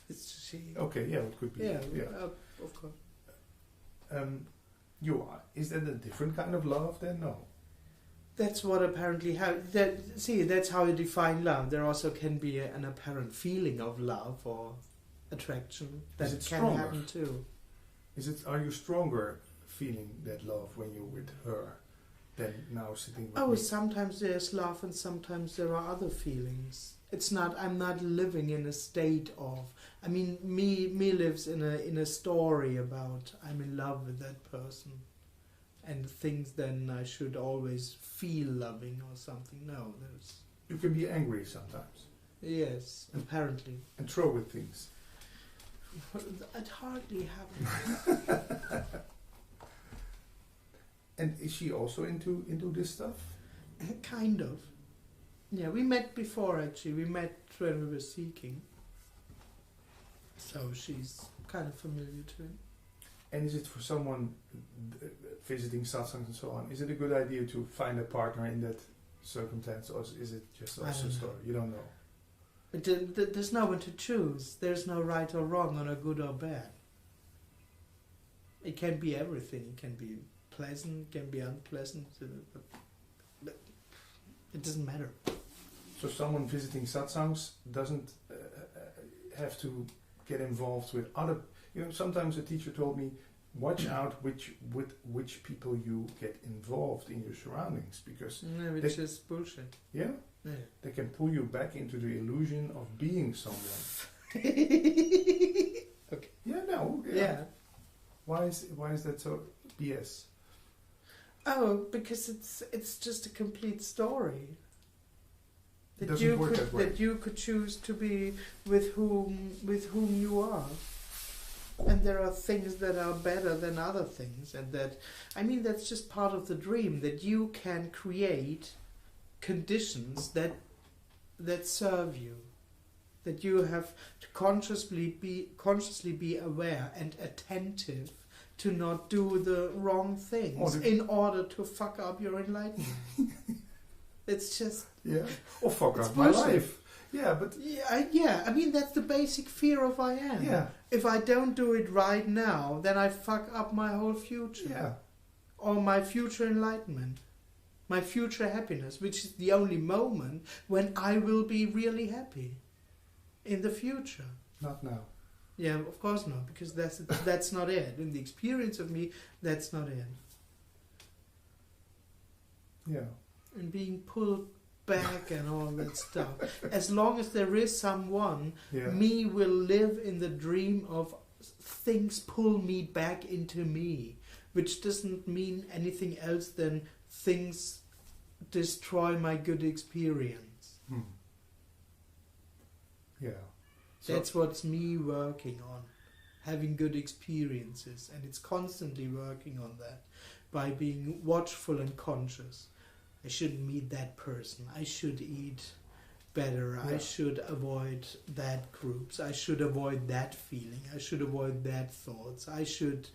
[SPEAKER 2] It's she.
[SPEAKER 9] Okay, yeah, it could be.
[SPEAKER 2] Yeah, of course.
[SPEAKER 9] Is that a different kind of love then? No.
[SPEAKER 2] That's what apparently that's how you define love. There also can be an apparent feeling of love or attraction that
[SPEAKER 9] Is it
[SPEAKER 2] can
[SPEAKER 9] stronger?
[SPEAKER 2] happen too.
[SPEAKER 9] Are you stronger feeling that love when you're with her than now sitting with
[SPEAKER 2] Oh,
[SPEAKER 9] me?
[SPEAKER 2] sometimes there's love and sometimes there are other feelings. I'm not living in a state of, I mean, me lives in a story about I'm in love with that person and things then I should always feel loving or something. No,
[SPEAKER 9] You can be angry sometimes.
[SPEAKER 2] Yes, apparently.
[SPEAKER 9] And throw with things.
[SPEAKER 2] It hardly happens.
[SPEAKER 9] And is she also into this stuff?
[SPEAKER 2] Kind of. Yeah, we met before actually. We met when we were seeking. So she's kind of familiar to him.
[SPEAKER 9] And is it for someone visiting satsangs and so on, is it a good idea to find a partner in that circumstance, or is it just also a story? You don't know.
[SPEAKER 2] But there's no one to choose. There's no right or wrong, or no good or bad. It can be everything. It can be pleasant, it can be unpleasant. But it doesn't matter.
[SPEAKER 9] So someone visiting satsangs doesn't have to get involved with other. Sometimes a teacher told me, watch out with which people you get involved in your surroundings, because
[SPEAKER 2] which is bullshit.
[SPEAKER 9] Yeah?
[SPEAKER 2] Yeah.
[SPEAKER 9] They can pull you back into the illusion of being someone.
[SPEAKER 2] Okay.
[SPEAKER 9] Yeah, no.
[SPEAKER 2] Yeah.
[SPEAKER 9] Why is that so BS?
[SPEAKER 2] Oh, because it's just a complete story.
[SPEAKER 9] It doesn't work that way.
[SPEAKER 2] That you could choose to be with whom you are. And there are things that are better than other things, and that's just part of the dream, that you can create conditions that serve you, that you have to consciously be aware and attentive to not do the wrong things in order to fuck up your enlightenment. It's just
[SPEAKER 9] or fuck up my life. Yeah, but
[SPEAKER 2] I mean that's the basic fear of I am.
[SPEAKER 9] Yeah.
[SPEAKER 2] If I don't do it right now, then I fuck up my whole future.
[SPEAKER 9] Yeah.
[SPEAKER 2] Or my future enlightenment, my future happiness, which is the only moment when I will be really happy in the future.
[SPEAKER 9] Not now.
[SPEAKER 2] Yeah, of course not, because that's not it. In the experience of me, that's not it.
[SPEAKER 9] Yeah.
[SPEAKER 2] And being pulled back and all that stuff. As long as there is someone, me will live in the dream of things pull me back into me, which doesn't mean anything else than things destroy my good experience.
[SPEAKER 9] Yeah.
[SPEAKER 2] That's what's me working on, having good experiences, and it's constantly working on that by being watchful and conscious. I shouldn't meet that person. I should eat better.
[SPEAKER 9] Yeah.
[SPEAKER 2] I should avoid that groups. I should avoid that feeling. I should avoid that thoughts. I should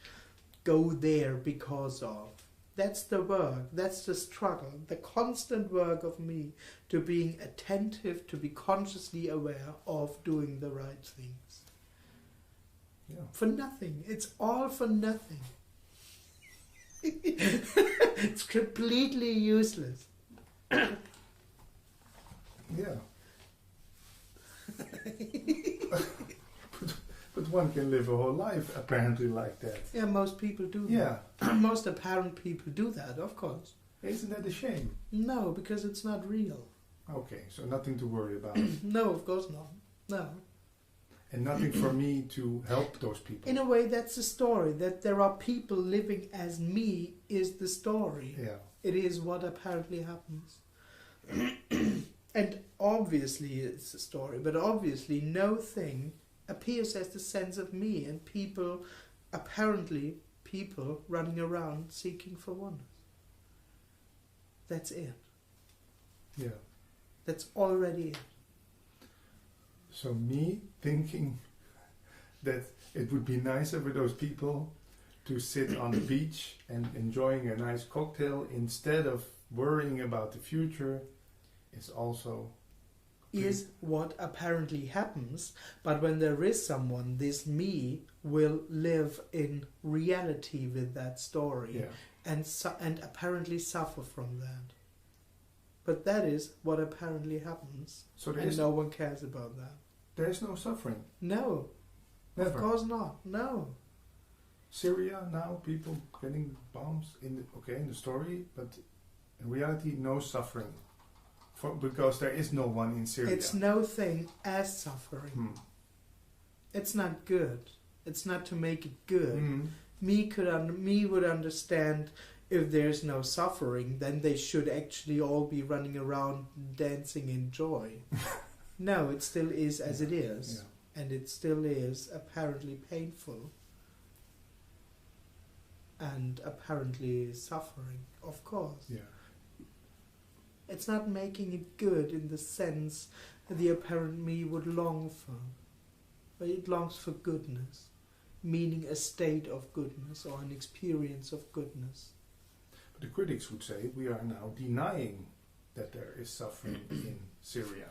[SPEAKER 2] go there because of. That's the work. That's the struggle. The constant work of me to being attentive, to be consciously aware of doing the right things.
[SPEAKER 9] Yeah.
[SPEAKER 2] For nothing. It's all for nothing. It's completely useless.
[SPEAKER 9] Yeah. But one can live a whole life apparently like that.
[SPEAKER 2] Yeah, most people do
[SPEAKER 9] Yeah.
[SPEAKER 2] that. Most apparent people do that, of course.
[SPEAKER 9] Isn't that a shame?
[SPEAKER 2] No, because it's not real.
[SPEAKER 9] Okay, so nothing to worry about.
[SPEAKER 2] No, of course not. No.
[SPEAKER 9] And nothing for me to help those people.
[SPEAKER 2] In a way, that's the story. That there are people living as me is the story.
[SPEAKER 9] Yeah.
[SPEAKER 2] It is what apparently happens. And obviously it's a story, but obviously no thing appears as the sense of me, and people, apparently people running around seeking for oneness. That's it.
[SPEAKER 9] Yeah.
[SPEAKER 2] That's already it.
[SPEAKER 9] So me thinking that it would be nicer for those people to sit on the beach and enjoying a nice cocktail instead of worrying about the future is also
[SPEAKER 2] what apparently happens. But when there is someone, this me will live in reality with that story, and apparently suffer from that. But that is what apparently happens, and no one cares about that.
[SPEAKER 9] There is no suffering.
[SPEAKER 2] No,
[SPEAKER 9] never.
[SPEAKER 2] Of course not. No.
[SPEAKER 9] Syria now, people getting bombs in the story, but in reality, no suffering, because there is no one in Syria.
[SPEAKER 2] It's no thing as suffering. It's not good. It's not to make it good. Me would understand if there's no suffering, then they should actually all be running around dancing in joy. No, it still is as it is, and it still is apparently painful. And apparently suffering, of course.
[SPEAKER 9] Yeah.
[SPEAKER 2] It's not making it good in the sense that the apparent me would long for. But it longs for goodness, meaning a state of goodness or an experience of goodness.
[SPEAKER 9] But the critics would say we are now denying that there is suffering in Syria.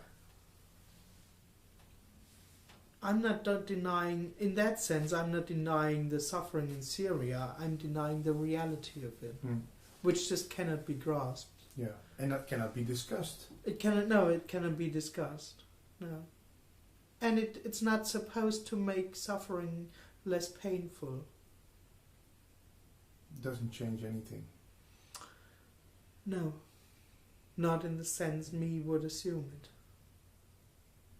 [SPEAKER 2] I'm not denying, in that sense, I'm not denying the suffering in Syria, I'm denying the reality of it, which just cannot be grasped.
[SPEAKER 9] Yeah, and that cannot be discussed.
[SPEAKER 2] It cannot be discussed, no. And it's not supposed to make suffering less painful.
[SPEAKER 9] It doesn't change anything.
[SPEAKER 2] No, not in the sense me would assume it.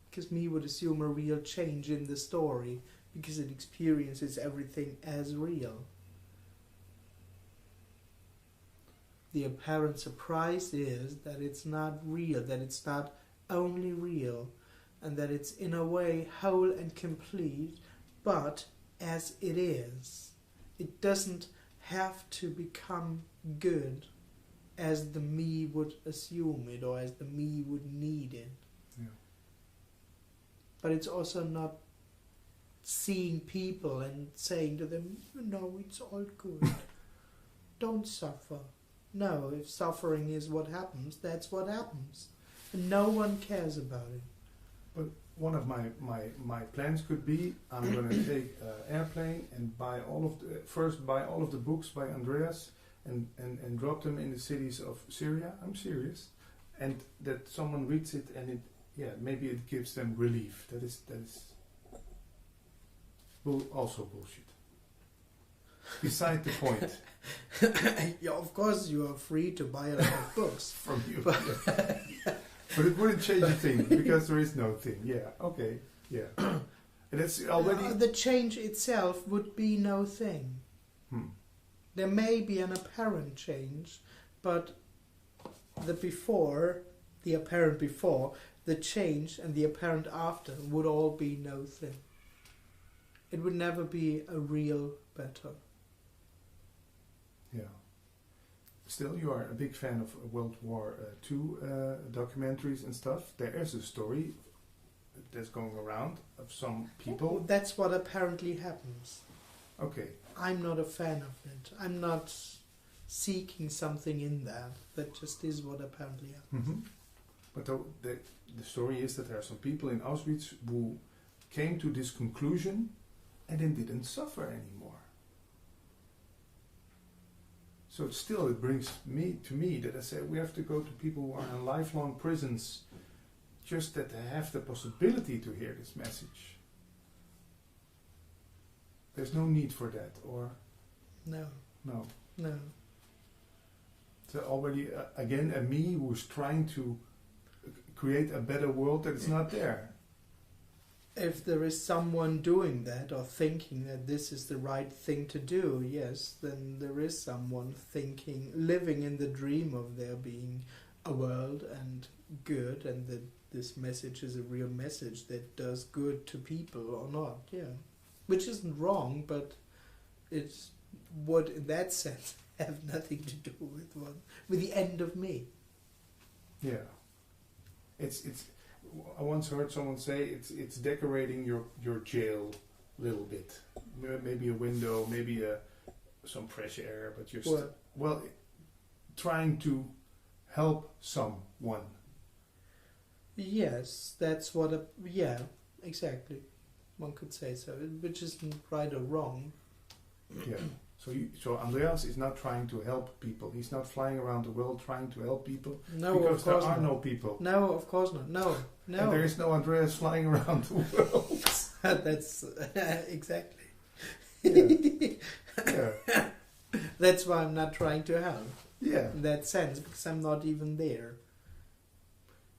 [SPEAKER 2] Because me would assume a real change in the story, because it experiences everything as real. The apparent surprise is that it's not real, that it's not only real, and that it's in a way whole and complete, but as it is. It doesn't have to become good as the me would assume it, or as the me would need it. But it's also not seeing people and saying to them, no, it's all good. Don't suffer. No, if suffering is what happens, that's what happens. And no one cares about it.
[SPEAKER 9] But one of my plans could be, I'm going to take an airplane and buy all of the books by Andreas and drop them in the cities of Syria. I'm serious. And that someone reads it and maybe it gives them relief. That is also bullshit. Beside the point.
[SPEAKER 2] Yeah, of course you are free to buy a lot of books
[SPEAKER 9] from you. But it wouldn't change a thing, because there is no thing. Yeah, okay, yeah. And it's already...
[SPEAKER 2] the change itself would be no thing. There may be an apparent change, but the apparent before, the change and the apparent after would all be no thing. It would never be a real better.
[SPEAKER 9] Yeah. Still, you are a big fan of World War II documentaries and stuff. There is a story that's going around of some people.
[SPEAKER 2] That's what apparently happens.
[SPEAKER 9] Okay.
[SPEAKER 2] I'm not a fan of it. I'm not seeking something in that. That just is what apparently happens.
[SPEAKER 9] But the story is that there are some people in Auschwitz who came to this conclusion and then didn't suffer anymore. So it brings me that I say we have to go to people who are in lifelong prisons, just that they have the possibility to hear this message. There's no need for that, or
[SPEAKER 2] no.
[SPEAKER 9] So already again a me who's trying to create a better world that is not there.
[SPEAKER 2] If there is someone doing that or thinking that this is the right thing to do, yes, then there is someone living in the dream of there being a world and good, and that this message is a real message that does good to people or not, yeah. Which isn't wrong, but it would in that sense have nothing to do with the end of me.
[SPEAKER 9] Yeah. It's I once heard someone say it's decorating your jail a little bit. Maybe a window, maybe some fresh air, but you're
[SPEAKER 2] Well-
[SPEAKER 9] trying to help someone.
[SPEAKER 2] Yes, that's what yeah, exactly. One could say so, which isn't right or wrong.
[SPEAKER 9] Yeah. So Andreas is not trying to help people. He's not flying around the world trying to help people.
[SPEAKER 2] No,
[SPEAKER 9] because
[SPEAKER 2] of course
[SPEAKER 9] there are
[SPEAKER 2] not.
[SPEAKER 9] no people.
[SPEAKER 2] No, of course not. No.
[SPEAKER 9] And there is no Andreas flying around the world.
[SPEAKER 2] That's exactly.
[SPEAKER 9] Yeah.
[SPEAKER 2] That's why I'm not trying to help.
[SPEAKER 9] Yeah.
[SPEAKER 2] In that sense, because I'm not even there.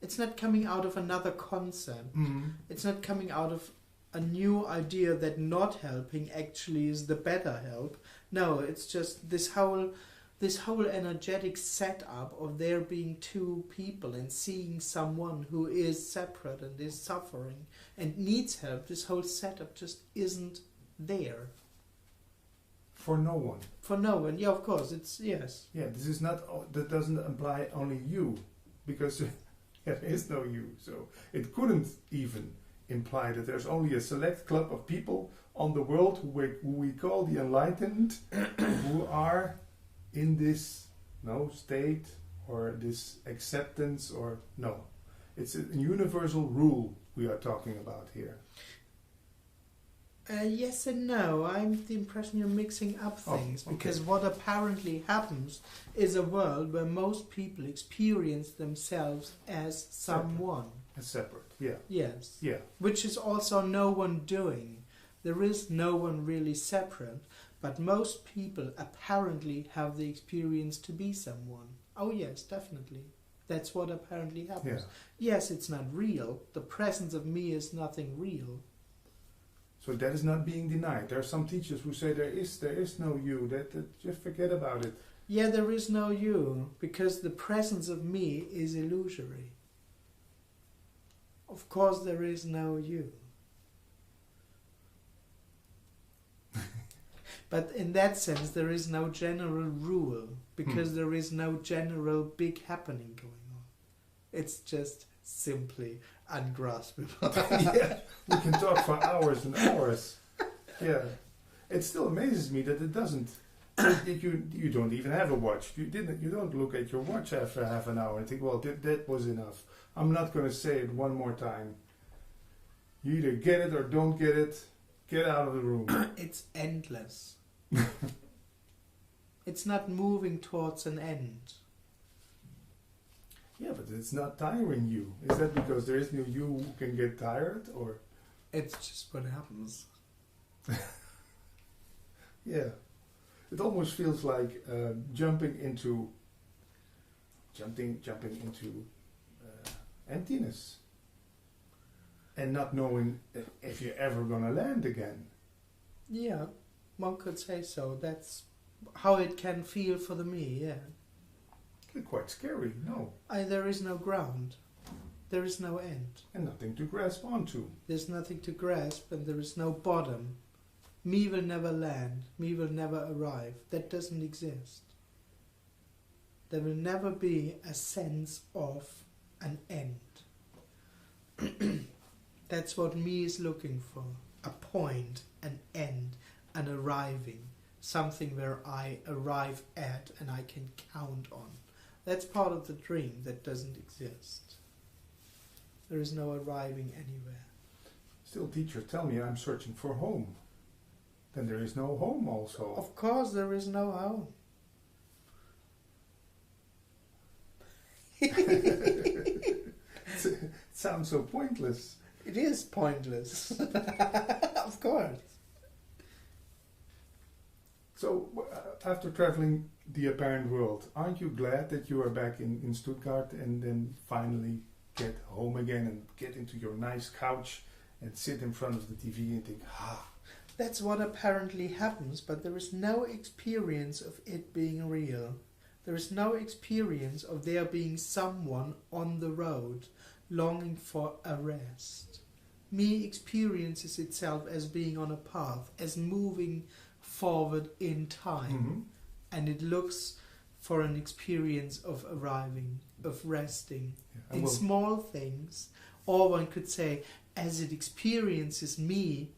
[SPEAKER 2] It's not coming out of another concept.
[SPEAKER 9] Mhm.
[SPEAKER 2] It's not coming out of a new idea that not helping actually is the better help. No, it's just this whole energetic setup of there being two people and seeing someone who is separate and is suffering and needs help. This whole setup just isn't there.
[SPEAKER 9] For no one.
[SPEAKER 2] For no one, yeah, of course, it's, yes.
[SPEAKER 9] Yeah, this is not, that doesn't imply only you, because there is no you. So it couldn't even imply that there's only a select club of people on the world who we call the enlightened, who are in this state or this acceptance or no. It's a universal rule we are talking about here.
[SPEAKER 2] Yes and no. I'm the impression you're mixing up things, because what apparently happens is a world where most people experience themselves as someone.
[SPEAKER 9] As separate, yeah.
[SPEAKER 2] Yes.
[SPEAKER 9] Yeah.
[SPEAKER 2] Which is also no one doing. There is no one really separate, but most people apparently have the experience to be someone. Oh yes, definitely. That's what apparently happens.
[SPEAKER 9] Yeah.
[SPEAKER 2] Yes, it's not real. The presence of me is nothing real.
[SPEAKER 9] So that is not being denied. There are some teachers who say there is no you. That just forget about it.
[SPEAKER 2] Yeah, there is no you, because the presence of me is illusory. Of course there is no you. But in that sense there is no general rule, because there is no general big happening going on. It's just simply ungraspable.
[SPEAKER 9] Yeah, we can talk for hours and hours. Yeah, it still amazes me that it doesn't. You don't even have a watch. You don't look at your watch after half an hour and think, well, that was enough. I'm not going to say it one more time. You either get it or don't get it. Get out of the room.
[SPEAKER 2] It's endless. It's not moving towards an end.
[SPEAKER 9] Yeah, but it's not tiring you. Is that because there is no you who can get tired, or?
[SPEAKER 2] It's just what happens.
[SPEAKER 9] Yeah, it almost feels like jumping into emptiness, and not knowing if you're ever gonna land again.
[SPEAKER 2] Yeah, one could say so. That's how it can feel for me. Yeah.
[SPEAKER 9] Quite scary, no.
[SPEAKER 2] There is no ground. There is no end.
[SPEAKER 9] And nothing to grasp onto.
[SPEAKER 2] There's nothing to grasp, and there is no bottom. Me will never land. Me will never arrive. That doesn't exist. There will never be a sense of an end. That's what me is looking for. A point, an end, an arriving. Something where I arrive at and I can count on. That's part of the dream that doesn't exist. There is no arriving anywhere.
[SPEAKER 9] Still, teachers tell me I'm searching for home. Then there is no home also.
[SPEAKER 2] Of course there is no home.
[SPEAKER 9] It sounds so pointless.
[SPEAKER 2] It is pointless. Of course.
[SPEAKER 9] So, after traveling the apparent world, aren't you glad that you are back in Stuttgart and then finally get home again and get into your nice couch and sit in front of the TV and think,
[SPEAKER 2] That's what apparently happens, but there is no experience of it being real. There is no experience of there being someone on the road longing for a rest. Me experiences itself as being on a path, as moving forward in time, and it looks for an experience of arriving, of resting in small things, or one could say, as it experiences me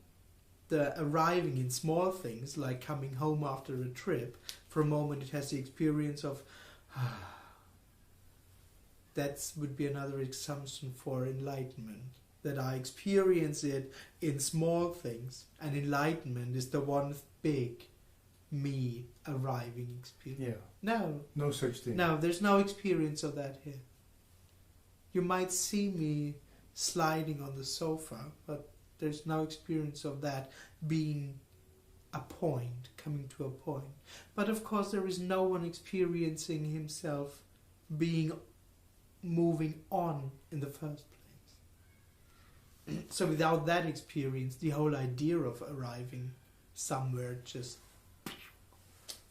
[SPEAKER 2] the arriving in small things, like coming home after a trip. For a moment it has the experience of, that would be another assumption for enlightenment, that I experience it in small things, and enlightenment is the one big me arriving experience.
[SPEAKER 9] Yeah. No such thing.
[SPEAKER 2] No, there's no experience of that here. You might see me sliding on the sofa, but there's no experience of that being a point, coming to a point. But of course there is no one experiencing himself being moving on in the first place. So without that experience, the whole idea of arriving somewhere just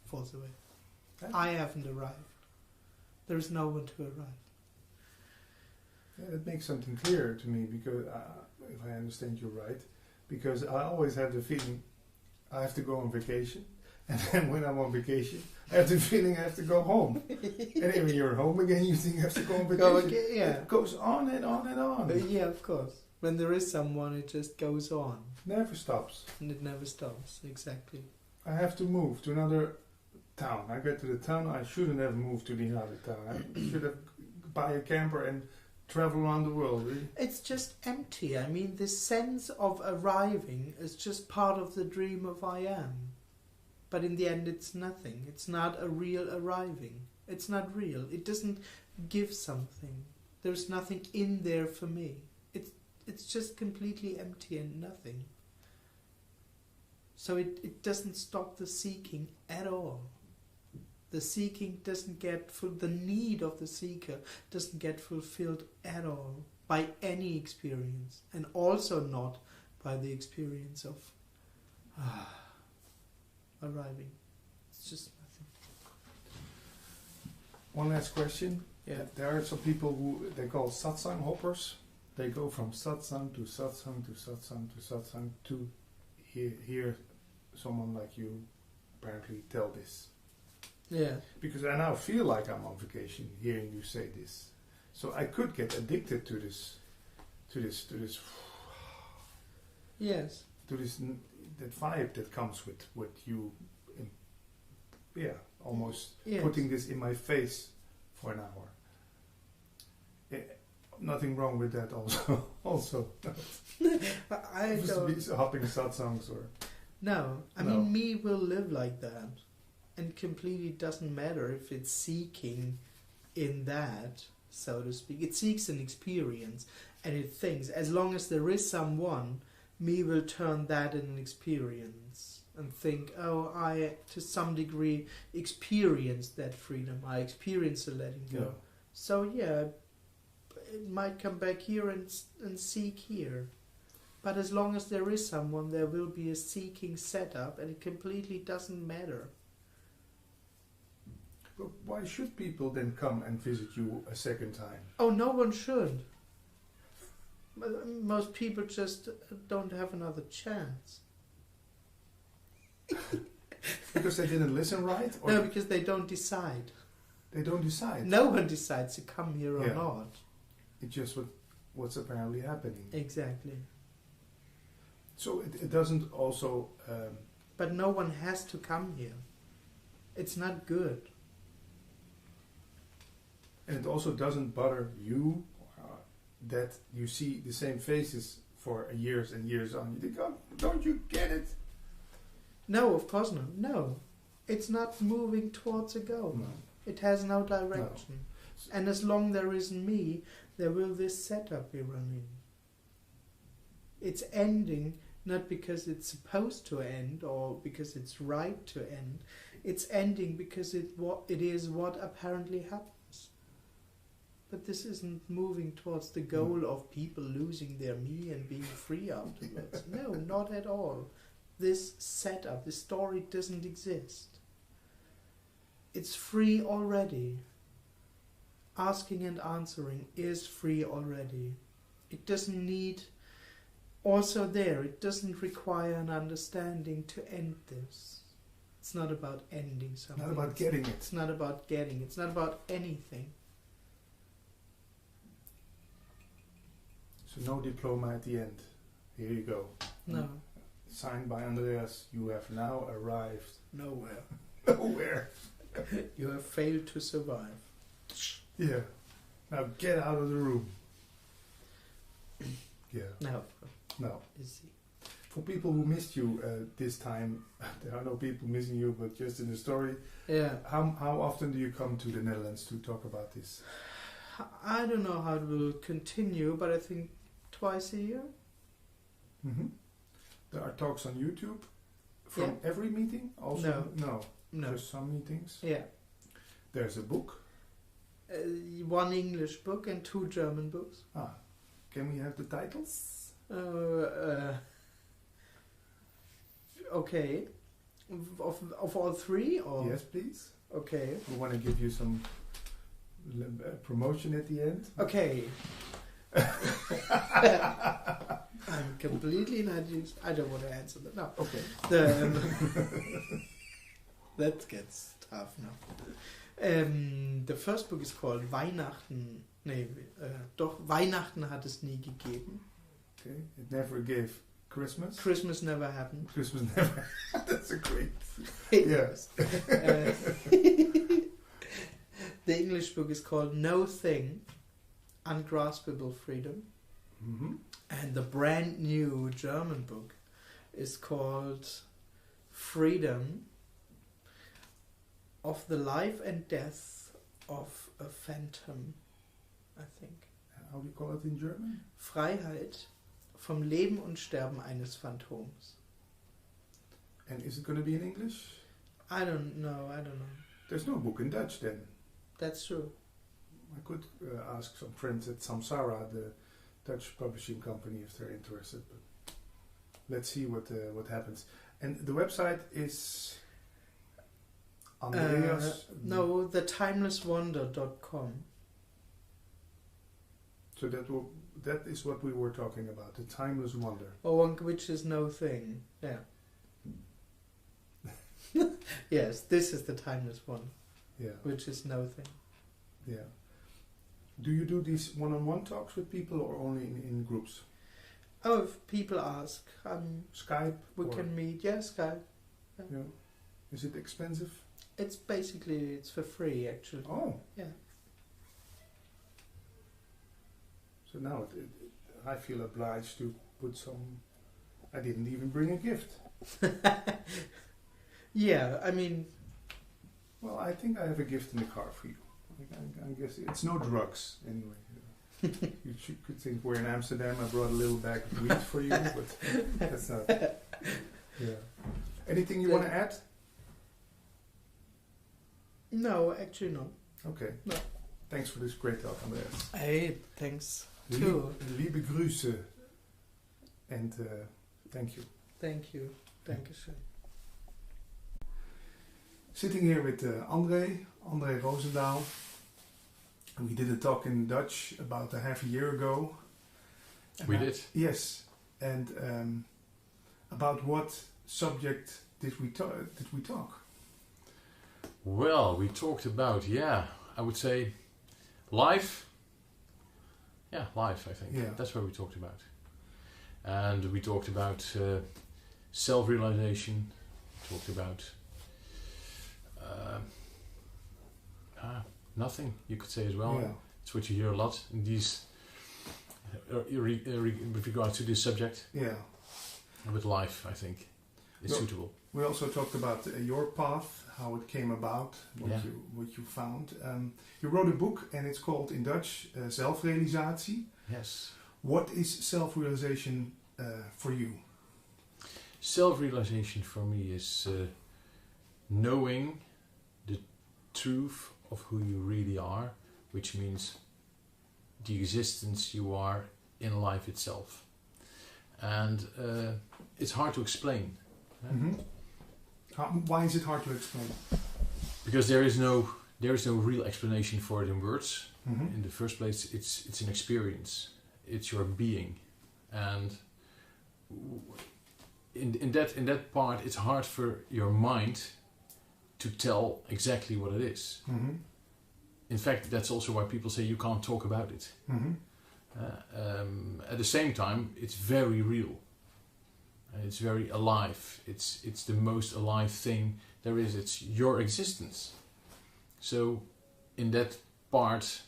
[SPEAKER 2] falls away. I haven't arrived. There is no one to arrive.
[SPEAKER 9] Yeah, it makes something clearer to me, because if I understand you right, because I always have the feeling I have to go on vacation, and then when I'm on vacation, I have the feeling I have to go home. And then when you're home again, you think you have to go on vacation. It goes on and on and on.
[SPEAKER 2] Yeah, of course. When there is someone, it just goes on.
[SPEAKER 9] Never stops.
[SPEAKER 2] And it never stops, exactly.
[SPEAKER 9] I have to move to another town. I get to the town, I shouldn't have moved to the other town. I should have buy a camper and travel around the world. Really.
[SPEAKER 2] It's just empty. I mean, this sense of arriving is just part of the dream of I am. But in the end, it's nothing. It's not a real arriving. It's not real. It doesn't give something. There's nothing in there for me. It's just completely empty and nothing. So it doesn't stop the seeking at all. The seeking doesn't get the need of the seeker doesn't get fulfilled at all by any experience, and also not by the experience of arriving. It's just nothing.
[SPEAKER 9] One last question.
[SPEAKER 2] Yeah.
[SPEAKER 9] There are some people who they call satsang hoppers. They go from satsang to satsang to satsang to satsang to hear someone like you apparently tell this.
[SPEAKER 2] Yeah.
[SPEAKER 9] Because I now feel like I'm on vacation hearing you say this. So I could get addicted to this.
[SPEAKER 2] Yes.
[SPEAKER 9] To this that vibe that comes with you. Almost putting this in my face for an hour. Nothing wrong with that. Also.
[SPEAKER 2] I don't.
[SPEAKER 9] Hopping satsangs or.
[SPEAKER 2] No, I mean me will live like that. And completely doesn't matter if it's seeking in that, so to speak. It seeks an experience, and it thinks, as long as there is someone, me will turn that in an experience and think, oh, I, to some degree, experienced that freedom. I experienced the letting go.
[SPEAKER 9] Yeah.
[SPEAKER 2] So yeah, it might come back here and seek here. But as long as there is someone, there will be a seeking setup, and it completely doesn't matter.
[SPEAKER 9] But why should people then come and visit you a second time?
[SPEAKER 2] Oh, no one should. Most people just don't have another chance.
[SPEAKER 9] Because they didn't listen right? Or
[SPEAKER 2] No, because they don't decide.
[SPEAKER 9] They don't decide?
[SPEAKER 2] No one decides to come here or not.
[SPEAKER 9] It's just what's apparently happening.
[SPEAKER 2] Exactly.
[SPEAKER 9] So it doesn't also...
[SPEAKER 2] But no one has to come here. It's not good.
[SPEAKER 9] And it also doesn't bother you that you see the same faces for years and years on. You think, oh, don't you get it?
[SPEAKER 2] No, of course not. No. It's not moving towards a goal.
[SPEAKER 9] No.
[SPEAKER 2] It has no direction. No. And as long there is me, there will this setup be running. It's ending not because it's supposed to end or because it's right to end. It's ending because it is what apparently happens. But this isn't moving towards the goal of people losing their me and being free afterwards. No, not at all. This setup, this story doesn't exist. It's free already. Asking and answering is free already. It doesn't need, also there, it doesn't require an understanding to end this. It's not about ending something.
[SPEAKER 9] Not about getting it.
[SPEAKER 2] It's not about getting it. It's not about anything.
[SPEAKER 9] So no diploma at the end. Here you go.
[SPEAKER 2] No.
[SPEAKER 9] signed by Andreas, you have now arrived
[SPEAKER 2] Nowhere.
[SPEAKER 9] nowhere.
[SPEAKER 2] You have failed to survive.
[SPEAKER 9] Yeah. Now get out of the room. Yeah.
[SPEAKER 2] No.
[SPEAKER 9] No.
[SPEAKER 2] Easy.
[SPEAKER 9] For people who missed you this time, there are no people missing you, but just in the story.
[SPEAKER 2] Yeah.
[SPEAKER 9] How often do you come to the Netherlands to talk about this?
[SPEAKER 2] I don't know how it will continue, but I think twice a year.
[SPEAKER 9] Mm-hmm. There are talks on YouTube from every meeting? Also, no. Just some meetings?
[SPEAKER 2] Yeah.
[SPEAKER 9] There's a book?
[SPEAKER 2] One English book and 2 German books.
[SPEAKER 9] Ah. Can we have the titles?
[SPEAKER 2] Okay. Of all 3? Or?
[SPEAKER 9] Yes, please.
[SPEAKER 2] Okay.
[SPEAKER 9] We want to give you some promotion at the end.
[SPEAKER 2] Okay. I'm completely not used. I don't want to answer that. No.
[SPEAKER 9] Okay.
[SPEAKER 2] That gets tough now. The first book is called Weihnachten. Doch, Weihnachten hat es nie gegeben.
[SPEAKER 9] Okay. It never gave Christmas.
[SPEAKER 2] Christmas never happened.
[SPEAKER 9] Christmas never. That's a great.
[SPEAKER 2] Yes. The English book is called No Thing, Ungraspable Freedom.
[SPEAKER 9] Mm-hmm.
[SPEAKER 2] And the brand new German book is called Freedom of the Life and Death of a Phantom, I think.
[SPEAKER 9] How do you call it in German?
[SPEAKER 2] Freiheit vom Leben und Sterben eines Phantoms.
[SPEAKER 9] And is it going to be in English?
[SPEAKER 2] I don't know.
[SPEAKER 9] There's no book in Dutch then.
[SPEAKER 2] That's true.
[SPEAKER 9] I could ask some friends at Samsara, the Dutch publishing company, if they're interested. But let's see what happens. And the website is Andreas.
[SPEAKER 2] No, thetimelesswonder.com.
[SPEAKER 9] So that is what we were talking about, the timeless wonder.
[SPEAKER 2] Oh, which is no thing. Yeah. Yes, this is the timeless one.
[SPEAKER 9] Yeah.
[SPEAKER 2] Which is no thing.
[SPEAKER 9] Yeah. Do you do these one-on-one talks with people or only in groups?
[SPEAKER 2] Oh, if people ask,
[SPEAKER 9] Skype.
[SPEAKER 2] We can meet. Yeah, Skype.
[SPEAKER 9] Yeah. Is it expensive?
[SPEAKER 2] It's for free actually.
[SPEAKER 9] Oh.
[SPEAKER 2] Yeah.
[SPEAKER 9] So now I feel obliged to put some. I didn't even bring a gift.
[SPEAKER 2] Yeah, I mean.
[SPEAKER 9] Well, I think I have a gift in the car for you. I guess it's no drugs anyway. You could think we're in Amsterdam. I brought a little bag of weed for you, but that's not. Yeah. Anything you want to add?
[SPEAKER 2] No, actually no.
[SPEAKER 9] Okay.
[SPEAKER 2] No.
[SPEAKER 9] Thanks for this great talk, Andreas.
[SPEAKER 2] Hey, thanks too.
[SPEAKER 9] Liebe Grüße. And thank you.
[SPEAKER 2] Thank you. Dankeschön.
[SPEAKER 9] Sitting here with André Roosendaal. And we did a talk in Dutch about a half a year ago.
[SPEAKER 3] We did?
[SPEAKER 9] Yes. And about what subject did we talk?
[SPEAKER 3] Well, we talked about, I would say life. Yeah, life, I think.
[SPEAKER 9] Yeah.
[SPEAKER 3] That's what we talked about. And we talked about self-realization. Talked about nothing, you could say as well.
[SPEAKER 9] Yeah.
[SPEAKER 3] It's what you hear a lot in these with regard to this subject.
[SPEAKER 9] Yeah.
[SPEAKER 3] With life, I think, is suitable.
[SPEAKER 9] We also talked about your path, how it came about, what you found. You wrote a book, and it's called in Dutch Zelfrealisatie.
[SPEAKER 3] Yes.
[SPEAKER 9] What is self-realization for you?
[SPEAKER 3] Self-realization for me is knowing the truth of who you really are, which means the existence you are in life itself. And it's hard to explain.
[SPEAKER 9] Mm-hmm. Why is it hard to explain?
[SPEAKER 3] Because there is no real explanation for it in words.
[SPEAKER 9] Mm-hmm.
[SPEAKER 3] In the first place, it's an experience. It's your being, and in that part, it's hard for your mind to tell exactly what it is.
[SPEAKER 9] Mm-hmm.
[SPEAKER 3] In fact, that's also why people say you can't talk about it.
[SPEAKER 9] Mm-hmm.
[SPEAKER 3] At the same time, it's very real. and it's very alive. It's the most alive thing there is. It's your existence. So in that part,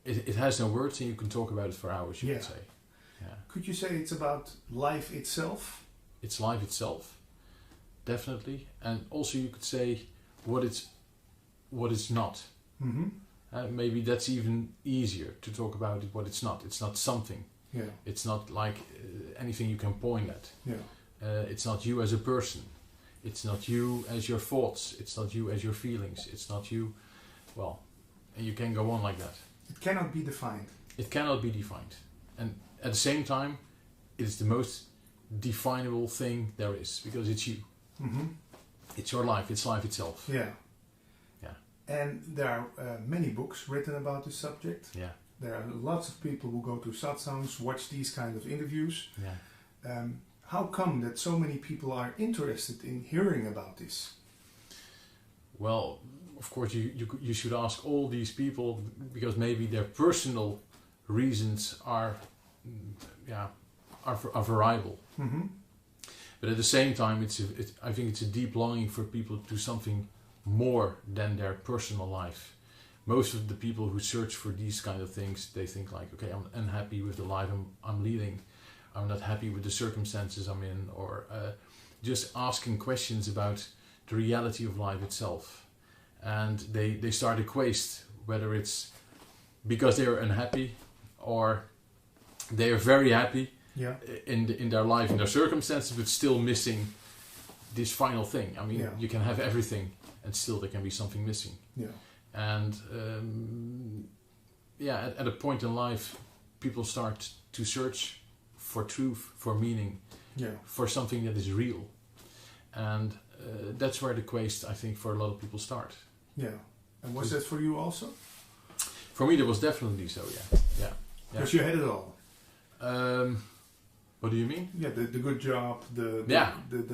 [SPEAKER 3] it has no words, and you can talk about it for hours. You could say. Yeah.
[SPEAKER 9] Could you say it's about life itself?
[SPEAKER 3] It's life itself, definitely, and also you could say what it's not.
[SPEAKER 9] Mm-hmm.
[SPEAKER 3] Maybe that's even easier to talk about it. What it's not. It's not something.
[SPEAKER 9] Yeah.
[SPEAKER 3] It's not like anything you can point at.
[SPEAKER 9] Yeah.
[SPEAKER 3] It's not you as a person. It's not you as your thoughts. It's not you as your feelings. It's not you. Well, and you can go on like that.
[SPEAKER 9] It cannot be defined.
[SPEAKER 3] It cannot be defined, and at the same time, it is the most definable thing there is, because it's you.
[SPEAKER 9] Mm-hmm.
[SPEAKER 3] It's your life. It's life itself.
[SPEAKER 9] Yeah.
[SPEAKER 3] Yeah.
[SPEAKER 9] And there are many books written about this subject.
[SPEAKER 3] Yeah.
[SPEAKER 9] There are lots of people who go to satsangs, watch these kind of interviews.
[SPEAKER 3] Yeah.
[SPEAKER 9] How come that so many people are interested in hearing about this?
[SPEAKER 3] Well, of course, you should ask all these people, because maybe their personal reasons are variable.
[SPEAKER 9] Mm-hmm.
[SPEAKER 3] But at the same time, I think it's a deep longing for people to do something more than their personal life. Most of the people who search for these kind of things, they think like, okay, I'm unhappy with the life I'm leading. I'm not happy with the circumstances I'm in, or just asking questions about the reality of life itself. And they start to quest whether it's because they are unhappy or they are very happy in their life, in their circumstances, but still missing this final thing. I mean, you can have everything and still there can be something missing.
[SPEAKER 9] Yeah.
[SPEAKER 3] And at a point in life, people start to search for truth, for meaning, for something that is real. And that's where the quest, I think, for a lot of people start.
[SPEAKER 9] Yeah. And was that for you also?
[SPEAKER 3] For me, that was definitely so, yeah.
[SPEAKER 9] Because you had it all.
[SPEAKER 3] What do you mean?
[SPEAKER 9] Yeah, the good job, the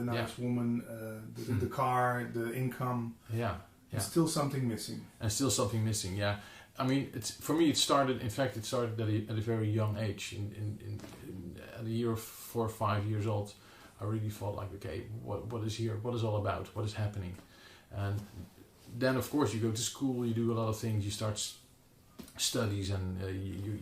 [SPEAKER 9] nice woman, the car, the income.
[SPEAKER 3] Yeah.
[SPEAKER 9] And still something missing.
[SPEAKER 3] And still something missing, yeah. I mean, for me, it started at a very young age. At a year of 4 or 5 years old, I really thought like, okay, what is here? What is all about? What is happening? And then, of course, you go to school, you do a lot of things, you start studies, and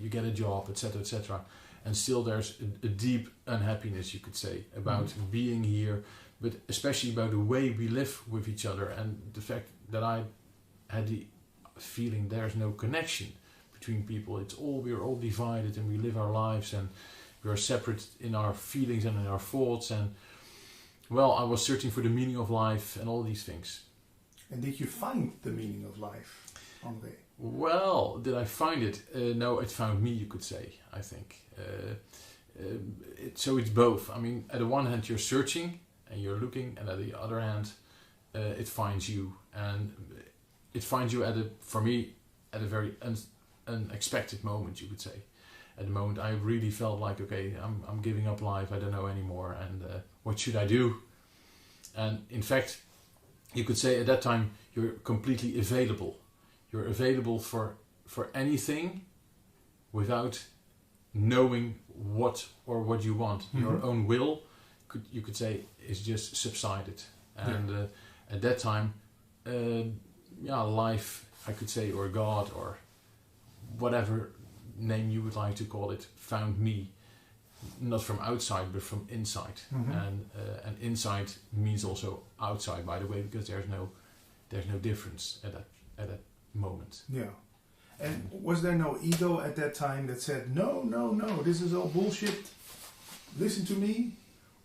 [SPEAKER 3] you get a job, etc., etc. And still there's a deep unhappiness, you could say, about being here, but especially about the way we live with each other, and the fact that I had the feeling there's no connection between people. We're all divided, and we live our lives, and we are separate in our feelings and in our thoughts. And well, I was searching for the meaning of life and all these things.
[SPEAKER 9] And did you find the meaning of life, André?
[SPEAKER 3] Well, did I find it? No, it found me, you could say, I think. So it's both. I mean, at the one hand, you're searching and you're looking, and at the other hand, it finds you. And it finds you for me, at a very unexpected moment, you could say. At the moment, I really felt like, okay, I'm giving up life. I don't know anymore. And what should I do? And in fact, you could say at that time, you're completely available. You're available for anything without knowing what you want. Mm-hmm. Your own will, you could say, is just subsided. And at that time, life, I could say, or God, or whatever name you would like to call it, found me, not from outside but from inside. Mm-hmm. And inside means also outside, by the way, because there's no difference at that moment.
[SPEAKER 9] Yeah. And was there no ego at that time that said, no, this is all bullshit, listen to me?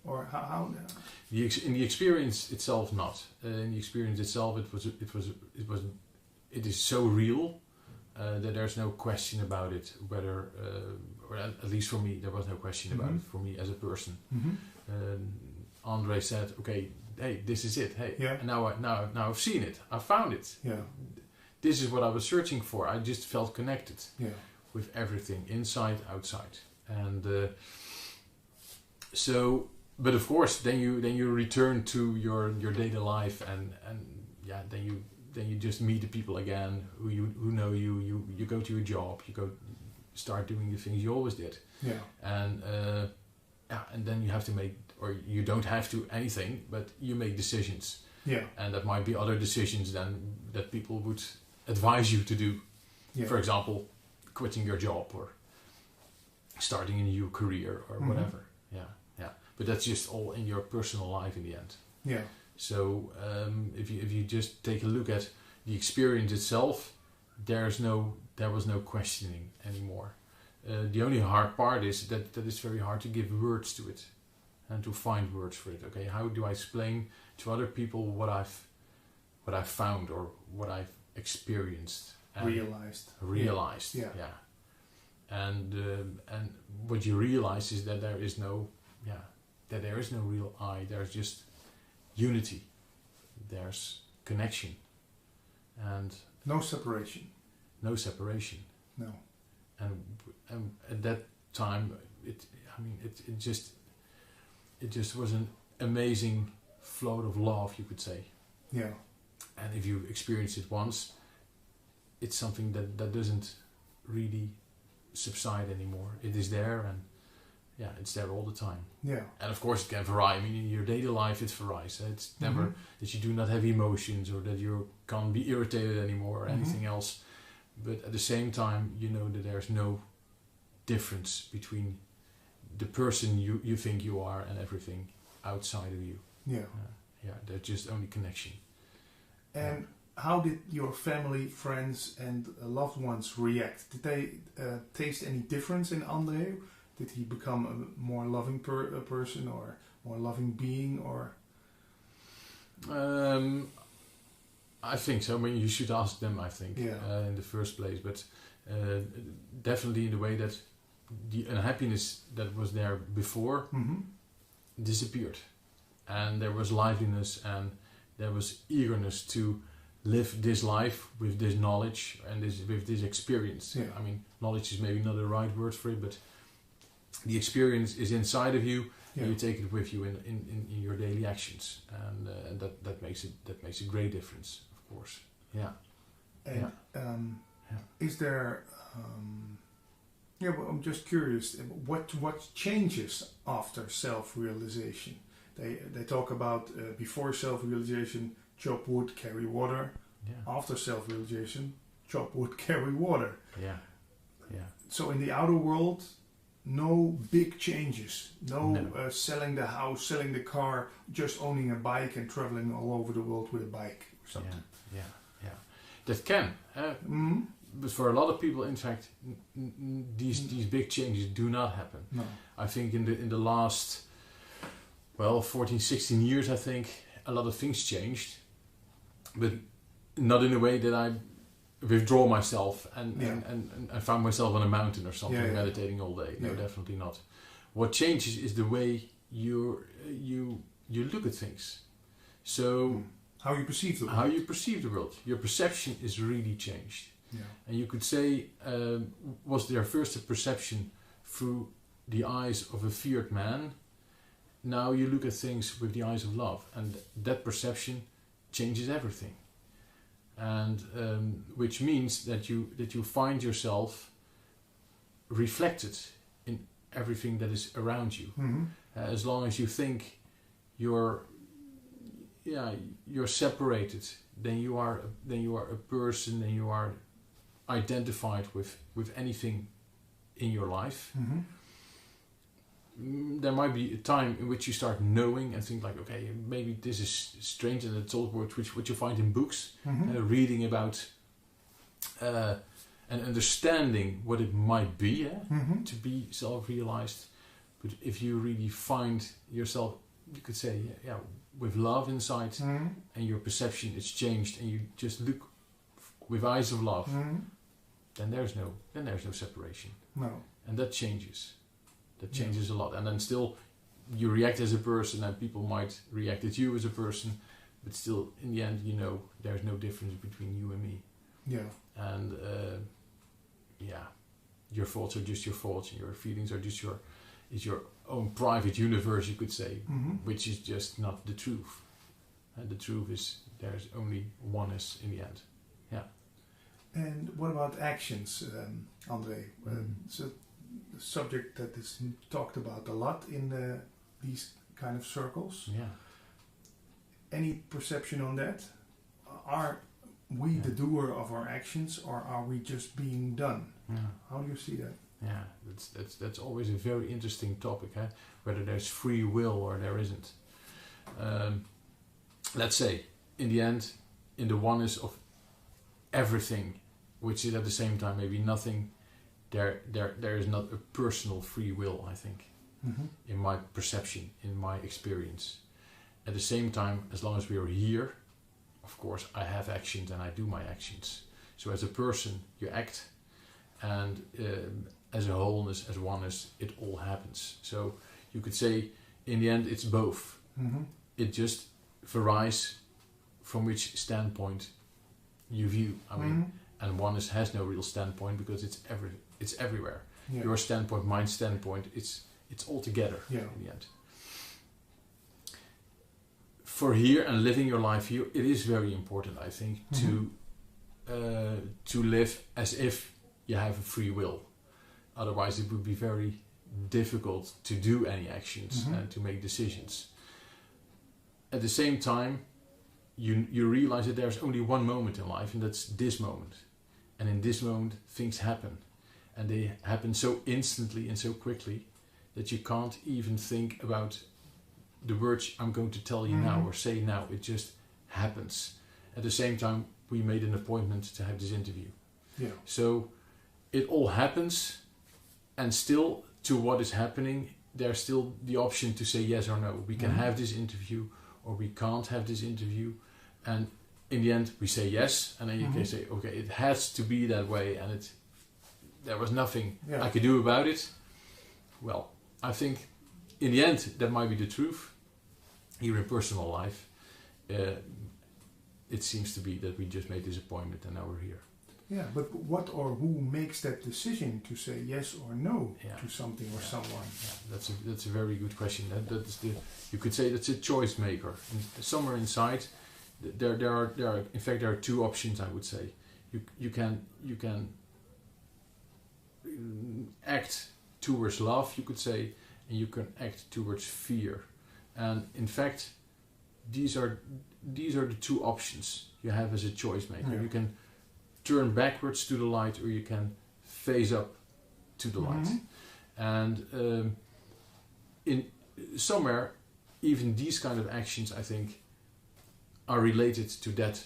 [SPEAKER 9] Or how?
[SPEAKER 3] In the experience itself, not. In the experience itself, it is so real that there's no question about it. Whether, or at least for me, there was no question about it. For me as a person, Andre said, "Okay, hey, this is it. Hey, and now I've seen it. I found it.
[SPEAKER 9] Yeah,
[SPEAKER 3] this is what I was searching for. I just felt connected with everything, inside, outside, and so." But of course, then you return to your daily life, and then you just meet the people again who know you. You go to your job, you go start doing the things you always did.
[SPEAKER 9] Yeah.
[SPEAKER 3] And then you have to make, or you don't have to anything, but you make decisions.
[SPEAKER 9] Yeah.
[SPEAKER 3] And that might be other decisions than that people would advise you to do.
[SPEAKER 9] Yeah.
[SPEAKER 3] For example, quitting your job or starting a new career or whatever. Yeah. But that's just all in your personal life in the end.
[SPEAKER 9] Yeah.
[SPEAKER 3] So if you just take a look at the experience itself, there was no questioning anymore. The only hard part is that it's very hard to give words to it and to find words for it. Okay, how do I explain to other people what I've found or what I've experienced and realized? Yeah. And what you realize is that there is no real I. There's just unity. There's connection, and
[SPEAKER 9] no separation.
[SPEAKER 3] No separation.
[SPEAKER 9] No.
[SPEAKER 3] And at that time, it just was an amazing float of love, you could say.
[SPEAKER 9] Yeah.
[SPEAKER 3] And if you experience it once, it's something that doesn't really subside anymore. It is there, and it's there all the time.
[SPEAKER 9] Yeah.
[SPEAKER 3] And of course it can vary. I mean, in your daily life it varies. It's never that you do not have emotions or that you can't be irritated anymore or anything else. But at the same time, you know that there's no difference between the person you think you are and everything outside of you.
[SPEAKER 9] Yeah.
[SPEAKER 3] There's just only connection.
[SPEAKER 9] And how did your family, friends and loved ones react? Did they taste any difference in André? Did he become a more loving person or more loving being? Or
[SPEAKER 3] I think so. I mean, you should ask them, I think, in the first place. But definitely in the way that the unhappiness that was there before disappeared. And there was liveliness and there was eagerness to live this life with this knowledge and with this experience.
[SPEAKER 9] Yeah.
[SPEAKER 3] I mean, knowledge is maybe not the right word for it, but the experience is inside of you, and you take it with you in your daily actions, and that makes a great difference, of course. Yeah.
[SPEAKER 9] And is there? Well, I'm just curious. What changes after self-realization? They talk about before self-realization, chop wood, carry water.
[SPEAKER 3] Yeah.
[SPEAKER 9] After self-realization, chop wood, carry water.
[SPEAKER 3] Yeah.
[SPEAKER 9] So in the outer world, no big changes. No. Selling the house, selling the car, just owning a bike and traveling all over the world with a bike or something.
[SPEAKER 3] Yeah. That can. But for a lot of people, in fact, these big changes do not happen.
[SPEAKER 9] No.
[SPEAKER 3] I think in the last 14, 16 years, I think a lot of things changed, but not in a way that I withdraw myself and I found myself on a mountain or something meditating all day. No, definitely not. What changes is the way you look at things. So
[SPEAKER 9] how you perceive the world.
[SPEAKER 3] How you perceive the world. Your perception is really changed.
[SPEAKER 9] Yeah.
[SPEAKER 3] And you could say, was there first a perception through the eyes of a feared man? Now you look at things with the eyes of love, and that perception changes everything. And which means that you find yourself reflected in everything that is around you. As long as you think you're separated, then you are a person, then you are identified with anything in your life. There might be a time in which you start knowing and think like, okay, maybe this is strange, and it's all what you find in books, reading about and understanding what it might be to be self-realized. But if you really find yourself, you could say, with love inside, and your perception is changed, and you just look with eyes of love, then there's no separation.
[SPEAKER 9] No.
[SPEAKER 3] And that changes. That changes a lot. And then still you react as a person, and people might react at you as a person, but still in the end, there's no difference between you and me.
[SPEAKER 9] Yeah.
[SPEAKER 3] And your thoughts are just your thoughts, and your feelings are just your own private universe, you could say, which is just not the truth. And the truth is there's only oneness in the end. Yeah.
[SPEAKER 9] And what about actions, André? It's a subject that is talked about a lot in these kind of circles.
[SPEAKER 3] Yeah.
[SPEAKER 9] Any perception on that? Are we the doer of our actions, or are we just being done?
[SPEAKER 3] Yeah.
[SPEAKER 9] How do you see that?
[SPEAKER 3] Yeah, that's always a very interesting topic, whether there's free will or there isn't. Let's say, in the end, in the oneness of everything, which is at the same time maybe nothing, there is not a personal free will, I think, in my perception, in my experience. At the same time, as long as we are here, of course, I have actions and I do my actions. So as a person, you act, and as a wholeness, as oneness, it all happens. So you could say, in the end, it's both. It just varies from which standpoint you view. I mean, and oneness has no real standpoint because it's everywhere.
[SPEAKER 9] Yeah.
[SPEAKER 3] Your standpoint, my standpoint, it's all together in the end. For here and living your life here, it is very important, I think, to live as if you have a free will. Otherwise, it would be very difficult to do any actions and to make decisions. At the same time, you realize that there's only one moment in life, and that's this moment. And in this moment, things happen. And they happen so instantly and so quickly that you can't even think about the words I'm going to tell you now or say now. It just happens. At the same time, we made an appointment to have this interview.
[SPEAKER 9] Yeah.
[SPEAKER 3] So it all happens, and still to what is happening, there's still the option to say yes or no. We can have this interview or we can't have this interview. And in the end, we say yes, and then you can say, okay, it has to be that way, and there was nothing I could do about it. Well, I think in the end, that might be the truth. Here in personal life, it seems to be that we just made this appointment and now we're here.
[SPEAKER 9] Yeah, but what or who makes that decision to say yes or no to something or someone?
[SPEAKER 3] Yeah, that's a very good question. That's you could say that's a choice maker. And somewhere inside, there are two options. I would say you can act towards love, you could say, and you can act towards fear. And in fact, these are the two options you have as a choice maker.
[SPEAKER 9] Yeah.
[SPEAKER 3] You can turn backwards to the light, or you can face up to the light. And in somewhere, even these kind of actions, I think, are related to that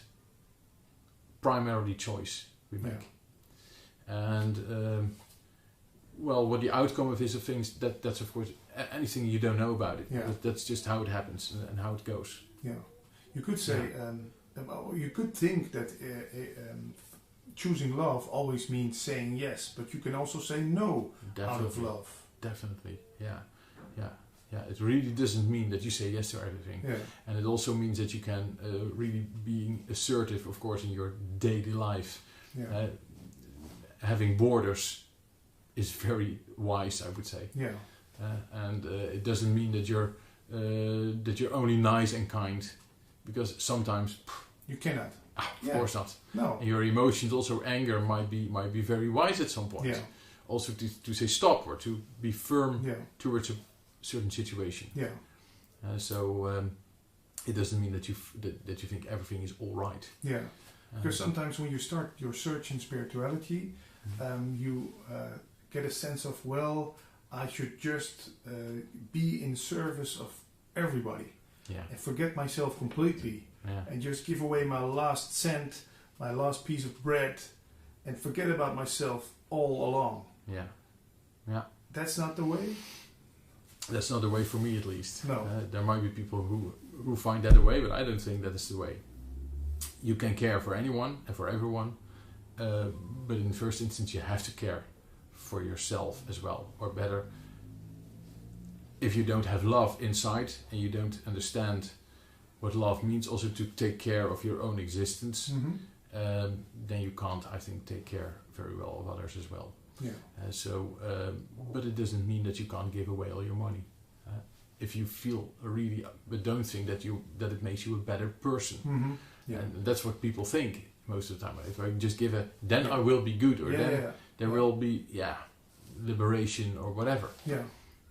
[SPEAKER 3] primarily choice we make. And well, what the outcome of is of things, that's of course anything you don't know about it.
[SPEAKER 9] Yeah.
[SPEAKER 3] That's just how it happens and how it goes.
[SPEAKER 9] Yeah, you could say, you could think that choosing love always means saying yes, but you can also say no out of love.
[SPEAKER 3] Definitely, yeah. It really doesn't mean that you say yes to everything.
[SPEAKER 9] Yeah.
[SPEAKER 3] And it also means that you can really be assertive, of course, in your daily life.
[SPEAKER 9] Yeah.
[SPEAKER 3] Having borders is very wise, I would say.
[SPEAKER 9] Yeah.
[SPEAKER 3] And it doesn't mean that you're only nice and kind, because sometimes
[SPEAKER 9] you cannot.
[SPEAKER 3] Of course not.
[SPEAKER 9] No.
[SPEAKER 3] And your emotions, also anger, might be very wise at some point.
[SPEAKER 9] Yeah.
[SPEAKER 3] Also to say stop, or to be firm towards a certain situation.
[SPEAKER 9] Yeah.
[SPEAKER 3] So it doesn't mean that you think everything is all right.
[SPEAKER 9] Yeah. Because sometimes when you start your search in spirituality, you get a sense of, well, I should just be in service of everybody and forget myself completely and just give away my last cent, my last piece of bread, and forget about myself all along.
[SPEAKER 3] Yeah.
[SPEAKER 9] That's not the way?
[SPEAKER 3] That's not the way for me, at least.
[SPEAKER 9] No.
[SPEAKER 3] There might be people who find that a way, but I don't think that is the way. You can care for anyone and for everyone, but in the first instance you have to care for yourself as well. Or better, if you don't have love inside and you don't understand what love means, also to take care of your own existence, then you can't, I think, take care very well of others as well.
[SPEAKER 9] Yeah.
[SPEAKER 3] But it doesn't mean that you can't give away all your money. If you feel really, but don't think that it makes you a better person.
[SPEAKER 9] Yeah.
[SPEAKER 3] And that's what people think. most of the time. If I just give then I will be good, or there will be liberation or whatever.
[SPEAKER 9] Yeah.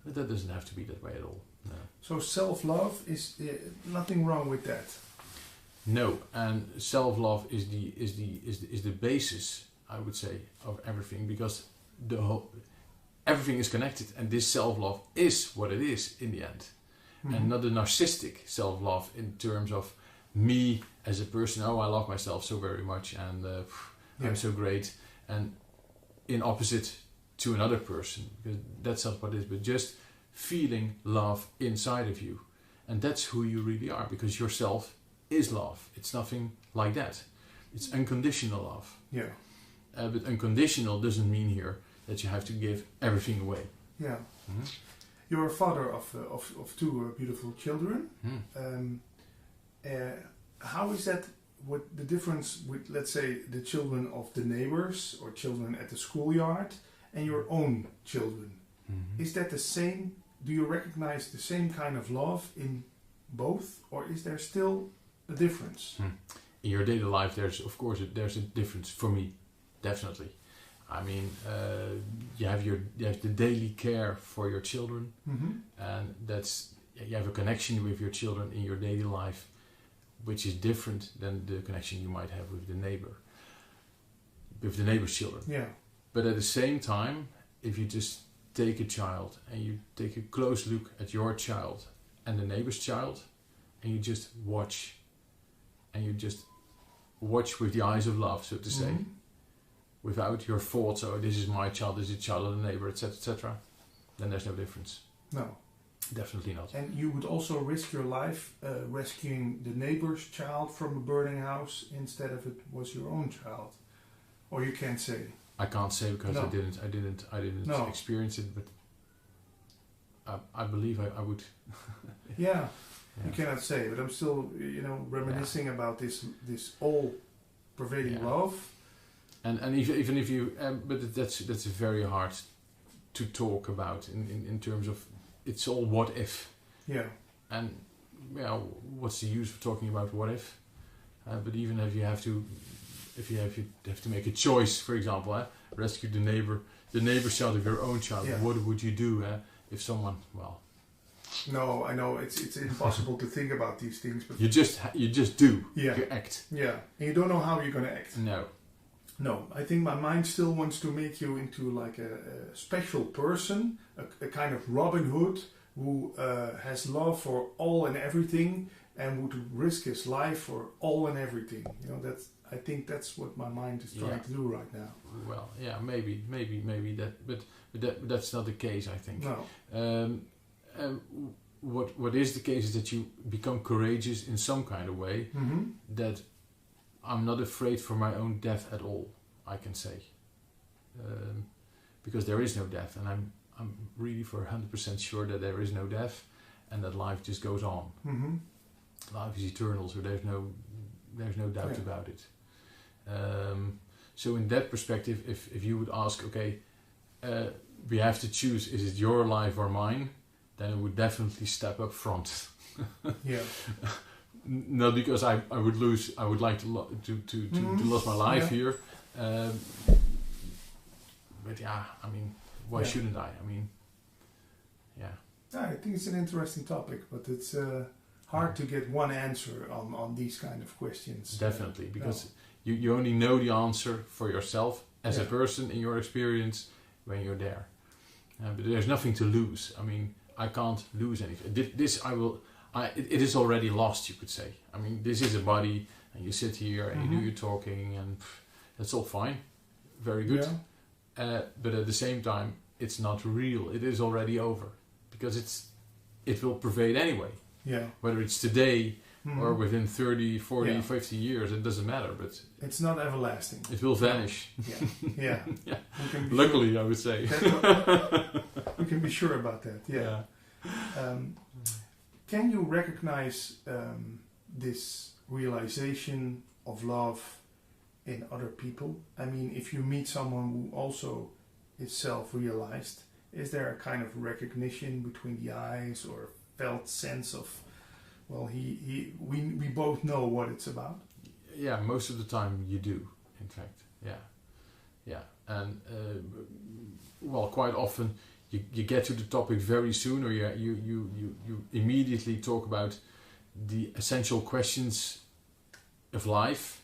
[SPEAKER 3] But that doesn't have to be that way at all. No.
[SPEAKER 9] So self-love is nothing wrong with that.
[SPEAKER 3] No, and self-love is the basis, I would say, of everything, because everything is connected, and this self-love is what it is in the end, and not the narcissistic self-love in terms of me as a person. Oh, I love myself so very much, and I'm so great, and in opposite to another person, because that's not what it is, but just feeling love inside of you, and that's who you really are, because yourself is love. It's nothing like that. It's unconditional love.
[SPEAKER 9] Yeah.
[SPEAKER 3] But unconditional doesn't mean here that you have to give everything away.
[SPEAKER 9] Yeah. You're a father of two beautiful children. How is that? What the difference with, let's say, the children of the neighbors or children at the schoolyard and your own children? Is that the same? Do you recognize the same kind of love in both, or is there still a difference?
[SPEAKER 3] In your daily life, there's a difference for me, definitely. I mean, you have the daily care for your children, and you have a connection with your children in your daily life, which is different than the connection you might have with the neighbor's children.
[SPEAKER 9] Yeah.
[SPEAKER 3] But at the same time, if you just take a child and you take a close look at your child and the neighbor's child, and you just watch, with the eyes of love, so to say, without your thoughts, oh, this is my child, this is the child of the neighbor, etc., etc., then there's no difference.
[SPEAKER 9] No.
[SPEAKER 3] Definitely not.
[SPEAKER 9] And you would also risk your life rescuing the neighbor's child from a burning house instead of it was your own child, or you can't say.
[SPEAKER 3] I can't say because I didn't experience it, but I believe I would.
[SPEAKER 9] Yeah, you cannot say, but I'm still, reminiscing about this all-pervading love.
[SPEAKER 3] And even if you, but that's very hard to talk about in terms of, it's all what if.
[SPEAKER 9] Yeah.
[SPEAKER 3] And what's the use of talking about what if? But even if you have to make a choice, for example, rescue the neighbor's child of your own child.
[SPEAKER 9] Yeah.
[SPEAKER 3] What would you do if someone?
[SPEAKER 9] No, I know it's impossible to think about these things, but
[SPEAKER 3] you just do.
[SPEAKER 9] Yeah.
[SPEAKER 3] You act.
[SPEAKER 9] Yeah, and you don't know how you're going to act.
[SPEAKER 3] No,
[SPEAKER 9] I think my mind still wants to make you into like a special person, a kind of Robin Hood who has love for all and everything and would risk his life for all and everything. I think that's what my mind is trying to do right now.
[SPEAKER 3] Well, yeah, maybe that, but that's not the case, I think.
[SPEAKER 9] No.
[SPEAKER 3] What is the case is that you become courageous in some kind of way. That I'm not afraid for my own death at all, I can say, because there is no death, and I'm really for 100% sure that there is no death, and that life just goes on. Life is eternal, so there's no doubt about it. So in that perspective, if you would ask, okay, we have to choose, is it your life or mine? Then I would definitely step up front.
[SPEAKER 9] Yeah.
[SPEAKER 3] Not because I would like to lose my life here. But yeah, I mean, why shouldn't I? I mean,
[SPEAKER 9] I think it's an interesting topic, but it's hard to get one answer on these kind of questions.
[SPEAKER 3] Definitely, because you only know the answer for yourself as a person in your experience when you're there. But there's nothing to lose. I mean, I can't lose anything. It is already lost, you could say. I mean, this is a body, and you sit here and you do your talking, and that's all fine, very good. But at the same time, it's not real. It is already over, because it will pervade anyway.
[SPEAKER 9] Yeah.
[SPEAKER 3] Whether it's today or within 30, 40, 50 years, it doesn't matter. But
[SPEAKER 9] it's not everlasting.
[SPEAKER 3] It will vanish.
[SPEAKER 9] Yeah.
[SPEAKER 3] Luckily, sure. I would say.
[SPEAKER 9] We can be sure about that. Yeah. Can you recognize this realization of love in other people? I mean, if you meet someone who also is self-realized, is there a kind of recognition between the eyes or felt sense of, well, we both know what it's about?
[SPEAKER 3] Yeah, most of the time you do, in fact. Yeah. And well, quite often you get to the topic very soon, or you immediately talk about the essential questions of life,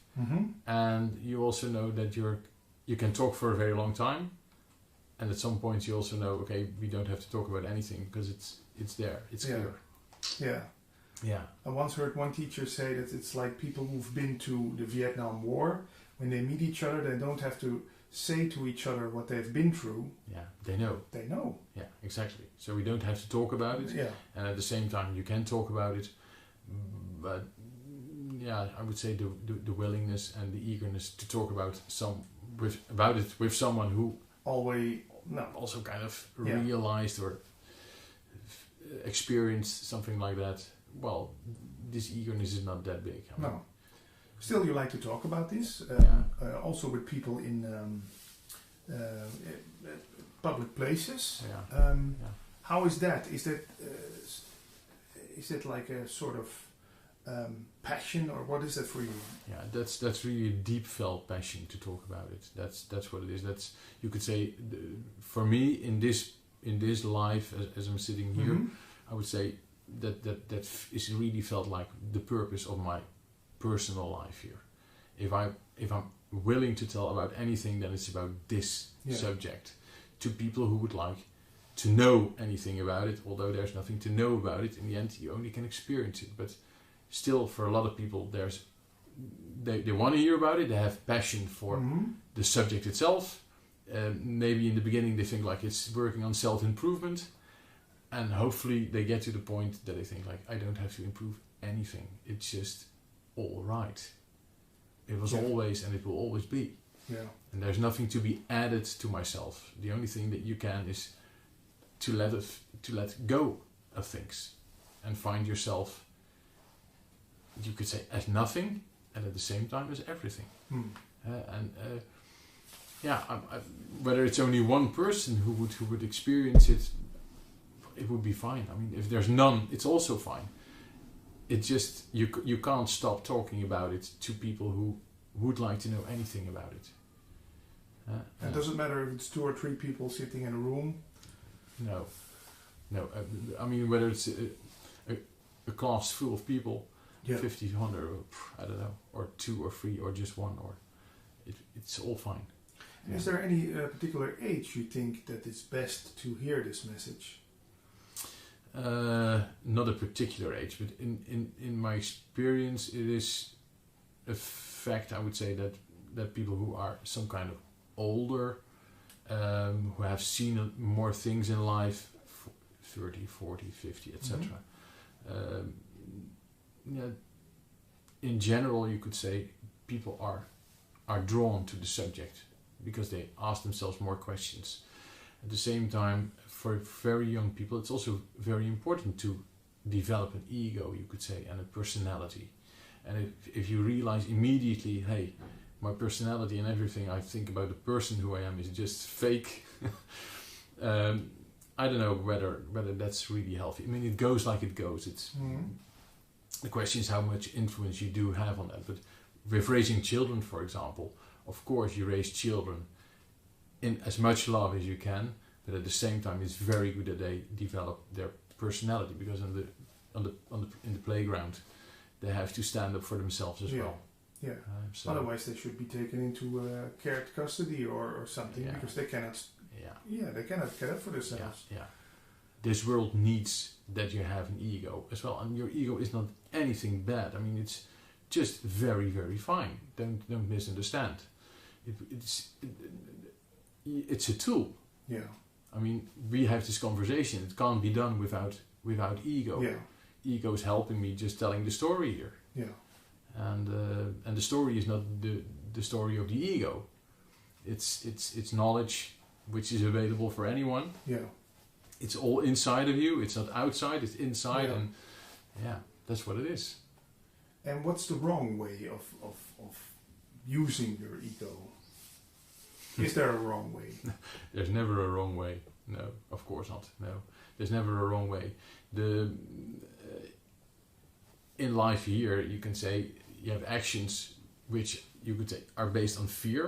[SPEAKER 3] and you also know that you can talk for a very long time, and at some point you also know, okay, we don't have to talk about anything because it's there, it's clear.
[SPEAKER 9] Yeah. I once heard one teacher say that it's like people who've been to the Vietnam War. When they meet each other, they don't have to say to each other what they've been through.
[SPEAKER 3] Yeah, they know.
[SPEAKER 9] They know.
[SPEAKER 3] Yeah, exactly. So we don't have to talk about it.
[SPEAKER 9] Yeah.
[SPEAKER 3] And at the same time, you can talk about it. But yeah, I would say the willingness and the eagerness to talk about it with someone who also kind of realized or experienced something like that. Well, this eagerness is not that big.
[SPEAKER 9] No. Still, you like to talk about this, also with people in public places. How is that? Is that like a sort of passion, or what is that for you?
[SPEAKER 3] Yeah, that's really a deep felt passion to talk about it. That's what it is. That's, you could say, for me in this life as I'm sitting here, I would say that is really felt like the purpose of my personal life here. If I'm willing to tell about anything, then it's about this subject to people who would like to know anything about it. Although there's nothing to know about it, in the end you only can experience it. But still, for a lot of people, they want to hear about it. They have passion for the subject itself. Maybe in the beginning they think like it's working on self-improvement, and hopefully they get to the point that they think like, I don't have to improve anything. It's just all right. It was always, and it will always be.
[SPEAKER 9] Yeah.
[SPEAKER 3] And there's nothing to be added to myself. The only thing that you can is to let go of things and find yourself, you could say, as nothing, and at the same time as everything. Whether it's only one person who would experience it, it would be fine. I mean, if there's none, it's also fine. It's just you can't stop talking about it to people who would like to know anything about it.
[SPEAKER 9] It doesn't matter if it's 2 or 3 people sitting in a room.
[SPEAKER 3] No. I mean, whether it's a class full of people, 50, 100, I don't know, or 2 or 3 or just 1, or it's all fine.
[SPEAKER 9] Is there any particular age you think that it's best to hear this message?
[SPEAKER 3] Not a particular age, but in my experience, it is a fact, I would say, that people who are some kind of older, who have seen more things in life, 30, 40, 50, etc. In general, you could say people are drawn to the subject because they ask themselves more questions. At the same time, for very young people, it's also very important to develop an ego, you could say, and a personality. And if you realize immediately, hey, my personality and everything I think about the person who I am is just fake, I don't know whether that's really healthy. I mean, it goes like it goes. It's the question is how much influence you do have on that. But with raising children, for example, of course you raise children in as much love as you can, but at the same time it's very good that they develop their personality, because in the playground they have to stand up for themselves as well.
[SPEAKER 9] Yeah. Otherwise they should be taken into care custody or something, because they cannot. They cannot care for themselves. Yeah.
[SPEAKER 3] This world needs that you have an ego as well, and your ego is not anything bad. I mean, it's just very, very fine. Don't misunderstand. It's a tool.
[SPEAKER 9] Yeah.
[SPEAKER 3] I mean, we have this conversation. It can't be done without ego.
[SPEAKER 9] Yeah.
[SPEAKER 3] Ego is helping me just telling the story here.
[SPEAKER 9] Yeah.
[SPEAKER 3] And the story is not the story of the ego. It's knowledge which is available for anyone.
[SPEAKER 9] Yeah.
[SPEAKER 3] It's all inside of you. It's not outside. It's inside, and that's what it is.
[SPEAKER 9] And what's the wrong way of using your ego? Is there a wrong way?
[SPEAKER 3] There's never a wrong way. No, of course not. No, there's never a wrong way. In life here, you can say you have actions which you could say are based on fear,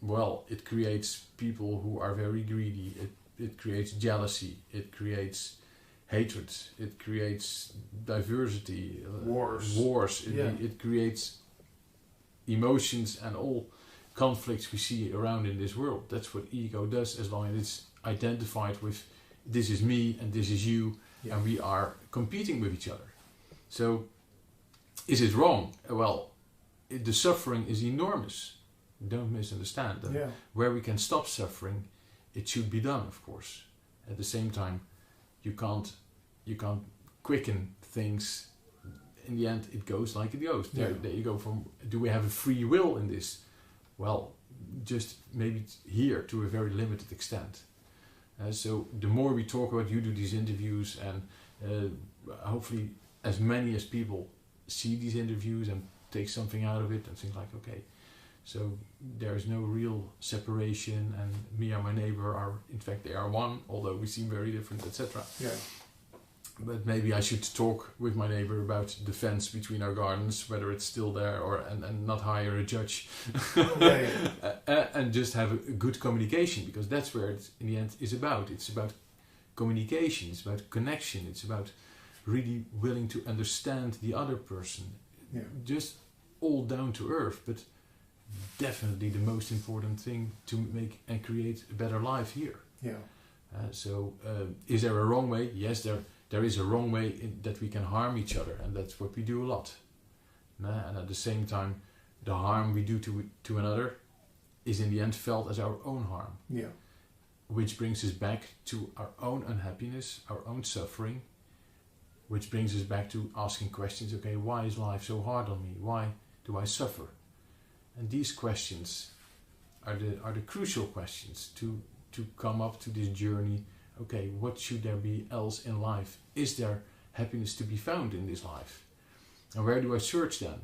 [SPEAKER 3] well, it creates people who are very greedy. It creates jealousy. It creates hatred. It creates diversity. Wars. It creates emotions and all conflicts we see around in this world. That's what ego does, as long as it's identified with this is me and this is you, and we are competing with each other. So, is it wrong? Well, the suffering is enormous. Don't misunderstand. And where we can stop suffering, it should be done, of course. At the same time, you can't quicken things. In the end, it goes like it goes. There you go. From do we have a free will in this? Well, just maybe here to a very limited extent. So the more we talk about, you do these interviews, and hopefully as many as people see these interviews and take something out of it and think like, okay, so there is no real separation, and me and my neighbor are, in fact, they are one, although we seem very different, etc.
[SPEAKER 9] Yeah.
[SPEAKER 3] But maybe I should talk with my neighbor about the fence between our gardens, whether it's still there, or and not hire a judge, and just have a good communication, because that's where it in the end is about. It's about communication. It's about connection. It's about really willing to understand the other person.
[SPEAKER 9] Yeah.
[SPEAKER 3] Just all down to earth, but definitely the most important thing to make and create a better life here.
[SPEAKER 9] Yeah.
[SPEAKER 3] So is there a wrong way? Yes, there is a wrong way that we can harm each other, and that's what we do a lot. And at the same time, the harm we do to another is in the end felt as our own harm.
[SPEAKER 9] Yeah.
[SPEAKER 3] Which brings us back to our own unhappiness, our own suffering, which brings us back to asking questions, okay, why is life so hard on me? Why do I suffer? And these questions are the crucial questions to come up to this journey. Okay, what should there be else in life? Is there happiness to be found in this life? And where do I search then?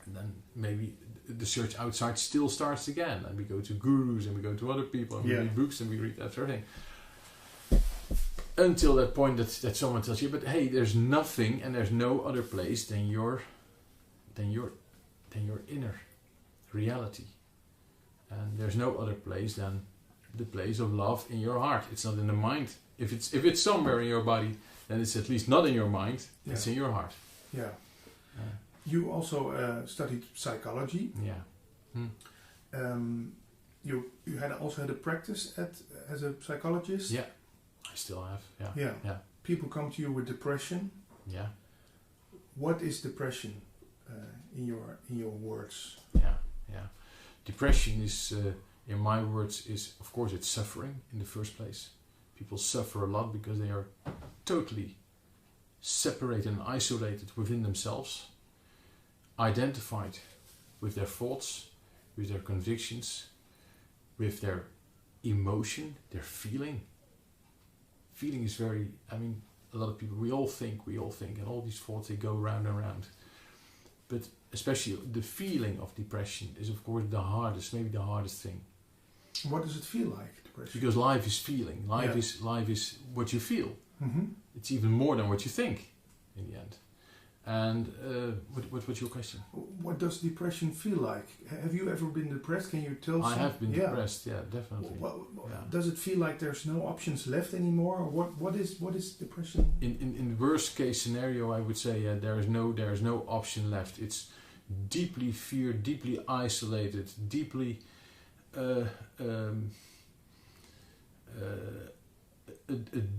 [SPEAKER 3] And then maybe the search outside still starts again, and we go to gurus and we go to other people and we read books and we read that sort of thing. Until that point that someone tells you, but hey, there's nothing and there's no other place than your inner reality. And there's no other place than the place of love in your heart. It's not in the mind. If it's somewhere in your body, then it's at least not in your mind. It's in your heart.
[SPEAKER 9] Yeah. You also studied psychology.
[SPEAKER 3] Yeah.
[SPEAKER 9] You also had a practice as a psychologist.
[SPEAKER 3] Yeah, I still have. Yeah.
[SPEAKER 9] People come to you with depression.
[SPEAKER 3] Yeah.
[SPEAKER 9] What is depression in your words?
[SPEAKER 3] Yeah. Depression is, in my words, is of course it's suffering in the first place. People suffer a lot because they are totally separated and isolated within themselves, identified with their thoughts, with their convictions, with their emotion, their feeling. Feeling is very, a lot of people, we all think, and all these thoughts, they go round and round. But especially the feeling of depression is, of course, maybe the hardest thing.
[SPEAKER 9] What does it feel like, depression?
[SPEAKER 3] Because life is feeling. Life is what you feel.
[SPEAKER 9] Mm-hmm.
[SPEAKER 3] It's even more than what you think, in the end. And what's your question?
[SPEAKER 9] What does depression feel like? Have you ever been depressed? Can you tell?
[SPEAKER 3] I have been depressed. Yeah, definitely.
[SPEAKER 9] Does it feel like there's no options left anymore? Or what is depression?
[SPEAKER 3] In the worst case scenario, I would say there is no option left. It's deeply feared, deeply isolated, deeply a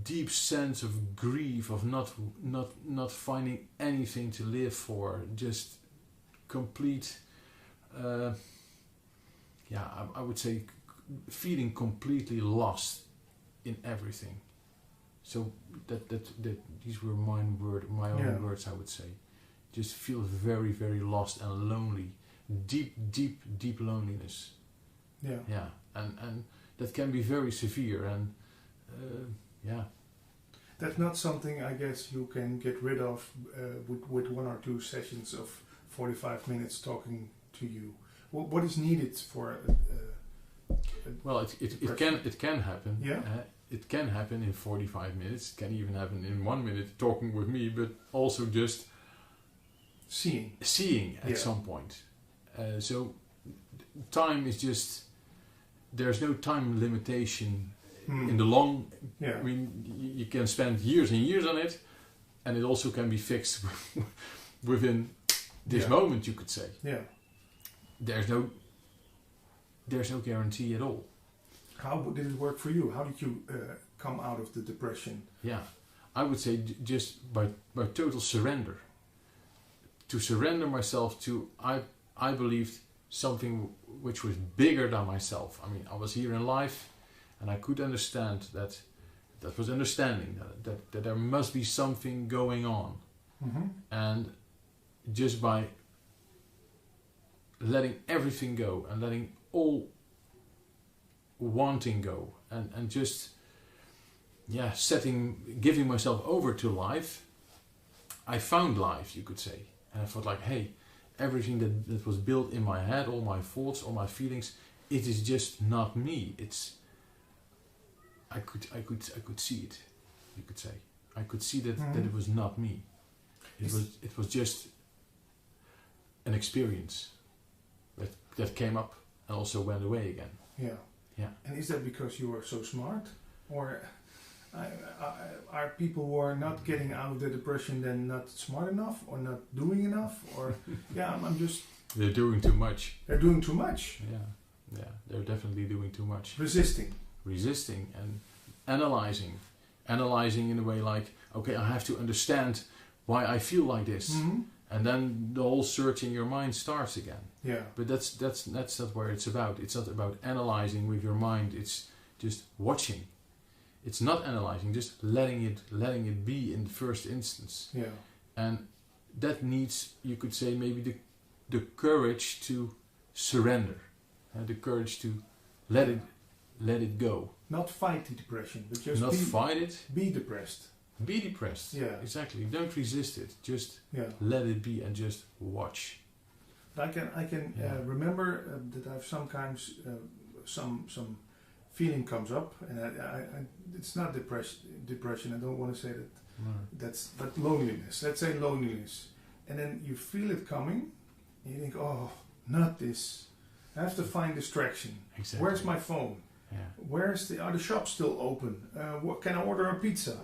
[SPEAKER 3] deep sense of grief, of not finding anything to live for, just complete I would say feeling completely lost in everything. So that these were my own words, I would say. Just feel very, very lost and lonely. Deep loneliness. Yeah. And that can be very severe, and
[SPEAKER 9] that's not something I guess you can get rid of with 1 or 2 sessions of 45 minutes talking to you. What is needed for?
[SPEAKER 3] Well, it can happen.
[SPEAKER 9] Yeah.
[SPEAKER 3] It can happen in 45 minutes. It can even happen in 1 minute talking with me, but also just seeing at some point. So time is just, there's no time limitation in the long. I mean, you can spend years and years on it, and it also can be fixed within this moment, you could say. There's no guarantee at all.
[SPEAKER 9] How did it work for you? How did you come out of the depression?
[SPEAKER 3] I would say just by total surrender. To surrender myself to, I believed something which was bigger than myself. I mean, I was here in life, and I could understand that was understanding that there must be something going on. And just by letting everything go and letting all wanting go and just giving myself over to life, I found life, you could say. And I thought like, hey, everything that was built in my head, all my thoughts, all my feelings, it is just not me. I could see it, you could say. I could see that it was not me. It was just an experience that came up and also went away again. And is that because you are so smart, or are people who are not getting out of the depression then not smart enough or not doing enough? Or I'm just. They're doing too much.
[SPEAKER 9] They're doing too much.
[SPEAKER 3] Yeah, they're definitely doing too much.
[SPEAKER 9] Resisting
[SPEAKER 3] and analyzing in a way like, okay, I have to understand why I feel like this, and then the whole search in your mind starts again. But that's not where it's about. It's not about analyzing with your mind. It's just watching. It's not analyzing, just letting it be in the first instance. And that needs, you could say, maybe the courage to surrender, the courage to let it go.
[SPEAKER 9] Not fight the depression, but just
[SPEAKER 3] fight it.
[SPEAKER 9] Be depressed.
[SPEAKER 3] Be depressed. Exactly. Don't resist it. Just let it be and just watch.
[SPEAKER 9] I can remember that I've sometimes some feeling comes up, and I it's not depression. I don't want to say that. But loneliness. Let's say loneliness, and then you feel it coming, and you think, oh, not this. I have to find distraction.
[SPEAKER 3] Exactly.
[SPEAKER 9] Where's my phone? Where's are the shops still open? What can I order a pizza?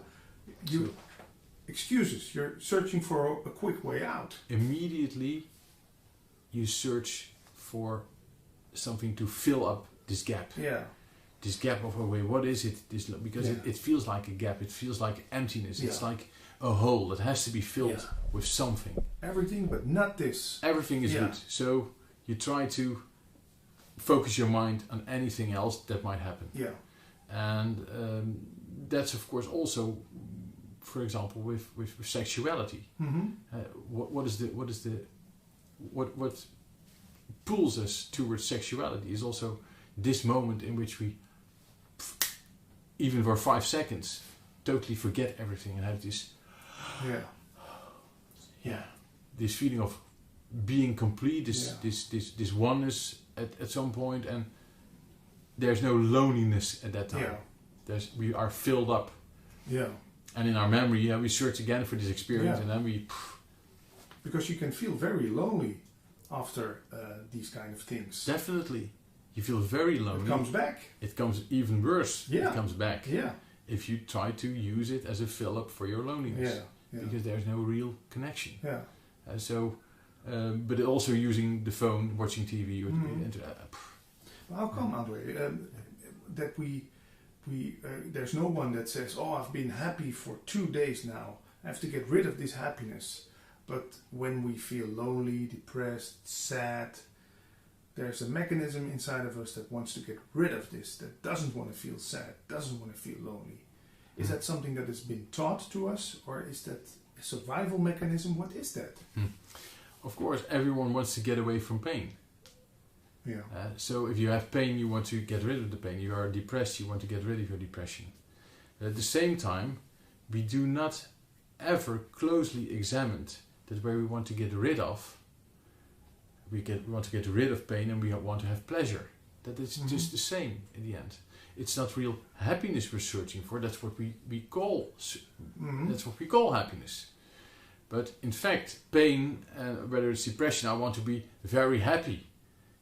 [SPEAKER 9] Excuses. You're searching for a quick way out.
[SPEAKER 3] Immediately, you search for something to fill up this gap. This gap of a way. What is it? Because it feels like a gap. It feels like emptiness. It's like a hole that has to be filled with something.
[SPEAKER 9] Everything, but not this.
[SPEAKER 3] Everything is good. So you try to focus your mind on anything else that might happen. And that's of course also, for example, with sexuality. What pulls us towards sexuality is also this moment in which we, even for 5 seconds, totally forget everything and have this this feeling of being complete, this oneness at some point, and there's no loneliness at that time. We are filled up. And in our memory, we search again for this experience, and then we.
[SPEAKER 9] Because you can feel very lonely after these kind of things.
[SPEAKER 3] Definitely, you feel very lonely.
[SPEAKER 9] It comes back.
[SPEAKER 3] It comes even worse.
[SPEAKER 9] It
[SPEAKER 3] comes back. If you try to use it as a fill up for your loneliness, because there's no real connection. But also using the phone, watching TV, or the internet.
[SPEAKER 9] How come, Andre, that we there's no one that says, "Oh, I've been happy for 2 days now. I have to get rid of this happiness." But when we feel lonely, depressed, sad, there's a mechanism inside of us that wants to get rid of this, that doesn't want to feel sad, doesn't want to feel lonely. Is that something that has been taught to us, or is that a survival mechanism? What is that?
[SPEAKER 3] Of course, everyone wants to get away from pain. So if you have pain, you want to get rid of the pain. You are depressed, you want to get rid of your depression. At the same time, we do not ever closely examine that where we want to get rid of. We want to get rid of pain, and we want to have pleasure. That is just the same in the end. It's not real happiness we're searching for. That's what we call. That's what we call happiness. But in fact, pain, whether it's depression, I want to be very happy.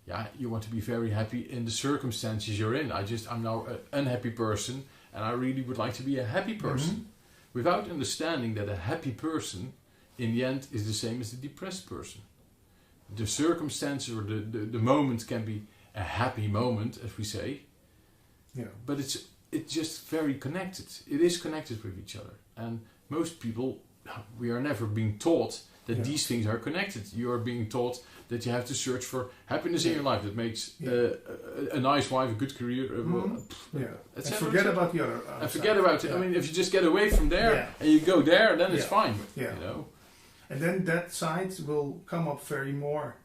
[SPEAKER 3] Yeah, you want to be very happy in the circumstances you're in. I'm now an unhappy person, and I really would like to be a happy person. Without understanding that a happy person, in the end, is the same as the depressed person. The circumstances or the moment can be a happy moment, as we say.
[SPEAKER 9] Yeah.
[SPEAKER 3] But it's just very connected. It is connected with each other. And most people, we are never being taught that these things are connected. You are being taught that you have to search for happiness in your life. That makes a nice wife, a good career.
[SPEAKER 9] And forget about the other.
[SPEAKER 3] And forget about it. I mean, if you just get away from there and you go there, then it's fine.
[SPEAKER 9] Yeah.
[SPEAKER 3] You know.
[SPEAKER 9] And then that side will come up very more.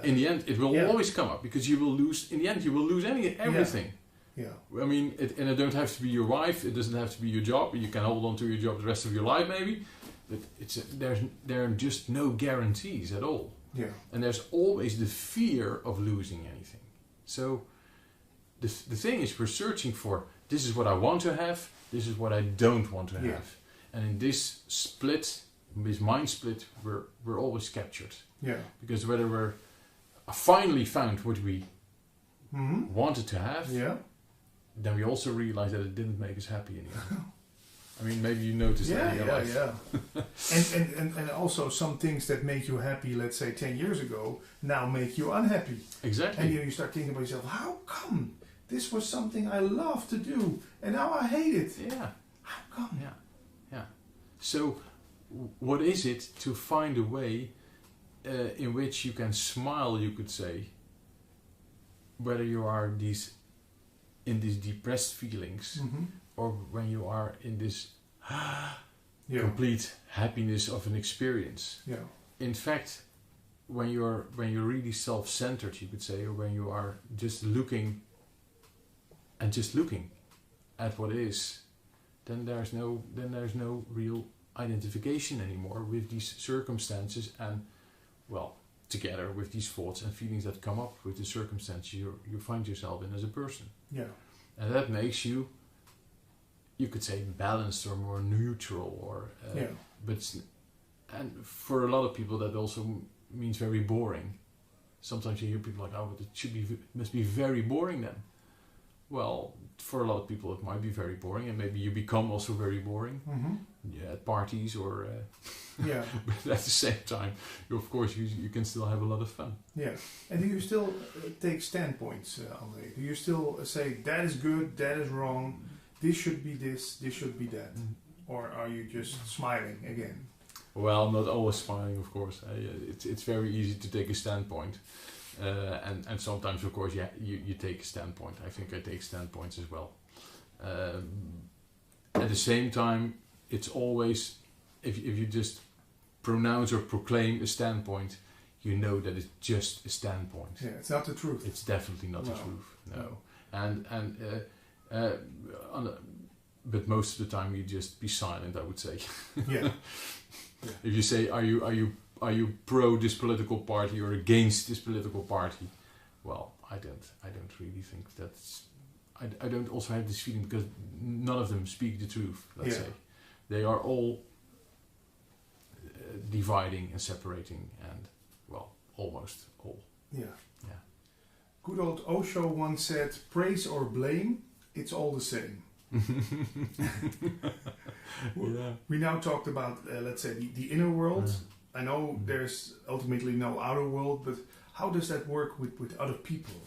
[SPEAKER 3] In the end, it will always come up because you will lose. In the end, you will lose everything.
[SPEAKER 9] Yeah.
[SPEAKER 3] I mean, and it don't have to be your wife. It doesn't have to be your job. You can hold on to your job the rest of your life, maybe. But there are just no guarantees at all.
[SPEAKER 9] Yeah.
[SPEAKER 3] And there's always the fear of losing anything. So the thing is, we're searching for, this is what I want to have, this is what I don't want to have. And in this split, this mind split, we're always captured.
[SPEAKER 9] Yeah.
[SPEAKER 3] Because whether we're finally found what we wanted to have, then we also realize that it didn't make us happy in the end. I mean, maybe you noticed that in your life.
[SPEAKER 9] And also some things that made you happy, let's say 10 years ago, now make you unhappy.
[SPEAKER 3] Exactly.
[SPEAKER 9] And you start thinking about yourself, how come this was something I loved to do and now I hate it?
[SPEAKER 3] Yeah.
[SPEAKER 9] How come?
[SPEAKER 3] Yeah. So what is it to find a way in which you can smile, you could say, whether you are in these depressed feelings or when you are in this complete happiness of an experience.
[SPEAKER 9] Yeah.
[SPEAKER 3] In fact, when you're really self-centered, you could say, or when you are just looking at what is, then there's no real identification anymore with these circumstances and, well, together with these thoughts and feelings that come up with the circumstances you find yourself in as a person.
[SPEAKER 9] Yeah.
[SPEAKER 3] And that makes you could say balanced or more neutral, or and for a lot of people that also means very boring. Sometimes you hear people like, "Oh, but it must be very boring then." Well, for a lot of people it might be very boring, and maybe you become also very boring at parties or. But at the same time, of course, you can still have a lot of fun.
[SPEAKER 9] Yeah. And do you still take standpoints, André? Do you still say that is good, that is wrong? This should be this should be that. Or are you just smiling again?
[SPEAKER 3] Well, not always smiling, of course. It's very easy to take a standpoint. And sometimes, of course, you take a standpoint. I think I take standpoints as well. At the same time, it's always, if you just pronounce or proclaim a standpoint, you know that it's just a standpoint.
[SPEAKER 9] Yeah, it's not the truth.
[SPEAKER 3] It's definitely not the truth. No. But most of the time you just be silent, I would say.
[SPEAKER 9] Yeah.
[SPEAKER 3] If you say, are you pro this political party or against this political party? Well, I don't really think that's. I don't also have this feeling because none of them speak the truth. Let's say they are all dividing and separating, and well, almost all.
[SPEAKER 9] Yeah. Good old Osho once said, "Praise or blame, it's all the same." We now talked about, let's say, the inner world. I know there's ultimately no outer world, but how does that work with other people?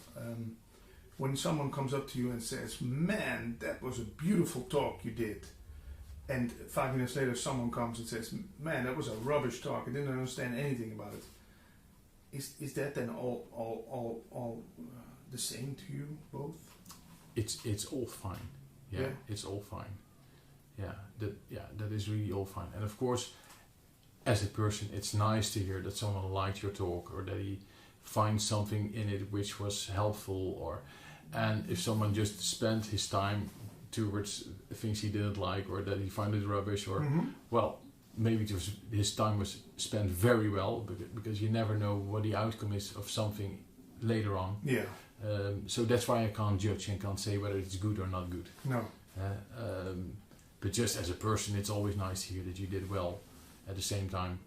[SPEAKER 9] When someone comes up to you and says, "Man, that was a beautiful talk you did," and 5 minutes later someone comes and says, "Man, that was a rubbish talk, I didn't understand anything about it." Is that then all the same to you both?
[SPEAKER 3] It's all fine. Yeah, it's all fine. That is really all fine. And of course, as a person, it's nice to hear that someone liked your talk or that he finds something in it which was helpful, and if someone just spent his time towards things he didn't like or that he found it rubbish, or well, maybe his time was spent very well, because you never know what the outcome is of something later on.
[SPEAKER 9] Yeah.
[SPEAKER 3] So that's why I can't judge and can't say whether it's good or not good.
[SPEAKER 9] No.
[SPEAKER 3] But just as a person, it's always nice to hear that you did well, At the same time,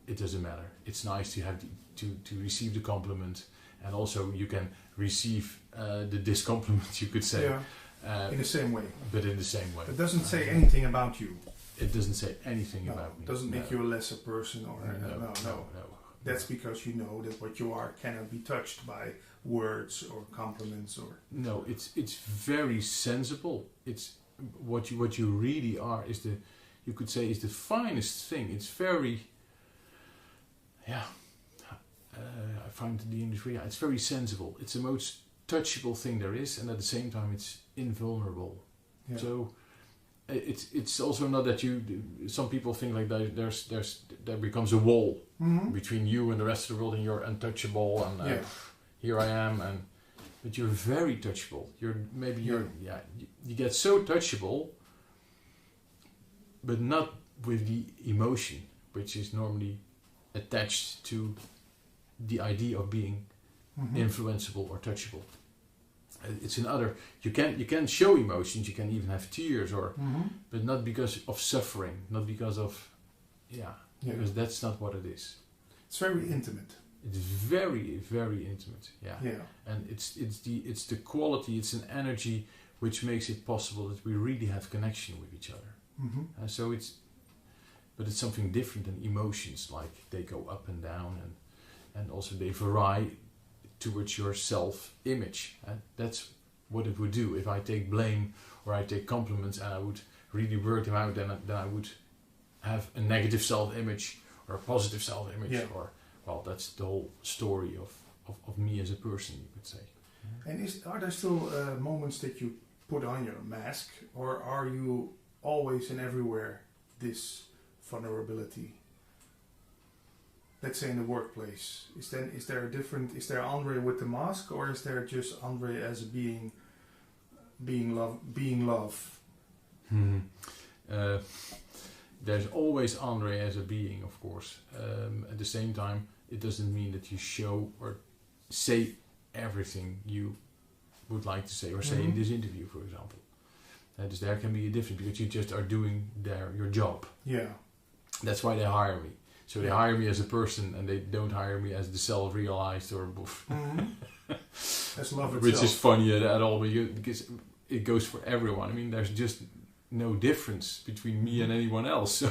[SPEAKER 3] it doesn't matter. It's nice to have to receive the compliment, and also you can receive the discompliment, you could say.
[SPEAKER 9] In the same way.
[SPEAKER 3] But in the same way.
[SPEAKER 9] It doesn't say anything about you.
[SPEAKER 3] It doesn't say anything about me.
[SPEAKER 9] It doesn't make you a lesser person or
[SPEAKER 3] no.
[SPEAKER 9] That's because you know that what you are cannot be touched by words or compliments or.
[SPEAKER 3] No, it's very sensible. It's what you really are is you could say is the finest thing. It's very, I find the English word. It's very sensible. It's the most touchable thing there is, and at the same time, it's invulnerable.
[SPEAKER 9] Yeah.
[SPEAKER 3] So it's also not that some people think like that there becomes a wall between you and the rest of the world, and you're untouchable, and here I am, but you're very touchable. You get so touchable, but not with the emotion which is normally attached to the idea of being influenceable or touchable. It's another. You can show emotions. You can even have tears, but not because of suffering, not because of, because that's not what it is.
[SPEAKER 9] It's very intimate.
[SPEAKER 3] It's very, very intimate.
[SPEAKER 9] Yeah.
[SPEAKER 3] And it's the quality. It's an energy which makes it possible that we really have connection with each other. So but it's something different than emotions. Like they go up and down, and also they vary towards your self-image. That's what it would do. If I take blame or I take compliments and I would really work them out, then I would have a negative self-image or a positive self-image. Well, that's the whole story of me as a person, you could say.
[SPEAKER 9] And are there still moments that you put on your mask, or are you always and everywhere this vulnerability? Let's say in the workplace, is there Andre with the mask, or is there just Andre as a being love?
[SPEAKER 3] There's always Andre as a being, of course. At the same time, it doesn't mean that you show or say everything you would like to say or say in this interview, for example. There can be a difference because you just are doing your job.
[SPEAKER 9] Yeah.
[SPEAKER 3] That's why they hire me. So they hire me as a person, and they don't hire me as the self-realized or
[SPEAKER 9] as love itself.
[SPEAKER 3] Which is funny at all, because it goes for everyone. I mean, there's just no difference between me and anyone else. So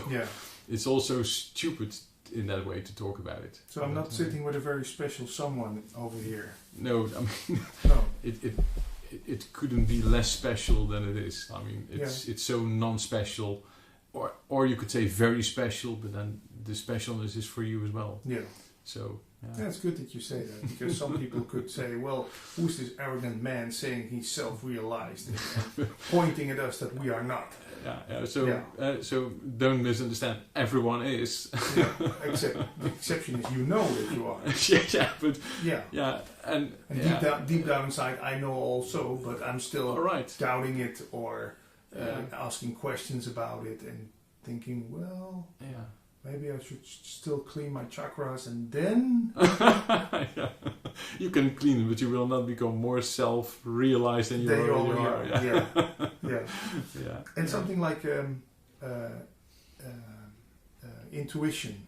[SPEAKER 3] it's also stupid in that way to talk about it.
[SPEAKER 9] So I'm not sitting with a very special someone over here.
[SPEAKER 3] No, I mean,
[SPEAKER 9] no.
[SPEAKER 3] It couldn't be less special than it is. I mean, it's so non-special, or you could say very special, but then the specialness is for you as well.
[SPEAKER 9] Yeah.
[SPEAKER 3] So.
[SPEAKER 9] Yeah, it's good that you say that, because some people could say, well, who's this arrogant man saying he's self-realized and pointing at us that we are not.
[SPEAKER 3] So don't misunderstand. Everyone is.
[SPEAKER 9] Except the exception is you know that you are.
[SPEAKER 3] And
[SPEAKER 9] deep down inside, I know also, but I'm still doubting it or asking questions about it and thinking, well, maybe I should still clean my chakras and then.
[SPEAKER 3] You can clean them, but you will not become more self-realized than you already are.
[SPEAKER 9] Yeah. And something like intuition.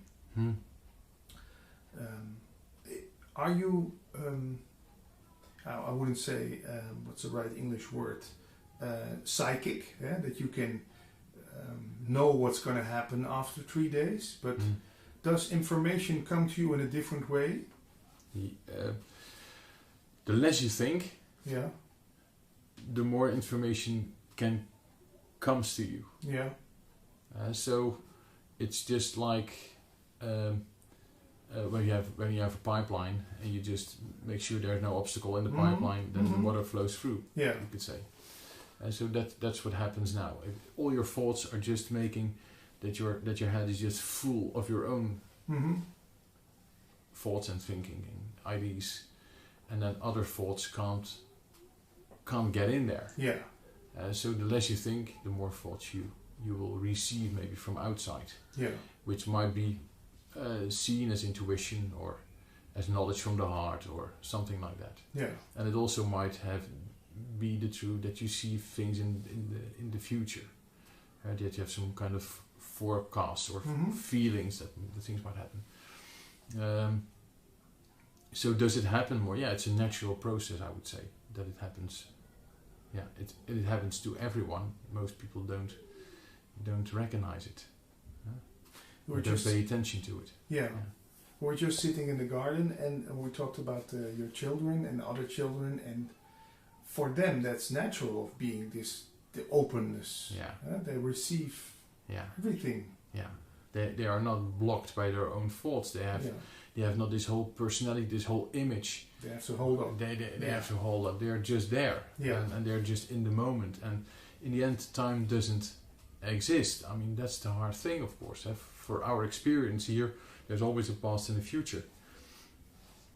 [SPEAKER 9] Are you? I wouldn't say what's the right English word. Psychic, that you can know what's going to happen after 3 days, but does information come to you in a different way?
[SPEAKER 3] The less you think, the more information comes to you.
[SPEAKER 9] Yeah.
[SPEAKER 3] So it's just like when you have a pipeline and you just make sure there's no obstacle in the pipeline, then the water flows through.
[SPEAKER 9] Yeah.
[SPEAKER 3] You could say. So that's what happens now. If all your thoughts are just making that your head is just full of your own thoughts and thinking and ideas, and that other thoughts can't get in there.
[SPEAKER 9] Yeah.
[SPEAKER 3] So the less you think, the more thoughts you will receive maybe from outside.
[SPEAKER 9] Yeah.
[SPEAKER 3] Which might be seen as intuition or as knowledge from the heart or something like that.
[SPEAKER 9] Yeah.
[SPEAKER 3] And it also might be the truth that you see things in the future, that you have some kind of forecasts or feelings that things might happen. So does it happen more? Yeah, it's a natural process, I would say, that it happens. Yeah, it happens to everyone. Most people don't recognize it. Or don't pay attention to it.
[SPEAKER 9] Yeah. We're just sitting in the garden and we talked about your children and other children, and for them that's natural of being the openness.
[SPEAKER 3] Yeah.
[SPEAKER 9] They receive everything.
[SPEAKER 3] Yeah. They are not blocked by their own thoughts. They have not this whole personality, this whole image.
[SPEAKER 9] They have to hold up.
[SPEAKER 3] They have to hold up. They're just there.
[SPEAKER 9] Yeah.
[SPEAKER 3] And they're just in the moment. And in the end, time doesn't exist. I mean, that's the hard thing, of course. For our experience here, there's always a past and a future.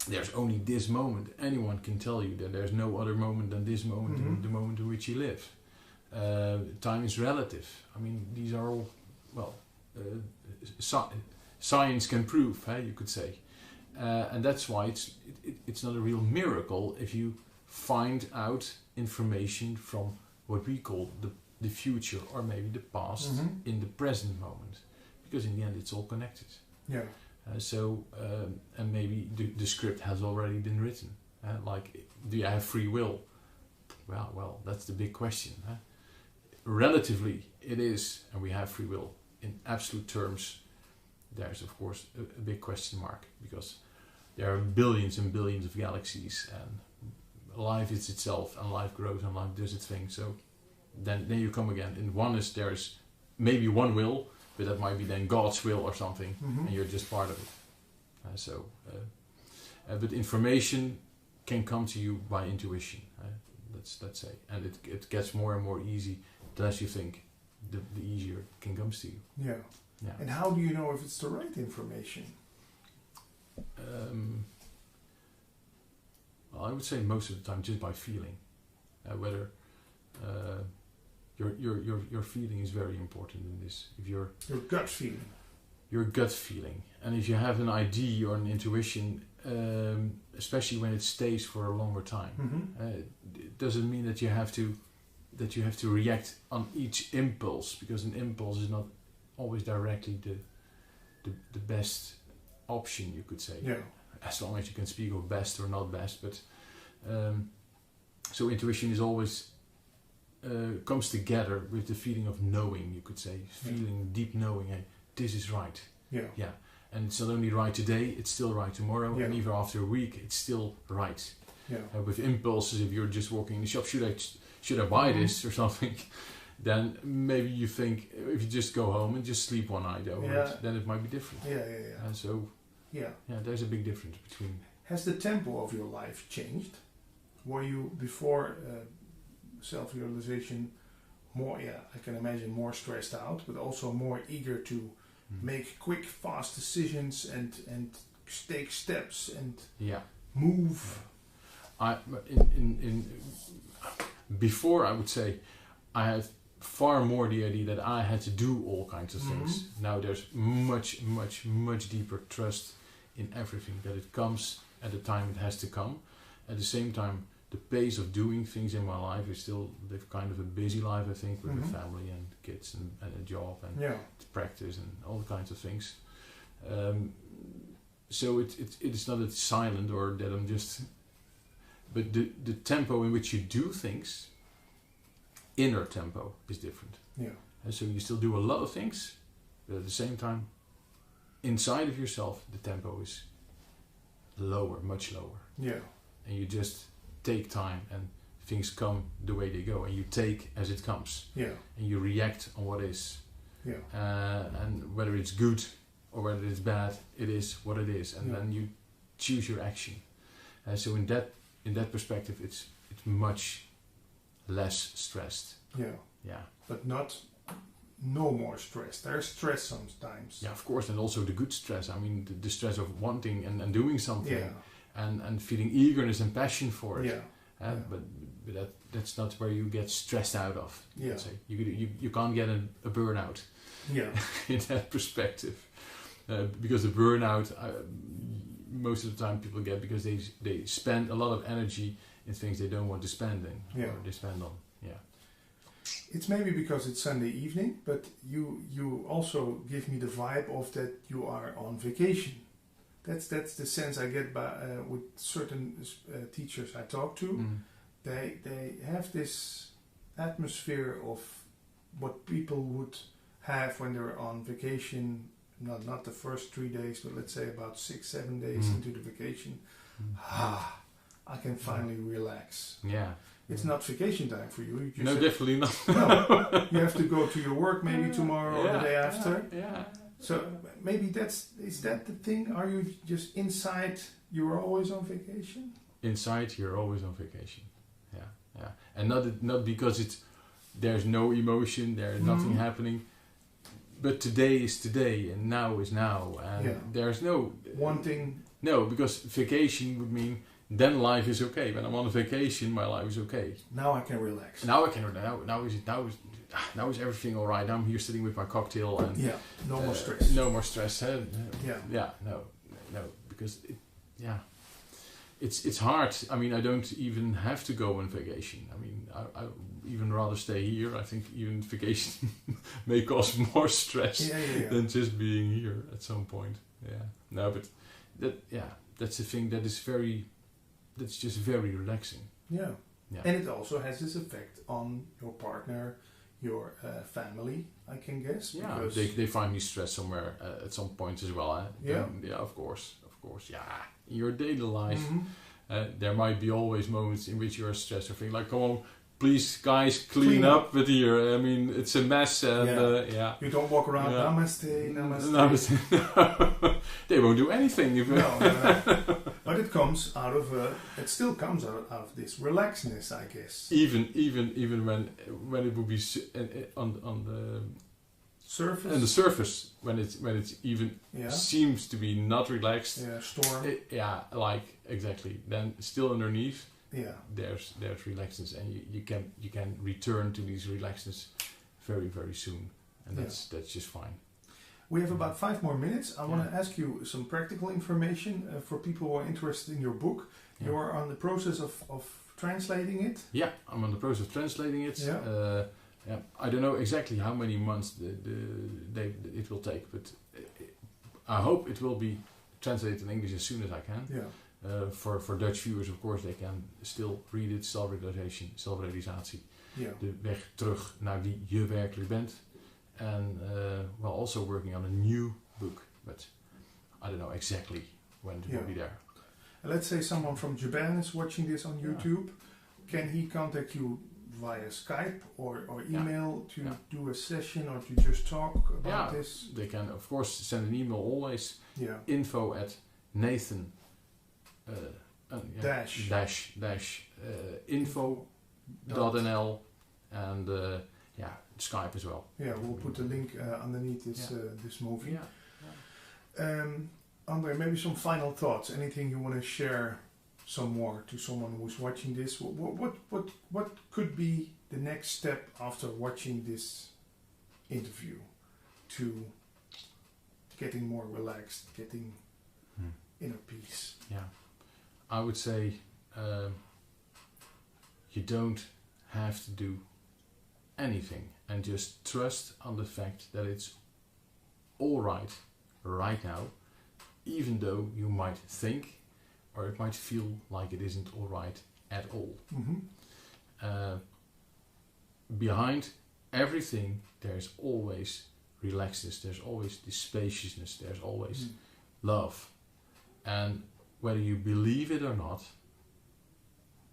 [SPEAKER 3] There's only this moment. Anyone can tell you that there's no other moment than this moment, in the moment in which you live. Time is relative. I mean, these are all, science can prove, you could say. And that's why it's not a real miracle if you find out information from what we call the future or maybe the past in the present moment. Because in the end it's all connected.
[SPEAKER 9] Yeah.
[SPEAKER 3] And maybe the script has already been written. Like, do you have free will? Well, that's the big question. Relatively, it is, and we have free will. In absolute terms, there's of course a big question mark, because there are billions and billions of galaxies, and life is itself, and life grows, and life does its thing. So then you come again. In oneness, there's maybe one will, but that might be then God's will or something, and you're just part of it. But information can come to you by intuition. Let's say, and it gets more and more easy. The less you think, the easier it can come to you.
[SPEAKER 9] Yeah. And how do you know if it's the right information?
[SPEAKER 3] I would say most of the time just by feeling. Whether your feeling is very important in this. If your
[SPEAKER 9] gut feeling.
[SPEAKER 3] Your gut feeling, and if you have an idea or an intuition, especially when it stays for a longer time, it doesn't mean that you have to react on each impulse, because an impulse is not always directly the best option, you could say.
[SPEAKER 9] Yeah.
[SPEAKER 3] As long as you can speak of best or not best, but so intuition is always comes together with the feeling of knowing, you could say, feeling deep knowing. Hey, this is right.
[SPEAKER 9] Yeah.
[SPEAKER 3] And it's not only right today; it's still right tomorrow, and even after a week, it's still right.
[SPEAKER 9] Yeah.
[SPEAKER 3] With impulses, if you're just walking in the shop, should I buy this or something? Then maybe you think, if you just go home and just sleep one night over it, then it might be different.
[SPEAKER 9] Yeah.
[SPEAKER 3] There's a big difference between.
[SPEAKER 9] Has the tempo of your life changed? Were you before self-realization more? I can imagine more stressed out, but also more eager to make quick, fast decisions and take steps and move.
[SPEAKER 3] Before, I would say, I had far more the idea that I had to do all kinds of things. Now there's much, much, much deeper trust in everything, that it comes at the time it has to come. At the same time, the pace of doing things in my life is still live kind of a busy life, I think, with a family and kids and a job and practice and all kinds of things. So it is not that it's silent or that I'm just... But the tempo in which you do things, inner tempo, is different.
[SPEAKER 9] Yeah.
[SPEAKER 3] And so you still do a lot of things, but at the same time, inside of yourself, the tempo is lower, much lower.
[SPEAKER 9] Yeah.
[SPEAKER 3] And you just take time, and things come the way they go, and you take as it comes.
[SPEAKER 9] Yeah.
[SPEAKER 3] And you react on what is.
[SPEAKER 9] Yeah.
[SPEAKER 3] And whether it's good or whether it's bad, it is what it is, and then you choose your action. So in that perspective, it's much less stressed.
[SPEAKER 9] Yeah. But no more stress. There's stress sometimes.
[SPEAKER 3] Yeah, of course, and also the good stress. I mean, the stress of wanting and doing something, and feeling eagerness and passion for it. But that's not where you get stressed out of.
[SPEAKER 9] Yeah.
[SPEAKER 3] Say. You can't get a burnout.
[SPEAKER 9] Yeah.
[SPEAKER 3] In that perspective, because the burnout most of the time people get because they spend a lot of energy in things they don't want to spend in, or they spend on.
[SPEAKER 9] it's maybe because it's Sunday evening, but you also give me the vibe of that you are on vacation. That's the sense I get by with certain teachers I talk to.
[SPEAKER 3] Mm.
[SPEAKER 9] They have this atmosphere of what people would have when they're on vacation. Not the first 3 days, but let's say about 6-7 days into the vacation. I can finally relax.
[SPEAKER 3] Yeah.
[SPEAKER 9] It's not vacation time for you.
[SPEAKER 3] No, definitely not.
[SPEAKER 9] No, you have to go to your work maybe tomorrow or the day after.
[SPEAKER 3] Yeah.
[SPEAKER 9] So maybe is that the thing? Are you just inside? You are always on vacation.
[SPEAKER 3] Inside, you're always on vacation. Yeah. And not because there's no emotion, there's nothing happening. But today is today, and now is now, and there's no
[SPEAKER 9] wanting.
[SPEAKER 3] No, because vacation would mean then life is okay. When I'm on a vacation, my life is okay.
[SPEAKER 9] Now I can relax.
[SPEAKER 3] Now is everything all right? I'm here sitting with my cocktail and
[SPEAKER 9] no more stress.
[SPEAKER 3] No more stress. No, because it's hard. I mean, I don't even have to go on vacation. I mean, I even rather stay here. I think even vacation may cause more stress than just being here at some point. Yeah. No, but that's the thing that's just very relaxing.
[SPEAKER 9] Yeah. And it also has this effect on your partner, your family, I can guess.
[SPEAKER 3] Yeah, they find me stressed somewhere at some point as well. Yeah, of course. Yeah, in your daily life, there might be always moments in which you're stressed or think like, come on, please, guys, clean up with here. I mean, it's a mess. And,
[SPEAKER 9] you don't walk around, namaste.
[SPEAKER 3] They won't do anything. If
[SPEAKER 9] no. But it comes out of it still comes out of this relaxedness, I guess.
[SPEAKER 3] Even when it would be on the
[SPEAKER 9] surface.
[SPEAKER 3] On the surface, when it's even seems to be not relaxed.
[SPEAKER 9] Yeah, storm.
[SPEAKER 3] Exactly. Then still underneath.
[SPEAKER 9] Yeah.
[SPEAKER 3] There's relaxedness, and you can return to these relaxedness very, very soon, and that's just fine.
[SPEAKER 9] We have about 5 more minutes. I want to ask you some practical information for people who are interested in your book.
[SPEAKER 3] Yeah.
[SPEAKER 9] You are on the process of translating it.
[SPEAKER 3] Yeah, I'm on the process of translating it.
[SPEAKER 9] Yeah.
[SPEAKER 3] I don't know exactly how many months it will take, but I hope it will be translated in English as soon as I can.
[SPEAKER 9] Yeah.
[SPEAKER 3] For Dutch viewers, of course, they can still read it. Zelfrealisatie.
[SPEAKER 9] Yeah.
[SPEAKER 3] De weg terug naar wie je werkelijk bent. And also working on a new book, but I don't know exactly when it will be there.
[SPEAKER 9] And let's say someone from Japan is watching this on YouTube. Can he contact you via Skype or email to do a session or to just talk about this?
[SPEAKER 3] They can, of course, send an email always.
[SPEAKER 9] Yeah.
[SPEAKER 3] info@nathan info.nl and Skype as well.
[SPEAKER 9] Yeah, we'll put the link underneath this movie.
[SPEAKER 3] Yeah.
[SPEAKER 9] Andre, maybe some final thoughts. Anything you want to share some more to someone who's watching this? What could be the next step after watching this interview to getting more relaxed, getting inner peace?
[SPEAKER 3] Yeah, I would say you don't have to do anything, and just trust on the fact that it's all right now, even though you might think or it might feel like it isn't all right at all. Behind everything there's always relaxedness, there's always this spaciousness, there's always love, and whether you believe it or not,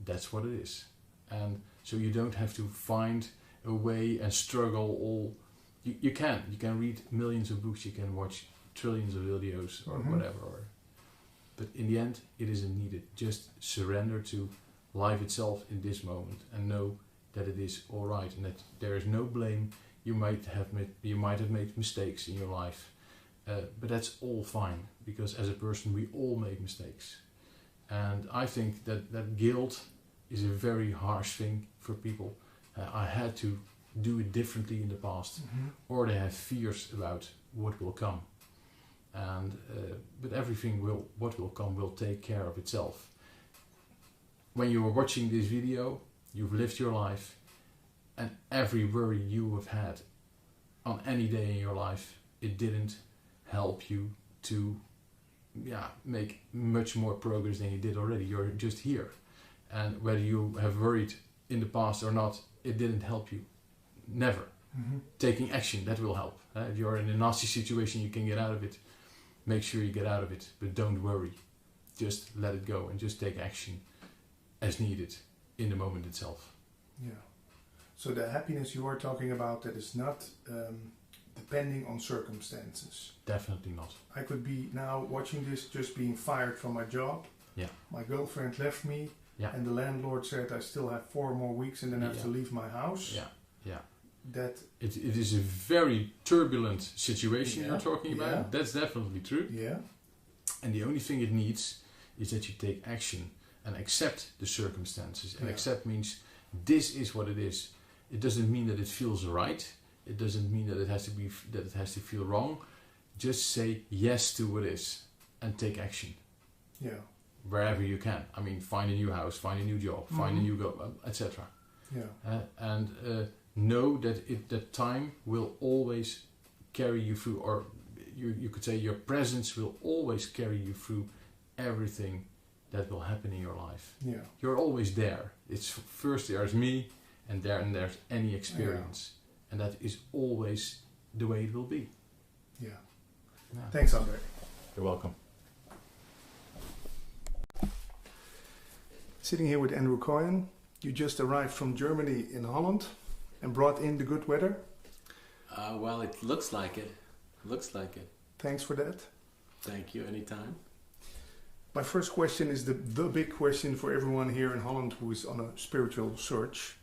[SPEAKER 3] that's what it is. And so you don't have to find a way and struggle all. You can read millions of books, you can watch trillions of videos or whatever, but in the end it isn't needed. Just surrender to life itself in this moment and know that it is all right, and that there is no blame. You might have made mistakes in your life, but that's all fine, because as a person we all make mistakes, and I think that guilt is a very harsh thing for people. I had to do it differently in the past, or they have fears about what will come, and but what will come will take care of itself. When you are watching this video, you've lived your life, And every worry you have had on any day in your life, it didn't help you to make much more progress than you did already. You're just here. And whether you have worried in the past or not, it didn't help you. Never. Mm-hmm. Taking action, that will help. If you're in a nasty situation, you can get out of it. Make sure you get out of it, but don't worry. Just let it go and just take action as needed in the moment itself.
[SPEAKER 9] Yeah. So the happiness you are talking about, that is not depending on circumstances.
[SPEAKER 3] Definitely not.
[SPEAKER 9] I could be now watching this just being fired from my job.
[SPEAKER 3] Yeah.
[SPEAKER 9] My girlfriend left me.
[SPEAKER 3] Yeah.
[SPEAKER 9] And the landlord said I still have 4 more weeks and then I have to leave my house.
[SPEAKER 3] Yeah. Yeah.
[SPEAKER 9] That
[SPEAKER 3] it is a very turbulent situation you're talking about.
[SPEAKER 9] Yeah.
[SPEAKER 3] That's definitely true.
[SPEAKER 9] Yeah.
[SPEAKER 3] And the only thing it needs is that you take action and accept the circumstances. And accept means this is what it is. It doesn't mean that it feels right. It doesn't mean that it has to feel wrong. Just say yes to what is and take action.
[SPEAKER 9] Yeah.
[SPEAKER 3] Wherever you can. I mean, find a new house, find a new job, find a new etc.
[SPEAKER 9] Yeah.
[SPEAKER 3] And know that time will always carry you through, or you could say your presence will always carry you through everything that will happen in your life.
[SPEAKER 9] Yeah.
[SPEAKER 3] You're always there. It's first there's me, and there's any experience. Yeah. And that is always the way it will be.
[SPEAKER 9] Yeah. Thanks, Andre.
[SPEAKER 3] You're welcome.
[SPEAKER 9] Sitting here with Andrew Coyen. You just arrived from Germany in Holland and brought in the good weather.
[SPEAKER 7] Well, it looks like it. Looks like it.
[SPEAKER 9] Thanks for that.
[SPEAKER 7] Thank you. Anytime.
[SPEAKER 9] My first question is the big question for everyone here in Holland who is on a spiritual search.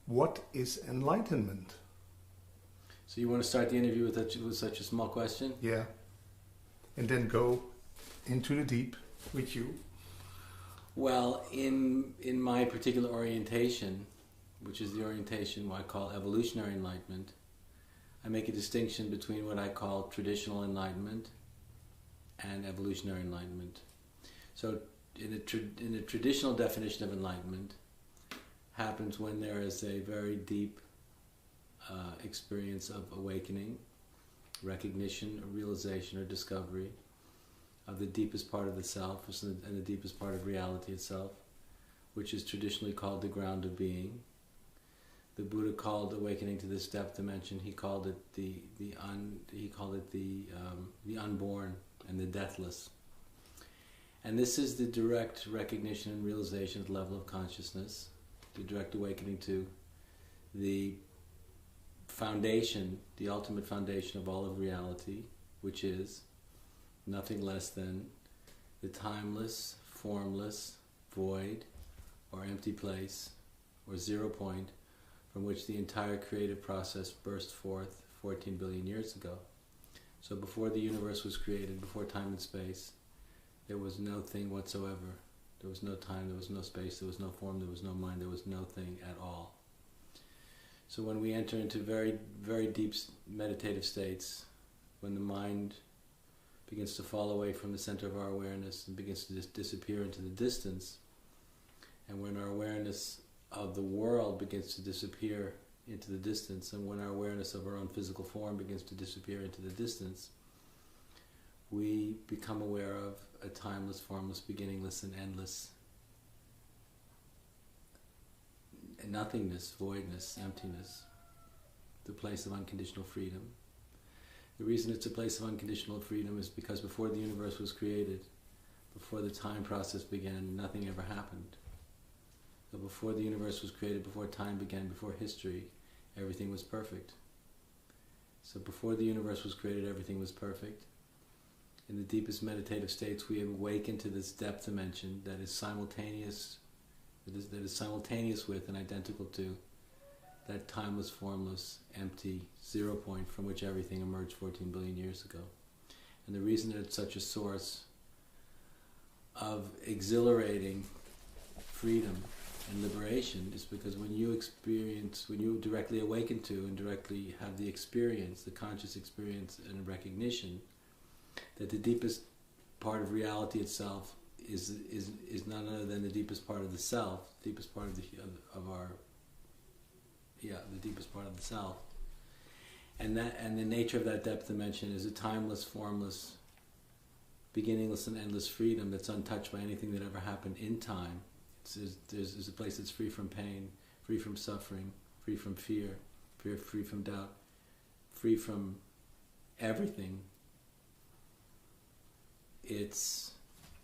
[SPEAKER 9] What is enlightenment?
[SPEAKER 7] So you want to start the interview with such a small question?
[SPEAKER 9] Yeah. And then go into the deep with you.
[SPEAKER 7] Well, in my particular orientation, which is the orientation what I call evolutionary enlightenment, I make a distinction between what I call traditional enlightenment and evolutionary enlightenment. So in the traditional definition of enlightenment happens when there is a very deep experience of awakening, recognition, or realization, or discovery of the deepest part of the self and the deepest part of reality itself, which is traditionally called the ground of being. The Buddha called awakening to this depth dimension. He called it the unborn and the deathless. And this is the direct recognition and realization at the level of consciousness, the direct awakening to the foundation, the ultimate foundation of all of reality, which is nothing less than the timeless, formless, void, or empty place, or 0 point, from which the entire creative process burst forth 14 billion years ago. So before the universe was created, before time and space, there was no thing whatsoever. There was no time, there was no space, there was no form, there was no mind, there was no thing at all. So when we enter into very, very deep meditative states, when the mind begins to fall away from the center of our awareness and begins to disappear into the distance, and when our awareness of the world begins to disappear into the distance, and when our awareness of our own physical form begins to disappear into the distance, we become aware of a timeless, formless, beginningless, and endless nothingness, voidness, emptiness, the place of unconditional freedom. The reason it's a place of unconditional freedom is because before the universe was created, before the time process began, nothing ever happened. So before the universe was created, before time began, before history, everything was perfect. So before the universe was created, everything was perfect. In the deepest meditative states, we awaken to this depth dimension that is simultaneous with and identical to that timeless, formless, empty 0 point from which everything emerged 14 billion years ago. And the reason that it's such a source of exhilarating freedom and liberation is because when you directly awaken to and directly have the experience, the conscious experience and recognition that the deepest part of reality itself is none other than the deepest part of the self, the deepest part of our the deepest part of the self. And the nature of that depth dimension is a timeless, formless, beginningless and endless freedom that's untouched by anything that ever happened in time. There's a place that's free from pain, free from suffering, free from fear, free from doubt, free from everything. It's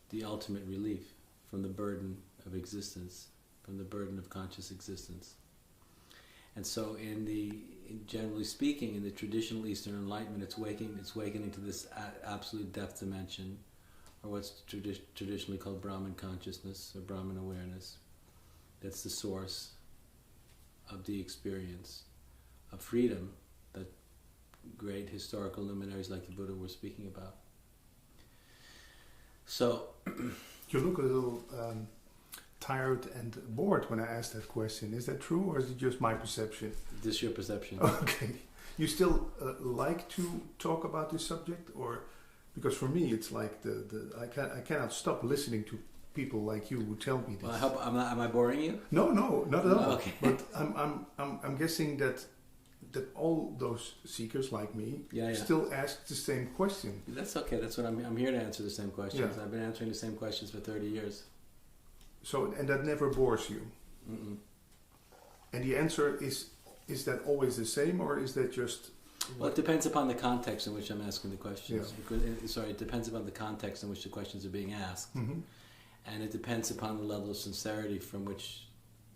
[SPEAKER 7] the ultimate relief from the burden of existence, from the burden of conscious existence. And so generally speaking, in the traditional Eastern Enlightenment, it's awakening to this absolute depth dimension, or what's traditionally called Brahman consciousness, or Brahman awareness. That's the source of the experience of freedom that great historical luminaries like the Buddha were speaking about. So,
[SPEAKER 9] you look a little tired and bored when I asked that question. Is that true, or is it just my perception?
[SPEAKER 7] This is your perception.
[SPEAKER 9] Okay. You still like to talk about this subject, or because for me it's like I cannot stop listening to people like you who tell me this.
[SPEAKER 7] Well, I hope am I boring you?
[SPEAKER 9] No, not at all.
[SPEAKER 7] Okay.
[SPEAKER 9] But I'm guessing that all those seekers like me still ask the same question.
[SPEAKER 7] That's okay. That's what I'm here to answer the same questions.
[SPEAKER 9] Yeah.
[SPEAKER 7] I've been answering the same questions for 30 years.
[SPEAKER 9] So, and that never bores you.
[SPEAKER 7] Mm-mm.
[SPEAKER 9] And the answer is that always the same, or is that just?
[SPEAKER 7] Well, it depends upon the context in which I'm asking the questions.
[SPEAKER 9] Yeah.
[SPEAKER 7] It depends upon the context in which the questions are being asked, and it depends upon the level of sincerity from which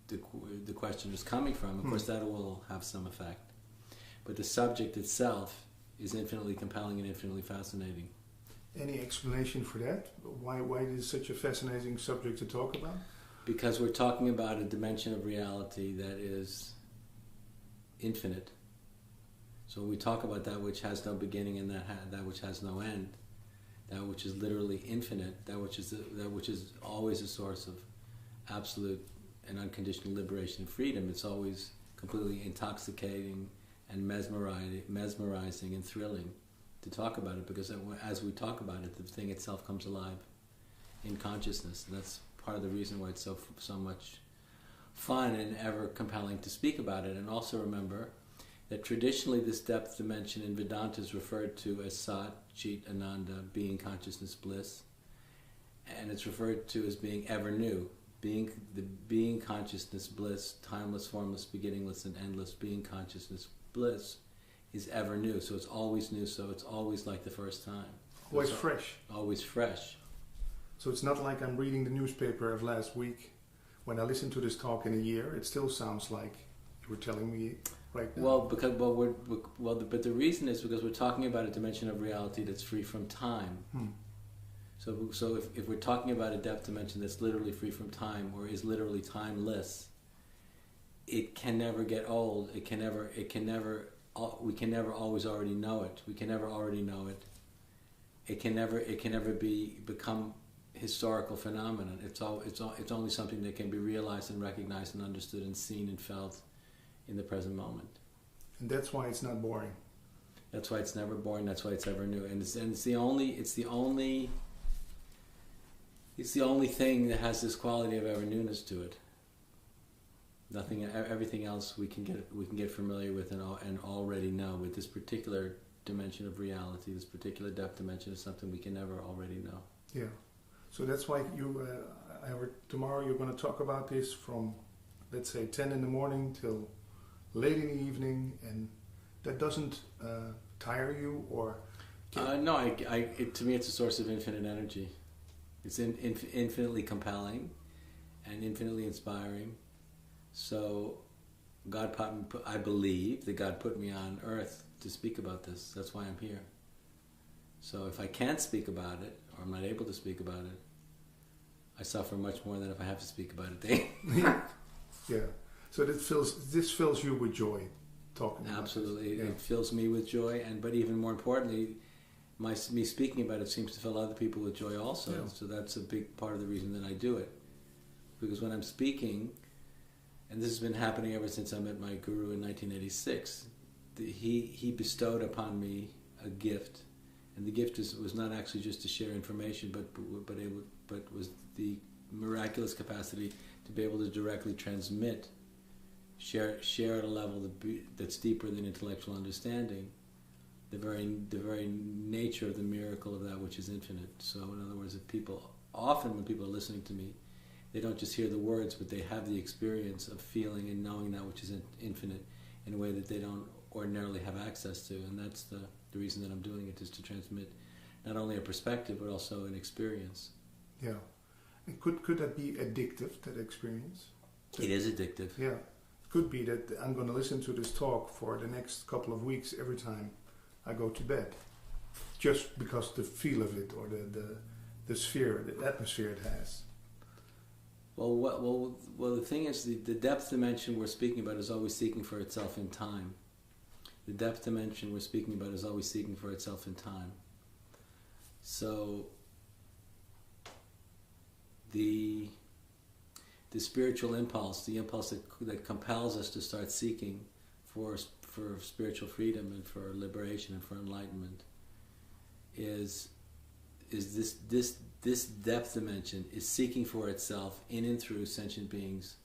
[SPEAKER 7] the question is coming from. Of course, that will have some effect. But the subject itself is infinitely compelling and infinitely fascinating.
[SPEAKER 9] Any explanation for that? Why is it such a fascinating subject to talk about?
[SPEAKER 7] Because we're talking about a dimension of reality that is infinite. So we talk about that which has no beginning and that which has no end, that which is literally infinite, that which is always a source of absolute and unconditional liberation and freedom. It's always completely intoxicating and mesmerizing and thrilling to talk about it, because as we talk about it, the thing itself comes alive in consciousness. And that's part of the reason why it's so much fun and ever compelling to speak about it. And also remember that traditionally this depth dimension in Vedanta is referred to as Sat, Chit, Ananda, being, consciousness, bliss. And it's referred to as being ever new. Being, consciousness, bliss, timeless, formless, beginningless, and endless. Being, consciousness, bliss is ever new. So it's always new, so it's always like the first time.
[SPEAKER 9] Always fresh.
[SPEAKER 7] Always fresh.
[SPEAKER 9] So it's not like I'm reading the newspaper of last week. When I listen to this talk in a year, it still sounds like you were telling me right now.
[SPEAKER 7] But the reason is because we're talking about a dimension of reality that's free from time. So if we're talking about a depth dimension that's literally free from time, or is literally timeless, it can never get old. We can never always already know it. We can never already know it. It can never become historical phenomenon. It's only something that can be realized and recognized and understood and seen and felt in the present moment.
[SPEAKER 9] And that's why it's not boring.
[SPEAKER 7] That's why it's never boring. That's why it's ever new. And it's the only thing that has this quality of ever newness to it. Everything else we can get familiar with and already know. With this particular dimension of reality, this particular depth dimension is something we can never already know.
[SPEAKER 9] Yeah. So that's why I heard tomorrow you're going to talk about this from, let's say, 10 in the morning till late in the evening, and that doesn't tire you, or?
[SPEAKER 7] No, to me it's a source of infinite energy. It's infinitely compelling and infinitely inspiring. So I believe that God put me on earth to speak about this. That's why I'm here. So if I can't speak about it, or I'm not able to speak about it, I suffer much more than if I have to speak about it.
[SPEAKER 9] Yeah. So this fills you with joy, talking about
[SPEAKER 7] Absolutely.
[SPEAKER 9] this.
[SPEAKER 7] It fills me with joy, but even more importantly, me speaking about it seems to fill other people with joy also. Yeah. So that's a big part of the reason that I do it. Because when I'm speaking, and this has been happening ever since I met my guru in 1986, he bestowed upon me a gift. And the gift was not actually just to share information, but was the miraculous capacity to be able to directly transmit share at a level that's deeper than intellectual understanding, the very nature of the miracle of that which is infinite. So in other words, often when people are listening to me, they don't just hear the words, but they have the experience of feeling and knowing that which is infinite in a way that they don't ordinarily have access to. And that's the reason that I'm doing it, is to transmit not only a perspective, but also an experience.
[SPEAKER 9] Yeah. And could that be addictive, that experience?
[SPEAKER 7] It is addictive.
[SPEAKER 9] Yeah. It could be that I'm going to listen to this talk for the next couple of weeks every time I go to bed. Just because the feel of it, or the sphere, the atmosphere it has.
[SPEAKER 7] Well, the thing is, the depth dimension we're speaking about is always seeking for itself in time. The depth dimension we're speaking about is always seeking for itself in time. So the spiritual impulse, the impulse that compels us to start seeking for spiritual freedom and for liberation and for enlightenment, is this depth dimension is seeking for itself in and through sentient beings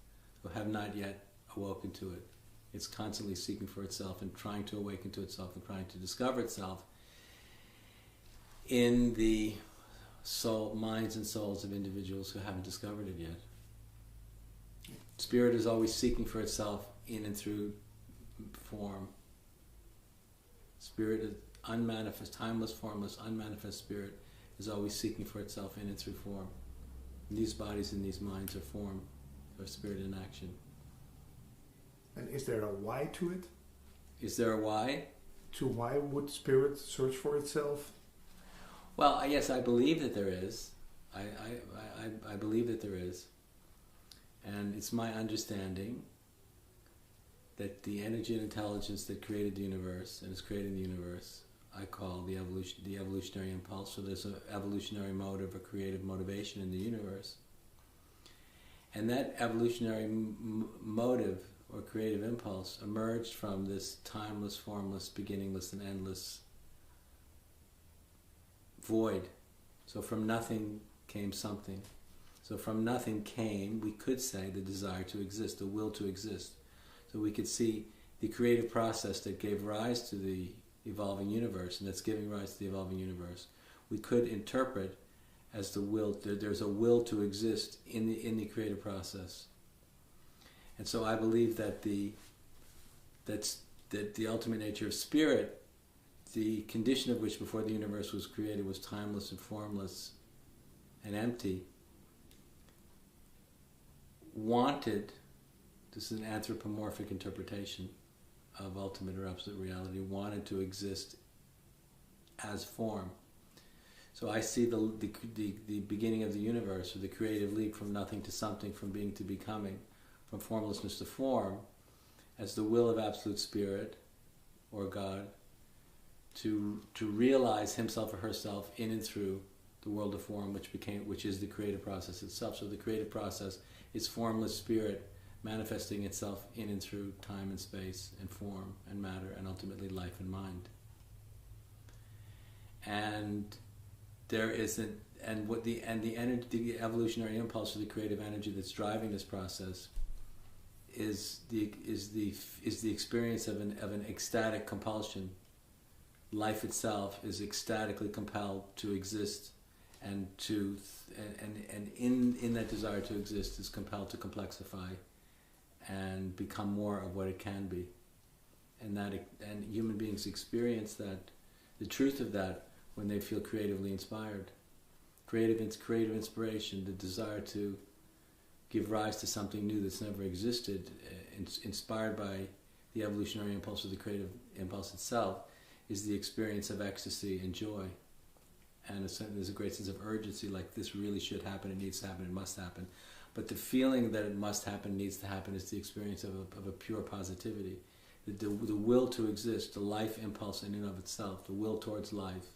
[SPEAKER 7] who have not yet awoken to it. It's constantly seeking for itself and trying to awaken to itself and trying to discover itself in the minds and souls of individuals who haven't discovered it yet. Spirit is always seeking for itself in and through form. Spirit is unmanifest, timeless, formless, unmanifest spirit is always seeking for itself in and through form. And these bodies and these minds are form, or spirit in action.
[SPEAKER 9] And is there a why to it?
[SPEAKER 7] Is there a why?
[SPEAKER 9] To why would spirit search for itself?
[SPEAKER 7] Well, yes, I believe that there is. I believe that there is. And it's my understanding that the energy and intelligence that created the universe and is creating the universe, I call the evolutionary impulse. So there's an evolutionary motive or creative motivation in the universe. And that evolutionary motive or creative impulse emerged from this timeless, formless, beginningless, and endless void. So from nothing came something. So from nothing came, we could say, the desire to exist, the will to exist. So we could see the creative process that gave rise to the evolving universe, and that's giving rise to the evolving universe. We could interpret as the will. There's a will to exist in the creative process. And so I believe that the ultimate nature of spirit, the condition of which before the universe was created was timeless and formless and empty, wanted, this is an anthropomorphic interpretation of ultimate or absolute reality, wanted to exist as form. So I see the beginning of the universe, or the creative leap from nothing to something, from being to becoming, from formlessness to form, as the will of absolute spirit, or God, to realize himself or herself in and through the world of form, which is the creative process itself. So the creative process is formless spirit manifesting itself in and through time and space and form and matter and ultimately life and mind. And there is the evolutionary impulse or the creative energy that's driving this process is the experience of an ecstatic compulsion. Life itself is ecstatically compelled to exist, and in that desire to exist is compelled to complexify and become more of what it can be. And human beings experience that, the truth of that, when they feel creatively inspired. Creative inspiration, the desire to give rise to something new that's never existed, inspired by the evolutionary impulse or the creative impulse itself, is the experience of ecstasy and joy. And there's a great sense of urgency, like this really should happen, it needs to happen, it must happen. But the feeling that it must happen, needs to happen, is the experience of a pure positivity. The will to exist, the life impulse in and of itself, the will towards life,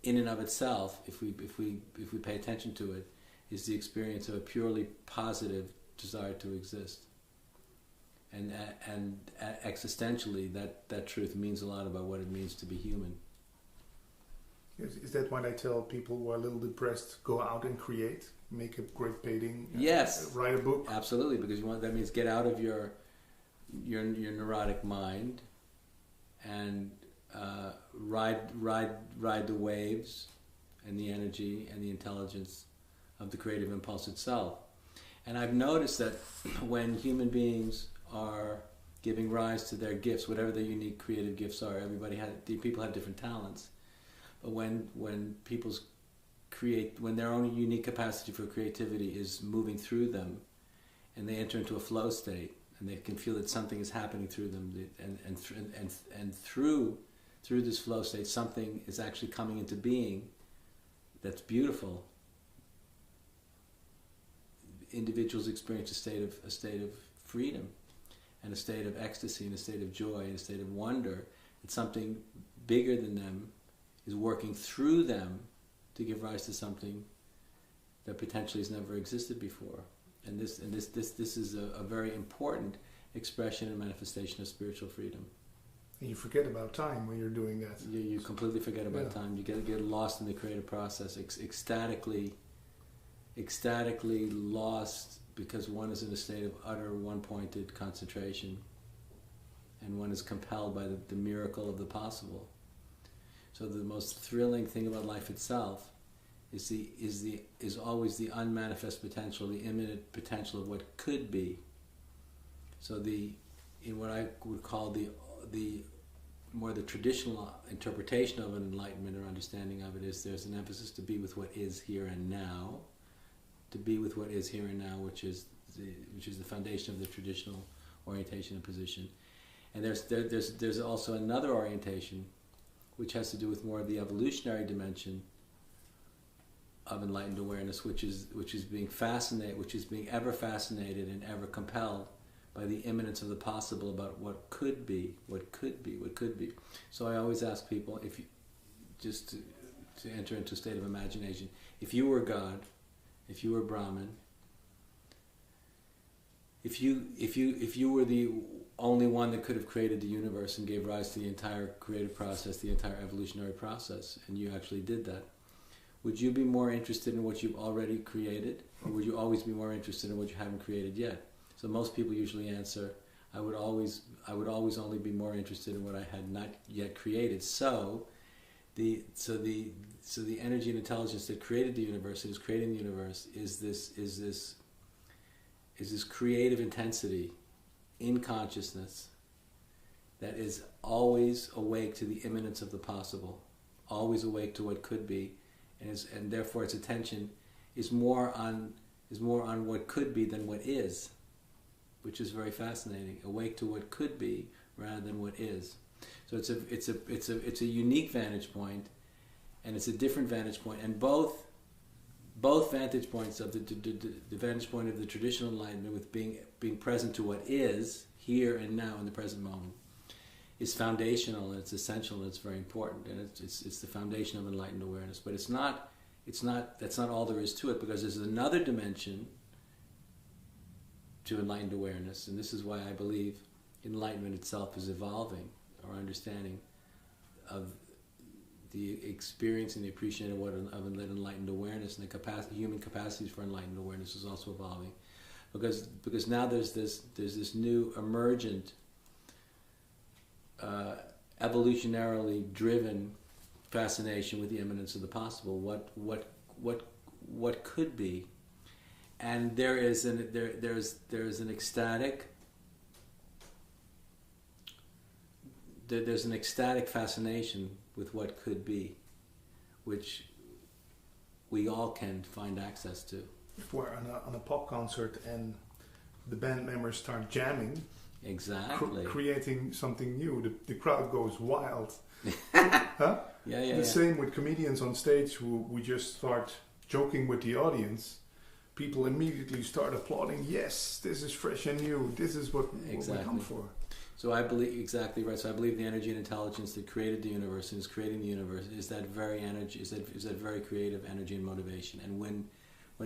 [SPEAKER 7] in and of itself, if we pay attention to it, is the experience of a purely positive desire to exist. And existentially, that truth means a lot about what it means to be human.
[SPEAKER 9] Is that why I tell people who are a little depressed, go out and create, make a great painting,
[SPEAKER 7] yes,
[SPEAKER 9] write a book?
[SPEAKER 7] Absolutely, because that means get out of your neurotic mind and ride the waves and the energy and the intelligence of the creative impulse itself. And I've noticed that when human beings are giving rise to their gifts, whatever their unique creative gifts are, people have different talents. But when their own unique capacity for creativity is moving through them, and they enter into a flow state, and they can feel that something is happening through them, and through this flow state, something is actually coming into being that's beautiful. Individuals experience a state of freedom, and a state of ecstasy, and a state of joy, and a state of wonder. It's something bigger than them is working through them to give rise to something that potentially has never existed before. And this is a very important expression and manifestation of spiritual freedom.
[SPEAKER 9] And you forget about time when you're doing that.
[SPEAKER 7] You completely forget about time. You get lost in the creative process, ecstatically lost, because one is in a state of utter one-pointed concentration, and one is compelled by the miracle of the possible. So the most thrilling thing about life itself is always the unmanifest potential, the imminent potential of what could be. So in what I would call the traditional interpretation of an enlightenment or understanding of it is there's an emphasis to be with what is here and now, to be with what is here and now, which is the foundation of the traditional orientation and position. And there's also another orientation which has to do with more of the evolutionary dimension of enlightened awareness, which is being ever fascinated and ever compelled by the imminence of the possible about what could be. So I always ask people, if you, just to enter into a state of imagination, if you were God, if you were Brahman, if you were the only one that could have created the universe and gave rise to the entire creative process, the entire evolutionary process, and you actually did that, would you be more interested in what you've already created, or would you always be more interested in what you haven't created yet? So most people usually answer, I would always only be more interested in what I had not yet created. So the energy and intelligence that created the universe, that is creating the universe, is this creative intensity in consciousness that is always awake to the imminence of the possible, always awake to what could be, and therefore its attention is more on what could be than what is, which is very fascinating. Awake to what could be rather than what is. So it's a unique vantage point, and it's a different vantage point, and both vantage points of the vantage point of the traditional enlightenment, with being present to what is here and now in the present moment, is foundational, and it's essential, and it's very important, and it's the foundation of enlightened awareness. But that's not all there is to it, because there's another dimension to enlightened awareness, and this is why I believe enlightenment itself is evolving. Our understanding of the experience and the appreciation of enlightened awareness, and the human capacities for enlightened awareness is also evolving, because now there's this new emergent, evolutionarily driven fascination with the imminence of the possible. What could be, and there's an ecstatic fascination with what could be, which we all can find access to.
[SPEAKER 9] If we're on a pop concert and the band members start jamming,
[SPEAKER 7] exactly,
[SPEAKER 9] creating something new, the crowd goes wild. Huh? The same with comedians on stage who we just start joking with the audience. People immediately start applauding. Yes, this is fresh and new. This is what we come for.
[SPEAKER 7] So I believe, exactly right. So I believe the energy and intelligence that created the universe and is creating the universe is that very energy, is that very creative energy and motivation. And when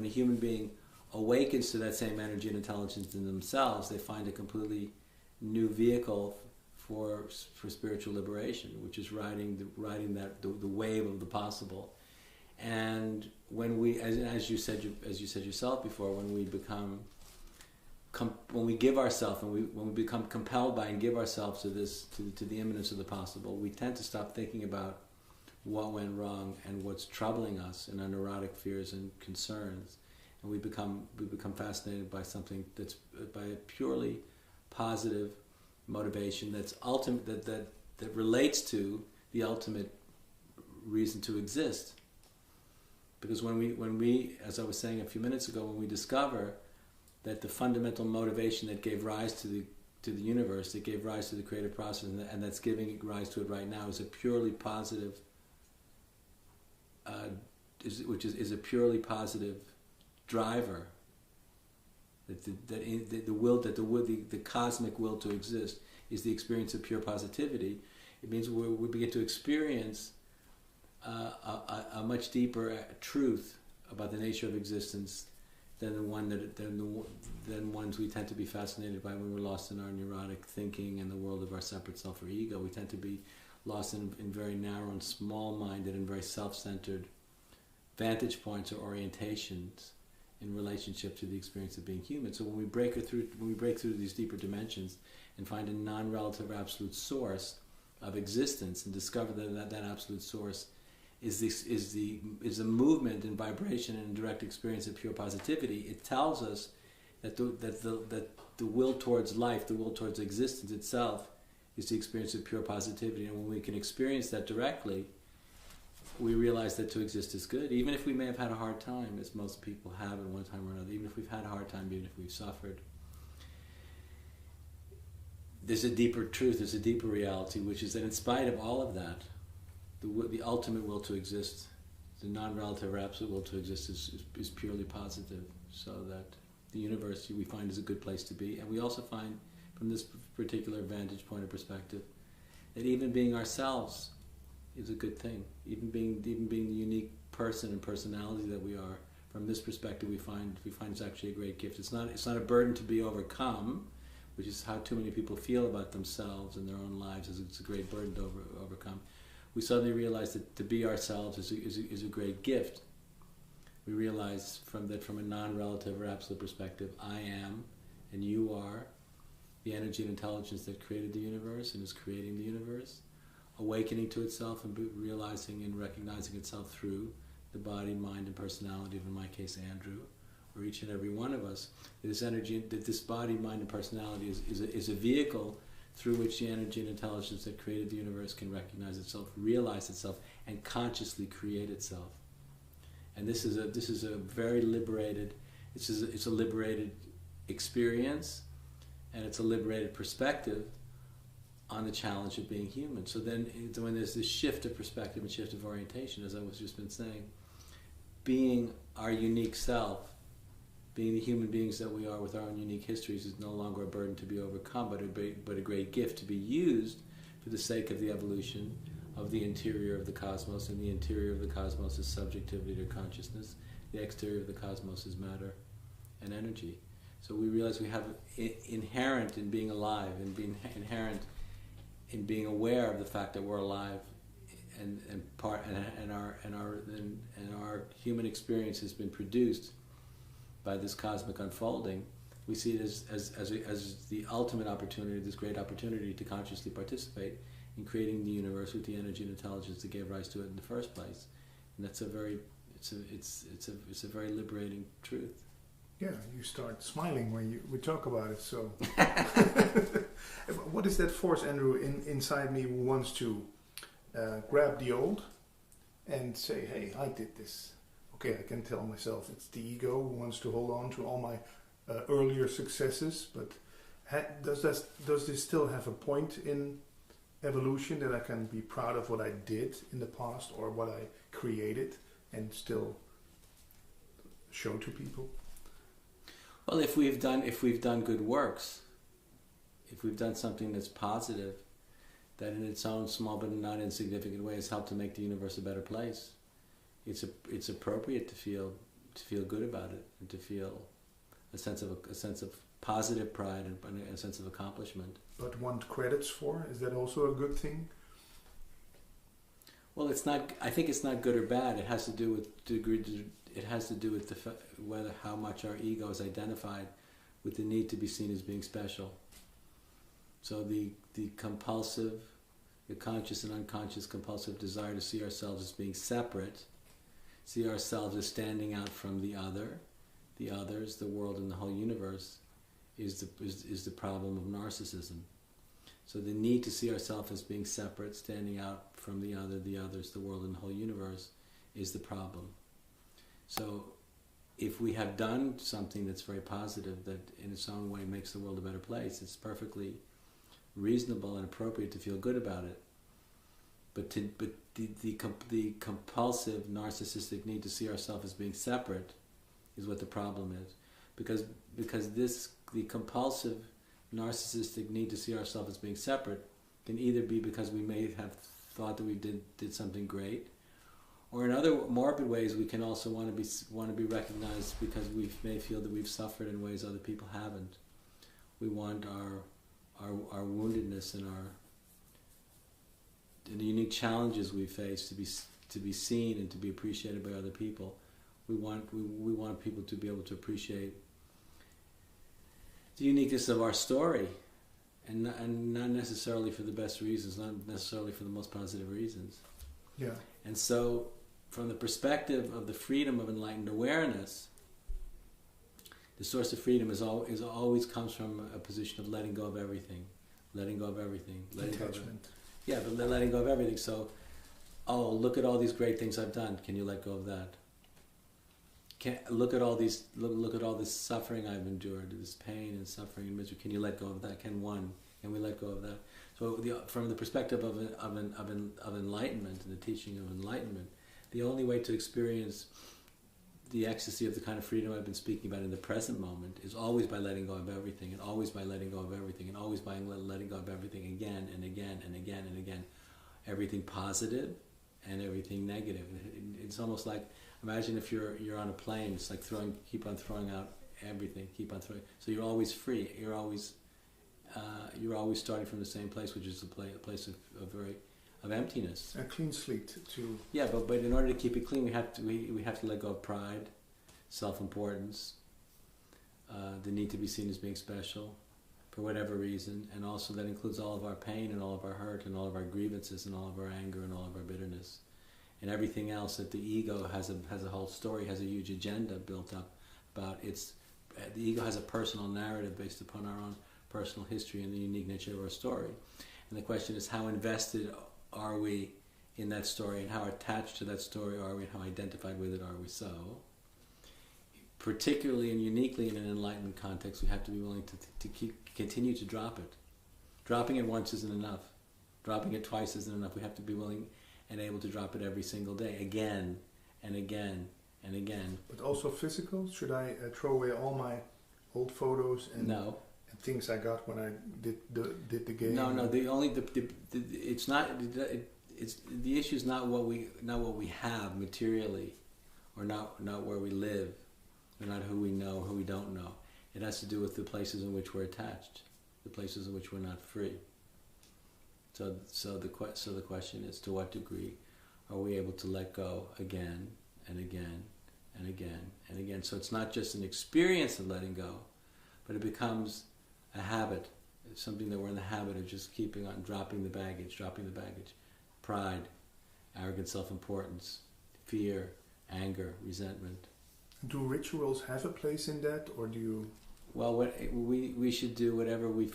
[SPEAKER 7] a human being awakens to that same energy and intelligence in themselves, they find a completely new vehicle for spiritual liberation, which is riding the wave of the possible. And when we, as you said yourself before, when we become when we give ourselves, when we become compelled by and give ourselves to this, to the imminence of the possible, we tend to stop thinking about what went wrong and what's troubling us in our neurotic fears and concerns, and we become fascinated by something that's by a purely positive motivation that's ultimate, that relates to the ultimate reason to exist. Because when we, as I was saying a few minutes ago, when we discover that the fundamental motivation that gave rise to the universe, that gave rise to the creative process, and that's giving rise to it right now, is a purely positive, is a purely positive driver. The cosmic will to exist is the experience of pure positivity. It means we begin to experience a much deeper truth about the nature of existence than ones we tend to be fascinated by when we're lost in our neurotic thinking and the world of our separate self or ego. We tend to be lost in very narrow and small-minded and very self-centered vantage points or orientations in relationship to the experience of being human. So when we break through these deeper dimensions and find a non-relative absolute source of existence and discover that absolute source is a movement and vibration and direct experience of pure positivity, it tells us that the will towards life, the will towards existence itself, is the experience of pure positivity. And when we can experience that directly, we realize that to exist is good, even if we may have had a hard time, as most people have at one time or another, even if we've had a hard time, even if we've suffered. There's a deeper truth, there's a deeper reality, which is that in spite of all of that, the ultimate will to exist, the non-relative or absolute will to exist is purely positive, so that the universe we find is a good place to be. And we also find, from this particular vantage point or perspective, that even being ourselves is a good thing. Even being the unique person and personality that we are, from this perspective, we find it's actually a great gift. It's not a burden to be overcome, which is how too many people feel about themselves and their own lives. It's a great burden to overcome. We suddenly realize that to be ourselves is a great gift. We realize from a non-relative or absolute perspective, I am and you are the energy and intelligence that created the universe and is creating the universe, awakening to itself and realizing and recognizing itself through the body, mind, and personality of, in my case, Andrew, or each and every one of us. This energy, that this body, mind, and personality is a vehicle through which the energy and intelligence that created the universe can recognize itself, realize itself, and consciously create itself. And this is a very liberated. It's a liberated experience, and it's a liberated perspective on the challenge of being human. So then, when there's this shift of perspective and shift of orientation, as I was just been saying, being our unique self, being the human beings that we are with our own unique histories, is no longer a burden to be overcome, but a great gift to be used for the sake of the evolution of the interior of the cosmos. And the interior of the cosmos is subjectivity to consciousness. The exterior of the cosmos is matter and energy. So we realize we have inherent in being alive, and being inherent in being aware of the fact that we're alive, and our human experience has been produced by this cosmic unfolding. We see it as the ultimate opportunity, this great opportunity to consciously participate in creating the universe with the energy and intelligence that gave rise to it in the first place. And that's it's a very liberating truth.
[SPEAKER 9] Yeah, you start smiling when we talk about it. So, what is that force, Andrew, inside me who wants to grab the old and say, "Hey, I did this." Okay, I can tell myself it's the ego who wants to hold on to all my earlier successes, but does this still have a point in evolution, that I can be proud of what I did in the past or what I created and still show to people?
[SPEAKER 7] Well, if we've done good works, if we've done something that's positive, that in its own small but not insignificant way has helped to make the universe a better place, it's appropriate to feel good about it, and to feel a sense of positive pride and a sense of accomplishment.
[SPEAKER 9] But want credits for? Is that also a good thing?
[SPEAKER 7] Well, it's not. I think it's not good or bad. It has to do with degree. It has to do with how much our ego is identified with the need to be seen as being special. So the compulsive, the conscious and unconscious compulsive desire to see ourselves as being separate, see ourselves as standing out from the other, the others, the world and the whole universe, is the problem of narcissism. So the need to see ourselves as being separate, standing out from the other, the others, the world and the whole universe, is the problem. So if we have done something that's very positive, that in its own way makes the world a better place, it's perfectly reasonable and appropriate to feel good about it. But the compulsive narcissistic need to see ourselves as being separate is what the problem is. Because the compulsive narcissistic need to see ourselves as being separate can either be because we may have thought that we did something great, or in other morbid ways we can also want to be recognized because we may feel that we've suffered in ways other people haven't. We want our woundedness and the unique challenges we face to be seen and to be appreciated by other people. We want people to be able to appreciate the uniqueness of our story, and not necessarily for the best reasons, not necessarily for the most positive reasons.
[SPEAKER 9] Yeah.
[SPEAKER 7] And so, from the perspective of the freedom of enlightened awareness, the source of freedom always comes from a position of letting go of everything, letting go of everything,
[SPEAKER 9] Attachment.
[SPEAKER 7] Yeah, but letting go of everything. So, look at all these great things I've done. Can you let go of that? Look at all this suffering I've endured, this pain and suffering and misery. Can you let go of that? Can we let go of that? So, from the perspective of enlightenment and the teaching of enlightenment, the only way to experience the ecstasy of the kind of freedom I've been speaking about in the present moment is always by letting go of everything, and always by letting go of everything, and always by letting go of everything again and again and again and again. Everything positive and everything negative. It's almost like, imagine if you're on a plane. It's like keep on throwing out everything, keep on throwing. So you're always free. You're always starting from the same place, which is a place of emptiness.
[SPEAKER 9] A clean slate too.
[SPEAKER 7] Yeah, but in order to keep it clean, we have to let go of pride, self-importance, the need to be seen as being special, for whatever reason, and also that includes all of our pain and all of our hurt and all of our grievances and all of our anger and all of our bitterness. And everything else that the ego has a whole story, has a huge agenda built up about its. The ego has a personal narrative based upon our own personal history and the unique nature of our story. And the question is, how invested are we in that story, and how attached to that story are we, and how identified with it are we? So, particularly and uniquely in an enlightenment context, we have to be willing to continue to drop it. Dropping it once isn't enough. Dropping it twice isn't enough. We have to be willing and able to drop it every single day, again and again and again.
[SPEAKER 9] But also physical? Should I throw away all my old photos and things I got when I did the game?
[SPEAKER 7] No. It's the issue is not what we have materially, or not where we live, or not who we know, who we don't know. It has to do with the places in which we're attached, the places in which we're not free. So the question is, to what degree are we able to let go again and again and again and again? So it's not just an experience of letting go, but it becomes a habit. It's something that we're in the habit of just keeping on, dropping the baggage. Pride, arrogant self-importance, fear, anger, resentment.
[SPEAKER 9] Do rituals have a place in that, or do you?
[SPEAKER 7] Well, we should do whatever we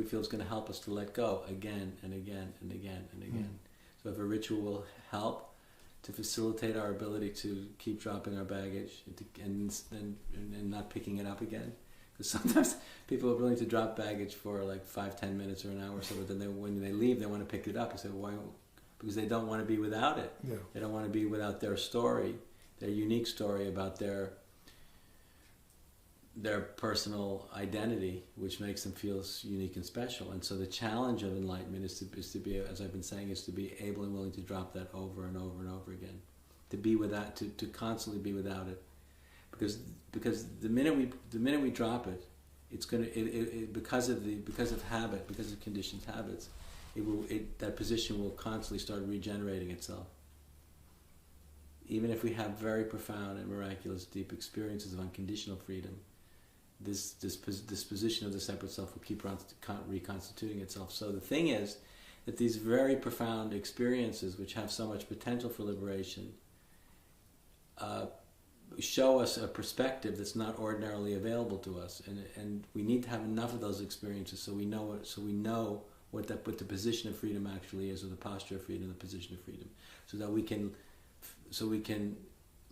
[SPEAKER 7] feel is going to help us to let go again and again and again and again. So if a ritual will help to facilitate our ability to keep dropping our baggage and not picking it up again, because sometimes people are willing to drop baggage for like 5-10 minutes or an hour or so, but then when they leave, they want to pick it up. You say, why? Because they don't want to be without it.
[SPEAKER 9] Yeah.
[SPEAKER 7] They don't want to be without their story, their unique story about their personal identity, which makes them feel unique and special. And so the challenge of enlightenment is to be, as I've been saying, is to be able and willing to drop that over and over and over again, to be without, to constantly be without it, because the minute we drop it, it's going to because of habit, because of conditioned habits, that position will constantly start regenerating itself. Even if we have very profound and miraculous deep experiences of unconditional freedom, this position of the separate self will keep reconstituting itself. So the thing is that these very profound experiences, which have so much potential for liberation, show us a perspective that's not ordinarily available to us, and we need to have enough of those experiences so we know what the position of freedom actually is, or the posture of freedom, the position of freedom, so that we can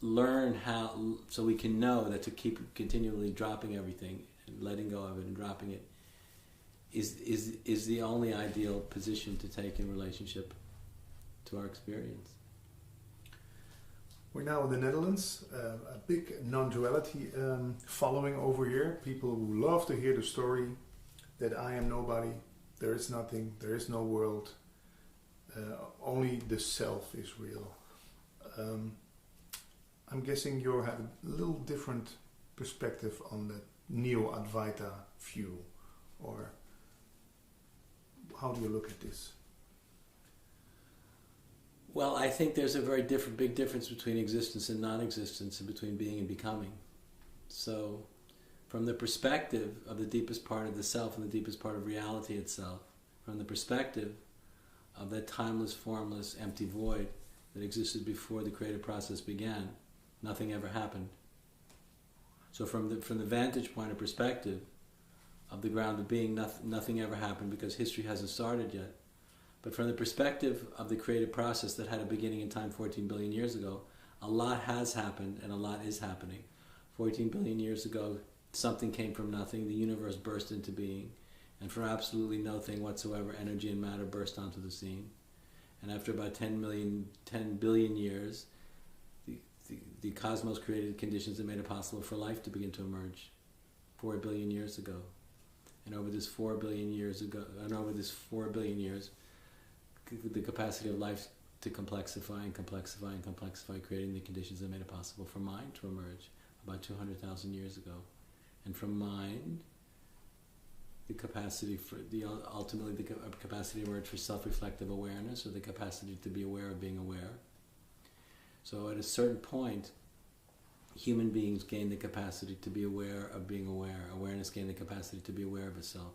[SPEAKER 7] learn how, so we can know that to keep continually dropping everything and letting go of it and dropping it is the only ideal position to take in relationship to our experience.
[SPEAKER 9] We're now in the Netherlands, a big non-duality following over here. People who love to hear the story that I am nobody, there is nothing, there is no world, only the self is real. I'm guessing you have a little different perspective on the Neo-Advaita view, or how do you look at this?
[SPEAKER 7] Well, I think there's a very big difference between existence and non-existence, and between being and becoming. So, from the perspective of the deepest part of the self and the deepest part of reality itself, from the perspective of that timeless, formless, empty void that existed before the creative process began, nothing ever happened. So from the vantage point or perspective of the ground of being, nothing ever happened because history hasn't started yet. But from the perspective of the creative process that had a beginning in time 14 billion years ago, a lot has happened and a lot is happening. 14 billion years ago, something came from nothing, the universe burst into being, and for absolutely nothing whatsoever, energy and matter burst onto the scene. And after about 10 billion years, the cosmos created conditions that made it possible for life to begin to emerge 4 billion years ago. And over this 4 billion years, the capacity of life to complexify and complexify and complexify, creating the conditions that made it possible for mind to emerge about 200,000 years ago. And from mind, the capacity ultimately the capacity emerged for self-reflective awareness, or the capacity to be aware of being aware. So at a certain point, human beings gain the capacity to be aware of being aware. Awareness gained the capacity to be aware of itself.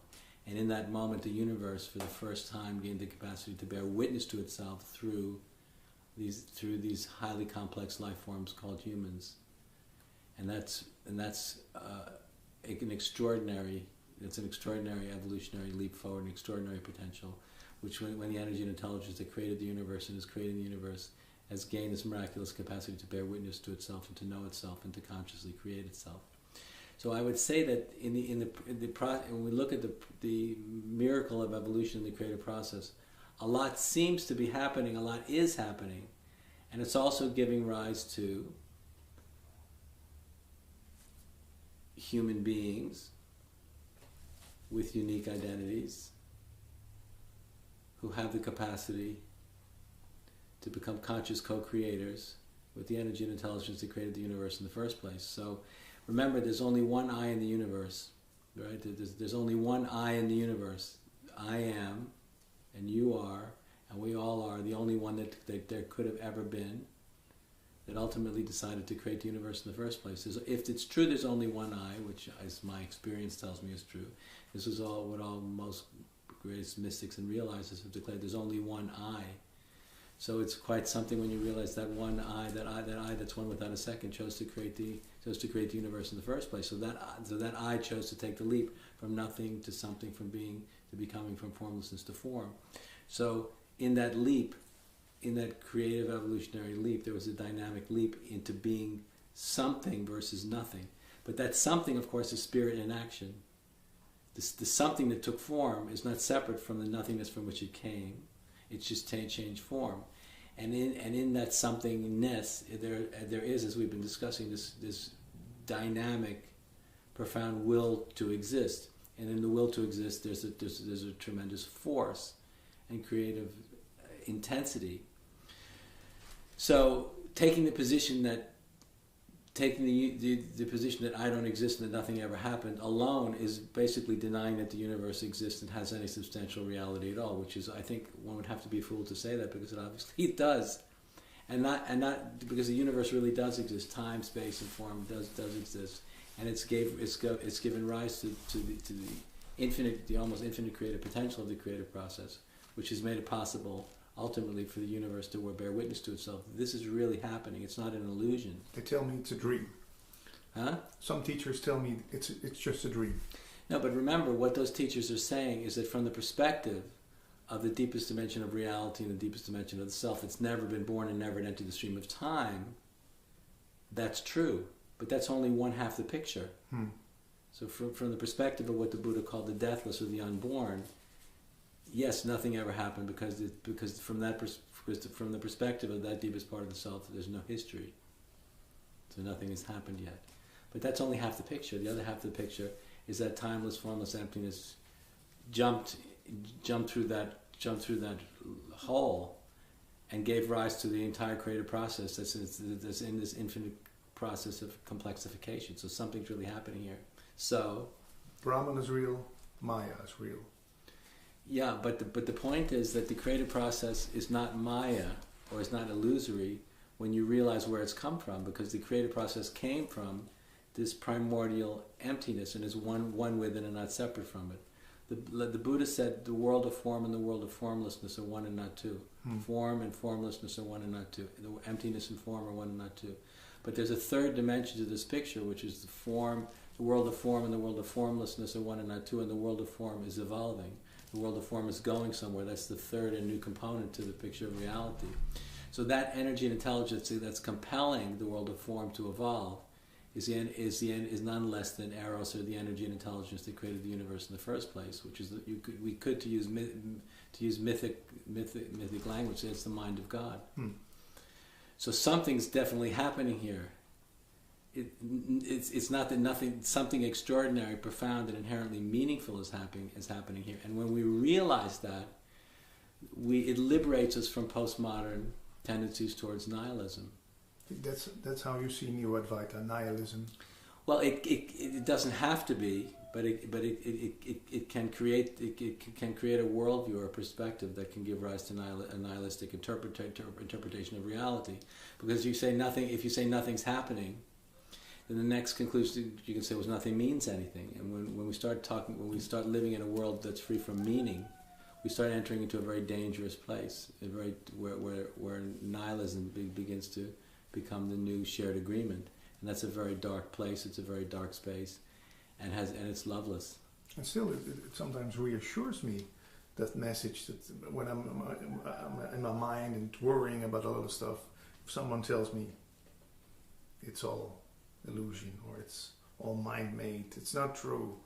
[SPEAKER 7] And in that moment, the universe, for the first time, gained the capacity to bear witness to itself through these highly complex life forms called humans. And that's an extraordinary evolutionary leap forward, an extraordinary potential, which when the energy and intelligence that created the universe and is creating the universe has gained this miraculous capacity to bear witness to itself and to know itself and to consciously create itself. So I would say that when we look at the miracle of evolution in the creative process, a lot seems to be happening, a lot is happening, and it's also giving rise to human beings with unique identities who have the capacity to become conscious co-creators with the energy and intelligence that created the universe in the first place. So remember, there's only one I in the universe, right? There's only one I in the universe. I am, and you are, and we all are the only one that there could have ever been that ultimately decided to create the universe in the first place. If it's true there's only one I, which as my experience tells me is true, this is what all most greatest mystics and realizers have declared, there's only one I. So it's quite something when you realize that one I, that I that's one without a second, chose to create the universe in the first place. So that I chose to take the leap from nothing to something, from being to becoming, from formlessness to form. So in that leap, in that creative evolutionary leap, there was a dynamic leap into being something versus nothing. But that something, of course, is spirit in action. The something that took form is not separate from the nothingness from which it came. It's just changed form, and in that somethingness, there is, as we've been discussing, this dynamic, profound will to exist, and in the will to exist, there's a tremendous force and creative intensity. So taking the position that I don't exist and that nothing ever happened alone is basically denying that the universe exists and has any substantial reality at all, which is, I think one would have to be a fool to say that, because it obviously does. and not because the universe really does exist. Time, space, and form does exist, and it's given rise to the infinite, the almost infinite creative potential of the creative process, which has made it possible ultimately for the universe to bear witness to itself. This is really happening. It's not an illusion.
[SPEAKER 9] They tell me it's a dream.
[SPEAKER 7] Huh?
[SPEAKER 9] Some teachers tell me it's just a dream.
[SPEAKER 7] No, but remember, what those teachers are saying is that from the perspective of the deepest dimension of reality and the deepest dimension of the self, it's never been born and never entered the stream of time. That's true, but that's only one half the picture. So from the perspective of what the Buddha called the deathless or the unborn, yes, nothing ever happened because from the perspective of that deepest part of the self, there's no history. So nothing has happened yet. But that's only half the picture. The other half of the picture is that timeless, formless emptiness jumped through that hole and gave rise to the entire creative process that's in this infinite process of complexification. So something's really happening here. So
[SPEAKER 9] Brahman is real, Maya is real.
[SPEAKER 7] Yeah, but the point is that the creative process is not Maya or is not illusory when you realize where it's come from, because the creative process came from this primordial emptiness and is one with it and not separate from it. The Buddha said the world of form and the world of formlessness are one and not two. Form and formlessness are one and not two. The emptiness and form are one and not two. But there's a third dimension to this picture, which is the world of form and the world of formlessness are one and not two, and the world of form is evolving. The world of form is going somewhere. That's the third and new component to the picture of reality. So that energy and intelligence that's compelling the world of form to evolve is none less than Eros, or the energy and intelligence that created the universe in the first place, which is to use mythic language, it's the mind of God. So something's definitely happening here. It's not that something extraordinary, profound, and inherently meaningful is happening here. And when we realize that, it liberates us from postmodern tendencies towards nihilism.
[SPEAKER 9] That's how you see New Advaita, nihilism.
[SPEAKER 7] Well, it doesn't have to be, but it can create a worldview or a perspective that can give rise to a nihilistic interpretation of reality. Because if you say nothing's happening, then the next conclusion you can say was nothing means anything. And when we start living in a world that's free from meaning, we start entering into a very dangerous place, where nihilism begins to become the new shared agreement, and that's a very dark place. It's a very dark space, and it's loveless.
[SPEAKER 9] And still, it sometimes reassures me, that message, that when I'm in my mind and worrying about a lot of stuff, if someone tells me it's all illusion or it's all mind-made, it's not true.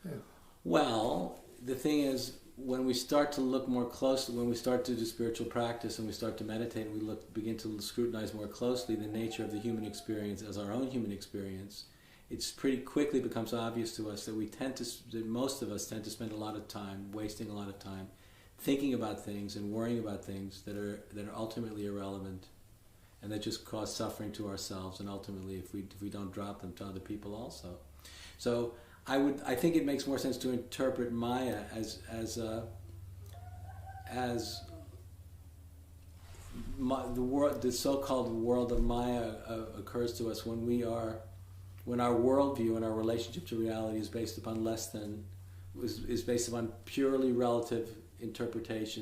[SPEAKER 9] Yeah.
[SPEAKER 7] Well, the thing is, when we start to look more closely, when we start to do spiritual practice and we start to meditate and we begin to scrutinize more closely the nature of the human experience as our own human experience, it's pretty quickly becomes obvious to us that most of us tend to spend a lot of time, wasting a lot of time, thinking about things and worrying about things that are ultimately irrelevant, and that just cause suffering to ourselves, and ultimately, if we don't drop them, to other people also. So I think it makes more sense to interpret Maya as the world, the so-called world of Maya occurs to us when our worldview and our relationship to reality is based upon purely relative interpretation